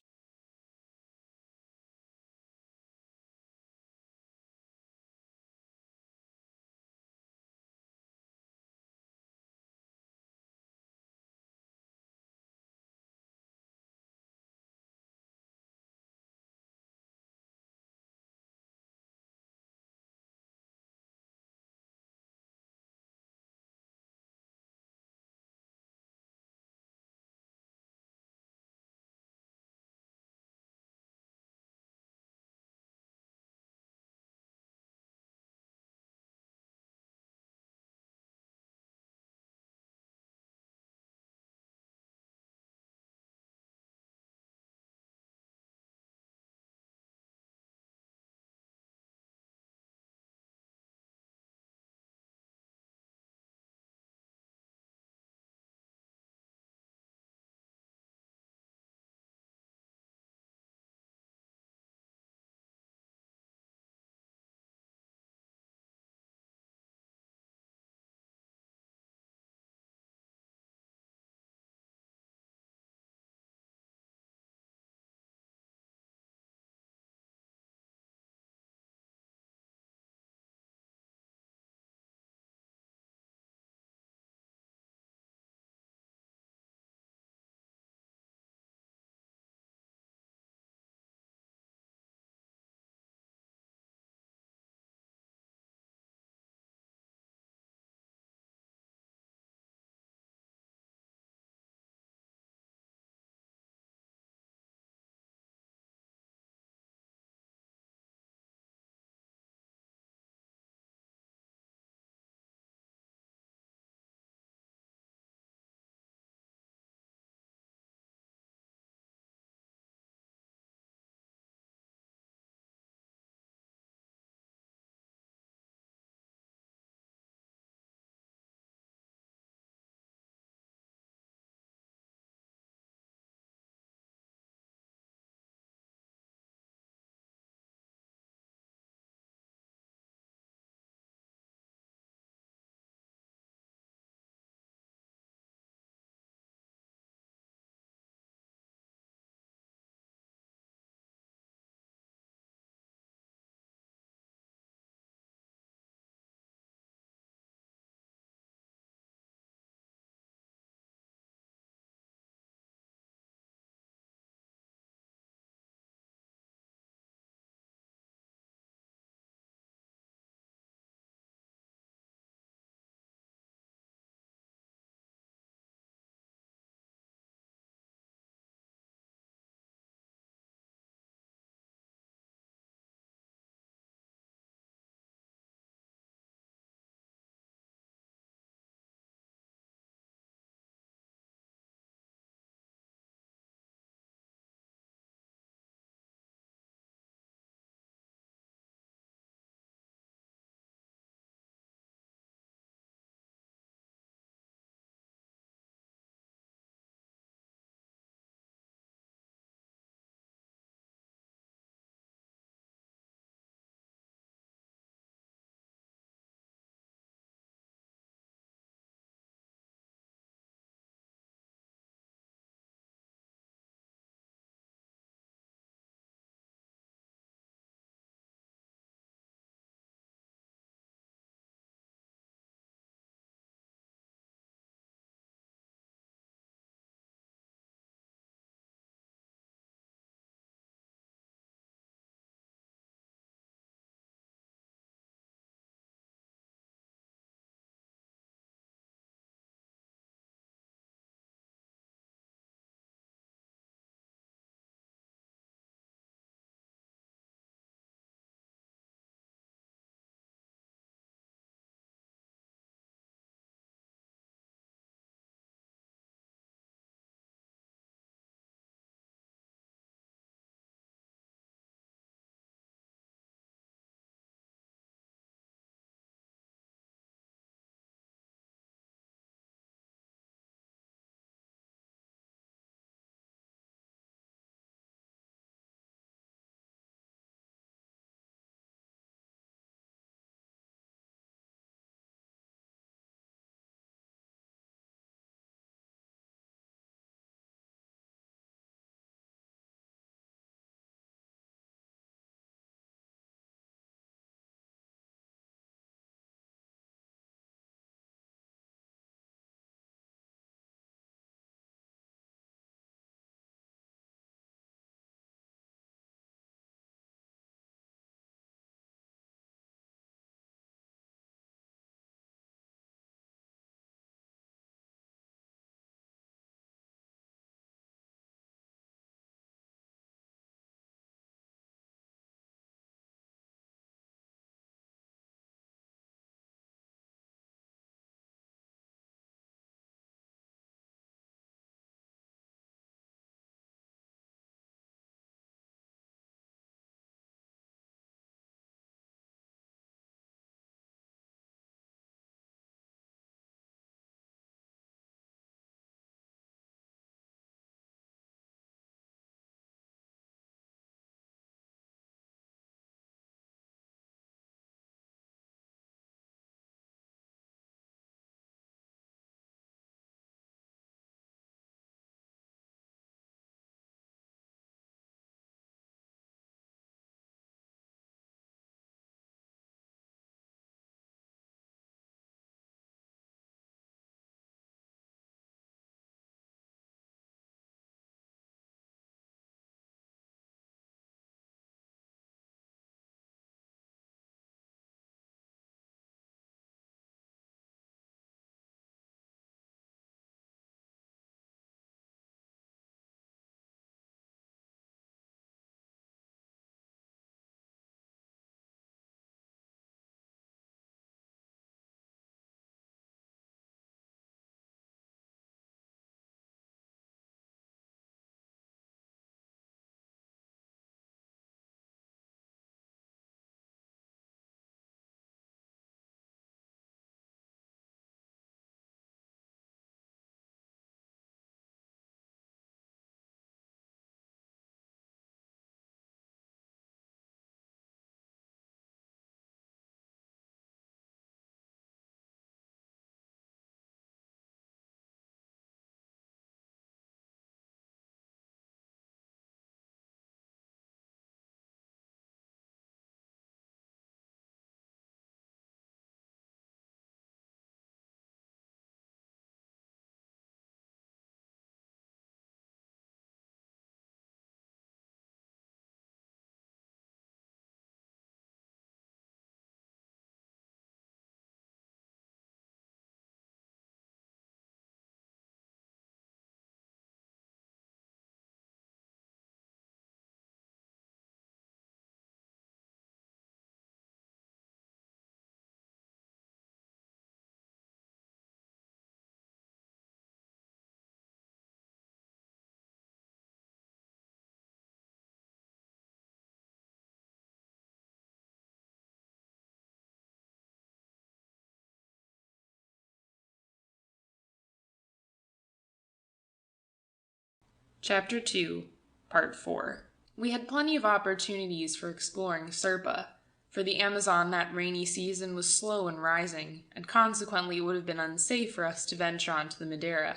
Chapter 2, Part 4. We had plenty of opportunities for exploring Serpa, for the Amazon that rainy season was slow in rising, and consequently it would have been unsafe for us to venture onto the Madeira.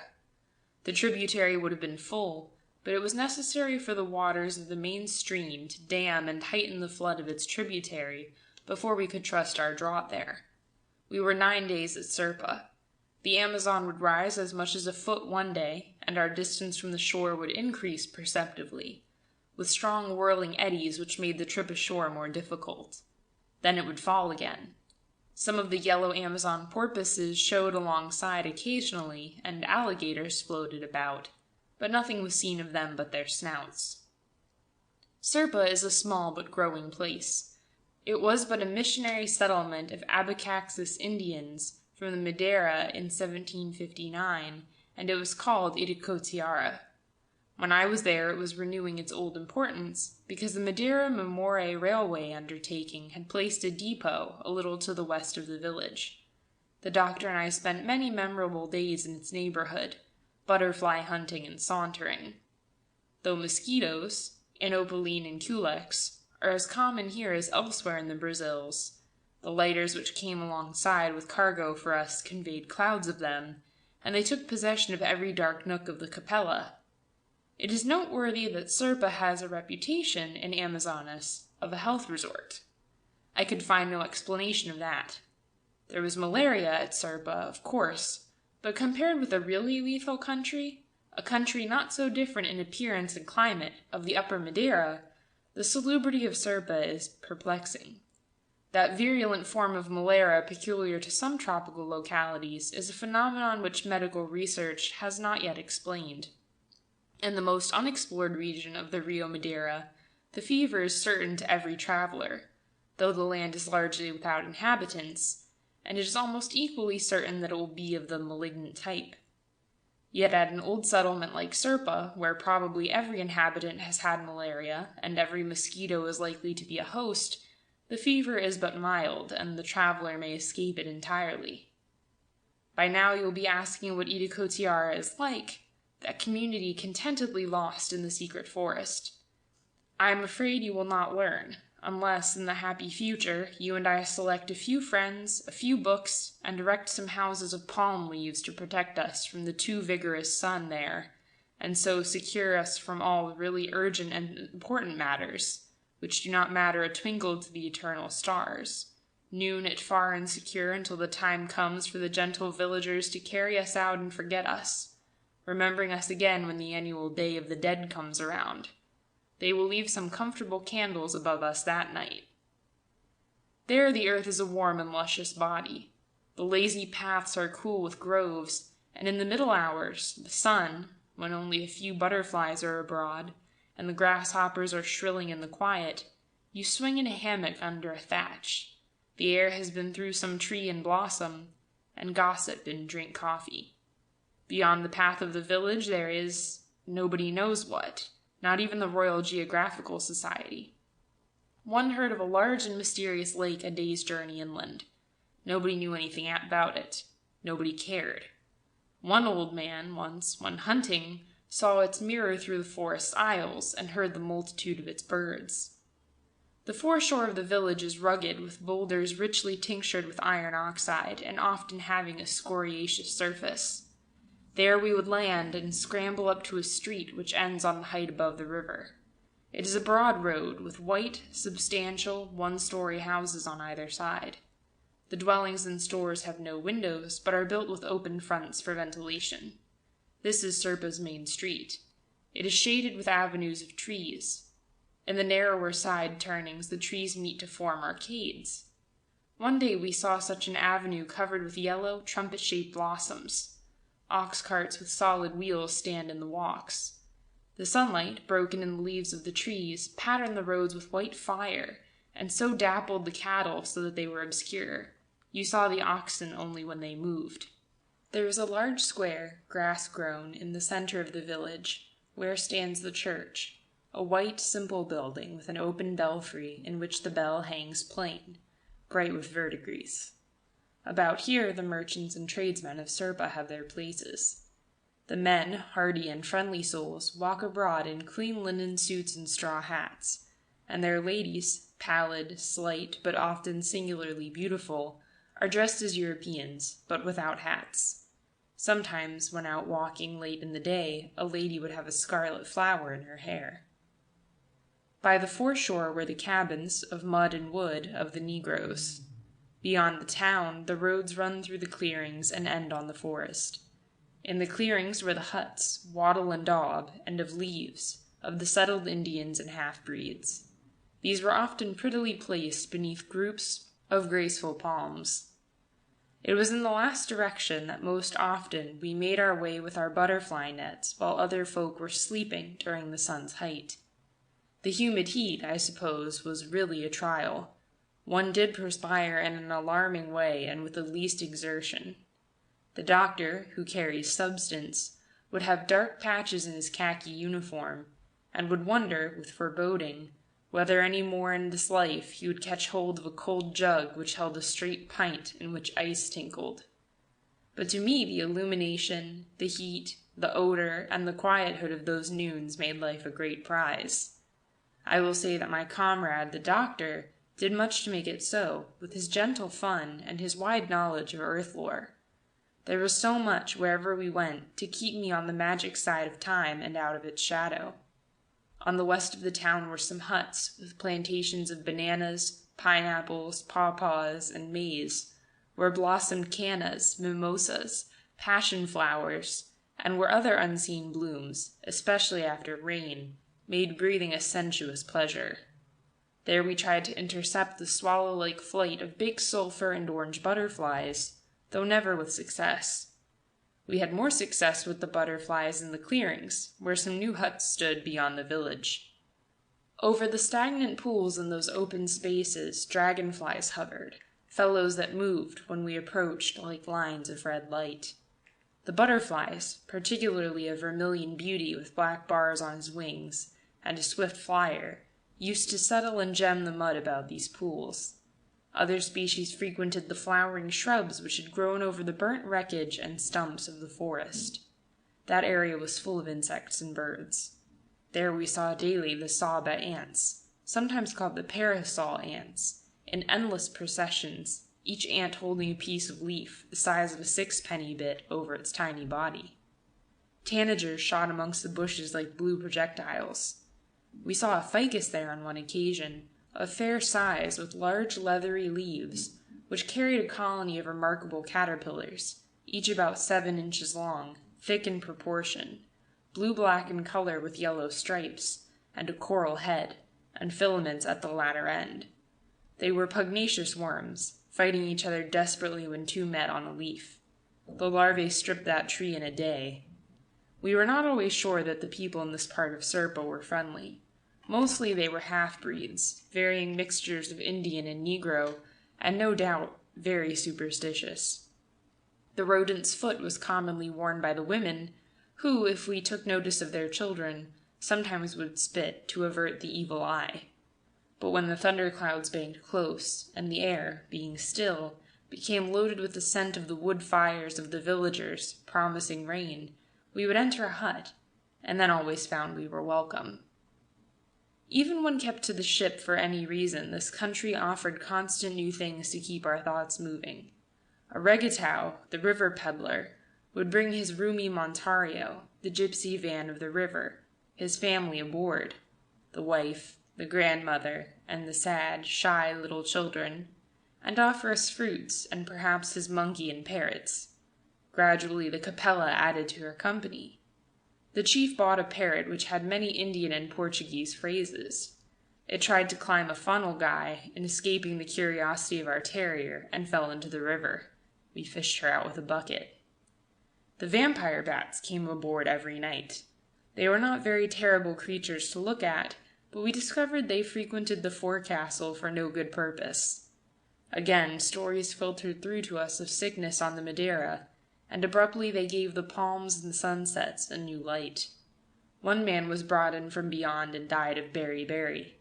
The tributary would have been full, but it was necessary for the waters of the main stream to dam and heighten the flood of its tributary before we could trust our draught there. We were 9 days at Serpa. The Amazon would rise as much as a foot one day, and our distance from the shore would increase perceptibly, with strong whirling eddies which made the trip ashore more difficult. Then it would fall again. Some of the yellow Amazon porpoises showed alongside occasionally, and alligators floated about, but nothing was seen of them but their snouts. Serpa is a small but growing place. It was but a missionary settlement of Abacaxis Indians from the Madeira in 1759, and it was called Iricotiara. When I was there, it was renewing its old importance, because the Madeira Mamoré Railway undertaking had placed a depot a little to the west of the village. The doctor and I spent many memorable days in its neighborhood, butterfly hunting and sauntering. Though mosquitoes, anopeline and culex, are as common here as elsewhere in the Brazils, the lighters which came alongside with cargo for us conveyed clouds of them, and they took possession of every dark nook of the Capella. It is noteworthy that Serpa has a reputation in Amazonas of a health resort. I could find no explanation of that. There was malaria at Serpa, of course, but compared with a really lethal country, a country not so different in appearance and climate, of the upper Madeira, the salubrity of Serpa is perplexing. That virulent form of malaria peculiar to some tropical localities is a phenomenon which medical research has not yet explained. In the most unexplored region of the Rio Madeira, the fever is certain to every traveler, though the land is largely without inhabitants, and it is almost equally certain that it will be of the malignant type. Yet at an old settlement like Serpa, where probably every inhabitant has had malaria, and every mosquito is likely to be a host, the fever is but mild, and the traveler may escape it entirely. By now you will be asking what Iricotiara is like, that community contentedly lost in the secret forest. I am afraid you will not learn, unless, in the happy future, you and I select a few friends, a few books, and erect some houses of palm leaves to protect us from the too vigorous sun there, and so secure us from all really urgent and important matters, which do not matter a twinkle to the eternal stars, noon it far and secure until the time comes for the gentle villagers to carry us out and forget us, remembering us again when the annual Day of the Dead comes around. They will leave some comfortable candles above us that night. There the earth is a warm and luscious body. The lazy paths are cool with groves, and in the middle hours, the sun, when only a few butterflies are abroad, and the grasshoppers are shrilling in the quiet, you swing in a hammock under a thatch. The air has been through some tree in blossom, and gossip and drink coffee. Beyond the path of the village there is nobody knows what, not even the Royal Geographical Society. One heard of a large and mysterious lake a day's journey inland. Nobody knew anything about it. Nobody cared. One old man once, when hunting, saw its mirror through the forest aisles, and heard the multitude of its birds. The foreshore of the village is rugged, with boulders richly tinctured with iron oxide, and often having a scoriaceous surface. There we would land, and scramble up to a street which ends on the height above the river. It is a broad road, with white, substantial, one-story houses on either side. The dwellings and stores have no windows, but are built with open fronts for ventilation. This is Serpa's main street. It is shaded with avenues of trees. In the narrower side turnings the trees meet to form arcades. One day we saw such an avenue covered with yellow, trumpet-shaped blossoms. Ox carts with solid wheels stand in the walks. The sunlight, broken in the leaves of the trees, patterned the roads with white fire, and so dappled the cattle so that they were obscure. You saw the oxen only when they moved. There is a large square, grass-grown, in the center of the village, where stands the church, a white, simple building with an open belfry in which the bell hangs plain, bright with verdigris. About here the merchants and tradesmen of Serpa have their places. The men, hardy and friendly souls, walk abroad in clean linen suits and straw hats, and their ladies, pallid, slight, but often singularly beautiful, are dressed as Europeans, but without hats. Sometimes, when out walking late in the day, a lady would have a scarlet flower in her hair. By the foreshore were the cabins, of mud and wood, of the Negroes. Beyond the town, the roads run through the clearings and end on the forest. In the clearings were the huts, wattle and daub, and of leaves, of the settled Indians and half-breeds. These were often prettily placed beneath groups of graceful palms. It was in the last direction that most often we made our way with our butterfly nets while other folk were sleeping during the sun's height. The humid heat, I suppose, was really a trial. One did perspire in an alarming way and with the least exertion. The doctor, who carries substance, would have dark patches in his khaki uniform, and would wonder, with foreboding, whether any more in this life he would catch hold of a cold jug which held a straight pint in which ice tinkled. But to me the illumination, the heat, the odor, and the quiethood of those noons made life a great prize. I will say that my comrade, the doctor, did much to make it so, with his gentle fun and his wide knowledge of earth lore. There was so much, wherever we went, to keep me on the magic side of time and out of its shadow. On the west of the town were some huts, with plantations of bananas, pineapples, pawpaws, and maize, where blossomed cannas, mimosas, passion flowers, and where other unseen blooms, especially after rain, made breathing a sensuous pleasure. There we tried to intercept the swallow-like flight of big sulphur and orange butterflies, though never with success. We had more success with the butterflies in the clearings, where some new huts stood beyond the village. Over the stagnant pools in those open spaces dragonflies hovered, fellows that moved when we approached like lines of red light. The butterflies, particularly a vermilion beauty with black bars on his wings, and a swift flyer, used to settle and gem the mud about these pools. Other species frequented the flowering shrubs which had grown over the burnt wreckage and stumps of the forest. That area was full of insects and birds. There we saw daily the sauba ants, sometimes called the parasol ants, in endless processions, each ant holding a piece of leaf the size of a sixpenny bit over its tiny body. Tanagers shot amongst the bushes like blue projectiles. We saw a ficus there on one occasion, of fair size, with large leathery leaves, which carried a colony of remarkable caterpillars, each about 7 inches long, thick in proportion, blue-black in color with yellow stripes, and a coral head, and filaments at the latter end. They were pugnacious worms, fighting each other desperately when two met on a leaf. The larvae stripped that tree in a day. We were not always sure that the people in this part of Serpa were friendly. Mostly they were half-breeds, varying mixtures of Indian and Negro, and no doubt very superstitious. The rodent's foot was commonly worn by the women, who, if we took notice of their children, sometimes would spit to avert the evil eye. But when the thunderclouds banged close, and the air, being still, became loaded with the scent of the wood fires of the villagers, promising rain, we would enter a hut, and then always found we were welcome. Even when kept to the ship for any reason, this country offered constant new things to keep our thoughts moving. A regatao, the river peddler, would bring his roomy Montario, the gypsy van of the river, his family aboard, the wife, the grandmother, and the sad, shy little children, and offer us fruits, and perhaps his monkey and parrots. Gradually the capella added to her company. The chief bought a parrot which had many Indian and Portuguese phrases. It tried to climb a funnel guy, in escaping the curiosity of our terrier, and fell into the river. We fished her out with a bucket. The vampire bats came aboard every night. They were not very terrible creatures to look at, but we discovered they frequented the forecastle for no good purpose. Again, stories filtered through to us of sickness on the Madeira, and abruptly they gave the palms and sunsets a new light. One man was brought in from beyond and died of beriberi.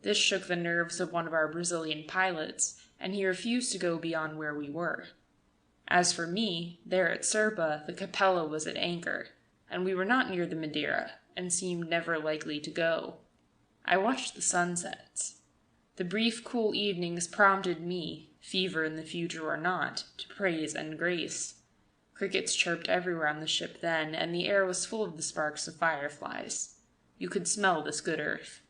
This shook the nerves of one of our Brazilian pilots, and he refused to go beyond where we were. As for me, there at Serpa, the capella was at anchor, and we were not near the Madeira, and seemed never likely to go. I watched the sunsets. The brief, cool evenings prompted me, fever in the future or not, to praise and grace. Crickets chirped everywhere on the ship then, and the air was full of the sparks of fireflies. You could smell this good earth.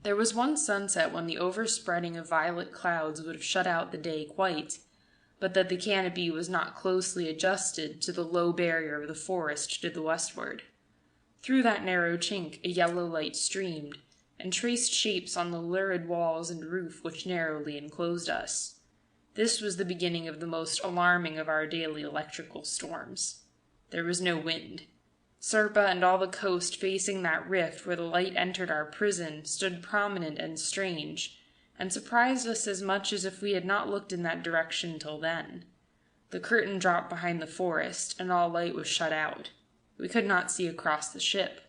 There was one sunset when the overspreading of violet clouds would have shut out the day quite, but that the canopy was not closely adjusted to the low barrier of the forest to the westward. Through that narrow chink a yellow light streamed, and traced shapes on the lurid walls and roof which narrowly enclosed us. This was the beginning of the most alarming of our daily electrical storms. There was no wind. Serpa and all the coast facing that rift where the light entered our prison stood prominent and strange, and surprised us as much as if we had not looked in that direction till then. The curtain dropped behind the forest, and all light was shut out. We could not see across the ship.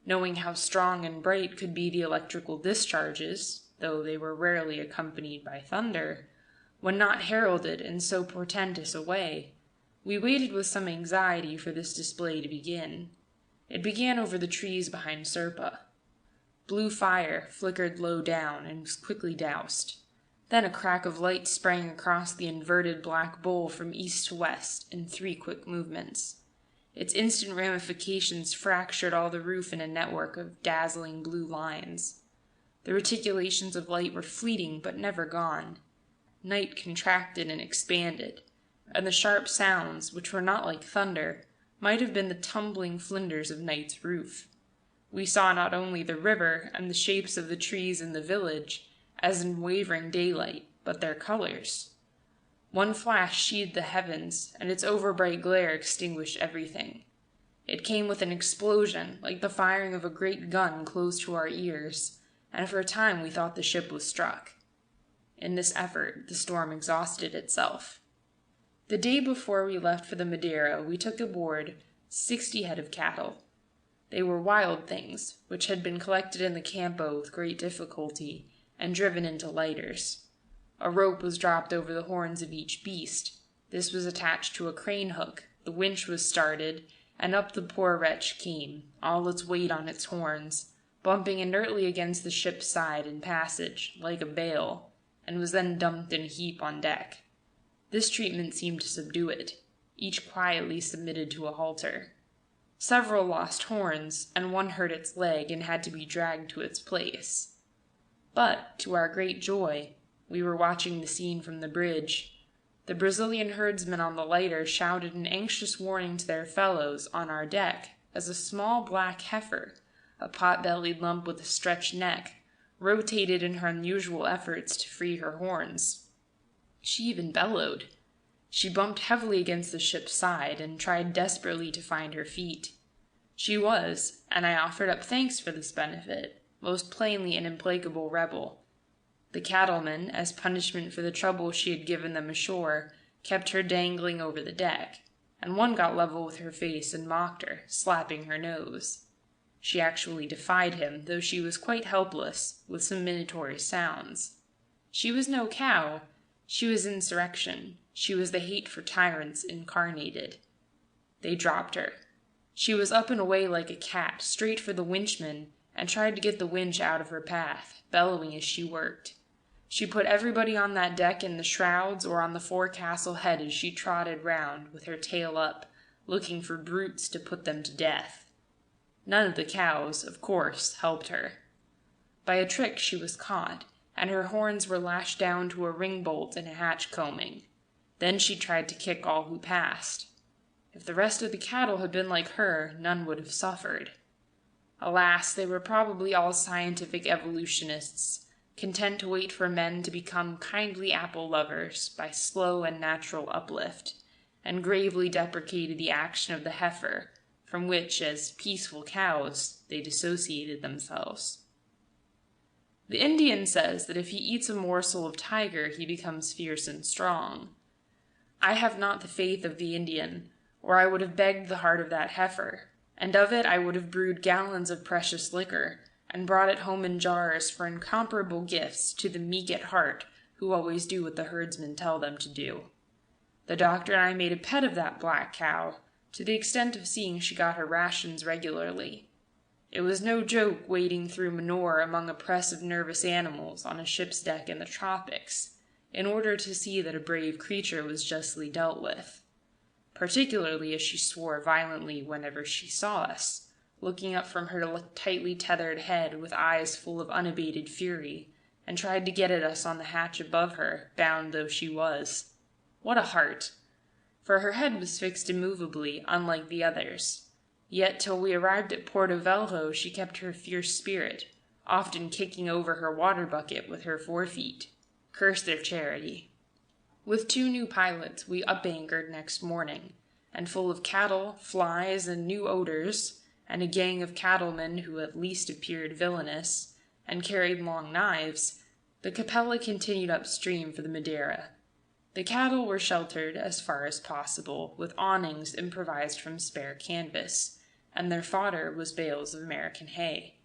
Knowing how strong and bright could be the electrical discharges, though they were rarely accompanied by thunder, when not heralded in so portentous a way, we waited with some anxiety for this display to begin. It began over the trees behind Serpa. Blue fire flickered low down and was quickly doused. Then a crack of light sprang across the inverted black bowl from east to west in 3 quick movements. Its instant ramifications fractured all the roof in a network of dazzling blue lines. The reticulations of light were fleeting but never gone. Night contracted and expanded, and the sharp sounds, which were not like thunder, might have been the tumbling flinders of night's roof. We saw not only the river and the shapes of the trees in the village, as in wavering daylight, but their colors. One flash sheathed the heavens, and its overbright glare extinguished everything. It came with an explosion, like the firing of a great gun close to our ears, and for a time we thought the ship was struck. In this effort, the storm exhausted itself. The day before we left for the Madeira, we took aboard 60 head of cattle. They were wild things, which had been collected in the campo with great difficulty, and driven into lighters. A rope was dropped over the horns of each beast. This was attached to a crane hook, the winch was started, and up the poor wretch came, all its weight on its horns, bumping inertly against the ship's side in passage, like a bale, and was then dumped in a heap on deck. This treatment seemed to subdue it. Each quietly submitted to a halter. Several lost horns, and one hurt its leg and had to be dragged to its place. But, to our great joy, we were watching the scene from the bridge. The Brazilian herdsmen on the lighter shouted an anxious warning to their fellows on our deck as a small black heifer, a pot-bellied lump with a stretched neck, rotated in her unusual efforts to free her horns. She even bellowed. She bumped heavily against the ship's side and tried desperately to find her feet. She was, and I offered up thanks for this benefit, most plainly an implacable rebel. The cattlemen, as punishment for the trouble she had given them ashore, kept her dangling over the deck, and one got level with her face and mocked her, slapping her nose. She actually defied him, though she was quite helpless, with some minatory sounds. She was no cow. She was insurrection. She was the hate for tyrants incarnated. They dropped her. She was up and away like a cat, straight for the winchman, and tried to get the winch out of her path, bellowing as she worked. She put everybody on that deck in the shrouds or on the forecastle head as she trotted round, with her tail up, looking for brutes to put them to death. None of the cows, of course, helped her. By a trick she was caught, and her horns were lashed down to a ring-bolt and a hatch-combing. Then she tried to kick all who passed. If the rest of the cattle had been like her, none would have suffered. Alas, they were probably all scientific evolutionists, content to wait for men to become kindly apple lovers by slow and natural uplift, and gravely deprecated the action of the heifer, from which, as peaceful cows, they dissociated themselves. The Indian says that if he eats a morsel of tiger, he becomes fierce and strong. I have not the faith of the Indian, or I would have begged the heart of that heifer, and of it I would have brewed gallons of precious liquor, and brought it home in jars for incomparable gifts to the meek at heart who always do what the herdsmen tell them to do. The doctor and I made a pet of that black cow, to the extent of seeing she got her rations regularly. It was no joke wading through manure among a press of nervous animals on a ship's deck in the tropics, in order to see that a brave creature was justly dealt with, particularly as she swore violently whenever she saw us, looking up from her tightly tethered head with eyes full of unabated fury, and tried to get at us on the hatch above her, bound though she was. What a heart! For her head was fixed immovably, unlike the others. Yet till we arrived at Porto Velho she kept her fierce spirit, often kicking over her water bucket with her forefeet. Curse their charity. With 2 new pilots we up-anchored next morning, and full of cattle, flies, and new odors, and a gang of cattlemen who at least appeared villainous, and carried long knives, the Capella continued upstream for the Madeira. The cattle were sheltered, as far as possible, with awnings improvised from spare canvas, and their fodder was bales of American hay.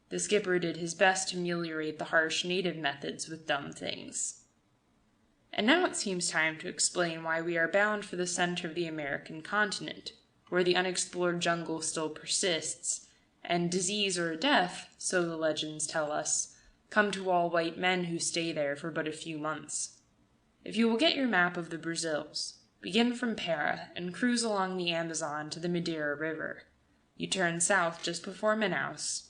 The skipper did his best to ameliorate the harsh native methods with dumb things. And now it seems time to explain why we are bound for the center of the American continent, where the unexplored jungle still persists, and disease or death, so the legends tell us, come to all white men who stay there for but a few months. If you will get your map of the Brazils, begin from Para and cruise along the Amazon to the Madeira River. You turn south just before Manaus.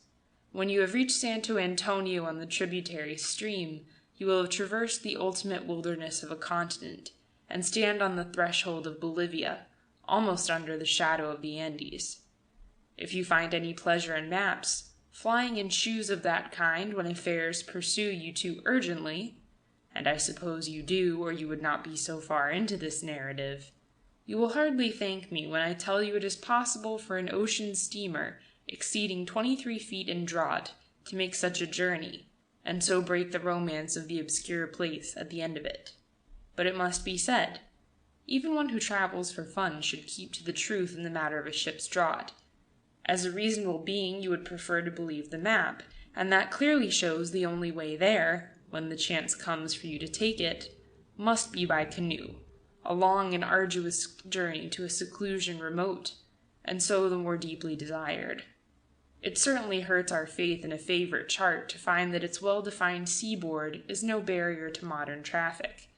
When you have reached Santo Antonio on the tributary stream, you will have traversed the ultimate wilderness of a continent, and stand on the threshold of Bolivia, almost under the shadow of the Andes. If you find any pleasure in maps, flying in shoes of that kind when affairs pursue you too urgently, and I suppose you do, or you would not be so far into this narrative, you will hardly thank me when I tell you it is possible for an ocean steamer exceeding 23 feet in draught to make such a journey, and so break the romance of the obscure place at the end of it. But it must be said, even one who travels for fun should keep to the truth in the matter of a ship's draught. As a reasonable being, you would prefer to believe the map, and that clearly shows the only way there, when the chance comes for you to take it, must be by canoe, a long and arduous journey to a seclusion remote, and so the more deeply desired. It certainly hurts our faith in a favorite chart to find that its well-defined seaboard is no barrier to modern traffic,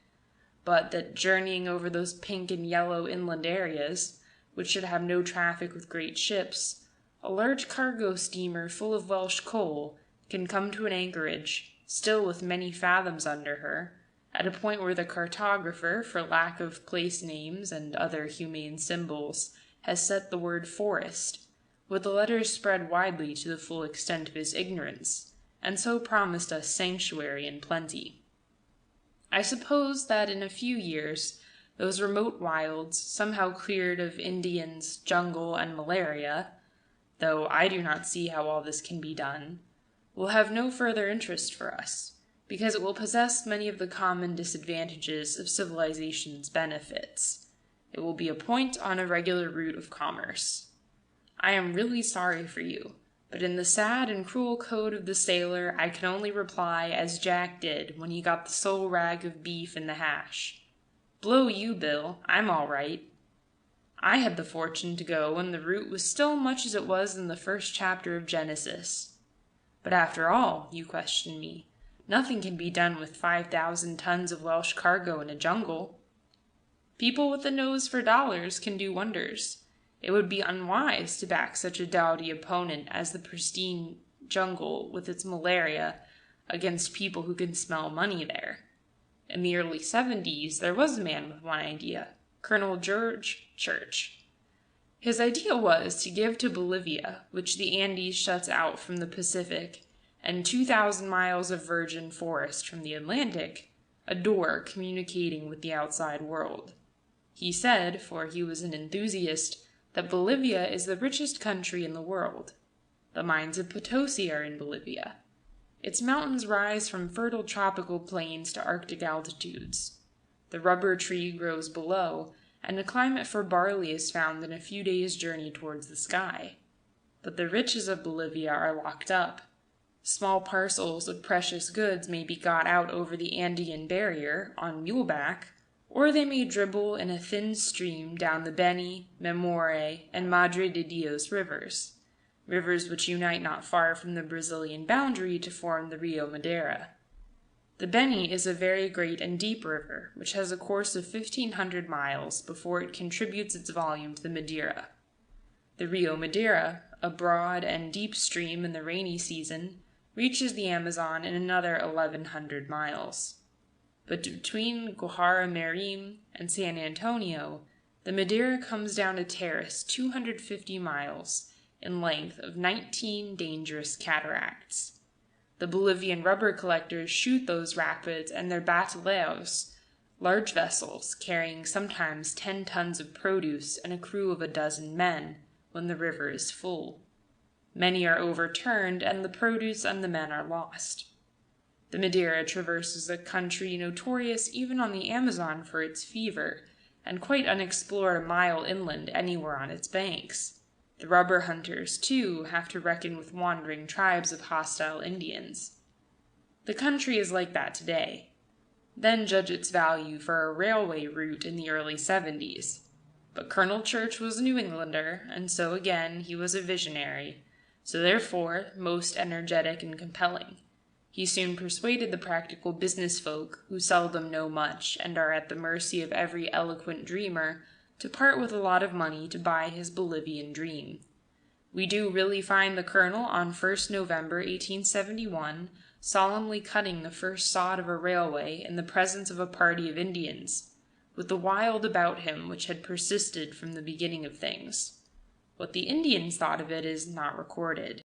but that journeying over those pink and yellow inland areas, which should have no traffic with great ships, a large cargo steamer full of Welsh coal can come to an anchorage, still with many fathoms under her, at a point where the cartographer, for lack of place names and other humane symbols, has set the word forest, with the letters spread widely to the full extent of his ignorance, and so promised us sanctuary and plenty. I suppose that in a few years those remote wilds, somehow cleared of Indians, jungle, and malaria, though I do not see how all this can be done, will have no further interest for us, because it will possess many of the common disadvantages of civilization's benefits. It will be a point on a regular route of commerce. I am really sorry for you, but in the sad and cruel code of the sailor I can only reply as Jack did when he got the sole rag of beef in the hash. Blow you, Bill, I'm all right. I had the fortune to go when the route was still much as it was in the first chapter of Genesis. But after all, you question me, nothing can be done with 5,000 tons of Welsh cargo in a jungle. People with a nose for dollars can do wonders. It would be unwise to back such a doughty opponent as the pristine jungle with its malaria against people who can smell money there. In the early 70s, there was a man with one idea, Colonel George Church. His idea was to give to Bolivia, which the Andes shuts out from the Pacific, and 2,000 miles of virgin forest from the Atlantic, a door communicating with the outside world. He said, for he was an enthusiast, that Bolivia is the richest country in the world. The mines of Potosi are in Bolivia. Its mountains rise from fertile tropical plains to Arctic altitudes. The rubber tree grows below, and a climate for barley is found in a few days' journey towards the sky. But the riches of Bolivia are locked up. Small parcels of precious goods may be got out over the Andean barrier, on muleback, or they may dribble in a thin stream down the Beni, Memore, and Madre de Dios rivers, rivers which unite not far from the Brazilian boundary to form the Rio Madeira. The Beni is a very great and deep river, which has a course of 1,500 miles before it contributes its volume to the Madeira. The Rio Madeira, a broad and deep stream in the rainy season, reaches the Amazon in another 1,100 miles. But between Guajara-Marim and San Antonio, the Madeira comes down a terrace 250 miles in length of 19 dangerous cataracts. The Bolivian rubber collectors shoot those rapids and their bateleiros, large vessels carrying sometimes 10 tons of produce and a crew of 12 men, when the river is full. Many are overturned, and the produce and the men are lost. The Madeira traverses a country notorious even on the Amazon for its fever, and quite unexplored a mile inland anywhere on its banks. The rubber hunters, too, have to reckon with wandering tribes of hostile Indians. The country is like that today. Then judge its value for a railway route in the early 70s. But Colonel Church was a New Englander, and so again he was a visionary, so therefore most energetic and compelling. He soon persuaded the practical business folk, who seldom know much and are at the mercy of every eloquent dreamer, to part with a lot of money to buy his Bolivian dream. We do really find the colonel on 1st November 1871 solemnly cutting the first sod of a railway in the presence of a party of Indians, with the wild about him which had persisted from the beginning of things. What the Indians thought of it is not recorded.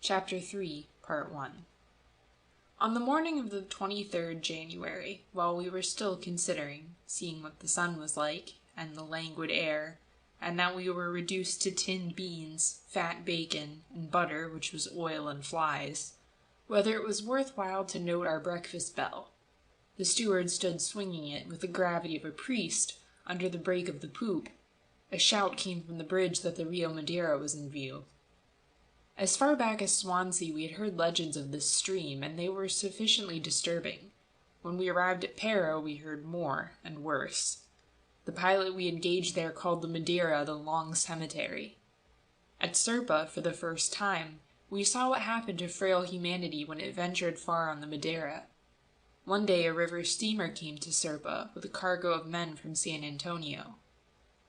Chapter 3, Part 1. On the morning of the 23rd January, while we were still considering, seeing what the sun was like, and the languid air, and that we were reduced to tinned beans, fat bacon, and butter which was oil and flies, whether it was worth while to note our breakfast bell. The steward stood swinging it with the gravity of a priest under the break of the poop. A shout came from the bridge that the Rio Madeira was in view. As far back as Swansea we had heard legends of this stream, and they were sufficiently disturbing. When we arrived at Pera we heard more and worse. The pilot we engaged there called the Madeira the Long Cemetery. At Serpa, for the first time, we saw what happened to frail humanity when it ventured far on the Madeira. One day a river steamer came to Serpa with a cargo of men from San Antonio.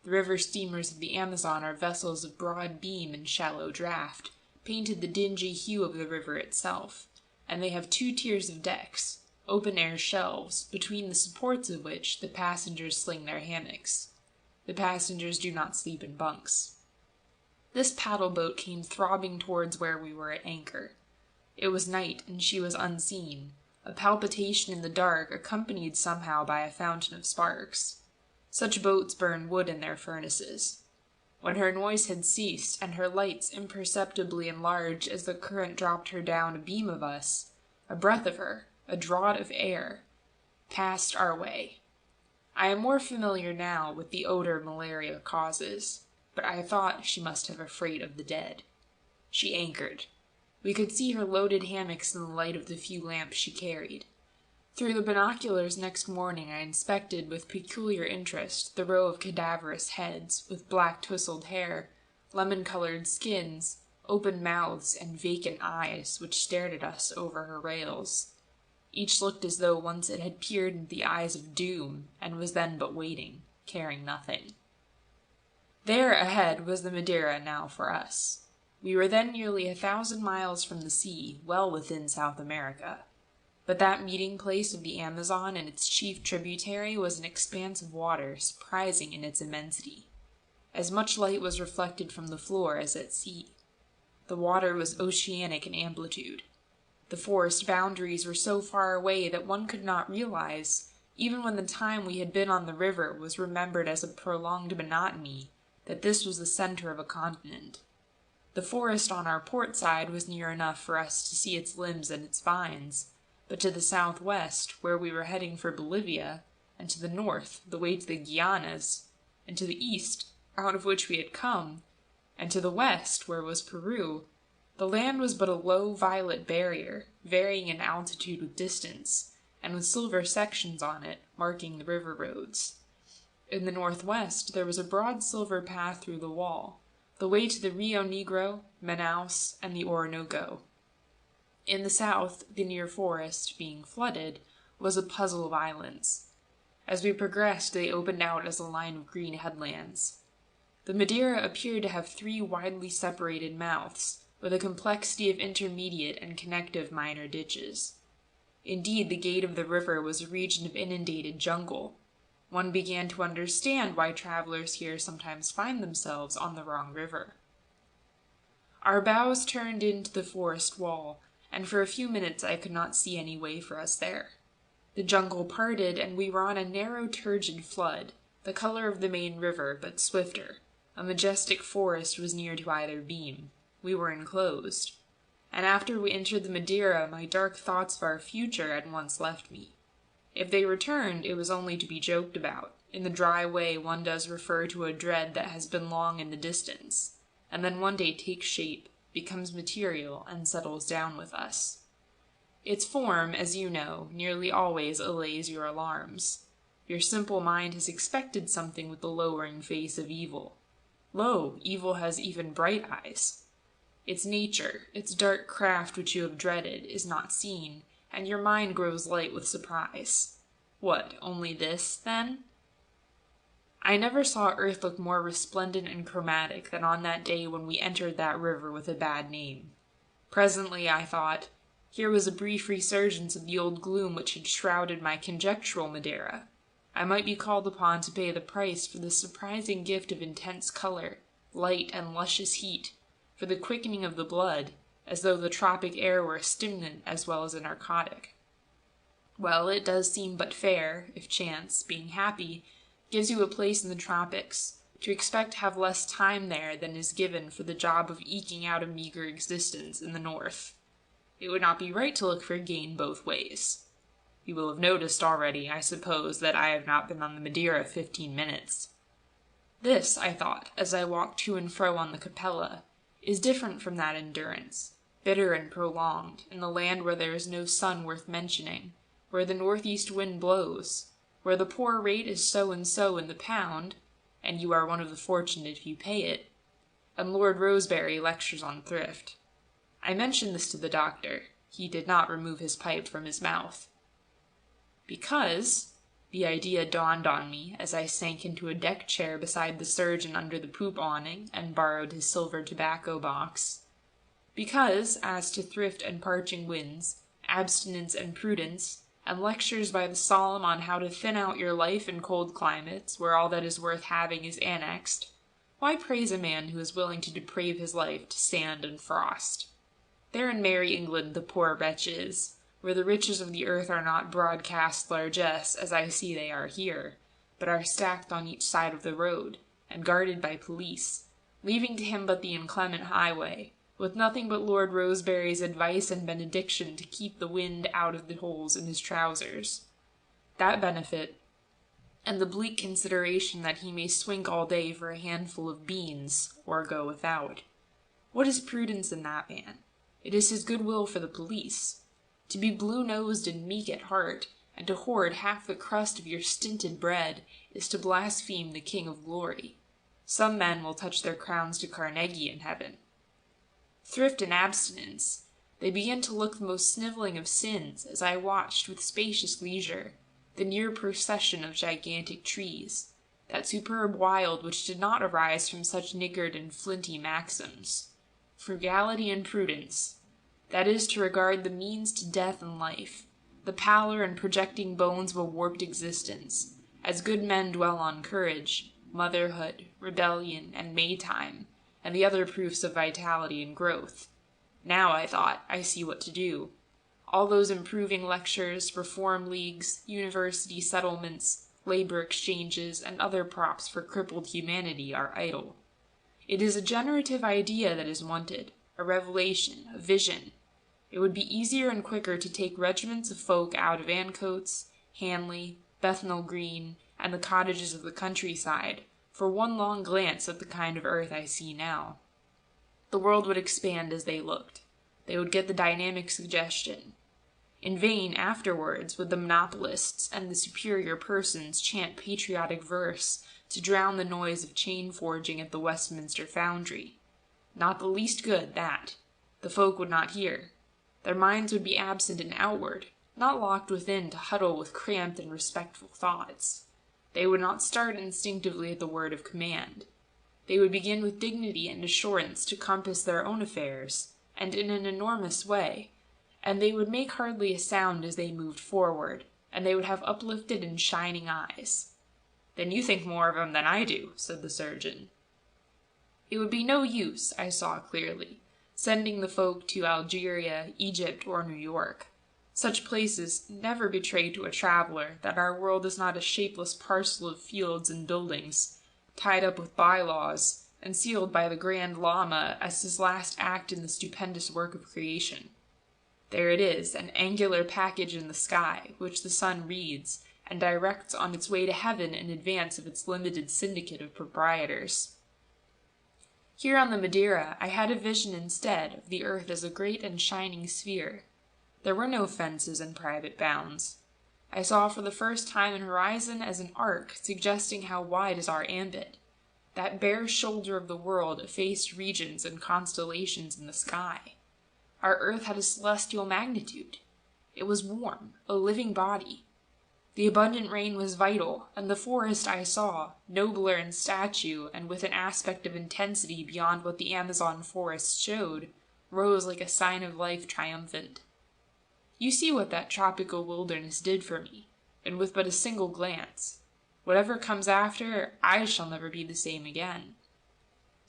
The river steamers of the Amazon are vessels of broad beam and shallow draught, painted the dingy hue of the river itself, and they have 2 tiers of decks, open-air shelves, between the supports of which the passengers sling their hammocks. The passengers do not sleep in bunks. This paddle-boat came throbbing towards where we were at anchor. It was night, and she was unseen, a palpitation in the dark accompanied somehow by a fountain of sparks. Such boats burn wood in their furnaces. When her noise had ceased, and her lights imperceptibly enlarged as the current dropped her down abeam of us, a breath of her, a draught of air, passed our way. I am more familiar now with the odor malaria causes, but I thought she must have a freight of the dead. She anchored. We could see her loaded hammocks in the light of the few lamps she carried. Through the binoculars next morning I inspected with peculiar interest the row of cadaverous heads, with black tousled hair, lemon-colored skins, open mouths, and vacant eyes, which stared at us over her rails. Each looked as though once it had peered into the eyes of doom, and was then but waiting, caring nothing. There ahead was the Madeira now for us. We were then nearly 1,000 miles from the sea, well within South America. But that meeting place of the Amazon and its chief tributary was an expanse of water surprising in its immensity. As much light was reflected from the floor as at sea. The water was oceanic in amplitude. The forest boundaries were so far away that one could not realize, even when the time we had been on the river was remembered as a prolonged monotony, that this was the center of a continent. The forest on our port side was near enough for us to see its limbs and its vines, but to the southwest, where we were heading for Bolivia, and to the north, the way to the Guianas, and to the east, out of which we had come, and to the west, where was Peru, the land was but a low violet barrier, varying in altitude with distance, and with silver sections on it, marking the river roads. In the northwest there was a broad silver path through the wall, the way to the Rio Negro, Manaus, and the Orinoco. In the south, the near forest, being flooded, was a puzzle of islands. As we progressed, they opened out as a line of green headlands. The Madeira appeared to have 3 widely separated mouths, with a complexity of intermediate and connective minor ditches. Indeed, the gate of the river was a region of inundated jungle. One began to understand why travelers here sometimes find themselves on the wrong river. Our bows turned into the forest wall, and for a few minutes I could not see any way for us there. The jungle parted, and we were on a narrow turgid flood, the color of the main river, but swifter. A majestic forest was near to either beam. We were enclosed. And after we entered the Madeira, my dark thoughts of our future at once left me. If they returned, it was only to be joked about, in the dry way one does refer to a dread that has been long in the distance, and then one day takes shape, becomes material, and settles down with us. Its form, as you know, nearly always allays your alarms. Your simple mind has expected something with the lowering face of evil. Lo, evil has even bright eyes. Its nature, its dark craft which you have dreaded, is not seen, and your mind grows light with surprise. What, only this, then? I never saw earth look more resplendent and chromatic than on that day when we entered that river with a bad name. Presently, I thought, here was a brief resurgence of the old gloom which had shrouded my conjectural Madeira. I might be called upon to pay the price for the surprising gift of intense color, light, and luscious heat, for the quickening of the blood, as though the tropic air were a stimulant as well as a narcotic. Well, it does seem but fair, if chance, being happy, gives you a place in the tropics, to expect to have less time there than is given for the job of eking out a meager existence in the north. It would not be right to look for gain both ways. You will have noticed already, I suppose, that I have not been on the Madeira 15 minutes. This, I thought, as I walked to and fro on the Capella, is different from that endurance, bitter and prolonged, in the land where there is no sun worth mentioning, where the northeast wind blows, where the poor rate is so and so in the pound, and you are one of the fortunate if you pay it, and Lord Rosebery lectures on thrift. I mentioned this to the doctor. He did not remove his pipe from his mouth. Because, the idea dawned on me as I sank into a deck chair beside the surgeon under the poop awning and borrowed his silver tobacco box. Because, as to thrift and parching winds, abstinence and prudence, and lectures by the solemn on how to thin out your life in cold climates, where all that is worth having is annexed, why praise a man who is willing to deprave his life to sand and frost? There in merry England the poor wretch is, where the riches of the earth are not broadcast largesse, as I see they are here, but are stacked on each side of the road, and guarded by police, leaving to him but the inclement highway, with nothing but Lord Rosebery's advice and benediction to keep the wind out of the holes in his trousers. That benefit, and the bleak consideration that he may swink all day for a handful of beans, or go without. What is prudence in that man? It is his goodwill for the police. To be blue-nosed and meek at heart, and to hoard half the crust of your stinted bread, is to blaspheme the King of Glory. Some men will touch their crowns to Carnegie in heaven. Thrift and abstinence, they began to look the most snivelling of sins as I watched with spacious leisure the near procession of gigantic trees, that superb wild which did not arise from such niggard and flinty maxims. Frugality and prudence, that is to regard the means to death and life, the pallor and projecting bones of a warped existence, as good men dwell on courage, motherhood, rebellion, and Maytime, and the other proofs of vitality and growth. Now, I thought, I see what to do. All those improving lectures, reform leagues, university settlements, labor exchanges, and other props for crippled humanity are idle. It is a generative idea that is wanted, a revelation, a vision. It would be easier and quicker to take regiments of folk out of Ancoats, Hanley, Bethnal Green, and the cottages of the countryside, for one long glance at the kind of earth I see now. The world would expand as they looked. They would get the dynamic suggestion. In vain, afterwards, would the monopolists and the superior persons chant patriotic verse to drown the noise of chain forging at the Westminster foundry. Not the least good, that. The folk would not hear. Their minds would be absent and outward, not locked within to huddle with cramped and respectful thoughts. They would not start instinctively at the word of command. They would begin with dignity and assurance to compass their own affairs, and in an enormous way, and they would make hardly a sound as they moved forward, and they would have uplifted and shining eyes. "Then you think more of 'em than I do," said the surgeon. It would be no use, I saw clearly, sending the folk to Algeria, Egypt, or New York. Such places never betray to a traveler that our world is not a shapeless parcel of fields and buildings, tied up with by-laws, and sealed by the Grand Lama as his last act in the stupendous work of creation. There it is, an angular package in the sky, which the sun reads, and directs on its way to heaven in advance of its limited syndicate of proprietors. Here on the Madeira, I had a vision instead of the earth as a great and shining sphere. There were no fences and private bounds. I saw for the first time an horizon as an arc suggesting how wide is our ambit. That bare shoulder of the world effaced regions and constellations in the sky. Our earth had a celestial magnitude. It was warm, a living body. The abundant rain was vital, and the forest I saw, nobler in statue and with an aspect of intensity beyond what the Amazon forests showed, rose like a sign of life triumphant. You see what that tropical wilderness did for me, and with but a single glance. Whatever comes after, I shall never be the same again.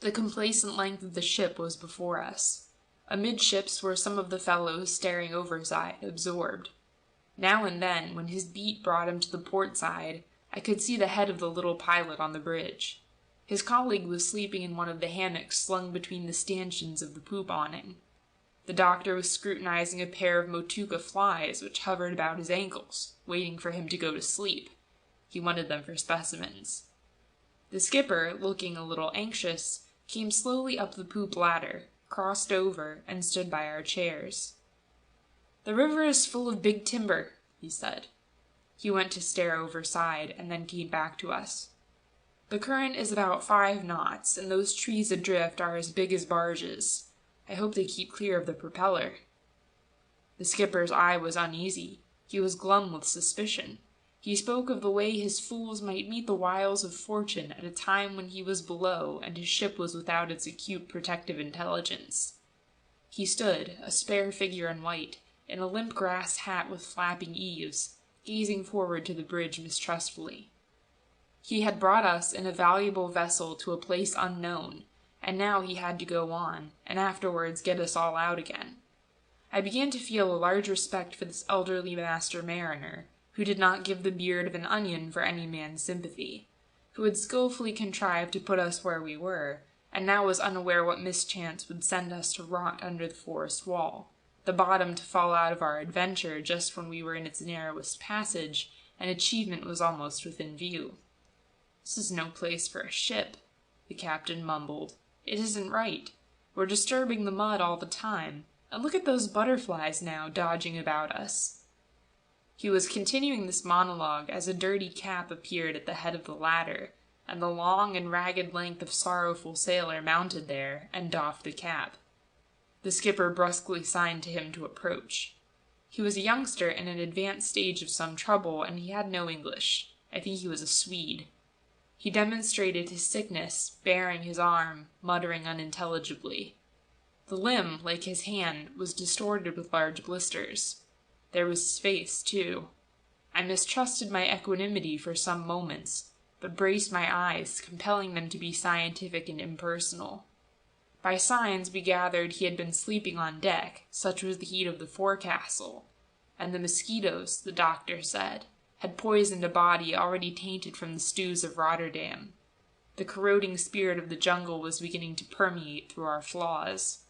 The complacent length of the ship was before us. Amidships were some of the fellows staring overside, absorbed. Now and then, when his beat brought him to the port side, I could see the head of the little pilot on the bridge. His colleague was sleeping in one of the hammocks slung between the stanchions of the poop awning. The doctor was scrutinizing a pair of motueka flies which hovered about his ankles, waiting for him to go to sleep. He wanted them for specimens. The skipper, looking a little anxious, came slowly up the poop ladder, crossed over, and stood by our chairs. "The river is full of big timber," he said. He went to stare overside, and then came back to us. "The current is about 5 knots, and those trees adrift are as big as barges. I hope they keep clear of the propeller." The skipper's eye was uneasy. He was glum with suspicion. He spoke of the way his fools might meet the wiles of fortune at a time when he was below and his ship was without its acute protective intelligence. He stood, a spare figure in white, in a limp grass hat with flapping eaves, gazing forward to the bridge mistrustfully. He had brought us in a valuable vessel to a place unknown, and now he had to go on, and afterwards get us all out again. I began to feel a large respect for this elderly master mariner, who did not give the beard of an onion for any man's sympathy, who had skilfully contrived to put us where we were, and now was unaware what mischance would send us to rot under the forest wall, the bottom to fall out of our adventure just when we were in its narrowest passage, and achievement was almost within view. "This is no place for a ship," the captain mumbled. "It isn't right. We're disturbing the mud all the time, and look at those butterflies now dodging about us." He was continuing this monologue as a dirty cap appeared at the head of the ladder, and the long and ragged length of sorrowful sailor mounted there and doffed the cap. The skipper brusquely signed to him to approach. He was a youngster in an advanced stage of some trouble, and he had no English. I think he was a Swede. He demonstrated his sickness, baring his arm, muttering unintelligibly. The limb, like his hand, was distorted with large blisters. There was his face, too. I mistrusted my equanimity for some moments, but braced my eyes, compelling them to be scientific and impersonal. By signs we gathered he had been sleeping on deck, such was the heat of the forecastle, and the mosquitoes, the doctor said, had poisoned a body already tainted from the stews of Rotterdam. The corroding spirit of the jungle was beginning to permeate through our flaws.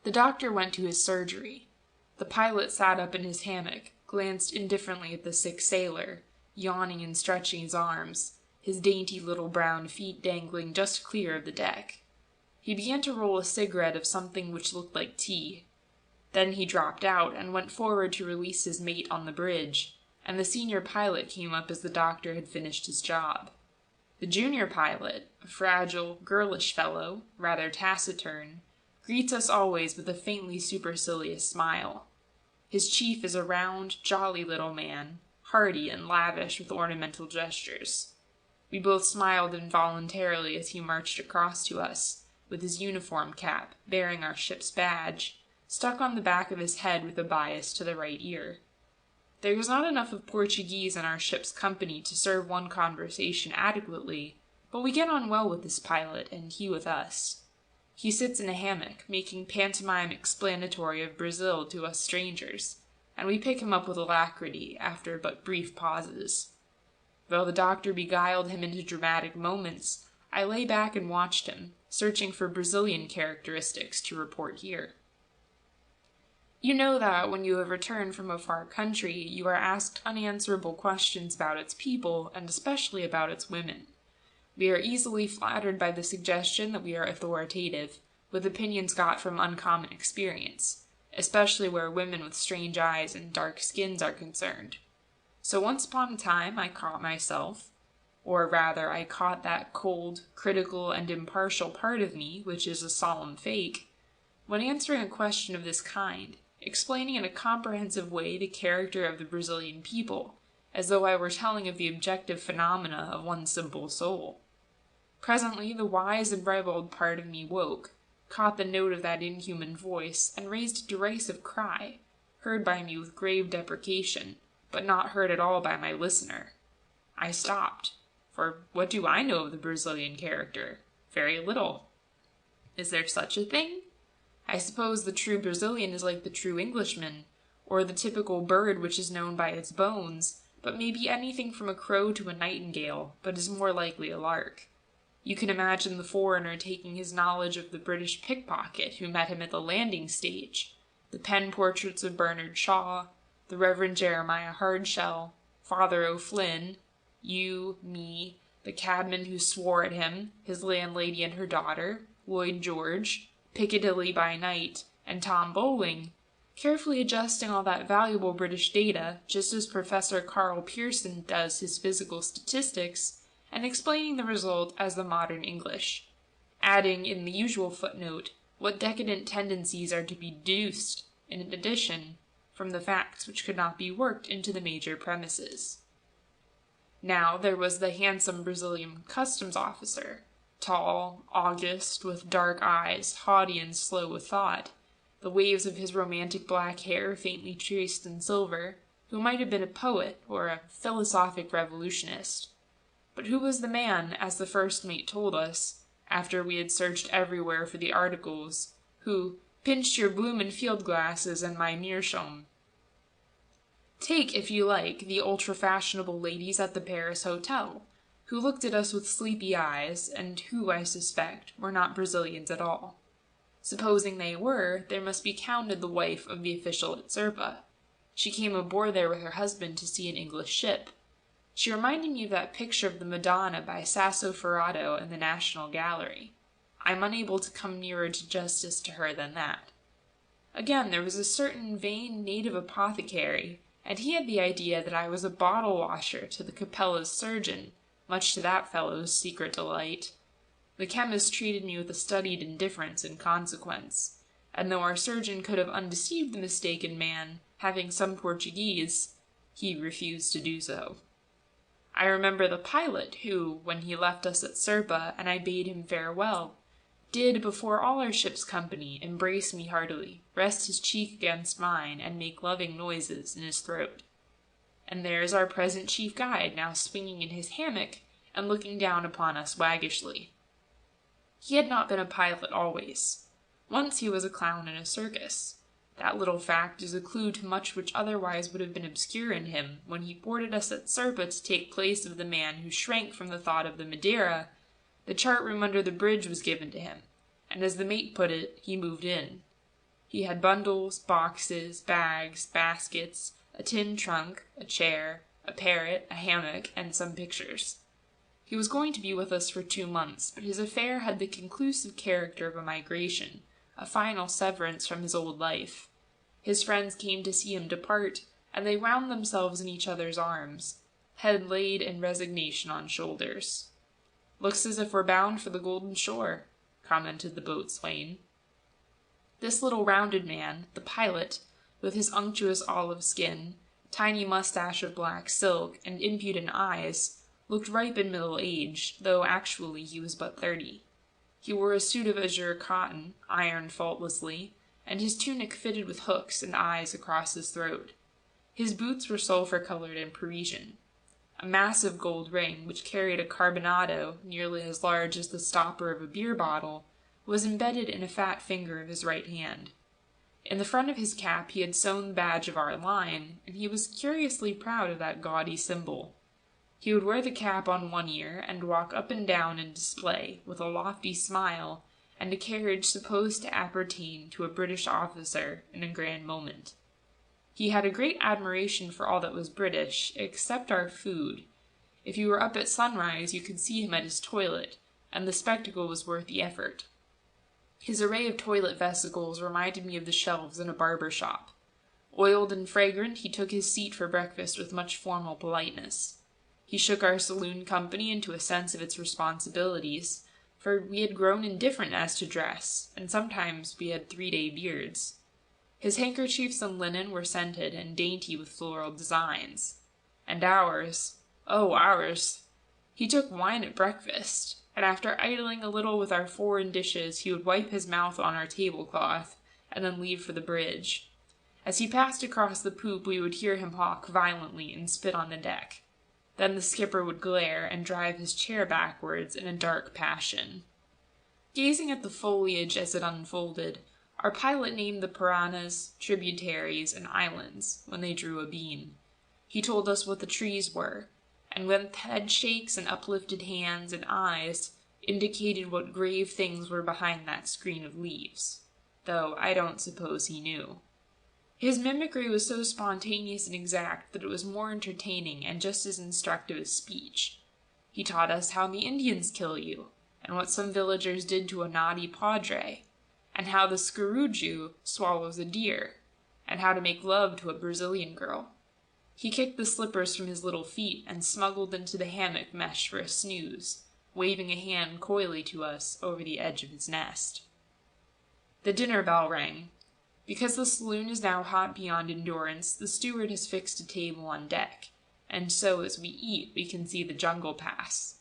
The doctor went to his surgery. The pilot sat up in his hammock, glanced indifferently at the sick sailor, yawning and stretching his arms, his dainty little brown feet dangling just clear of the deck. He began to roll a cigarette of something which looked like tea. Then he dropped out and went forward to release his mate on the bridge, and the senior pilot came up as the doctor had finished his job. The junior pilot, a fragile, girlish fellow, rather taciturn, greets us always with a faintly supercilious smile. His chief is a round, jolly little man, hearty and lavish with ornamental gestures. We both smiled involuntarily as he marched across to us, with his uniform cap, bearing our ship's badge, stuck on the back of his head with a bias to the right ear. There was not enough of Portuguese in our ship's company to serve one conversation adequately, but we get on well with this pilot, and he with us. He sits in a hammock, making pantomime explanatory of Brazil to us strangers, and we pick him up with alacrity after but brief pauses. Though the doctor beguiled him into dramatic moments, I lay back and watched him, searching for Brazilian characteristics to report here. You know that when you have returned from a far country, you are asked unanswerable questions about its people, and especially about its women. We are easily flattered by the suggestion that we are authoritative, with opinions got from uncommon experience, especially where women with strange eyes and dark skins are concerned. So once upon a time I caught myself, or rather I caught that cold, critical, and impartial part of me, which is a solemn fake, when answering a question of this kind, explaining in a comprehensive way the character of the Brazilian people, as though I were telling of the objective phenomena of one simple soul. Presently the wise and ribald part of me woke, caught the note of that inhuman voice, and raised a derisive cry, heard by me with grave deprecation, but not heard at all by my listener. I stopped, for what do I know of the Brazilian character? Very little. Is there such a thing? I suppose the true Brazilian is like the true Englishman, or the typical bird which is known by its bones, but may be anything from a crow to a nightingale, but is more likely a lark. You can imagine the foreigner taking his knowledge of the British pickpocket who met him at the landing stage, the pen portraits of Bernard Shaw, the Reverend Jeremiah Hardshell, Father O'Flynn, you, me, the cabman who swore at him, his landlady and her daughter, Lloyd George, Piccadilly by night, and Tom Bowling, carefully adjusting all that valuable British data, just as Professor Carl Pearson does his physical statistics, and explaining the result as the modern English, adding in the usual footnote what decadent tendencies are to be deduced, in addition, from the facts which could not be worked into the major premises. Now there was the handsome Brazilian customs officer, tall, august, with dark eyes, haughty and slow with thought, the waves of his romantic black hair faintly traced in silver, who might have been a poet or a philosophic revolutionist. But who was the man, as the first mate told us, after we had searched everywhere for the articles, who pinched your bloomin' field-glasses and my meerschaum? Take, if you like, the ultra-fashionable ladies at the Paris Hotel, who looked at us with sleepy eyes, and who, I suspect, were not Brazilians at all. Supposing they were, there must be counted the wife of the official at Zerpa. She came aboard there with her husband to see an English ship. She reminded me of that picture of the Madonna by Sassoferrato in the National Gallery. I am unable to come nearer to justice to her than that. Again, there was a certain vain native apothecary, and he had the idea that I was a bottle washer to the Capella's surgeon, much to that fellow's secret delight. The chemist treated me with a studied indifference in consequence, and though our surgeon could have undeceived the mistaken man, having some Portuguese, he refused to do so. I remember the pilot who, when he left us at Serpa and I bade him farewell, did, before all our ship's company, embrace me heartily, rest his cheek against mine, and make loving noises in his throat. And there is our present chief guide, now swinging in his hammock, and looking down upon us waggishly. He had not been a pilot always. Once he was a clown in a circus. That little fact is a clue to much which otherwise would have been obscure in him when he boarded us at Serpa to take place of the man who shrank from the thought of the Madeira. The chart-room under the bridge was given to him, and as the mate put it, he moved in. He had bundles, boxes, bags, baskets, a tin trunk, a chair, a parrot, a hammock, and some pictures. He was going to be with us for 2 months, but his affair had the conclusive character of a migration, a final severance from his old life. His friends came to see him depart, and they wound themselves in each other's arms, head laid in resignation on shoulders. "Looks as if we're bound for the Golden Shore," commented the boatswain. This little rounded man, the pilot, with his unctuous olive skin, tiny mustache of black silk, and impudent eyes, looked ripe in middle age, though actually he was but 30. He wore a suit of azure cotton, ironed faultlessly, and his tunic fitted with hooks and eyes across his throat. His boots were sulphur-colored and Parisian. A massive gold ring, which carried a carbonado nearly as large as the stopper of a beer bottle, was embedded in a fat finger of his right hand. In the front of his cap he had sewn the badge of our line, and he was curiously proud of that gaudy symbol. He would wear the cap on one ear, and walk up and down in display, with a lofty smile, and a carriage supposed to appertain to a British officer in a grand moment. He had a great admiration for all that was British, except our food. If you were up at sunrise, you could see him at his toilet, and the spectacle was worth the effort. His array of toilet vesicles reminded me of the shelves in a barber shop. Oiled and fragrant, he took his seat for breakfast with much formal politeness. He shook our saloon company into a sense of its responsibilities, for we had grown indifferent as to dress, and sometimes we had 3-day beards. His handkerchiefs and linen were scented and dainty with floral designs. And ours, oh, ours! He took wine at breakfast, and after idling a little with our foreign dishes, he would wipe his mouth on our tablecloth, and then leave for the bridge. As he passed across the poop, we would hear him hawk violently and spit on the deck. Then the skipper would glare and drive his chair backwards in a dark passion. Gazing at the foliage as it unfolded, Our pilot named the piranhas, tributaries, and islands when they drew a beam. He told us what the trees were, and with head shakes and uplifted hands and eyes, indicated what grave things were behind that screen of leaves, though I don't suppose he knew. His mimicry was so spontaneous and exact that it was more entertaining and just as instructive as speech. He taught us how the Indians kill you, and what some villagers did to a naughty padre, and how the Scaruju swallows a deer, and how to make love to a Brazilian girl. He kicked the slippers from his little feet and smuggled into the hammock mesh for a snooze, waving a hand coyly to us over the edge of his nest. The dinner bell rang. Because the saloon is now hot beyond endurance, the steward has fixed a table on deck, and so as we eat we can see the jungle pass.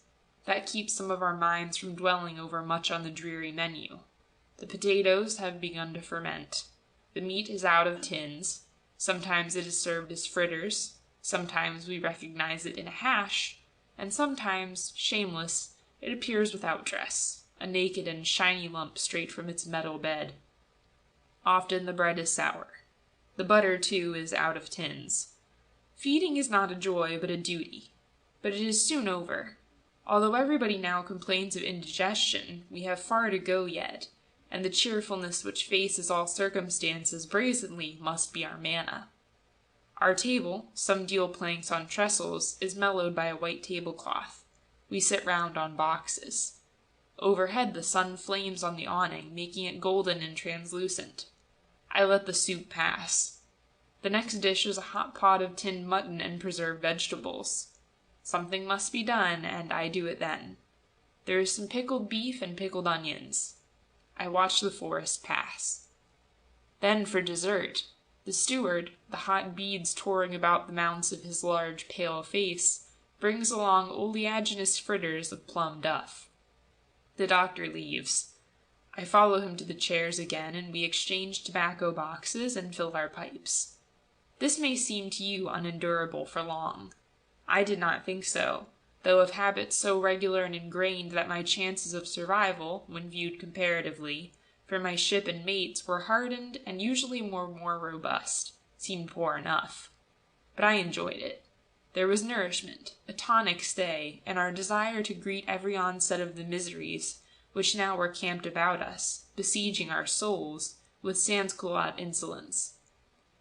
That keeps some of our minds from dwelling over much on the dreary menu. The potatoes have begun to ferment. The meat is out of tins. Sometimes it is served as fritters, sometimes we recognize it in a hash, and sometimes, shameless, it appears without dress, a naked and shiny lump straight from its metal bed. Often the bread is sour. The butter, too, is out of tins. Feeding is not a joy, but a duty. But it is soon over. Although everybody now complains of indigestion, we have far to go yet, and the cheerfulness which faces all circumstances brazenly must be our manna. Our table, some deal planks on trestles, is mellowed by a white tablecloth. We sit round on boxes. Overhead the sun flames on the awning, making it golden and translucent. I let the soup pass. The next dish is a hot pot of tinned mutton and preserved vegetables. Something must be done, and I do it then. There is some pickled beef and pickled onions. I watch the forest pass. Then for dessert, the steward, the hot beads touring about the mounts of his large, pale face, brings along oleaginous fritters of plum duff. The doctor leaves. I follow him to the chairs again, and we exchange tobacco boxes and fill our pipes. This may seem to you unendurable for long. I did not think so, though of habits so regular and ingrained that my chances of survival, when viewed comparatively, for my ship and mates were hardened and usually more robust, seemed poor enough. But I enjoyed it. There was nourishment, a tonic stay, and our desire to greet every onset of the miseries which now were camped about us, besieging our souls, with sans-culotte insolence.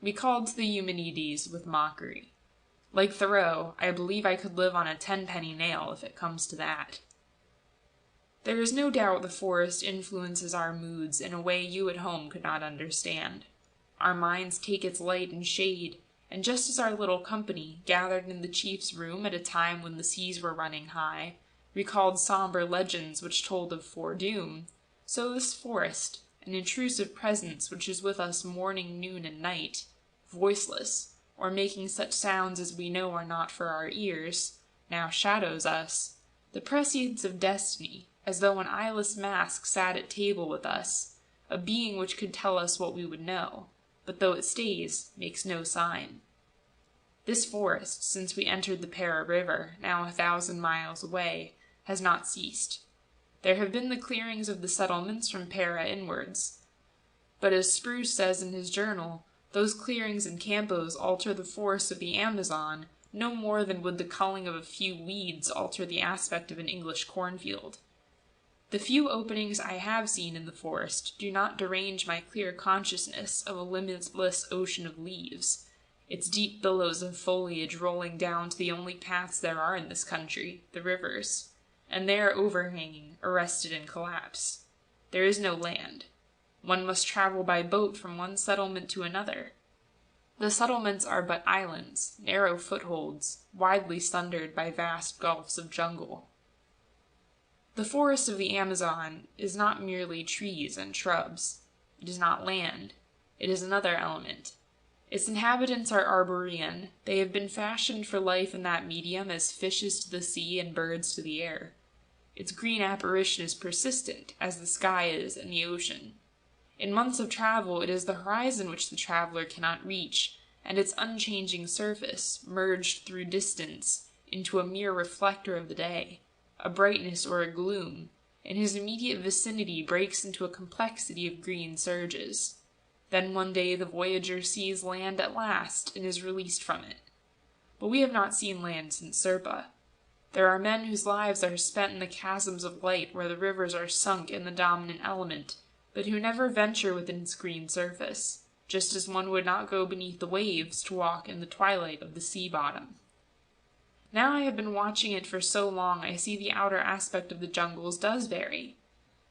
We called to the Eumenides with mockery. Like Thoreau, I believe I could live on a 10-penny nail if it comes to that. There is no doubt the forest influences our moods in a way you at home could not understand. Our minds take its light and shade, and just as our little company, gathered in the chief's room at a time when the seas were running high, recalled sombre legends which told of foredoom, so this forest, an intrusive presence which is with us morning, noon, and night, voiceless, or making such sounds as we know are not for our ears, now shadows us, the prescience of destiny, as though an eyeless mask sat at table with us, a being which could tell us what we would know, but though it stays, makes no sign. This forest, since we entered the Para River, now 1,000 miles away, has not ceased. There have been the clearings of the settlements from Para inwards, but as Spruce says in his journal, those clearings and campos alter the forests of the Amazon no more than would the culling of a few weeds alter the aspect of an English cornfield. The few openings I have seen in the forest do not derange my clear consciousness of a limitless ocean of leaves, its deep billows of foliage rolling down to the only paths there are in this country, the rivers, and there overhanging, arrested in collapse. There is no land. One must travel by boat from one settlement to another. The settlements are but islands, narrow footholds, widely sundered by vast gulfs of jungle. The forest of the Amazon is not merely trees and shrubs. It is not land. It is another element. Its inhabitants are arborean. They have been fashioned for life in that medium as fishes to the sea and birds to the air. Its green apparition is persistent, as the sky is in the ocean. In months of travel, it is the horizon which the traveler cannot reach, and its unchanging surface, merged through distance into a mere reflector of the day, a brightness or a gloom, and his immediate vicinity breaks into a complexity of green surges. Then one day the voyager sees land at last and is released from it. But we have not seen land since Serpa. There are men whose lives are spent in the chasms of light where the rivers are sunk in the dominant element, but who never venture within its green surface, just as one would not go beneath the waves to walk in the twilight of the sea bottom. Now I have been watching it for so long I see the outer aspect of the jungles does vary.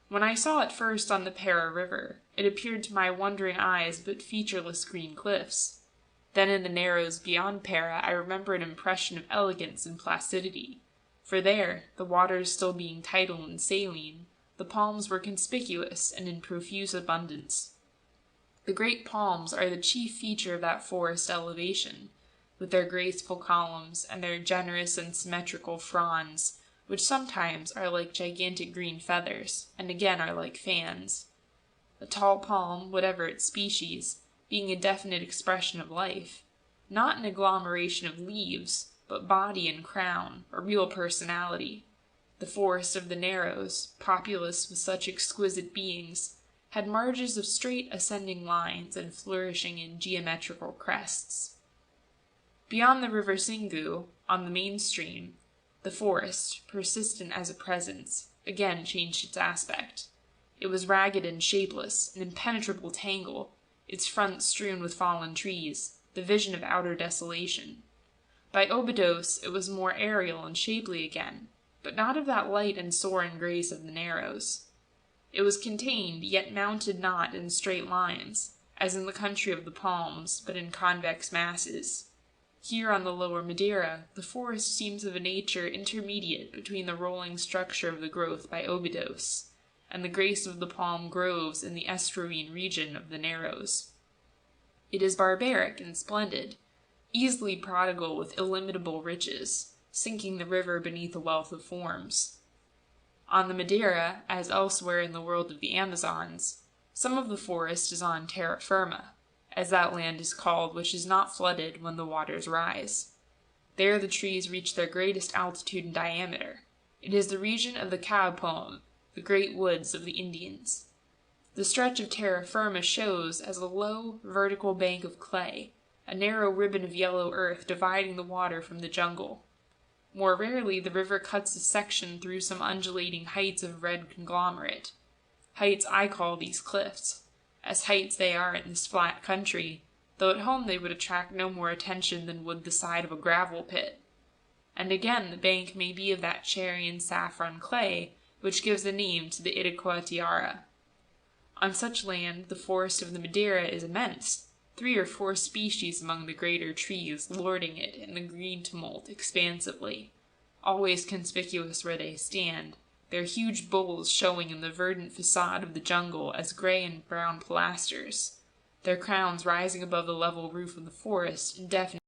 When I saw it first on the Para River, it appeared to my wondering eyes but featureless green cliffs. Then in the narrows beyond Para I remember an impression of elegance and placidity, for there, the waters still being tidal and saline, the palms were conspicuous and in profuse abundance. The great palms are the chief feature of that forest elevation, with their graceful columns and their generous and symmetrical fronds, which sometimes are like gigantic green feathers, and again are like fans. A tall palm, whatever its species, being a definite expression of life, not an agglomeration of leaves, but body and crown, a real personality. The forest of the Narrows, populous with such exquisite beings, had marges of straight ascending lines and flourishing in geometrical crests. Beyond the river Singu, on the main stream, the forest, persistent as a presence, again changed its aspect. It was ragged and shapeless, an impenetrable tangle, its front strewn with fallen trees, the vision of outer desolation. By Obidos it was more aerial and shapely again, but not of that light and soaring grace of the Narrows. It was contained, yet mounted not in straight lines, as in the country of the palms, but in convex masses. Here on the lower Madeira, the forest seems of a nature intermediate between the rolling structure of the growth by Obidos, and the grace of the palm groves in the estuarine region of the Narrows. It is barbaric and splendid, easily prodigal with illimitable riches, sinking the river beneath a wealth of forms. On the Madeira, as elsewhere in the world of the Amazons, some of the forest is on terra firma, as that land is called which is not flooded when the waters rise. There the trees reach their greatest altitude and diameter. It is the region of the Caapom, the great woods of the Indians. The stretch of terra firma shows as a low, vertical bank of clay, a narrow ribbon of yellow earth dividing the water from the jungle. More rarely the river cuts a section through some undulating heights of red conglomerate. Heights I call these cliffs, as heights they are in this flat country, though at home they would attract no more attention than would the side of a gravel pit. And again the bank may be of that cherry and saffron clay which gives a name to the Iroquois tiara. On such land the forest of the Madeira is immense, 3 or 4 species among the greater trees lording it in the green tumult expansively, always conspicuous where they stand, their huge boles showing in the verdant facade of the jungle as grey and brown pilasters, their crowns rising above the level roof of the forest indefinitely